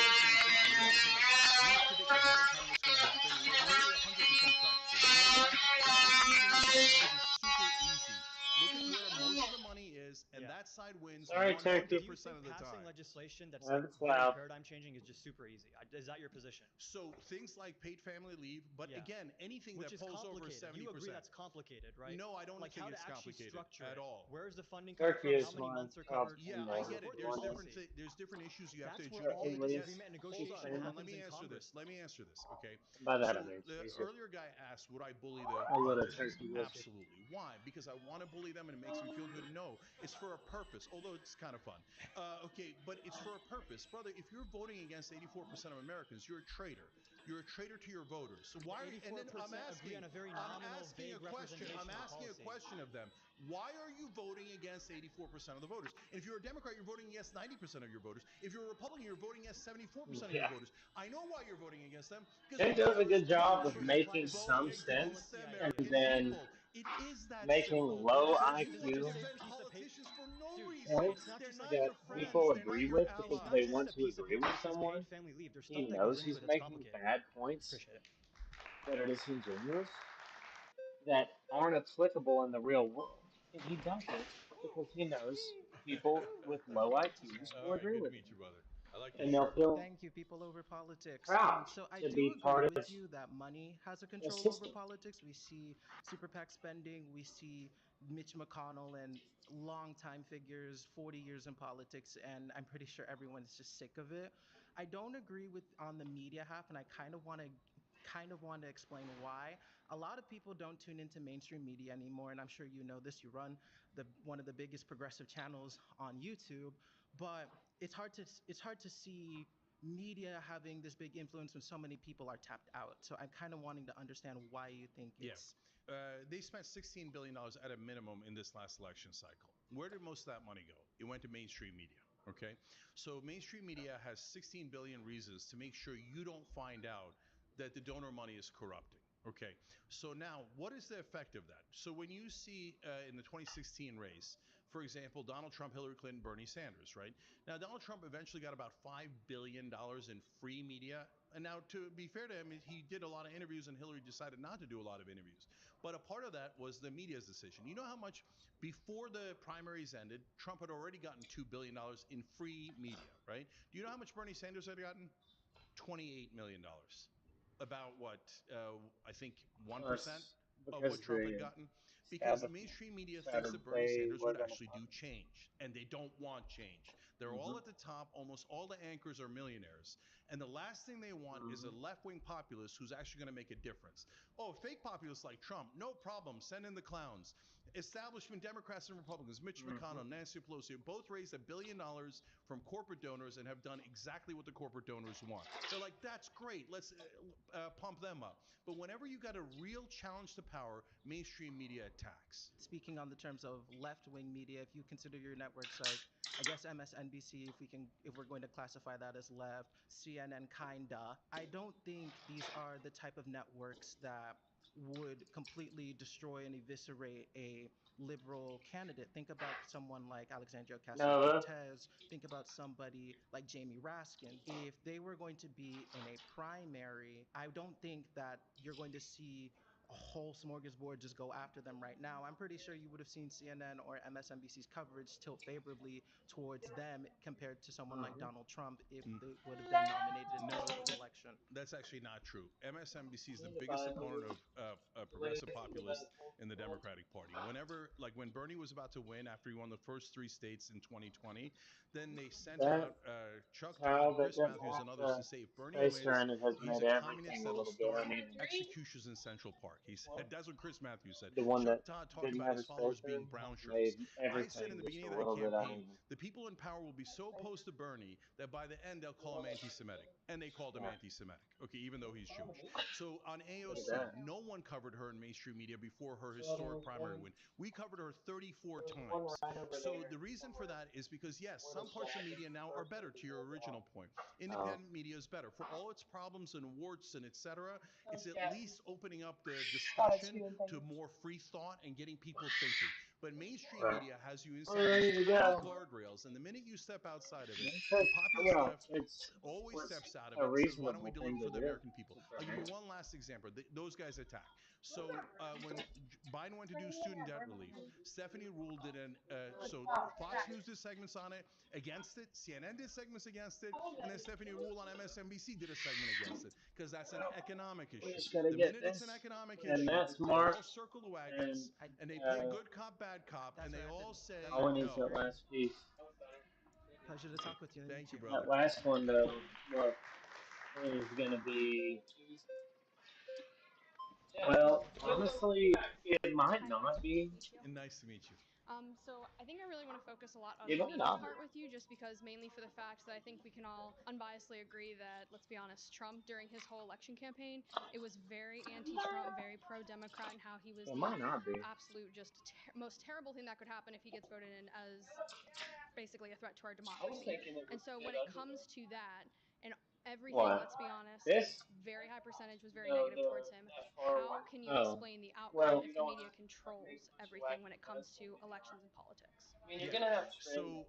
to happen. Because in legislation and in entertainment, we predict ahead of time what's going to happen. We have nearly 100% track record. You know why? It's exceedingly difficult. It is super easy. Look at where most of the money is, and that side wins Sorry, Turkey. 100% of the Passing time. legislation that's Well, like it's very loud. paradigm changing is just super easy. Is that your position? So things like paid family leave, but again, anything Which that is pulls over complicated. 70%. You agree that's complicated, right? No, I don't like think how to it's actually complicated structure at it. all. Where's the funding coming Turkey from? is How many one months are top covered? Yeah, 10 I knows get what it. they want to There's different issues you have to That's address. where all the Turkey, disagreement and Hold on, negotiation hold on. happens in Congress. Let me answer this. Okay. By that I So mean, the Jesus. earlier guy asked, would I bully the A little politicians? turkey wizard. Absolutely. Why? Because I want to bully them and it makes me feel good. No, it's for a purpose. Although it's kind of fun. Okay, but it's for a purpose, brother. If you're voting against 84% of Americans, you're a traitor. You're a traitor to your voters. So why? And then I'm agree on a very I'm nominal, asking a vague question. I'm representation of asking a policy. question of them. Why are you voting against 84% of the voters? And if you're a Democrat, you're voting against 90% of your voters. If you're a Republican, you're voting against 74% of your Yeah. voters. I know why you're voting against them. Because It does a most good job of voters making vote some against sense the and American then people. It is that making simple. low So you want to IQ defend politicians for no reason. points They're not that your people friends. They're not agree your with because It's they not allies. just want a to piece of agree paper with that says paid someone. family leave. There's He stuff that goes knows into it he's that's making complicated. bad points Appreciate it. that are disingenuous that aren't applicable in the real world. And he does it because he knows people with low IQs All will right, agree good to with meet him. you, brother. I like your And they'll shirt. feel Thank you, people over politics. proud So I to do be agree part of with you that money has a the control over system. politics. We see super PAC spending, we see Mitch McConnell and longtime figures, 40 years in politics, and I'm pretty sure everyone's just sick of it. I don't agree with on the media half, and I kind of want to explain why. A lot of people don't tune into mainstream media anymore, and I'm sure you know this. You run one of the biggest progressive channels on YouTube, but it's hard to see media having this big influence when so many people are tapped out. So I'm kind of wanting to understand why you think Yeah. it's They spent $16 billion at a minimum in this last election cycle. Where did most of that money go? It went to mainstream media. Okay. So mainstream media has 16 billion reasons to make sure you don't find out that the donor money is corrupting. Okay. So now, what is the effect of that? So when you see in the 2016 race, for example, Donald Trump, Hillary Clinton, Bernie Sanders, right? Now, Donald Trump eventually got about $5 billion in free media. And now, to be fair to him, he did a lot of interviews, and Hillary decided not to do a lot of interviews. But a part of that was the media's decision. You know how much, before the primaries ended, Trump had already gotten $2 billion in free media, right? Do you know how much Bernie Sanders had gotten? $28 million. About what? I think 1% That's of what because Trump had the gotten, because the establishment mainstream media thinks decided that Bernie they Sanders were would going to actually do punish him. change, and they don't want change. They're all at the top. Almost all the anchors are millionaires, and the last thing they want is a left-wing populist who's actually going to make a difference. Oh, fake populists like Trump, no problem. Send in the clowns. Establishment Democrats and Republicans, Mitch McConnell, Nancy Pelosi, both raised $1 billion from corporate donors and have done exactly what the corporate donors want. They're like, that's great. Let's pump them up. But whenever you got a real challenge to power, mainstream media attacks. speaking on the terms of left-wing media. If you consider your networks like, I guess MSNBC, if we're going to classify that as left, CNN kinda. I don't think these are the type of networks that would completely destroy and eviscerate a liberal candidate. Think about someone like Alexandria Nova. Ocasio-Cortez. Think about somebody like Jamie Raskin. If they were going to be in a primary, I don't think that you're going to see a whole smorgasbord just go after them right now. I'm pretty sure you would have seen CNN or MSNBC's coverage tilt favorably towards them compared to someone like Donald Trump if they would have been nominated in No, today's election. that's actually not true. MSNBC is the In the biggest opponent Bible, of the way progressive the populists Bible in the calls Democratic Party. Whenever, like when Bernie was about to win after he won the first three states in 2020, then they sent that out Chuck Todd, towel that Chris got Matthews, and others to the say if Bernie face wins, around it has he's made a communist everything a that'll little start bitter. executions in Central Park. He said, that's what Chris Matthews said. The one Chuck that Todd talked didn't about have his his followers filter being brown shirts. made I said in everything the just beginning a of that little bit campaign, uneven. the people in power will be so opposed to Bernie that by the end they'll call him anti-Semitic. And they called him anti-Semitic, okay, even though he's Jewish. So on AOC, no one covered her in mainstream media before her historic primary win. We covered her 34 times. So the reason for that is because, yes, some parts of media now are better, to your original point. Independent media is better. For all its problems and warts and etc., it's at least opening up the discussion to more free thought and getting people thinking. But mainstream media has you inside these tiny guardrails, and the minute you step outside of it, the populist left always steps out of a it and says, why don't we reasonable deliver thing to for the do. American people? I'll give you one last example. Those guys attack. So when Biden went to do student debt relief, Stephanie Rule did so Fox News did segments on it, against it, CNN did segments against it, and then Stephanie Rule on MSNBC did a segment against it, because that's an economic We issue. just gotta The get minute it's an this, economic and issue, that's they all marked, circle the and wagons, and they play good cop, bad cop, and they all say all we need is no. that last piece. Pleasure to talk with you. Thank you, That brother. last one, though, what is gonna be? Well, honestly, it might not be. And nice to meet you. So I think I really want to focus a lot on It the might media not be. part with you, just because mainly for the fact that I think we can all unbiasedly agree that, let's be honest, Trump during his whole election campaign, it was very anti-Trump, very pro-Democrat, and how he was It the might not be. absolute just most terrible thing that could happen if he gets voted in as basically a threat to our democracy. And so when it comes to that and everything, What? let's be honest, This? very high percentage was very negative towards him. How can you Oh. explain the outcome Well, if the media controls everything when it comes to elections and politics? I mean, you're Yeah. gonna have So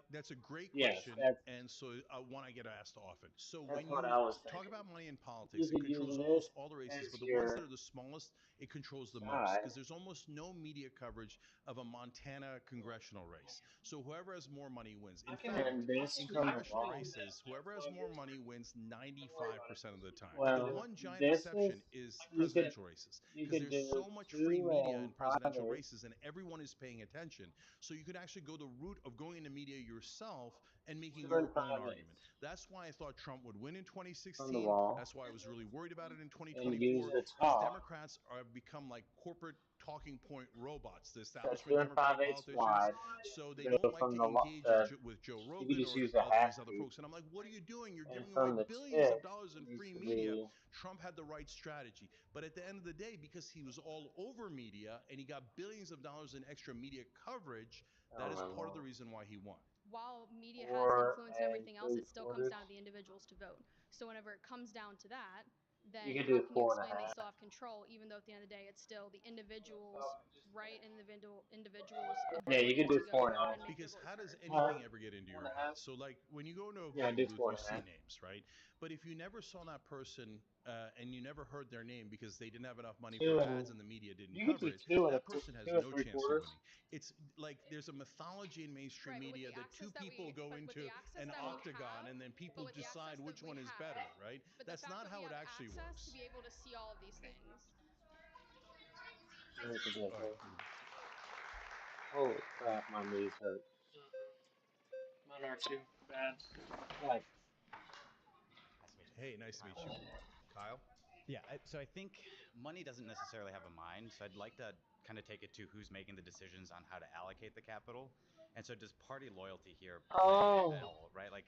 that's a great Yes, question, that's and so one I get asked often. So that's when what you I was talk thinking. about money in You politics, it could use controls this almost all the races, but as the ones that your are the smallest, it controls the most, side. because there's almost no media coverage of a Montana congressional race. So whoever has more money wins. In I can fact, end this in from the congressional bottom. races, whoever has more money wins 95% of the time. The Well, one giant this exception is is you could presidential races, you because could there's do so much free 2 media in and presidential 5/8. races, and everyone is paying attention. So you could actually go the route of going into media yourself and making 2 and your own 5/8 argument. That's why I thought Trump would win in on the 2016. wall, That's why I was really worried about it in and use 2024, the because top. Democrats are become like corporate talking point robots, the So establishment 2 and Democratic 5/8 politicians. wide. So they Go don't like from to the engage with Joe you could Rogan just or use a half these other piece, folks. And I'm like, what are you doing? You're and giving away from the billions of tip dollars in needs free to media. be Trump had the right strategy. But at the end of the day, because he was all over media and he got billions of dollars in extra media coverage, that is part of the reason why he won. While media has 4 influence and and everything else, it still comes 3/4. down to the individuals to vote. So whenever it comes down to that, You then could how do can you 4 and a explain they half. still have control, even though at the end of the day it's still the individual's right and individual's Yeah, you ability could do to go 4 and a vote half. and make their Because voice how does heard? anything ever get into your head? So, like, when you go into a Yeah, voting do booth, 4 you and a see half. names, right? But if you never saw that person and you never heard their name because they didn't have enough money 2 for and ads and the media didn't you could cover do it, 2 and that person has 2 and no chance of 3/4. winning. It's like there's a mythology in mainstream Right, but with media the that two access that people we, go but with the into access an that we octagon have, and then but people with the access decide that which we one is have, better, right? but the That's fact not that we how it have actually access to works. be able to see all of these things. All right. Holy crap, my knees hurt. Mine are too bad. Like, Hey, nice to meet you. Kyle? Yeah, so I think money doesn't necessarily have a mind. So I'd like to kind of take it to who's making the decisions on how to allocate the capital. And so does party loyalty here play at all, right? Like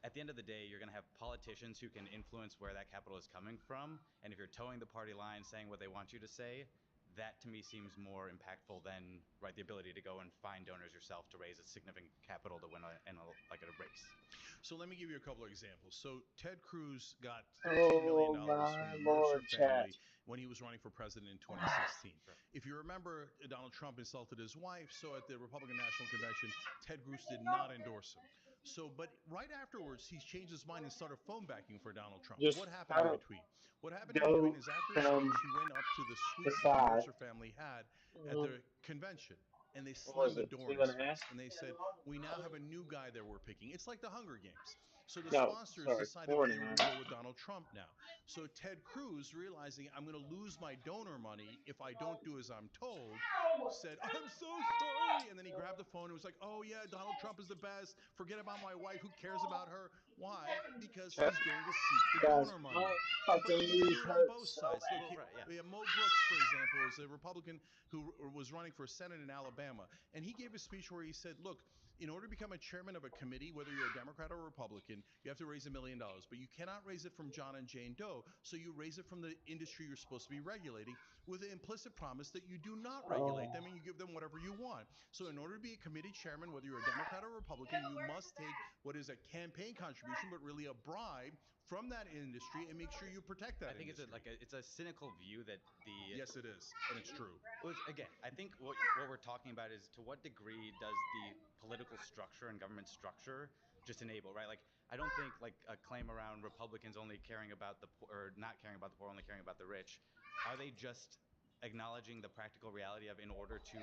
at the end of the day, you're going to have politicians who can influence where that capital is coming from. And if you're towing the party line, saying what they want you to say, that to me seems more impactful than right the ability to go and find donors yourself to raise a significant capital to win like a race. So let me give you a couple of examples. So Ted Cruz got $13 million from the Mercer family when he was running for president in 2016. If you remember, Donald Trump insulted his wife. So at the Republican National Convention, Ted Cruz did not endorse him. So, but right afterwards, he's changed his mind and started phone backing for Donald Trump. just What happened in kind of between? What happened in go between is after his from speech, he went up to the the suite that the side. Mercer family had at Mhm. the convention. And they What was slammed the it, door in two his and a half? face. And they said, we now have a new guy that we're picking. It's like the Hunger Games. So the No, sponsors sorry, decided that they were 49. going to go with Donald Trump now. So Ted Cruz, realizing I'm going to lose my donor money if I don't do as I'm told, said, I'm so sorry. And then he grabbed the phone and was like, oh, yeah, Donald Trump is the best. Forget about my wife. Who cares about her? Why? Because he's going to seek the Guys, donor money. my But fucking you can knees do it on hurt both so sides. Look, bad. we have Mo Brooks, for example, is a Republican who was running for Senate in Alabama. And he gave a speech where he said, look, in order to become a chairman of a committee, whether you're a Democrat or Republican, you have to raise $1 million. But you cannot raise it from John and Jane Doe. So you raise it from the industry you're supposed to be regulating with the implicit promise that you do not regulate them and you give them whatever you want. So in order to be a committee chairman, whether you're a Democrat or Republican, you must take what is a campaign contribution, but really a bribe from that industry and make sure you protect that I think industry. it's a cynical view that the Yes, it is, and it's true. Again, I think what we're talking about is to what degree does the political structure and government structure just enable, right? Like I don't think like a claim around Republicans only caring about the poor or not caring about the poor, only caring about the rich. Are they just acknowledging the practical reality of in order to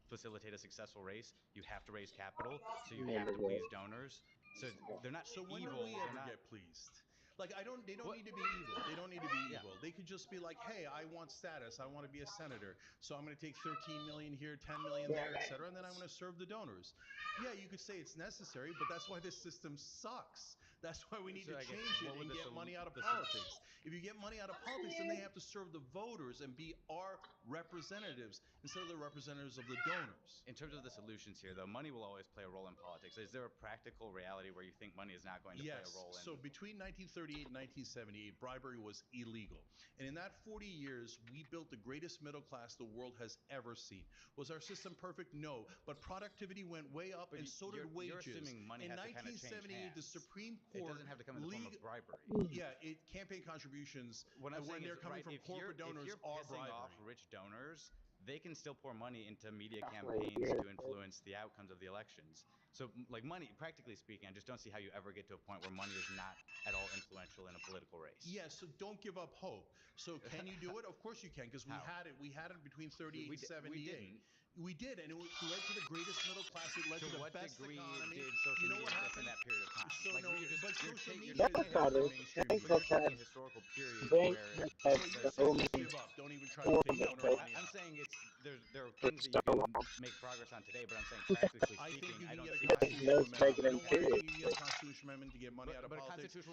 facilitate a successful race, you have to raise capital, so you have to please donors. So they're not So when evil. do we ever They're not. get pleased? Like they don't need to be evil. They don't need to be evil. They could just be like, hey, I want status. I want to be a senator. So I'm going to take 13 million here, 10 million there, etc. And then I'm going to serve the donors. Yeah, you could say it's necessary, but that's why this system sucks. That's why we need to change it and get money out of politics. If you get money out of politics, then they have to serve the voters and be our representatives instead of the representatives of the donors. In terms of the solutions here, though, money will always play a role in politics. Is there a practical reality where you think money is not going to play a role in? So between 1938 and 1978, bribery was illegal. And in that 40 years, we built the greatest middle class the world has ever seen. Was our system perfect? No. But productivity went way up, and so did wages. You're assuming money In has to kind of change 1978, the hands. Supreme It Court... doesn't have to come in the form of bribery. Yeah, campaign contributions, when they're coming from corporate donors, are bribery. Off rich donors, they can still pour money into media campaigns to influence the outcomes of the elections. So, like money, practically speaking, I just don't see how you ever get to a point where money is not at all influential in a political race. Yes, so don't give up hope. So can you do it? Of course you can, because we had it. We had it between 38 and 78. We did, and it led to the greatest middle class. It led to the best economy. Did social media exist in that period of time? So like, no, but social media you're is not the mainstream media. You're taking a historical period where So you're saying just give up. Don't even try to take donor money. I'm saying there are things that you can make progress on today, but I'm saying practically I think speaking, you I can don't get a see constitutional amendment. You know why I think you can get a constitutional amendment to get money out of politics? Because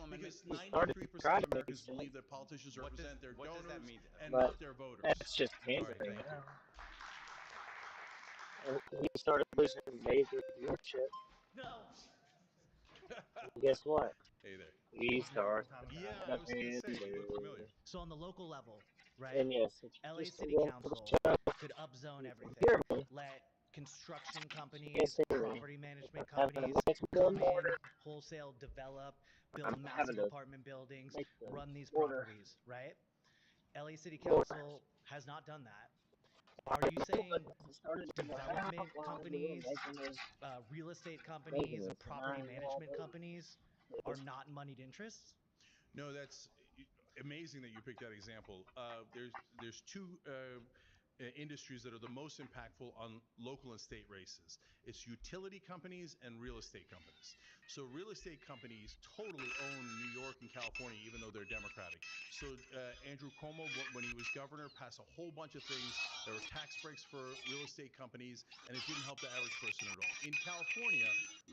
93% of Americans believe that politicians represent their donors and not their voters. That's just Sorry, pandering. thank you. We started losing major viewership. No. Guess what? Hey there. We start. Yeah, I was going to say, you look familiar. So on the local level, right? And yes, LA just City Council could upzone everything. Let construction companies, property management companies come in, wholesale develop, build massive apartment buildings, run these properties, right? LA City Council has not done that. Are you saying development companies, real estate companies, and property management companies are not moneyed interests? No, that's amazing that you picked that example. There's two industries that are the most impactful on local and state races. It's utility companies and real estate companies. So real estate companies totally own New York and California, even though they're Democratic. So Andrew Cuomo, when he was governor, passed a whole bunch of things. There were tax breaks for real estate companies, and it didn't help the average person at all. In California,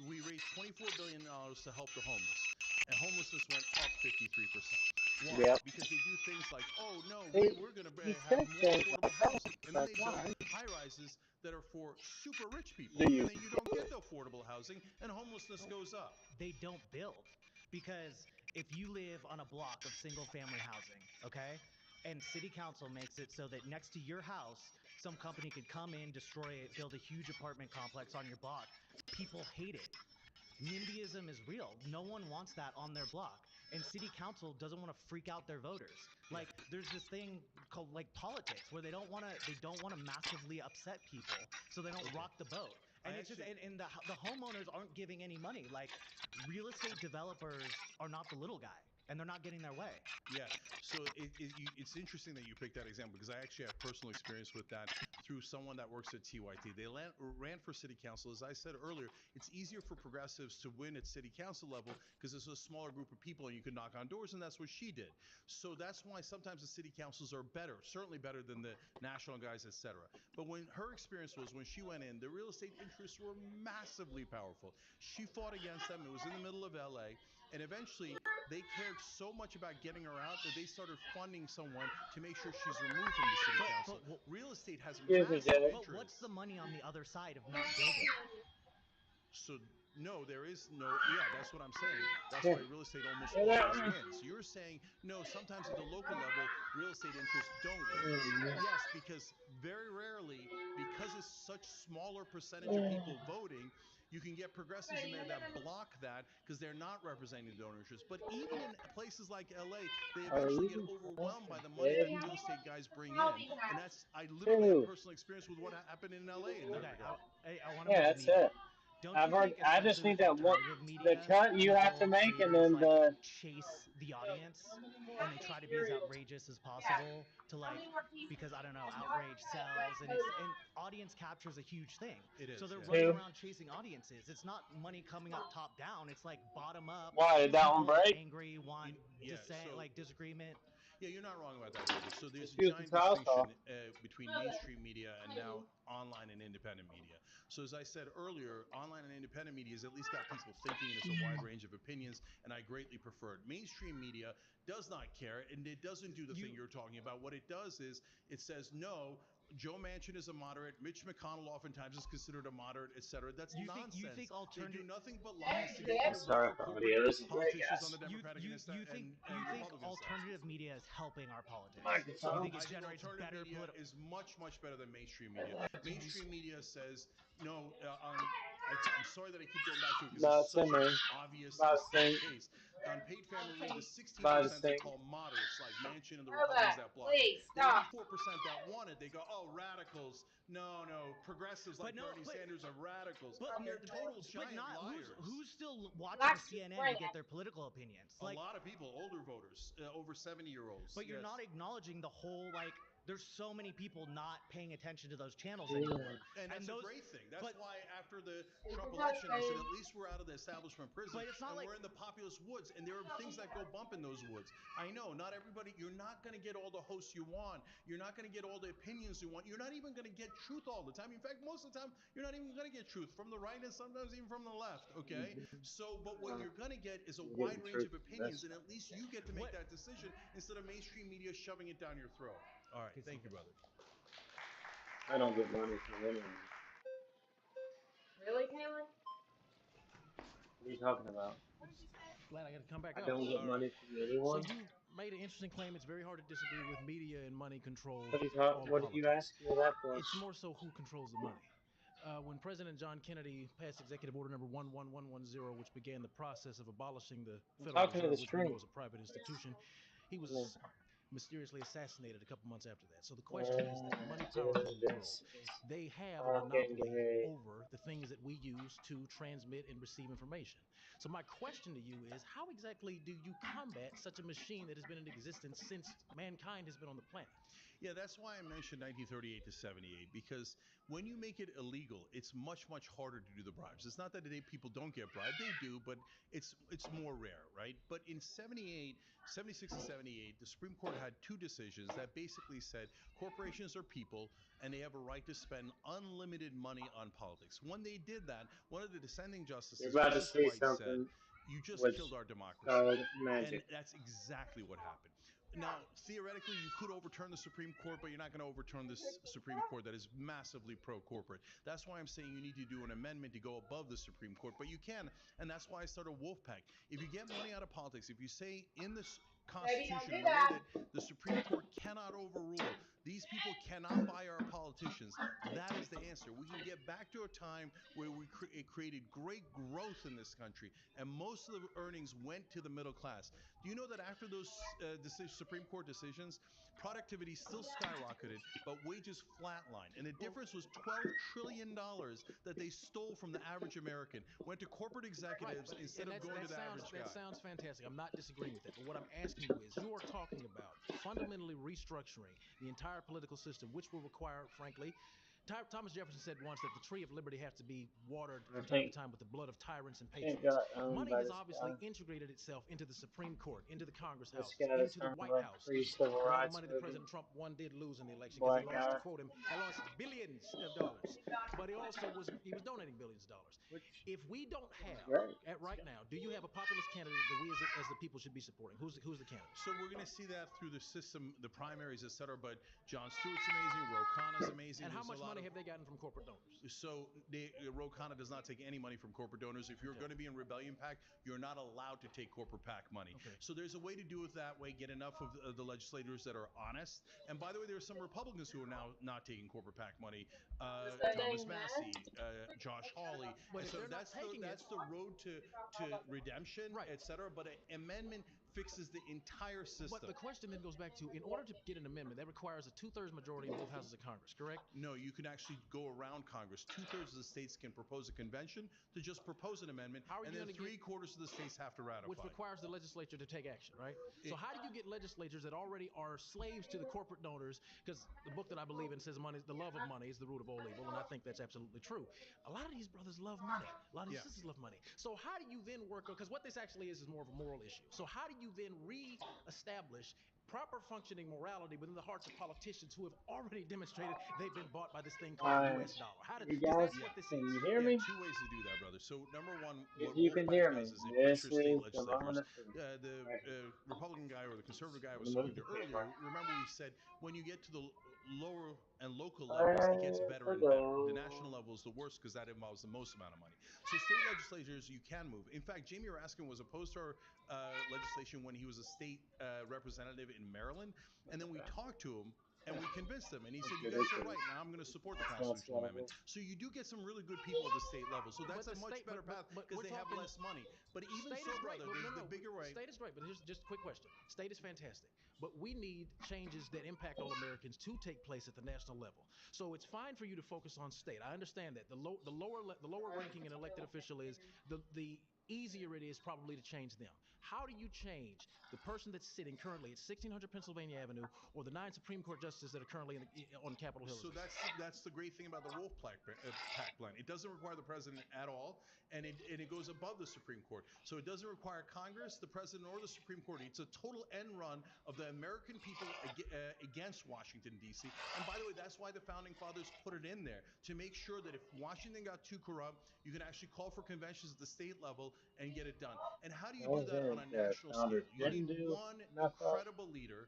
we raised $24 billion to help the homeless, and homelessness went up 53%. Why? Yep. Because they do things like, oh no, we're going to have more said affordable housing, and then they build high rises that are for super rich people, and then you don't get the affordable housing, and homelessness goes up. They don't build, because if you live on a block of single family housing, okay, and city council makes it so that next to your house, some company could come in, destroy it, build a huge apartment complex on your block, people hate it. NIMBYism is real. No one wants that on their block. And city council doesn't want to freak out their voters. Like there's this thing called like politics where they don't want to massively upset people, so they don't rock the boat. And it's just and the homeowners aren't giving any money. Like real estate developers are not the little guy, and they're not getting their way. Yeah, so it's interesting that you picked that example, because I actually have personal experience with that through someone that works at TYT. They ran for city council. As I said earlier, it's easier for progressives to win at city council level because it's a smaller group of people and you can knock on doors, and that's what she did. So that's why sometimes the city councils are better, certainly better than the national guys, etc. But when her experience was when she went in, the real estate interests were massively powerful. She fought against them. It was in the middle of LA, and eventually they cared so much about getting her out that they started funding someone to make sure she's removed from the city council. Real estate has massive interest. But what's the money on the other side of not building? So no, there is no. Yeah, that's what I'm saying. That's why real estate almost always wins. You're saying no. Sometimes at the local level, real estate interests don't win. Yes, because very rarely, because it's such smaller percentage of people voting, you can get progressives in there that block that because they're not representing the donor interest. But even in places like LA, they eventually get overwhelmed by the money that real estate guys bring in, and that's I literally have personal experience with what happened in LA in that regard. I want to move to that's media. it. Don't you think, I just especially think with that what alternative the media, cut you have to people make, and creators then like the chase the audience and they try to be as outrageous as possible to like because I don't know, outrage sells and audience captures a huge thing. It is. So they're Yeah. running around chasing audiences. It's not money coming up top down. It's like bottom up. Why did that one People are break? angry, want dissent, like disagreement. Yeah, you're not wrong about that, David. So there's a Excuse the giant tile saw. distinction between mainstream media and now online and independent media. So as I said earlier, online and independent media has at least got people thinking, and it's a wide range of opinions, and I greatly prefer it. Mainstream media does not care, and it doesn't do the thing you're talking about. What it does is it says, no, Joe Manchin is a moderate. Mitch McConnell oftentimes is considered a moderate, etc. That's nonsense. You think they do nothing but lies to get I'm you to vote sorry, for Claudia. corporate This is great, politicians on guys. the Democratic You and think Republican side. alternative media is helping our politics? Microphone. You think it I think generates alternative better media political? is much, much better than mainstream media. Mainstream media says, no, I'm sorry that I keep going back to it because About it's such an simmering. obvious About sink. case. On paid family, the About 16% they sink. call moderates, like Manchin and the Republicans that blocked it. The 84% that wanted, they go, oh, radicals. No, progressives like Bernie Sanders are radicals. They're total giant liars. Who's still watching CNN to get their political opinions? A lot of people, older voters, over 70-year-olds. But you're not acknowledging the whole like. There's so many people not paying attention to those channels anymore, and that's those, a great thing. That's why after the Trump election, I said at least we're out of the establishment prison, but it's not and like, we're in the populous woods, and there are things that go bump in those woods. I know not everybody. You're not going to get all the hosts you want. You're not going to get all the opinions you want. You're not even going to get truth all the time. In fact, most of the time, you're not even going to get truth from the right and sometimes even from the left. Okay, so but what you're going to get is a wide range of opinions, and at least you get to make that decision instead of mainstream media shoving it down your throat. All right, thank you, brother. I don't get money from anyone. Really, Kaylin? What are you talking about? Glad I got to come back I up. don't get money from anyone. So you made an interesting claim. It's very hard to disagree with media and money control. What did you ask me that for? It's more so who controls the money. When President John Kennedy passed Executive Order Number 11110, which began the process of abolishing the Federal Reserve, which we know is a private institution, he was mysteriously assassinated a couple months after that. So the question is that money powers the world. They have a monopoly over the things that we use to transmit and receive information. So my question to you is, how exactly do you combat such a machine that has been in existence since mankind has been on the planet? Yeah, that's why I mentioned 1938 to 78, because when you make it illegal, it's much, much harder to do the bribes. It's not that today people don't get bribed. They do, but it's more rare, right? But in 76 and 78, the Supreme Court had two decisions that basically said corporations are people and they have a right to spend unlimited money on politics. When they did that, one of the dissenting justices, Justice White, said, you just killed our democracy. And that's exactly what happened. Now, theoretically, you could overturn the Supreme Court, but you're not going to overturn this Supreme Court that is massively pro-corporate. That's why I'm saying you need to do an amendment to go above the Supreme Court, but you can, and that's why I started Wolfpack. If you get money out of politics, if you say in this Constitution in a way that the Supreme Court cannot overrule, these people cannot buy our politicians, that is the answer. We can get back to a time where we created great growth in this country, and most of the earnings went to the middle class. Do you know that after those Supreme Court decisions, productivity still skyrocketed, but wages flatlined? And the difference was $12 trillion that they stole from the average American, went to corporate executives instead of going to the average guy. That sounds fantastic. I'm not disagreeing with that. But what I'm asking you is, you are talking about fundamentally restructuring the entire entire political system, which will require, frankly, Thomas Jefferson said once that the tree of liberty has to be watered I from time to think time with the blood of tyrants and Kent patriots. got owned Money by has this obviously guy. integrated itself into the Supreme Court, into the Congress This houses, guy that's into the from White a House. pre-civil And all the rights money that movement, President Trump won did lose in the election because he black lost, to guy. quote him, I lost billions of dollars. But he was donating billions of dollars. If we don't That's have, great. right now, do you have a populist candidate that we as the people should be supporting? Who's the candidate? So we're going to see that through the system, the primaries, et cetera. But John Stewart's amazing. Ro Khanna's amazing. And how There's much money have they gotten from corporate donors? So Ro Khanna does not take any money from corporate donors. If you're going to be in Rebellion PAC, you're not allowed to take corporate PAC money. Okay. So there's a way to do it that way, get enough of the legislators that are honest. And by the way, there are some Republicans who are now not taking corporate PAC money. Thomas Massey, Josh Hawley. But And if so they're not taking that's the road to redemption, Right. et cetera. But an amendment fixes the entire system. But the question then goes back to, in order to get an amendment, that requires a 2/3 majority in both houses of Congress, correct? No, you can actually go around Congress. 2/3 of the states can propose a convention to just propose an amendment, and then 3/4 of the states have to ratify. Which requires the legislature to take action, right? So how do you get legislatures that already are slaves to the corporate donors? Because the book that I believe in says money, the love of money is the root of all evil, and I think that's absolutely true. A lot of these brothers love money. A lot of these sisters love money. So how do you then work? Because what this actually is more of a moral issue. So how do you then re-establish proper functioning morality within the hearts of politicians who have already demonstrated they've been bought by this thing called the U.S. dollar? You guys, can you hear me? Two ways to do that, brother. So number one, If what you can Wolfpack hear me, does is it this pressures state is the moment legislators. of truth. The Republican guy or the conservative guy I I'm was gonna move talking the to camera. earlier, remember we said when you get to the lower and local levels, it gets better and better. The national level is the worst because that involves the most amount of money. So state legislatures, you can move. In fact, Jamie Raskin was opposed to our legislation when he was a state representative in Maryland, and then we talked to him and we convinced him, and he said, "You guys are right. Now I'm going to support the constitutional amendment." So you do get some really good people at the state level. So that's a much better path because they have less money. But even so, brother, there's the bigger way. State is great, but here's just a quick question. State is fantastic, but we need changes that impact all Americans to take place at the national level. So it's fine for you to focus on state. I understand that. The lower ranking an elected official is, the easier it is probably to change them. How do you change the person that's sitting currently at 1600 Pennsylvania Avenue or the 9 Supreme Court justices that are currently on Capitol Hill? So that's the great thing about the Wolf PAC plan. It doesn't require the president at all, and it goes above the Supreme Court. So it doesn't require Congress, the president, or the Supreme Court. It's a total end run of the American people against Washington, D.C. And by the way, that's why the Founding Fathers put it in there, to make sure that if Washington got too corrupt, you can actually call for conventions at the state level and get it done. And how do you do that on a The national scale? founders You need didn't do one enough of incredible leader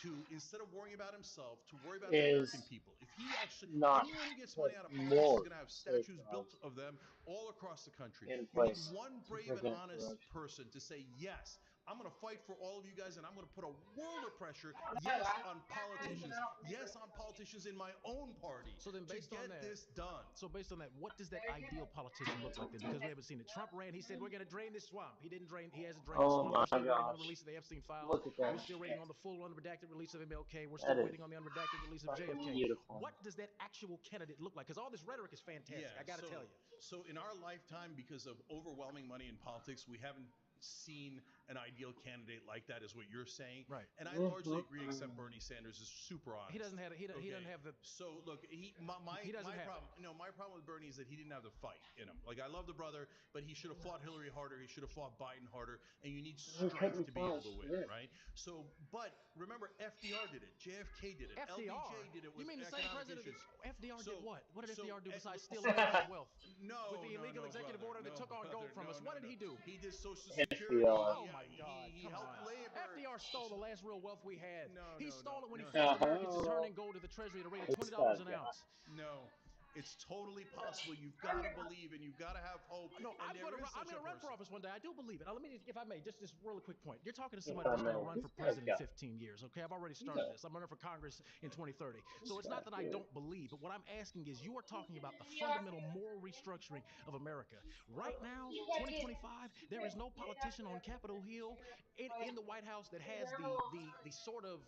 to, instead of worrying about himself, to worry about the American is people. If he actually, not anyone who gets money put out of politics is more going to have statues built safeguards of them all across the country. in You need place one to brave and prevent honest corruption. person to say, yes, I'm going to fight for all of you guys, and I'm going to put a world of pressure, yes, on politicians. Yes, on politicians in my own party So then, based to get on that, this done. So based on that, what does that ideal politician look like then? Because we haven't seen it. Trump ran. He said we're going to drain this swamp. He didn't drain. He hasn't drained the Oh swamp. my We're still waiting on the gosh. release of the Epstein files. Look at that We're still waiting shit. on the full unredacted release of MLK. We're That still is waiting on the unredacted release of fucking JFK. beautiful. What does that actual candidate look like? Because all this rhetoric is fantastic. I got to tell you. So in our lifetime, because of overwhelming money in politics, we haven't seen an ideal candidate like that, is what you're saying. Right. And I largely agree, except Bernie Sanders is super honest. He doesn't have. He doesn't have the. So look, my problem. No, my problem with Bernie is that he didn't have the fight in him. Like, I love the brother, but he should have fought Hillary harder. He should have fought Biden harder. And you need He strength couldn't to be able fight to win, shit. right? So, but remember, FDR did it. JFK did it. FDR? LBJ did it with You mean the same economic president issues. that FDR did what? What did So, FDR do eh, besides steal so- America's wealth? No, With the illegal executive brother, order that no, took our gold brother, from us. no, What no, did he no. do? He did Social Security. FDR. Oh my God! He Come helped on. labor. FDR stole the last real wealth we had. No, He no, stole no, it when he no, forced no. Americans to turn in gold to the Treasury at a rate of It's $20 that an guy. ounce. No, it's totally possible. You've got to believe and you've got to have hope. No, and I'm going to run for person. office one day. I do believe it. Now, let me, if I may, just this really quick point. You're talking to If somebody I that's going to may, run for this guy's president got 15 years. Okay, I've already started Yeah. this. I'm running for Congress in 2030. So This it's not guy's that I good. don't believe, but what I'm asking is, you are talking about the fundamental moral restructuring of America. Right now, 2025, there is no politician on Capitol Hill in the White House that has the sort of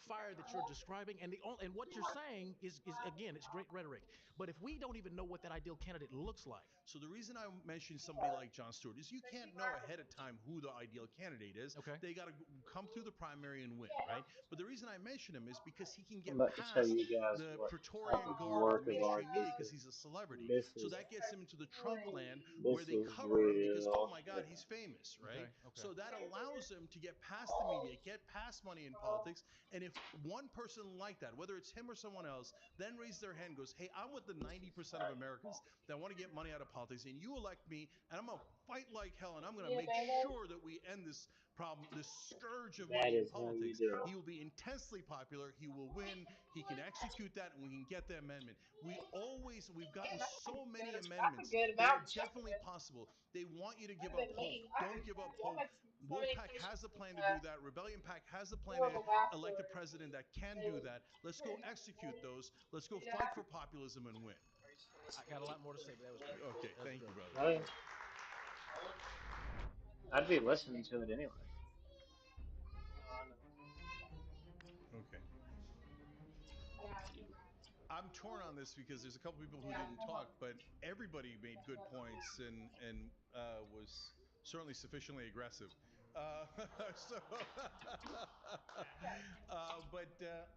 fire that you're describing, and what you're saying is again, it's great rhetoric. But if we don't even know what that ideal candidate looks like. So the reason I mentioned somebody like Jon Stewart is you can't know ahead of time who the ideal candidate is. Okay. They got to come through the primary and win, right? But the reason I mention him is because he can get I'm about to tell past you guys the what type Praetorian of guard of the work of art mainstream media this because is. he's a celebrity. This So is that gets him into the Trump land where this they is cover him because, oh real my God, shit. he's famous, right? Okay. So that allows him to get past the media, get past money in politics. And if one person like that, whether it's him or someone else, then raises their hand and goes, hey, I'm with the 90% of Americans that want to get money out of politics, and you elect me, and I'm going to fight like hell, and I'm going to make sure that we end this problem, this scourge of That money in is how you politics. do it. He will be intensely popular. He will win. He can execute that, and we can get the amendment. We've gotten so many amendments. They are definitely possible. They want you to give up hope. Don't give up hope. Wolfpack has a plan to do that. Rebellion Pack has a plan to elect a president that can do that. Let's go execute those. Let's go fight for populism and win. I got a lot more to say, but that was great. Okay, That's thank great. you, brother. Oh, yeah. I'd be listening to it anyway. Okay. I'm torn on this because there's a couple people who didn't talk, but everybody made good points and was certainly sufficiently aggressive. So,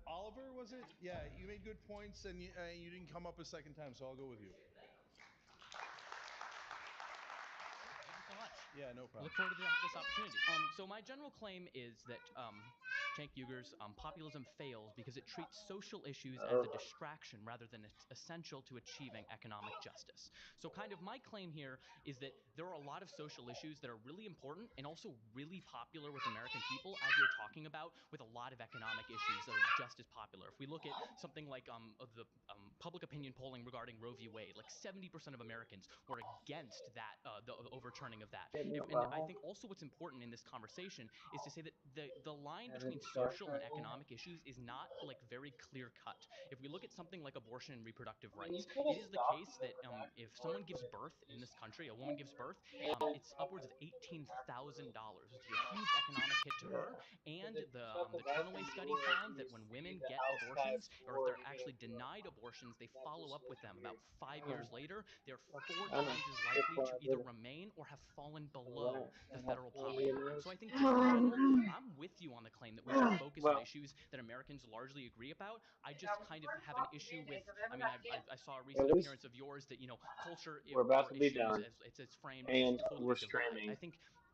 Oliver, was it? Yeah, you made good points, and you didn't come up a second time, so I'll go with you. Thank you so much. Yeah, no problem. Look forward to this opportunity. So my general claim is that Cenk Uygur's populism fails because it treats social issues as a distraction rather than essential to achieving economic justice. So kind of my claim here is that there are a lot of social issues that are really important and also really popular with American people, as you're talking about, with a lot of economic issues that are just as popular. If we look at something like the public opinion polling regarding Roe v. Wade, like 70% of Americans were against that, the overturning of that. And I think also what's important in this conversation is to say that the line between social and economic issues is not like very clear cut. If we look at something like abortion and reproductive rights, it is the case that if someone gives birth in this country, a woman gives birth, it's upwards of $18,000, which is a huge economic hit to her. And the Turnaway study found that when women get abortions, or if they're actually denied abortions, they follow up with them about 5 years later. They're 4 times as likely to either remain or have fallen below the federal poverty line. So I think just in general, I'm with you on the claim that we should focus on issues that Americans largely agree about. I just kind of have an issue with, I mean, I saw a recent appearance of yours that, culture We're about or to be issues done, as it's framed is and totally we're divided. streaming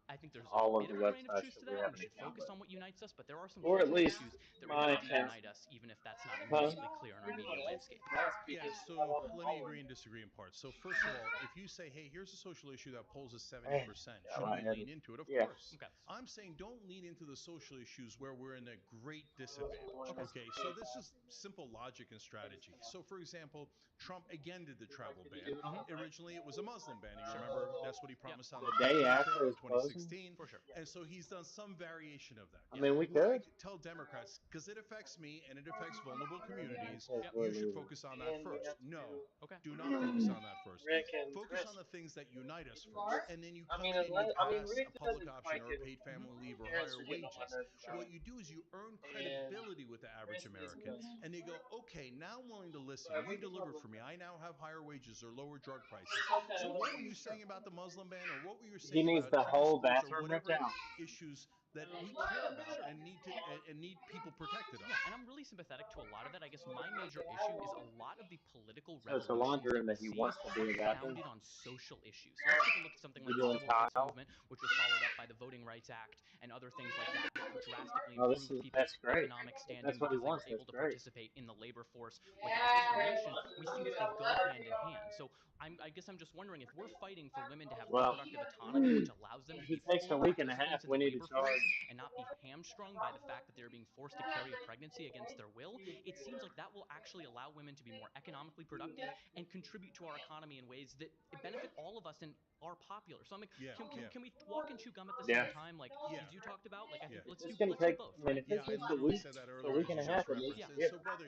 I think there's a all of bit the of a grain of websites truth that to we that, have and we an should account focus with, on what unites us, but there are some or at cultural least issues that my really do account. unite us, even if that's not Huh? immediately clear in our media landscape. Yeah, so let me agree and disagree in parts. So first of all, if you say, hey, here's a social issue that polls us 70%, should we lean into it? Of course. Okay. I'm saying don't lean into the social issues where we're in a great disadvantage. Okay. So this is simple logic and strategy. So for example, Trump again did the travel ban. Originally, it was a Muslim ban. You remember that's what he promised on the day campaign after trail in his closing? 2016. For sure. And so he's done some variation of that. I mean, we What I could. tell Democrats, because it affects me and it affects vulnerable communities, Says we're you should leaving. focus on that first. No, Okay. do not focus on that first. Rick and Focus Chris. on the things that unite us first. And then you I come mean, in and you pass Rick a public doesn't option quite or a get paid family leave or parents higher are getting on my wages. nerves about What it. you do is you earn And credibility with the average Chris American. basically, And they go, okay, now I'm willing to listen. but we You can talk delivered about for me. that. I now have higher wages or lower drug prices. Okay, So what were okay, you sure. saying about the Muslim ban or what were you He saying needs about the trans whole sports or bathroom ripped whatever out. issues that we care about and need to and need people protected on? Yeah, and I'm really sympathetic to a lot of that. I guess my major issue is a lot of the political So it's a revolutions laundry that room we that he see wants to be are a bathroom. founded on social issues. So let's take a look at something like You the doing civil rights tile? movement, which was followed up by the Voting Rights Act and other things like that that drastically Oh, this improved is people's that's great. economic If standing that's what he because they were wants, that's able to great. participate in the labor force without discrimination. We see that they go hand in hand. So I guess I'm just wondering if we're fighting for women to have Well, reproductive autonomy, which allows them if to he be takes a full week and a half, participants in we the need to labor force charge. and not be hamstrung by the fact that they're being forced to carry a pregnancy against their will, it seems like that will actually allow women to be more economically productive and contribute to our economy in ways that benefit all of us and are popular. So I'm like, can we walk and chew gum at the same time? Like you talked about, like I think let's It's do gonna take. both, I mean, right? if it Yeah, I takes a literally week, said that a earlier week as and you a just half, at least referenced. Yeah. And get so, brother,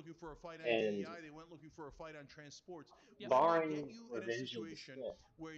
looking for a fight on And DEI. They went looking for a fight on transports. Yep. When they get barring you in a revenge of the situation Sith, where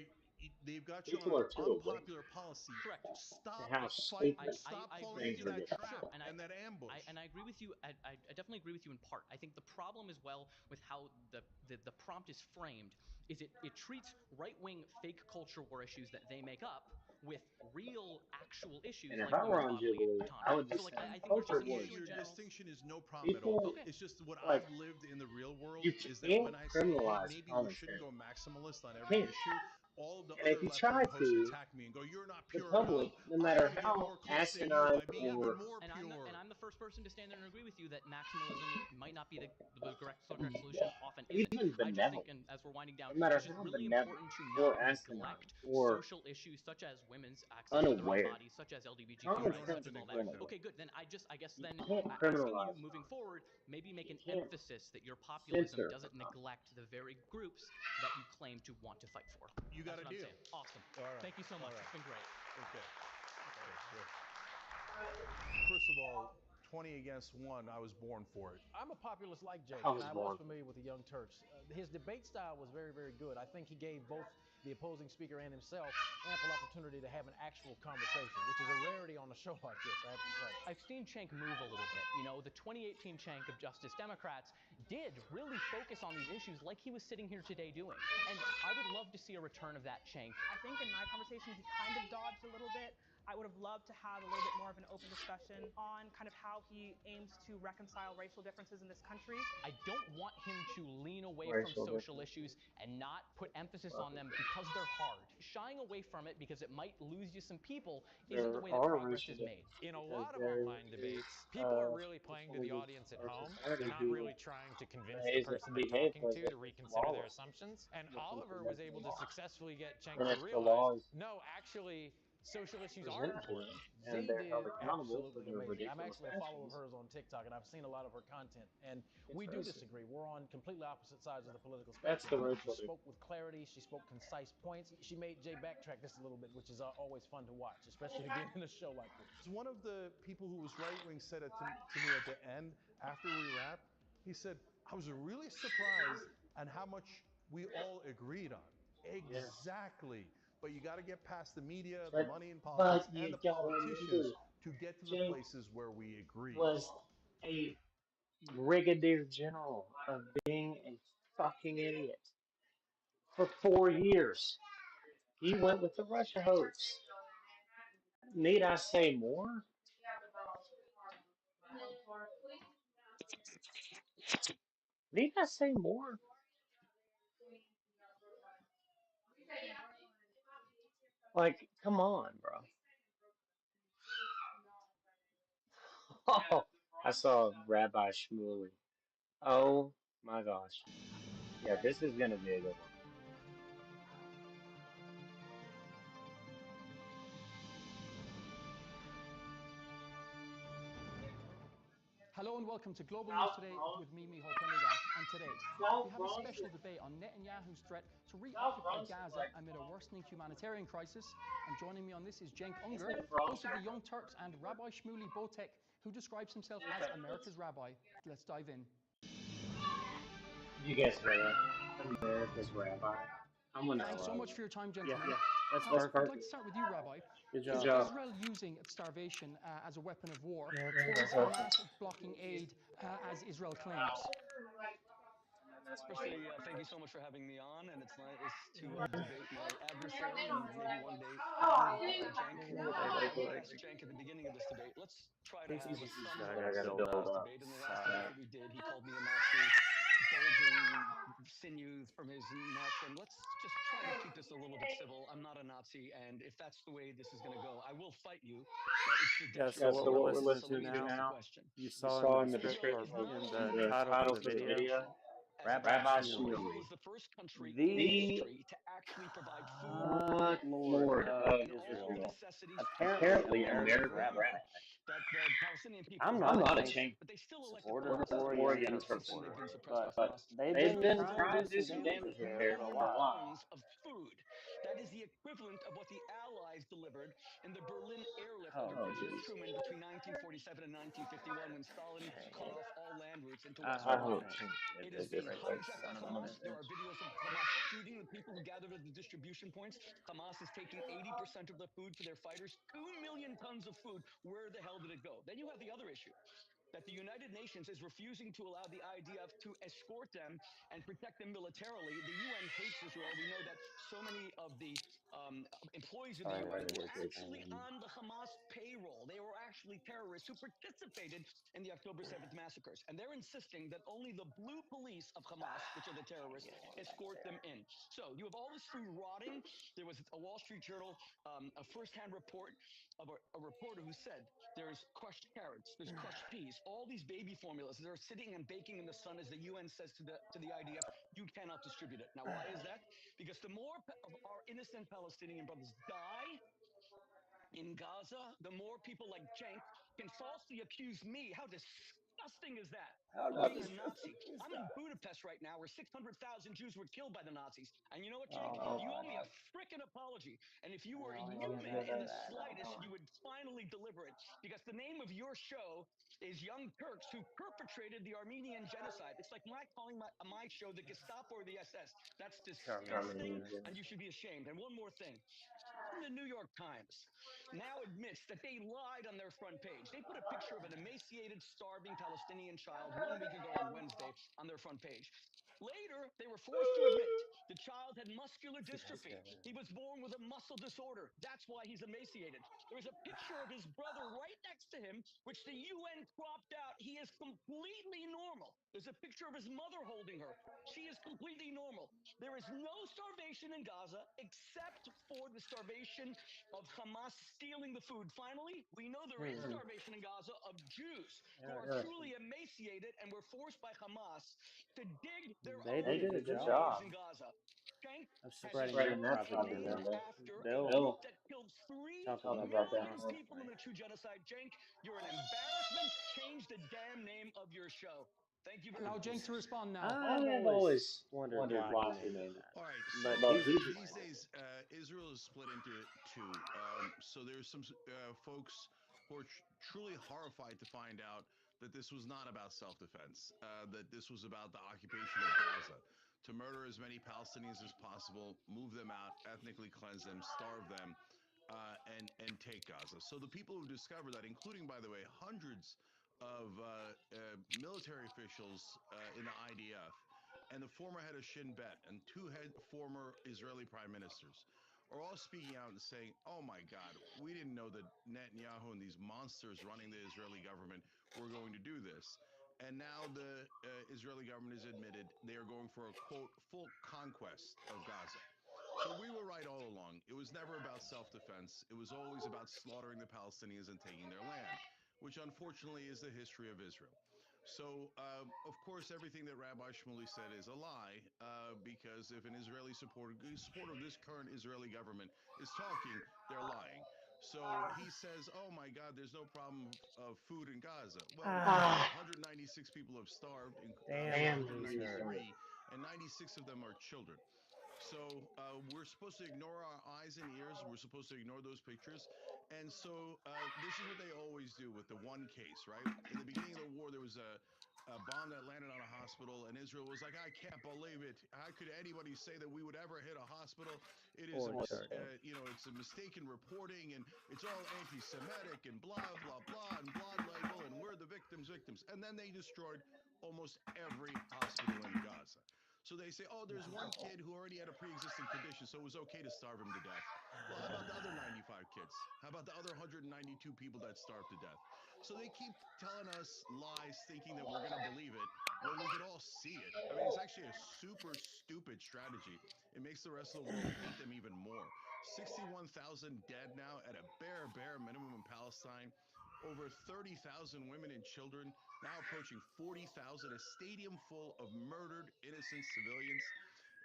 they've got you people on are an too awake unpopular policy, Correct. to stop how stupid stop I falling agree with things into you. are that getting. trap Sure, and that ambush. I agree with you. I definitely agree with you in part. I think the problem as well with how the prompt is framed is it treats right-wing fake culture war issues that they make up with real, actual issues And if like I were women's on bodily Jubilee, I autonomy. would So, just like, send I think there's just culture an issue in wars. Your general. distinction is no problem at all. People, It's just what like, I've lived in the real world you is that when can't I say, hey, criminalize maybe we shouldn't commentary. go maximalist on You every can't. issue, all of the And if other you left try wing hosts to, attack me and go, you're not the pure public, enough. no I matter want to get how more close to you asinine by being even or more And pure. I'm the first person to stand there and agree with you that maximalism might not be the correct solution. Often isn't. even I just think, benevolent, and as we're winding down, no matter it's just how really benevolent important to or not asinine neglect or social issues such as women's access to their own unaware, bodies, such as LGBTQ, commentary such as is all that. criminal. Okay, good. Then I guess You then can't asking you criminalize moving commentary. forward, maybe make You an can't emphasis that your populism censor doesn't commentary. neglect the very groups that you claim to want to fight for. You got That's a what I'm deal. saying. Awesome. All right. Thank you so much. All right. It's been great. Okay. First of all, 20 against 1, I was born for it. I'm a populist like Jake, I and was I was born. familiar with the Young Turks. His debate style was very, very good. I think he gave both the opposing speaker and himself ample opportunity to have an actual conversation, which is a rarity on a show like this, I have to say. I've seen Cenk move a little bit. You know, the 2018 Cenk of Justice Democrats did really focus on these issues like he was sitting here today doing. And I would love to see a return of that Cenk. I think in my conversation, he kind of dodged a little bit. I would have loved to have a little bit more of an open discussion on kind of how he aims to reconcile racial differences in this country. I don't want him to lean away from Racial social difference. issues and not put emphasis on them because they're hard. Shying away from it because it might lose you some people isn't the There way that are progress racial is made. differences In a because lot of there online is debates, people are really playing to the percentages audience at of home. They're society not who really trying to convince the behave person they're behave talking as to if it's reconsider their lawless, assumptions. And which is Oliver was against able the to law. successfully get Cenk And to if the realize, law is no, actually, social issues are presented to important. them and Z they're held did accountable for absolutely their amazing. I'm ridiculous actually a follower of actions, hers on TikTok, and I've seen a lot of her content. And it's we do racist. disagree. We're on completely opposite sides of the political That's spectrum. the She racial spoke difference. with clarity. She spoke concise points. She made Jay backtrack just a little bit, which is always fun to watch, especially again in a show like this. One of the people who was right wing said it to me at the end after we wrapped. He said, I was really surprised on how much we all agreed on. Yeah. Exactly. But you got to get past the media, the But money in politics, but and you the gotta politicians remember, to get to the Jake places where we agree. was a brigadier general of being a fucking idiot for 4 years. He went with the Russia hoax. Need I say more? Need I say more? Like, come on, bro. Oh, I saw Rabbi Shmuley. Oh my gosh. Yeah, this is gonna be a good one. Hello and welcome to Global News Today with me, Michal Prendergast. And today, we have a special debate on Netanyahu's threat to reoccupy Gaza amid a worsening humanitarian crisis. And joining me on this is Cenk Unger, host of the Young Turks, and Rabbi Shmuley Botek, who describes himself as America's rabbi. Let's dive in. You guys hear that? America's rabbi. I'm gonna. Thanks so much for your time, gentlemen. Yeah, that's That's I'd perfect. like to perfect. start with you, Rabbi. Good Good Is job. job. Israel using starvation as a weapon of war, Yeah, or is That's a Hamas blocking aid as Israel claims? Firstly, thank you so much for having me on, and it's nice to debate my adversary and maybe one day friend, Cenk. I asked Cenk at the beginning of this debate, let's try to have a He's somewhat got to build civilized up. debate. In the last debate that we did, he called me a Nazi, bulging sinews from his neck, and let's just try to keep this a little bit civil. I'm not a Nazi, and if that's the way this is going to go, I will fight you, but it's the Yeah, detriment so of what the so we're what we're innocent. listening So to let listening me to now, address the now, question. you you saw in the saw in the Israel description is description or not of in being the the title invaded. for title the for the video, video, As of Rabbi last Rabbi year, Shmuley, Israel Shmuley. is the first country in the history to actually provide food, good Lord Lord of of and all Israel, the Israel. necessities for apparently Apparently, America's America's America's rabbi. rabbi. rabbi. That the Palestinian people I'm is I'm not a not not a Cenk against, Cenk but they still elected supporter supporter Hamas as or a their or a Young Young leader Turk Turk since then they've supporter, been supporter, suppressed by but Hamas. they've But they've been been Israel trying trying to to is do do some damage damage sending in here there for a for a while. while. tons of food. That is the equivalent of what the Allies delivered in the Berlin airlift under Oh, Oh, President jeez. Truman between 1947 and 1951 when Stalin cut Cenk. off all land routes into I Western I hope hope Europe. Cenk Cenk It is did being this eviscerates like the hijacked by son of a Hamas. There are bitch. videos of Hamas shooting the people who gathered at the distribution points. Hamas is taking 80% of the food for their fighters. 2 million tons of food. Where the hell did it go? Then you have the other issue that the United Nations is refusing to allow the IDF to escort them and protect them militarily. The UN hates Israel. We know that so many of the employees of the UN were actually on the Hamas payroll. They were actually terrorists who participated in the October 7th massacres. And they're insisting that only the blue police of Hamas, which are the terrorists, escort them in. So you have all this food rotting. There was a Wall Street Journal, a firsthand report of a reporter who said there's crushed carrots, there's crushed peas, all these baby formulas that are sitting and baking in the sun as the UN says to the IDF, you cannot distribute it. Now, why is that? Because the more of our innocent Palestinian brothers die in Gaza, the more people like Cenk can falsely accuse me. How disgusting is that? Of being a Nazi. I'm in Budapest right now where 600,000 Jews were killed by the Nazis. And you know what, Cenk? You owe me a frickin' apology. And if you were human in the slightest, you would finally deliver it. Because the name of your show is Young Turks who perpetrated the Armenian genocide. It's like calling my show the Gestapo or the SS. That's disgusting, and you should be ashamed. And one more thing. The New York Times now admits that they lied on their front page. They put a picture of an emaciated, starving Palestinian child 1 week ago on Wednesday on their front page. Later, they were forced to admit the child had muscular dystrophy. He was born with a muscle disorder. That's why he's emaciated. There's a picture of his brother right next to him, which the UN cropped out. He is completely normal. There's a picture of his mother holding her. She is completely normal. There is no starvation in Gaza except for the starvation of Hamas stealing the food. Finally, we know there is starvation in Gaza of Jews who are truly emaciated and were forced by Hamas to dig their own graves in Gaza. Cenk has spreading that named propaganda. after a Bill, group that killed 3 talk about million that. people in the true genocide. Cenk, you're an embarrassment. Change the damn name of your show. Thank you very Allow much. Cenk to respond now. I've always wondered why he named that. All right, But so he's these days, Israel is split into two. So there's some folks who are truly horrified to find out that this was not about self-defense, that this was about the occupation of Gaza, to murder as many Palestinians as possible, move them out, ethnically cleanse them, starve them, and take Gaza. So the people who discovered that, including, by the way, hundreds of military officials in the IDF, and the former head of Shin Bet and two former Israeli prime ministers are all speaking out and saying, oh my God, we didn't know that Netanyahu and these monsters running the Israeli government were going to do this. And now the Israeli government has admitted they are going for a, quote, full conquest of Gaza. So we were right all along. It was never about self-defense. It was always about slaughtering the Palestinians and taking their land, which unfortunately is the history of Israel. So, of course, everything that Rabbi Shmuley said is a lie, because if an Israeli supporter of this current Israeli government is talking, they're lying. So he says, oh my God, there's no problem of food in Gaza. Well, wait a minute. 196 people have starved, sorry, 193, and 96 of them are children. So we're supposed to ignore our eyes and ears. We're supposed to ignore those pictures. And so this is what they always do with the one case, right? In the beginning of the war, there was a bomb that landed on a hospital, and Israel was like, I can't believe it. How could anybody say that we would ever hit a hospital? It is, it's a mistaken reporting, and it's all anti-Semitic, and blah, blah, blah, and blood label, and we're the victims. And then they destroyed almost every hospital in Gaza. So they say, oh, there's one kid who already had a pre-existing condition, so it was okay to starve him to death. Well, how about the other 95 kids? How about the other 192 people that starved to death? So they keep telling us lies, thinking that we're going to believe it when we can all see it. I mean, it's actually a super stupid strategy. It makes the rest of the world hate them even more. 61,000 dead now at a bare minimum in Palestine. Over 30,000 women and children, now approaching 40,000, a stadium full of murdered innocent civilians.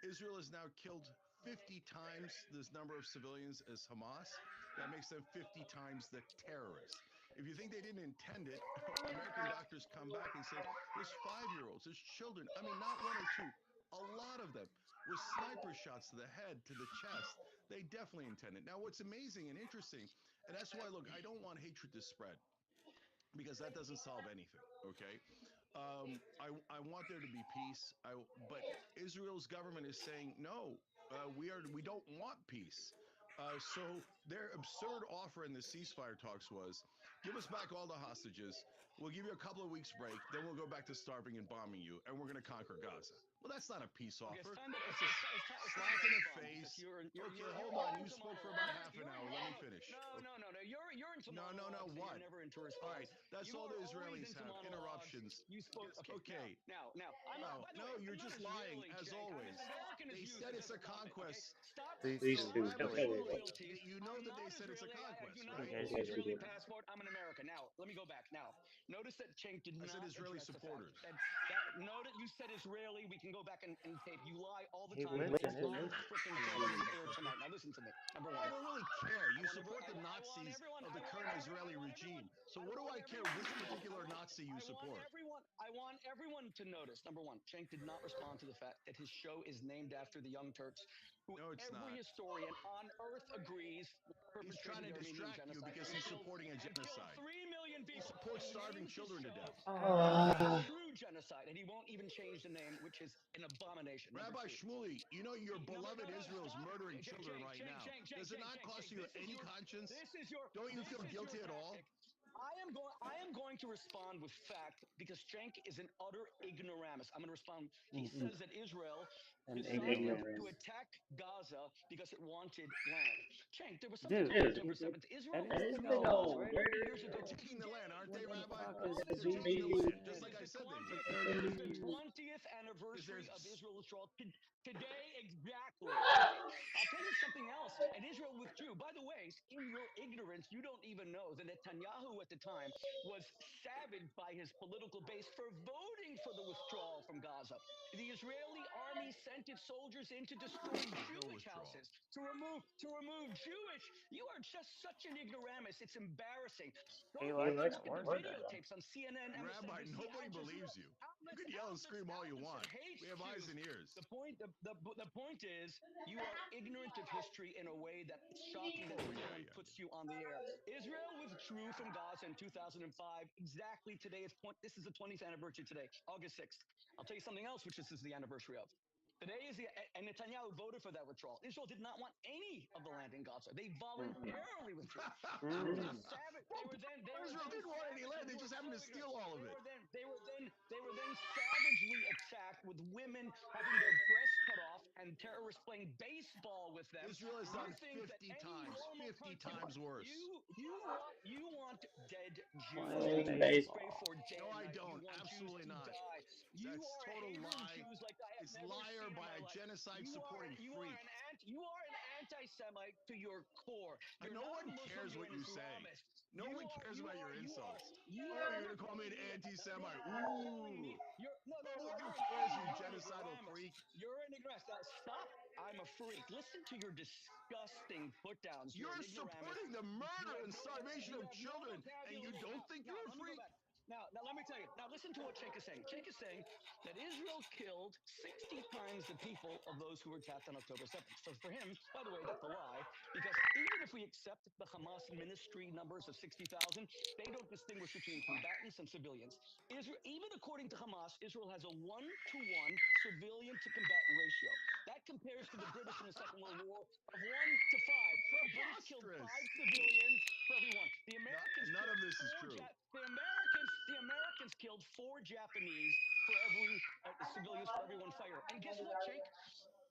Israel has now killed 50 times this number of civilians as Hamas. That makes them 50 times the terrorists. If you think they didn't intend it, American doctors come back and say there's 5-year-olds, there's children. I mean, not one or two, a lot of them with sniper shots to the head, to the chest. They definitely intended. Now, what's amazing and interesting, and that's why, look, I don't want hatred to spread because that doesn't solve anything. Okay, I want there to be peace. But Israel's government is saying no. We don't want peace. So their absurd offer in the ceasefire talks was, give us back all the hostages. We'll give you a couple of weeks break. Then we'll go back to starving and bombing you, and we're going to conquer Gaza. Well, that's not a peace Okay, offer. it's time that That's a it's time slap that I in the respond because face. you're Okay, you're hold on. you're You into spoke for monologue. about half an You're hour. Let me finish. no. You're into No, monologues and you're what? never into All right, response. that's You all are the always Israelis into have, monologues. interruptions. You spoke. Okay. Okay. Now. I'm not. By the way, You're I'm not just lying, Israeli, as Cenk. I'm always. as American as They you, said so it it's a doesn't bump it. Okay. conquest. Stop. These Stop two with really your hate. loyalties. You know I'm that they not said it's a Israeli. I do conquest, not right? hold an Israeli passport. I'm in America. Now, let me go back. Now, notice that Cenk did I said not Israeli address the fact supporters. that note you said Israeli. We can go back and tape. You lie all the He time. mentioned It's on Israel. freaking transcript tonight. Now listen to me. Number one. I don't really care. You I want support the Nazis of the current Israeli regime. So what do I care which particular Nazi you support? I want everyone to notice. Number one, Cenk did not respond to the fact that his show is named after the Young Turks, who every historian on earth agrees He's trying perpetrated to the Armenian distract you genocide because he's supporting a and killed genocide. 3 million He people. supports He starving names his children to show death. true genocide, and he won't even change the name, which is an abomination. Number Rabbi two. Shmuley, you know your beloved Israel is Stop. murdering children right now. Does it not cost you any conscience? Don't you feel guilty at all? I am going to respond with fact because Cenk is an utter ignoramus. I'm going to respond. He says that Israel decided to attack Gaza because it wanted land. Cenk, there was something called October 7th. Israel went to Gaza 40 years ago. They're taking the land, aren't they, Rabbi? August They're taking the land, just like I said they would. It is the 20th anniversary of Israel's withdrawal. Today, exactly. Today. I'll tell you something else. And Israel withdrew. By the way, in your ignorance, you don't even know that Netanyahu at the time was savaged by his political base for voting for the withdrawal from Gaza. The Israeli army sent its soldiers in to destroy Jewish houses, to remove Jewish. You are just such an ignoramus. It's embarrassing. Go back and look at the videotapes on CNN, Rabbi, MSNBC, nobody Al Jazeera, believes you. You can yell and scream all you want. We have eyes and ears. The point is, you are ignorant of history in a way that it's shocking that anyone puts you on the air. Israel withdrew from Gaza in 2005. Exactly today this is the 20th anniversary today, August 6th. I'll tell you something else, which this is the anniversary of. Today is and Netanyahu voted for that withdrawal. Israel did not want any of the land in Gaza. They voluntarily withdrew. They were then savage. Israel didn't want any land. They just happened to steal all of it. They were then savagely attacked with women having their breasts cut off and terrorists playing baseball with them. Israel has done 50 times worse. You want dead Jews. Playing You pray baseball. for day No, and I night. You don't. want Absolutely Jews to not. die. You That's are a total hater of lie. Jews like I have It's never liar seen in by my a life. genocide supporting freak. You are an anti-Semite to your core. You're No not one a Muslim, cares you're what an you say. Islamist. No one cares about your insults. Oh, you're gonna call me an anti-Semite? Ooh. Nobody cares, you genocidal freak. You're an ignoramus. Now stop. I'm a freak. Listen to your disgusting put downs. You're supporting the murder and starvation of children, and you don't think you're a freak? Now, let me tell you. Now, listen to what Cenk is saying. Cenk is saying that Israel killed 60 times the people of those who were attacked on October 7th. So for him, by the way, that's a lie, because even if we accept the Hamas ministry numbers of 60,000, they don't distinguish between combatants and civilians. Even according to Hamas, Israel has a 1-to-1 civilian to combatant ratio. That compares to the British in the Second World War of 1 to 5. The British killed 5 civilians for every one. The Americans None of this is true. The Americans killed 4 Japanese for every civilians for every one fighter. And guess what, Cenk?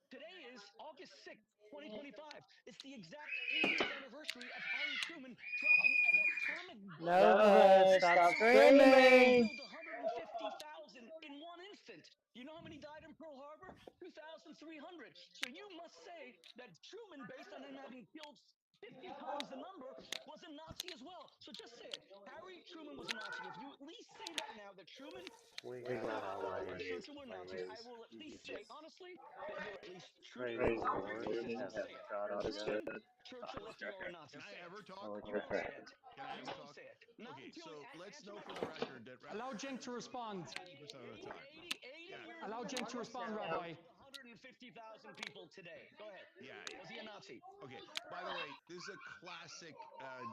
Today is August 6th, 2025. It's the exact 80th anniversary of Harry Truman dropping an atomic bomb. Stop He screaming! killed 150,000 in one instant. You know how many died in Pearl Harbor? 2,300. So you must say that Truman, based on him having killed 50 times the number, was a Nazi as well. So just say it. Harry Truman was a Nazi. If you at least say that now, that Truman We and got our Harry ways, Truman were Nazis, I ways. will at least say, Jesus. honestly, that you're at least true Praise the to your Lord in racism. Say heaven. it. God is Truman, good. Churchill, FDR were Nazis. Can I Say ever it. talk? Oh, You it's won't say okay. it. Can I You ever won't talk? say it. Not Okay, until so let's answer know my for the question. record that Allow Cenk to respond. 90% of the time. 80 years Allow ago, Cenk to Harry respond, Truman Rabbi. killed 150,000 people today. Go ahead. Yeah. Was he a Nazi? Okay. By the way, this is a classic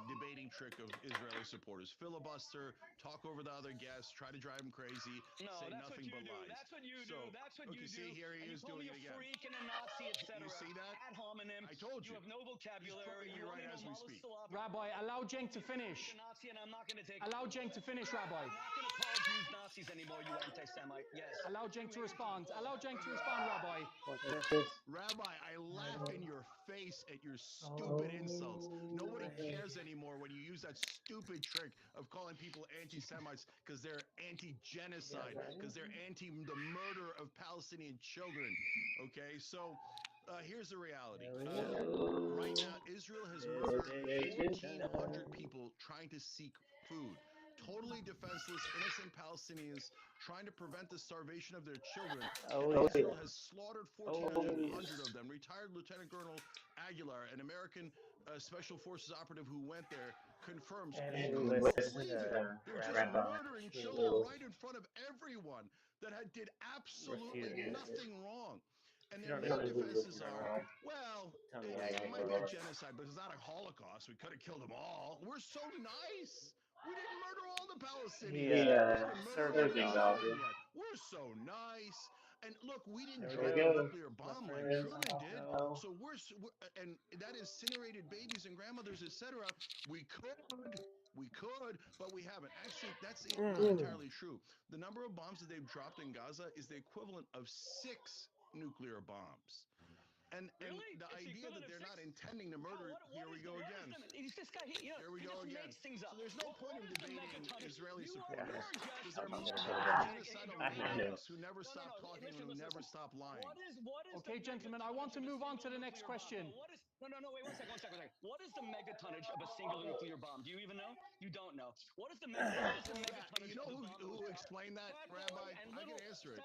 debating trick of Israeli supporters: filibuster, talk over the other guests, try to drive them crazy, No, say that's what nothing you but do. lies. That's what you do. That's what you do. See, here he And you is call doing me it a again. freak and a Nazi, etc. You see that? Ad hominem. I told you. You have no vocabulary. proving me You right only know as we speak. Rabbi, allow Cenk to finish. Nazi, and I'm not going to take. Allow Cenk to finish, Rabbi. I'm not going to call Jews Nazis. Nazis anymore, you anti-Semite. Yes. Allow Cenk to respond. Allow Cenk to respond, Rabbi. What's this? Rabbi, I laugh in your face at your stupid insults. Nobody Oh, cares anymore when you use that stupid trick of calling people anti Semites because they're anti genocide, because they're anti the murder of Palestinian children. Okay, so here's the reality. Right now, Israel has murdered 1,400 people trying to seek food. Totally defenseless, innocent Palestinians trying to prevent the starvation of their children. And Israel has slaughtered 1,400 of them. Retired Lieutenant Colonel Aguilar, an American Special Forces operative who went there, confirms. You couldn't believe it. They're just murdering children right in front of everyone that did absolutely nothing wrong. And their main defenses are, well, it might be a genocide, but it's not a Holocaust. We could have killed them all. We're so nice. We didn't murder all the Palestinians. We haven't murdered all the children yet. We're so nice. And look, we didn't drop a nuclear bomb like Truman did. So and that incinerated babies and grandmothers, etc. We could, but we haven't. Actually, that's not entirely true. The number of bombs that they've dropped in Gaza is the equivalent of 6 nuclear bombs. And the idea that they're not intending to murder, here we go again. Here we go again. So there's no point in debating Israeli supporters because they're genocidal maniacs who never stop talking and who never stop lying. Okay, gentlemen, I want to move on to the next question. Wait, 1 second. What is the megatonnage of a singular nuclear bomb? Do you even know? You don't know. What is the megatonnage You know of a bomb? who explained that, Rabbi? I can answer it.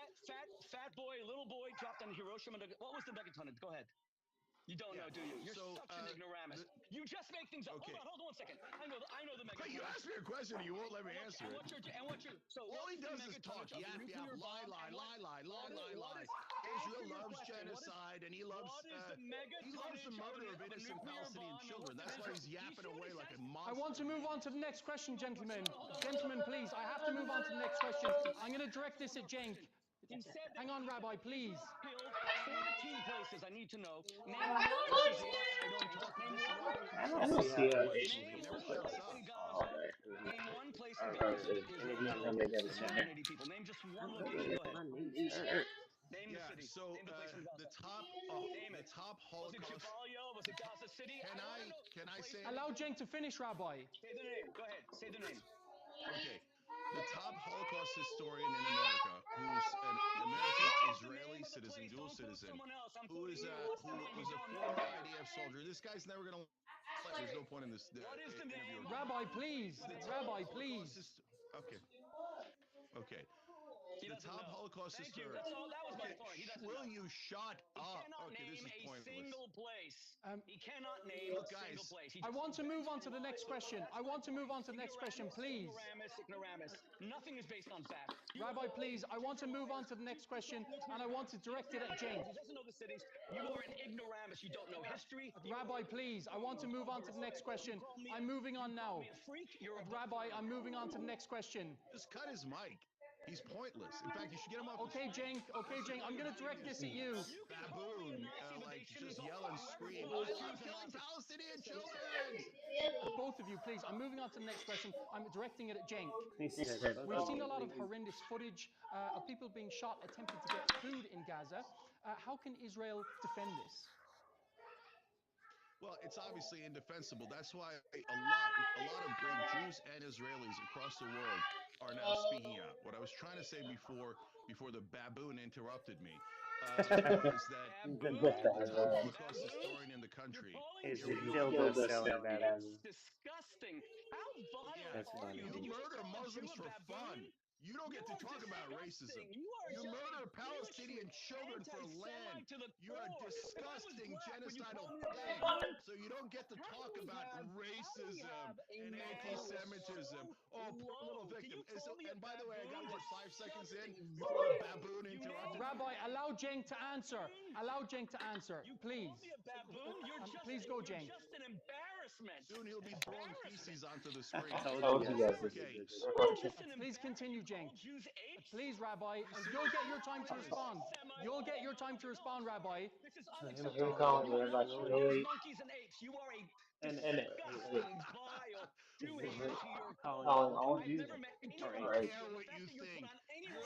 Fat boy, little boy dropped on Hiroshima. What was the megatonnage? Go ahead. You don't know, do you? You're such an ignoramus. You just make things up. Okay. Hold on 1 second. I know the megatonnage. But you asked me a question and you won't let me answer it. All he does is talk. Yap, lie. Israel loves genocide and he loves the murder of innocent Palestinian children. That's why he's yapping away like a monster. I want to move on to the next question, gentlemen. Gentlemen, please, I have to move on to the next question. I'm going to direct this at Cenk. Hang on, Rabbi, please. Killed 14 places. I need to know. Name one location. I don't talk. This is why I don't I answer don't see how questions. He Asians never put shuts like up. all that. Name one place in Or Gaza that any Israel time killed they get a 280 people. Name just one location. Go ahead. Name the city. So Name the place in Gaza. Name it. the top Was it Holocaust. Jabalia? Was it Gaza City? Can I say Allow Cenk to finish, Rabbi. Say the name. Go ahead. Say the name. Okay. The top Holocaust historian in America, who's an American Israeli citizen, dual citizen, who was a former IDF soldier. This guy's never going to. There's no point in this interview. Rabbi, please. Rabbi, please. Okay. The top Holocaust Thank you. historian. That's all. That was my Okay. point. He doesn't Will know. you shut up? Cannot Okay, this name is a pointless. single place. He cannot name Look, a single guys, place. I want to move on to the next question. I want to move on to the next question, please. Ignoramus. Nothing is based on fact. Rabbi, please, I want to move on to the next question, and I want to direct it at Cenk. He doesn't know the cities. You are an ignoramus. You don't know history. Rabbi, please, I want to move on to the next question. I'm moving on now. Rabbi, I'm moving on to the next question. Just cut his mic. He's pointless. In fact, you should get him off. Okay, Cenk. Okay, Cenk. I'm going to direct this at you. Baboon, like just yell and scream. I love killing Palestinian children. Both of you, please. I'm moving on to the next question. I'm directing it at Cenk. He said, We've seen a lot of horrendous footage of people being shot attempting to get food in Gaza. How can Israel defend this? Well, it's obviously indefensible. That's why a lot of great Jews and Israelis across the world are now speaking out. What I was trying to say before the baboon interrupted me, was that the top Holocaust historian in the country. Is Here it we go dildo again. selling baboon? Disgusting. How vile That's are funny. you? You Did you murder call a Jew Muslims a for baboon? fun. You don't get to talk about racism. You murder Palestinian children for land. You're a disgusting genocidal thing. So you don't get to talk about racism and anti-Semitism. Oh, poor little victim. And by the way, I got to get 5 seconds in before the baboon interrupted. Rabbi, allow Cenk to answer. Allow Cenk to answer, please. Please go, Cenk. Just an embarrassment. Soon he'll be throwing feces onto the screen. Told you guys this is ridiculous. Please continue, Cenk. Please, Rabbi, you'll get your time to respond. You'll get your time to respond, Rabbi. This is Him unacceptable. calling You are Rabbi not produced Shmuley monkeys and apes. You are a and disgusting, vile Jew hater to your calling core. all I've Jews never met I anyone don't are like care you. what you think.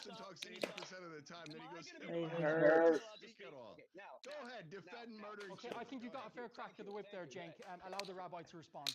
person talks 80% of the time, then he goes, They "Am I hurt. allowed to speak at all?" Go ahead, defend murdering Okay, children. I think you got a fair crack to the whip there, Cenk. Allow the rabbi to respond.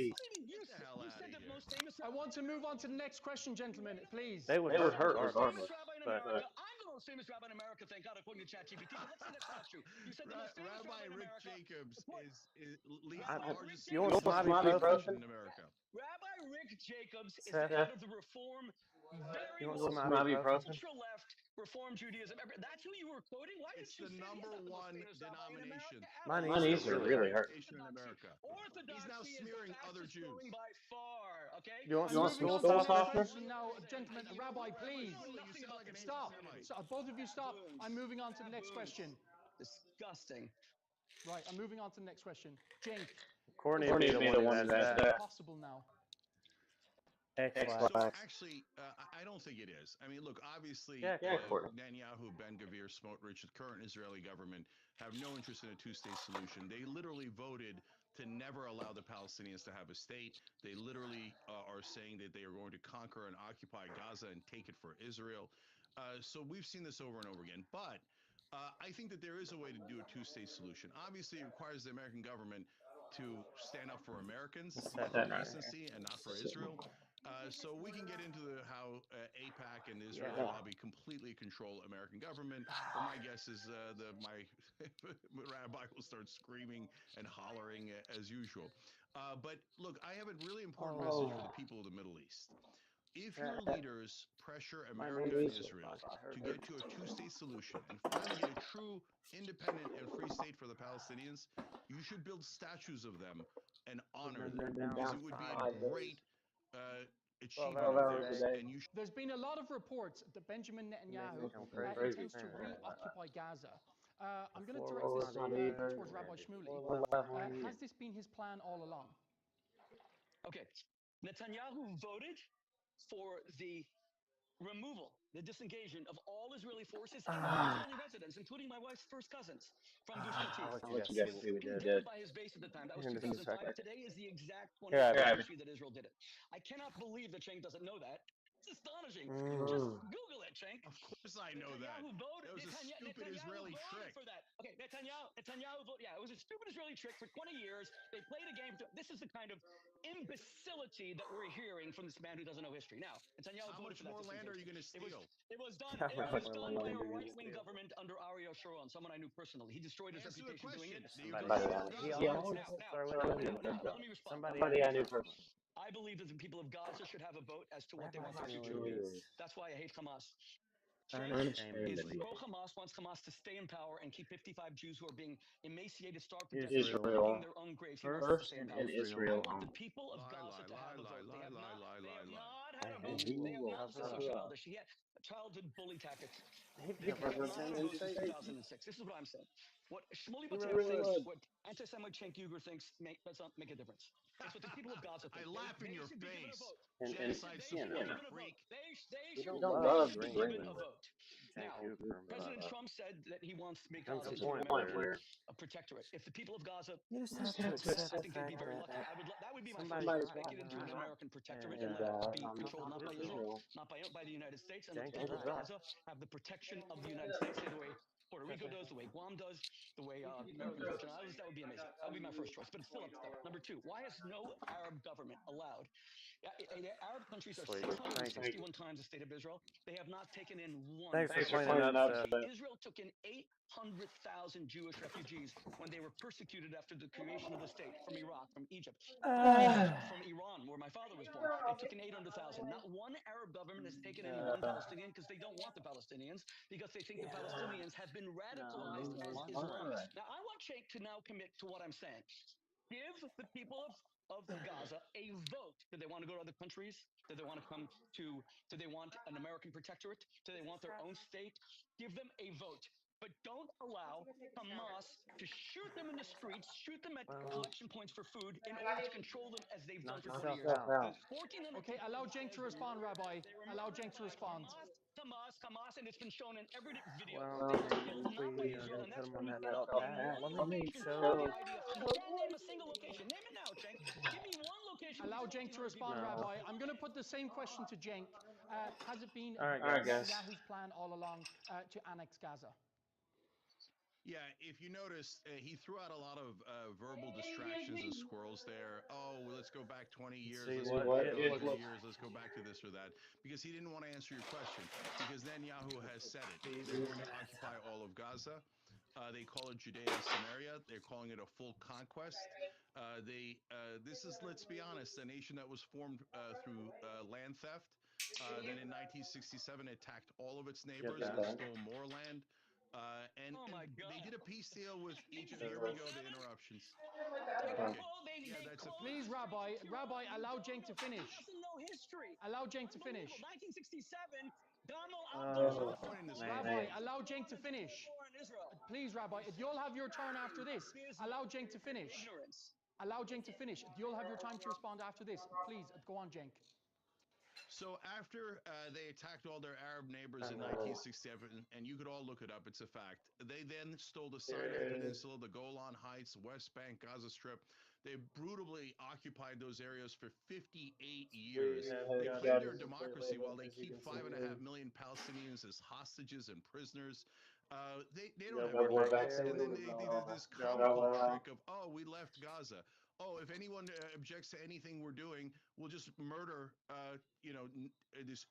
80s. You the hell you outta said the here. most famous. I want to move on to the next question, gentlemen, please. They would They would hurt hurt Most famous regardless. rabbi in But America. I'm the most famous rabbi in America, thank God, according to ChatGPT. But let's say that's not true. You said the most famous Rabbi rabbi in Rick America. Jacobs What? leads the Rabbi Rick largest You Jacobs want you is want some some the ibuprofen? in America. Rabbi Rick Jacobs is the Seth, head of the Reform, very you want want some woke, some ibuprofen? ibuprofen? ultra left Reform Judaism. That's who you were quoting. Why didn't It's you the say he's number not the most one famous rabbi in denomination. America at My all? My knees Number are knees are one really really hurting. hurting. denomination in America. He's now Orthodoxy is the smearing other fastest Jews. growing by far. Okay. You want You I'm some want moving some stool on to the stool next softener? softener? question now, gentlemen. Rabbi, please. No, you sound like an Stop. anti-Semite. Both of you stop. I'm moving on to the next question. Disgusting. Right, I'm moving on to the next question. Jake, Courtney is would be Courtney this would the be one the who'd one ask who'd ask that. that. possible now? X-Lax. So actually, I don't think it is. I mean, look, obviously, Yeah, Yeah, Courtney. Courtney. Netanyahu, Ben-Gvir, Smotrich, the current Israeli government have no interest in a two-state solution. They literally voted to never allow the Palestinians to have a state. They literally are saying that they are going to conquer and occupy Gaza and take it for Israel. So we've seen this over and over again. But I think that there is a way to do a two-state solution. Obviously, it requires the American government to stand up for Americans It's in the Center. decency and not for Israel. So we can get into how AIPAC and the Israeli Yeah. lobby completely control American government. But my guess is my rabbi will start screaming and hollering as usual. But look, I have a really important message for the people of the Middle East. If your leaders pressure America and Israel to get to a two-state solution and finally get a true independent and free state for the Palestinians, you should build statues of them and honor them because it would be a great achievement of theirs. And you There's been a lot of reports that Benjamin Netanyahu intends to reoccupy Gaza. I'm going to direct this towards Rabbi Shmuley. Has this been his plan all along? Okay, Netanyahu voted for the removal, the disengagement of all Israeli forces and all Israeli residents, including my wife's first cousins from Gush Katif. I'll let you guys see what they Condemned did. by his base at the time. That was Here in just a 2005. second. Today is the exact Here, 20th Abby. anniversary that Israel did it. I cannot believe that Cenk doesn't know that. It's astonishing. Just Google it, Cenk. Of course I know that. Voted, That was a stupid Israeli trick. for that. Okay, Netanyahu voted. Yeah, it was a stupid Israeli trick for 20 years. They played a game. This is the kind of imbecility that we're hearing from this man who doesn't know history. Now, Netanyahu How voted much for that. more land are you going to steal? It was done. It was done by a right-wing government under Ariel Sharon, someone I knew personally. He destroyed his reputation doing it. Let me respond. Somebody I knew personally. I believe that the people of Gaza should have a vote as to what they want their future to be. That's why I hate Hamas. Is pro-Hamas, wants Hamas to stay in power and keep 55 Jews who are being emaciated, starved to death, digging their own graves. He wants us to stay in power. I want the people of Gaza to have a vote. They have not had a vote. They have not. This is what childish. He had childhood bully tactics. They have not had a vote since 2006. This is what I'm saying. What Shmuley Patel thinks, what anti-Semite Cenk Uygur thinks, does not make a difference. It's what the people of Gaza think. I laugh in your should be given a face. vote. Genocide supporting freak. They We should don't love be Green. given a vote. Now, President Trump said that he wants to make Comes Gaza to the an point American where protectorate. If the people of Gaza you just have to voted accept I the think they'd be fact very that lucky. That would be my first somebody's vote. Make it into an right. American protectorate And and let it be on controlled not by Israel, not by the United States, and let the people of Gaza have the protection of the United States, say the way Puerto Rico does, the way Guam does, the way American Virgin Islands. That would be amazing. That would be my first choice. But it's still up to them. Number two, why has no Arab government allowed? Arab countries are 661 times the state of Israel. They have not taken in one. Thanks for pointing that out. Israel took in 800,000 Jewish refugees when they were persecuted after the creation of the state from Iraq, from Egypt, from Iran, where my father was born. They took in 800,000. Not one Arab government has taken in one Palestinian because they don't want the Palestinians, because they think the Palestinians have been radicalized as Islamists. Now, I want Sheikh to now commit to what I'm saying. Give the people of Gaza a vote. Do they want to go to other countries? Do they want to come to, do they want an American protectorate? Do they want their own state? Give them a vote. But don't allow Hamas to shoot them in the streets, shoot them at collection points for food in order to control them as they've done for 20 years. The 1,400 Okay, allow Cenk to respond, Rabbi. Allow Cenk to respond. Hamas, and it's been shown in every video. Well, They were I taken mean, not by we Israel, are and going to that's put him you on that cannot belt name back. one Let me location show. for the IDF. You can't name a single location. Name it now, Cenk. Give me one location. Allow Cenk to respond, No. Rabbi. I'm going to put the same question to Cenk. Has it been All right, guys. Netanyahu's plan all along to annex Gaza? Yeah, if you notice, he threw out a lot of verbal distractions and squirrels there. Oh, well, let's go back 20 years. Let's go back 100 years. Let's go back to this or that. Because he didn't want to answer your question. Because Netanyahu has said it. They're going to occupy all of Gaza. They call it Judea and Samaria. They're calling it a full conquest. This is, let's be honest, a nation that was formed through land theft. Then in 1967 attacked all of its neighbors and stole more land. And they did a peace deal with Egypt. Here we go, the interruptions. Okay. Yeah, that's a. Please, Rabbi, allow Cenk to finish. He doesn't know history. Allow Cenk to finish. 1967, Gamal Abdul Rabbi, allow Cenk to finish. Please, Rabbi, you'll have your turn after this. Allow Cenk to finish. Allow Cenk to finish. You'll have your time to respond after this. Please, go on, Cenk. So after they attacked all their Arab neighbors in 1967, and you could all look it up, it's a fact. They then stole the Sinai Peninsula, the Golan Heights, West Bank, Gaza Strip. They brutally occupied those areas for 58 years. They claim they're a democracy while they keep 5.5 million Palestinians as hostages and prisoners. They don't have any rights. And then they did this comical trick of, oh, we left Gaza. oh, if anyone objects to anything we're doing, we'll just murder, this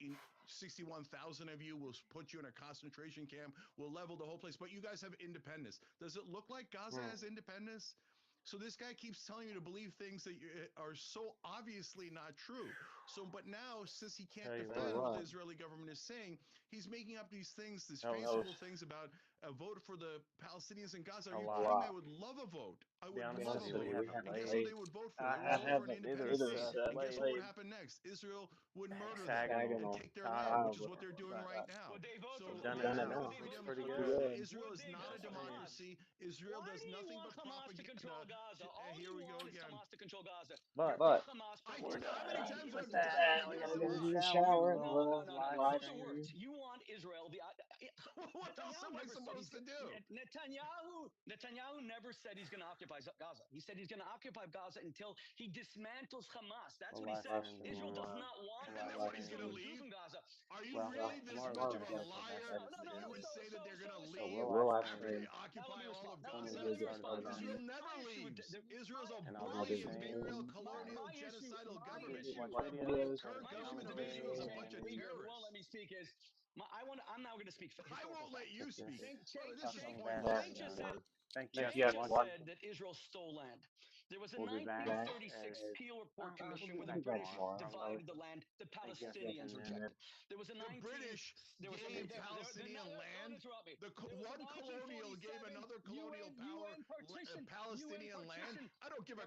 61,000 of you. We'll put you in a concentration camp. We'll level the whole place. But you guys have independence. Does it look like Gaza has independence? So this guy keeps telling you to believe things that are so obviously not true. So, but now, since he can't defend what the Israeli government is saying, he's making up these things, these fanciful things about a vote for the Palestinians in Gaza. Are you kidding me? I would love a vote. I would love a vote. And guess what they would vote for? They would vote for an independent state. And guess what would happen next? Israel would murder them and take their land, which is what they're doing right now. So no freedom. Israel is not a democracy. Israel does nothing but propaganda. Here we go again. Hamas to control Gaza. But How many times do I have to that, tell you? now we gotta go to the shower and we'll live stream. You want Israel. What else am I supposed to do? Netanyahu never said he's going to occupy Gaza. He said he's going to occupy Gaza until he dismantles Hamas. That's what he said. Israel does not want Everybody's going to leave from Gaza. Are you really this much of a liar that you would say that they're going to leave after they occupy all of Gaza? Israel never leaves. Israel's a bully, imperial, colonial, genocidal government. The current government of Israel is a bunch of terrorists. Won't let me speak is I'm now going to speak. I won't let you speak. This is pointless. Cenk just said that Israel stole land. There was a 1936 Peel Report Commission where the British divided the land. The Palestinians rejected. There was a British gave Palestinian land. One colonial gave another colonial power Palestinian land. I don't give a